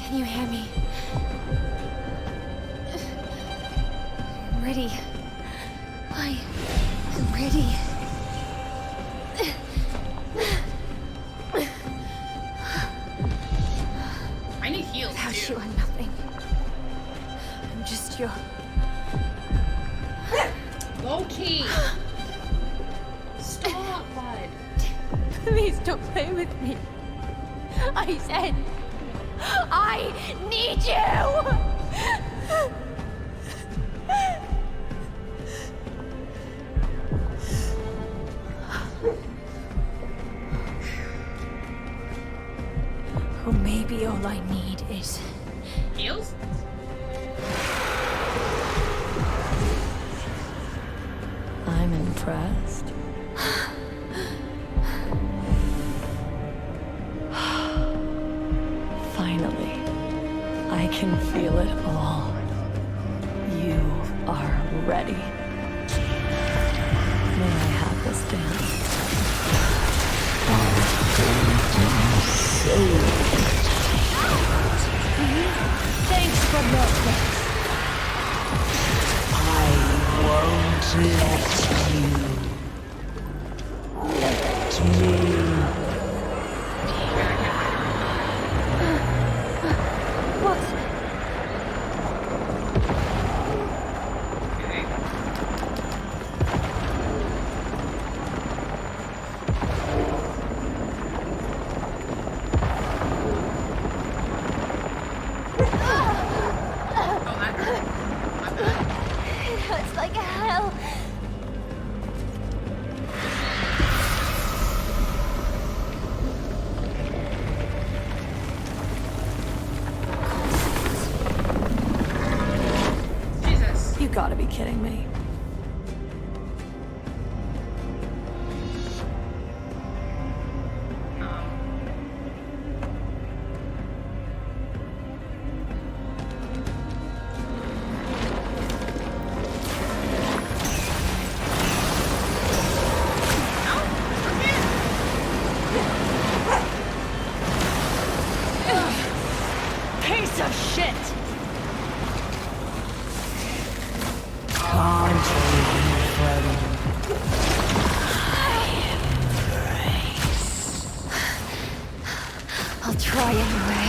Can you hear me? I'm ready. I'm ready. I need heals Without too. you, I'm nothing. I'm just your... Low key. Stop, bud. Please don't play with me. I said, I need you! Or maybe all I need is... Heals? I'm impressed. Finally, I can feel it all. You are ready. May I have this dance? Thanks for no thanks. I won't let you. Let me. What? hurts like hell. Jesus. You gotta be kidding me. Piece of shit! I'll try anyway.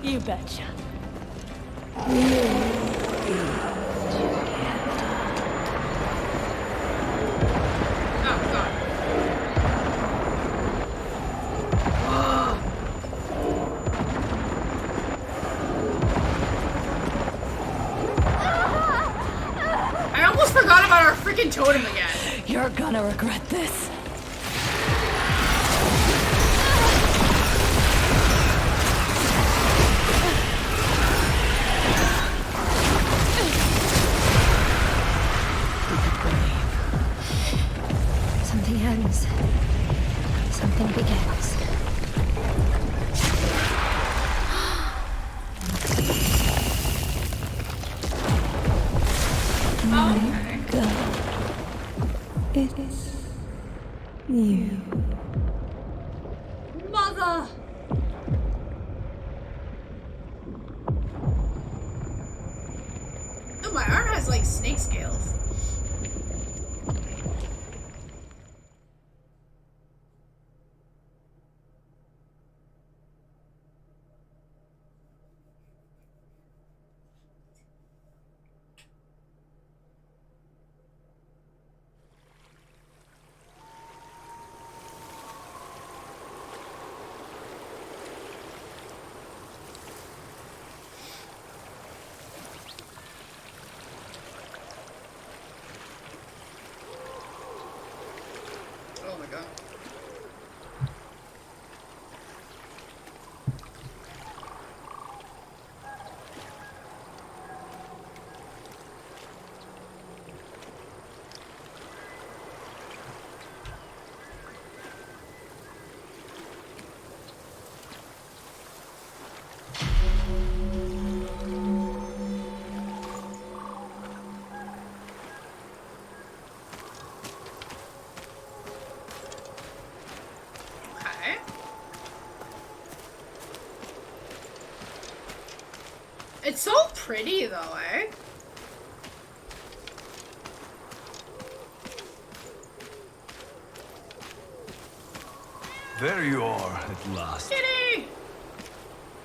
You betcha. I almost forgot about our freaking totem again. You're gonna regret this. Something ends. Something begins. My God. It's you. Mother! Oh, my arm has like snake scales. Oh my god. It's so pretty though, eh? There you are at last. Kitty!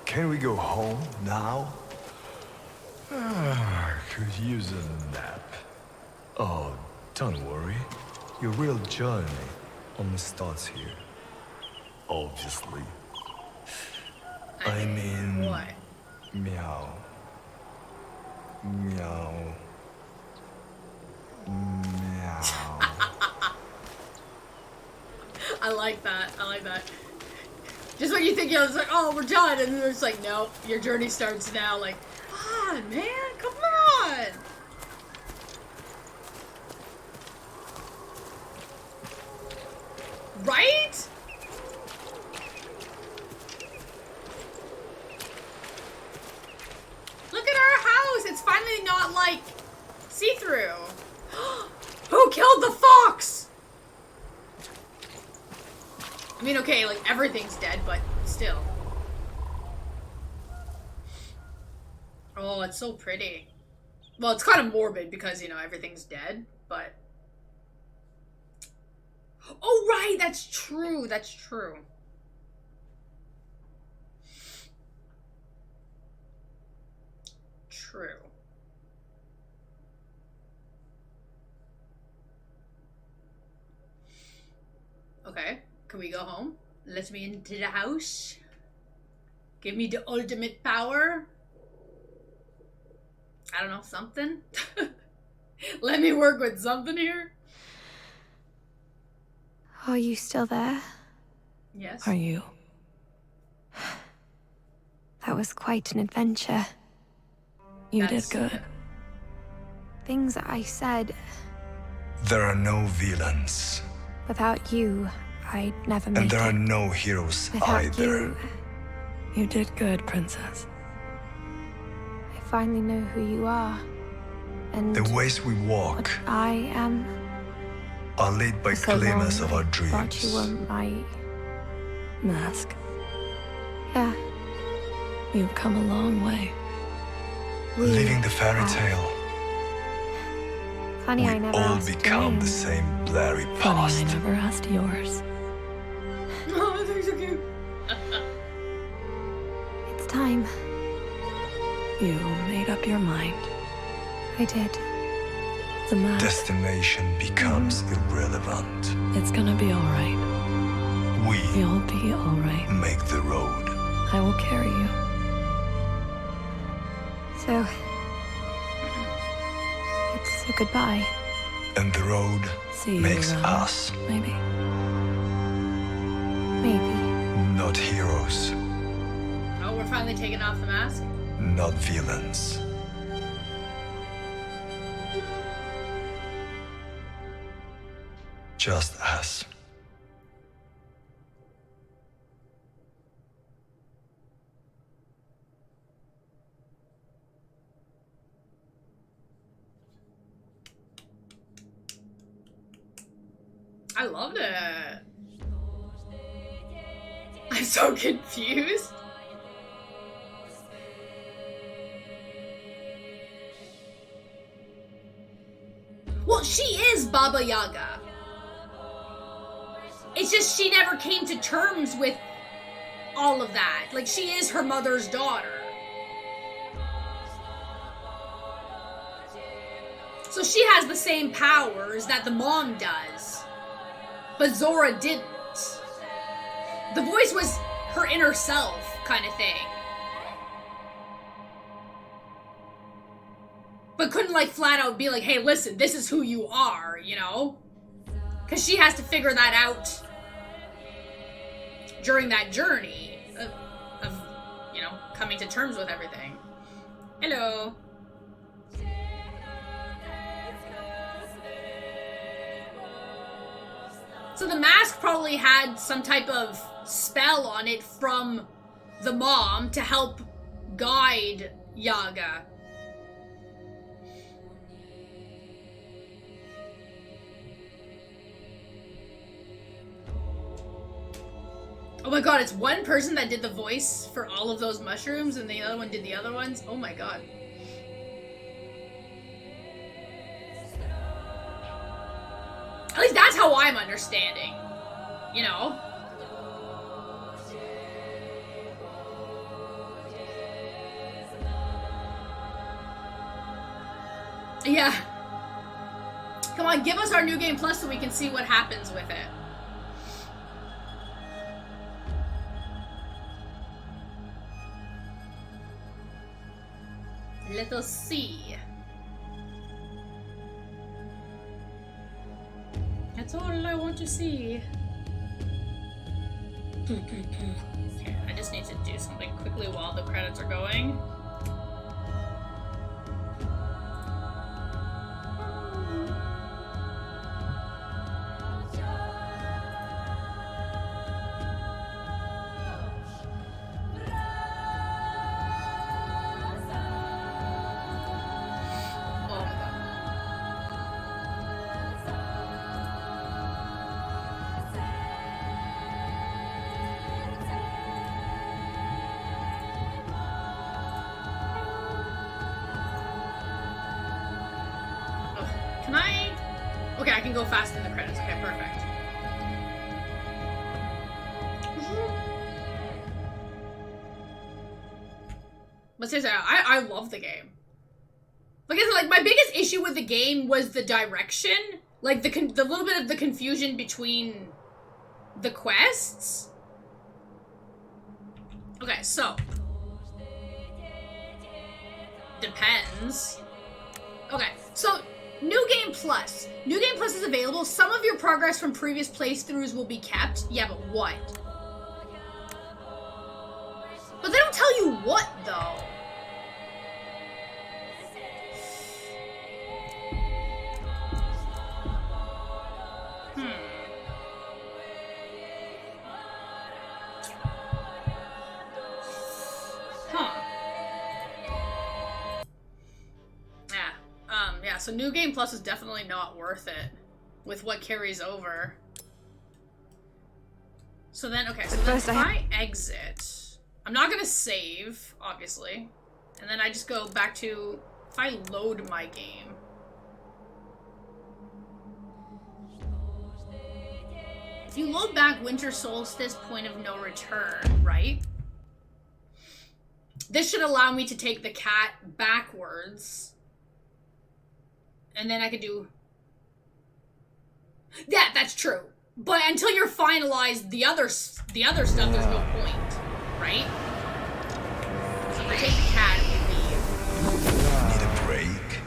Can we go home now? Could use a nap. Oh, don't worry. Your real journey only starts here. Obviously. I mean... What? Meow. Meow. Meow. I like that. I like that. Just when you think, it's like, oh, we're done. And then it's like, no, your journey starts now. Like, come on, man. Come on. Right? Look at our house. It's finally not, like, see-through. Who killed the fox? I mean, okay, like, everything's dead, but still. Oh, it's so pretty. Well, it's kind of morbid because, you know, everything's dead, but... Oh, right, that's true, that's true. True. Okay. Can we go home? Let me into the house. Give me the ultimate power. I don't know, something? Let me work with something here. Are you still there? Yes. Are you? That was quite an adventure. You did good. Things I said, There are no villains. without you, I'd never make And there it. are no heroes Without either. You did good, Princess. I finally know who you are. And The ways we walk I am. are lit by So glimmers long of our I thought you dreams. were my mask. Yeah. You've come a long way. Living the fairy tale. Funny, I never All asked your become name. the same blurry Funny, past. I never asked yours. Oh, they're so cute. It's time. You made up your mind. I did. The mask. Destination becomes irrelevant. It's gonna be alright. We You'll be alright. make the road. I will carry you. So, it's a goodbye. And the road See you makes around, us maybe. Maybe. not heroes, Oh, we're finally taking off the mask? not villains. Just us. I loved it. I'm so confused. Well, she is Baba Yaga. It's just she never came to terms with all of that. Like, she is her mother's daughter. So she has the same powers that the mom does. But Zora didn't. The voice was her inner self kind of thing. But couldn't, like, flat out be like, hey, listen, this is who you are, you know? Because she has to figure that out during that journey of, you know, coming to terms with everything. Hello. So the mask probably had some type of spell on it from the mom to help guide Yaga. Oh my god, it's one person that did the voice for all of those mushrooms and the other one did the other ones? Oh my god. At least that's how I'm understanding. You know? Yeah. Come on, give us our New Game Plus so we can see what happens with it. Let us see. That's all I want to see. Okay, I just need to do something quickly while the credits are going. Can I? Okay, I can go fast in the credits. Okay, perfect. But seriously, I love the game. Like my biggest issue with the game was the direction. Like, the little bit of the confusion between the quests. Okay, so. Depends. Okay, so. New Game Plus. New Game Plus is available. Some of your progress from previous playthroughs will be kept. Yeah, but what? But they don't tell you what, though. Yeah, so New Game Plus is definitely not worth it with what carries over. So then, okay, so then if I exit, I'm not gonna save, obviously, and then I just go back to, if I load my game. If you load back Winter Solstice, point of no return, right? This should allow me to take the cat backwards. And then I could do... Yeah, that's true. But until you're finalized the other stuff, there's no point, right? So if I take the cat and we leave. Need a break?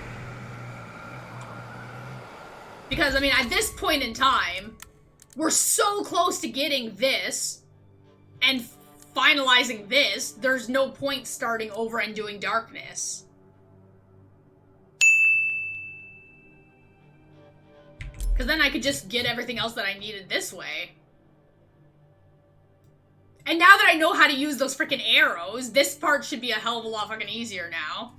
Because, I mean, at this point in time, we're so close to getting this and finalizing this, there's no point starting over and doing darkness. Because then I could just get everything else that I needed this way. And now that I know how to use those freaking arrows, this part should be a hell of a lot fucking easier now.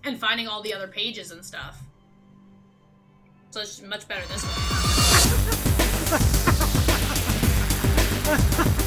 And finding all the other pages and stuff. So it's much better this way.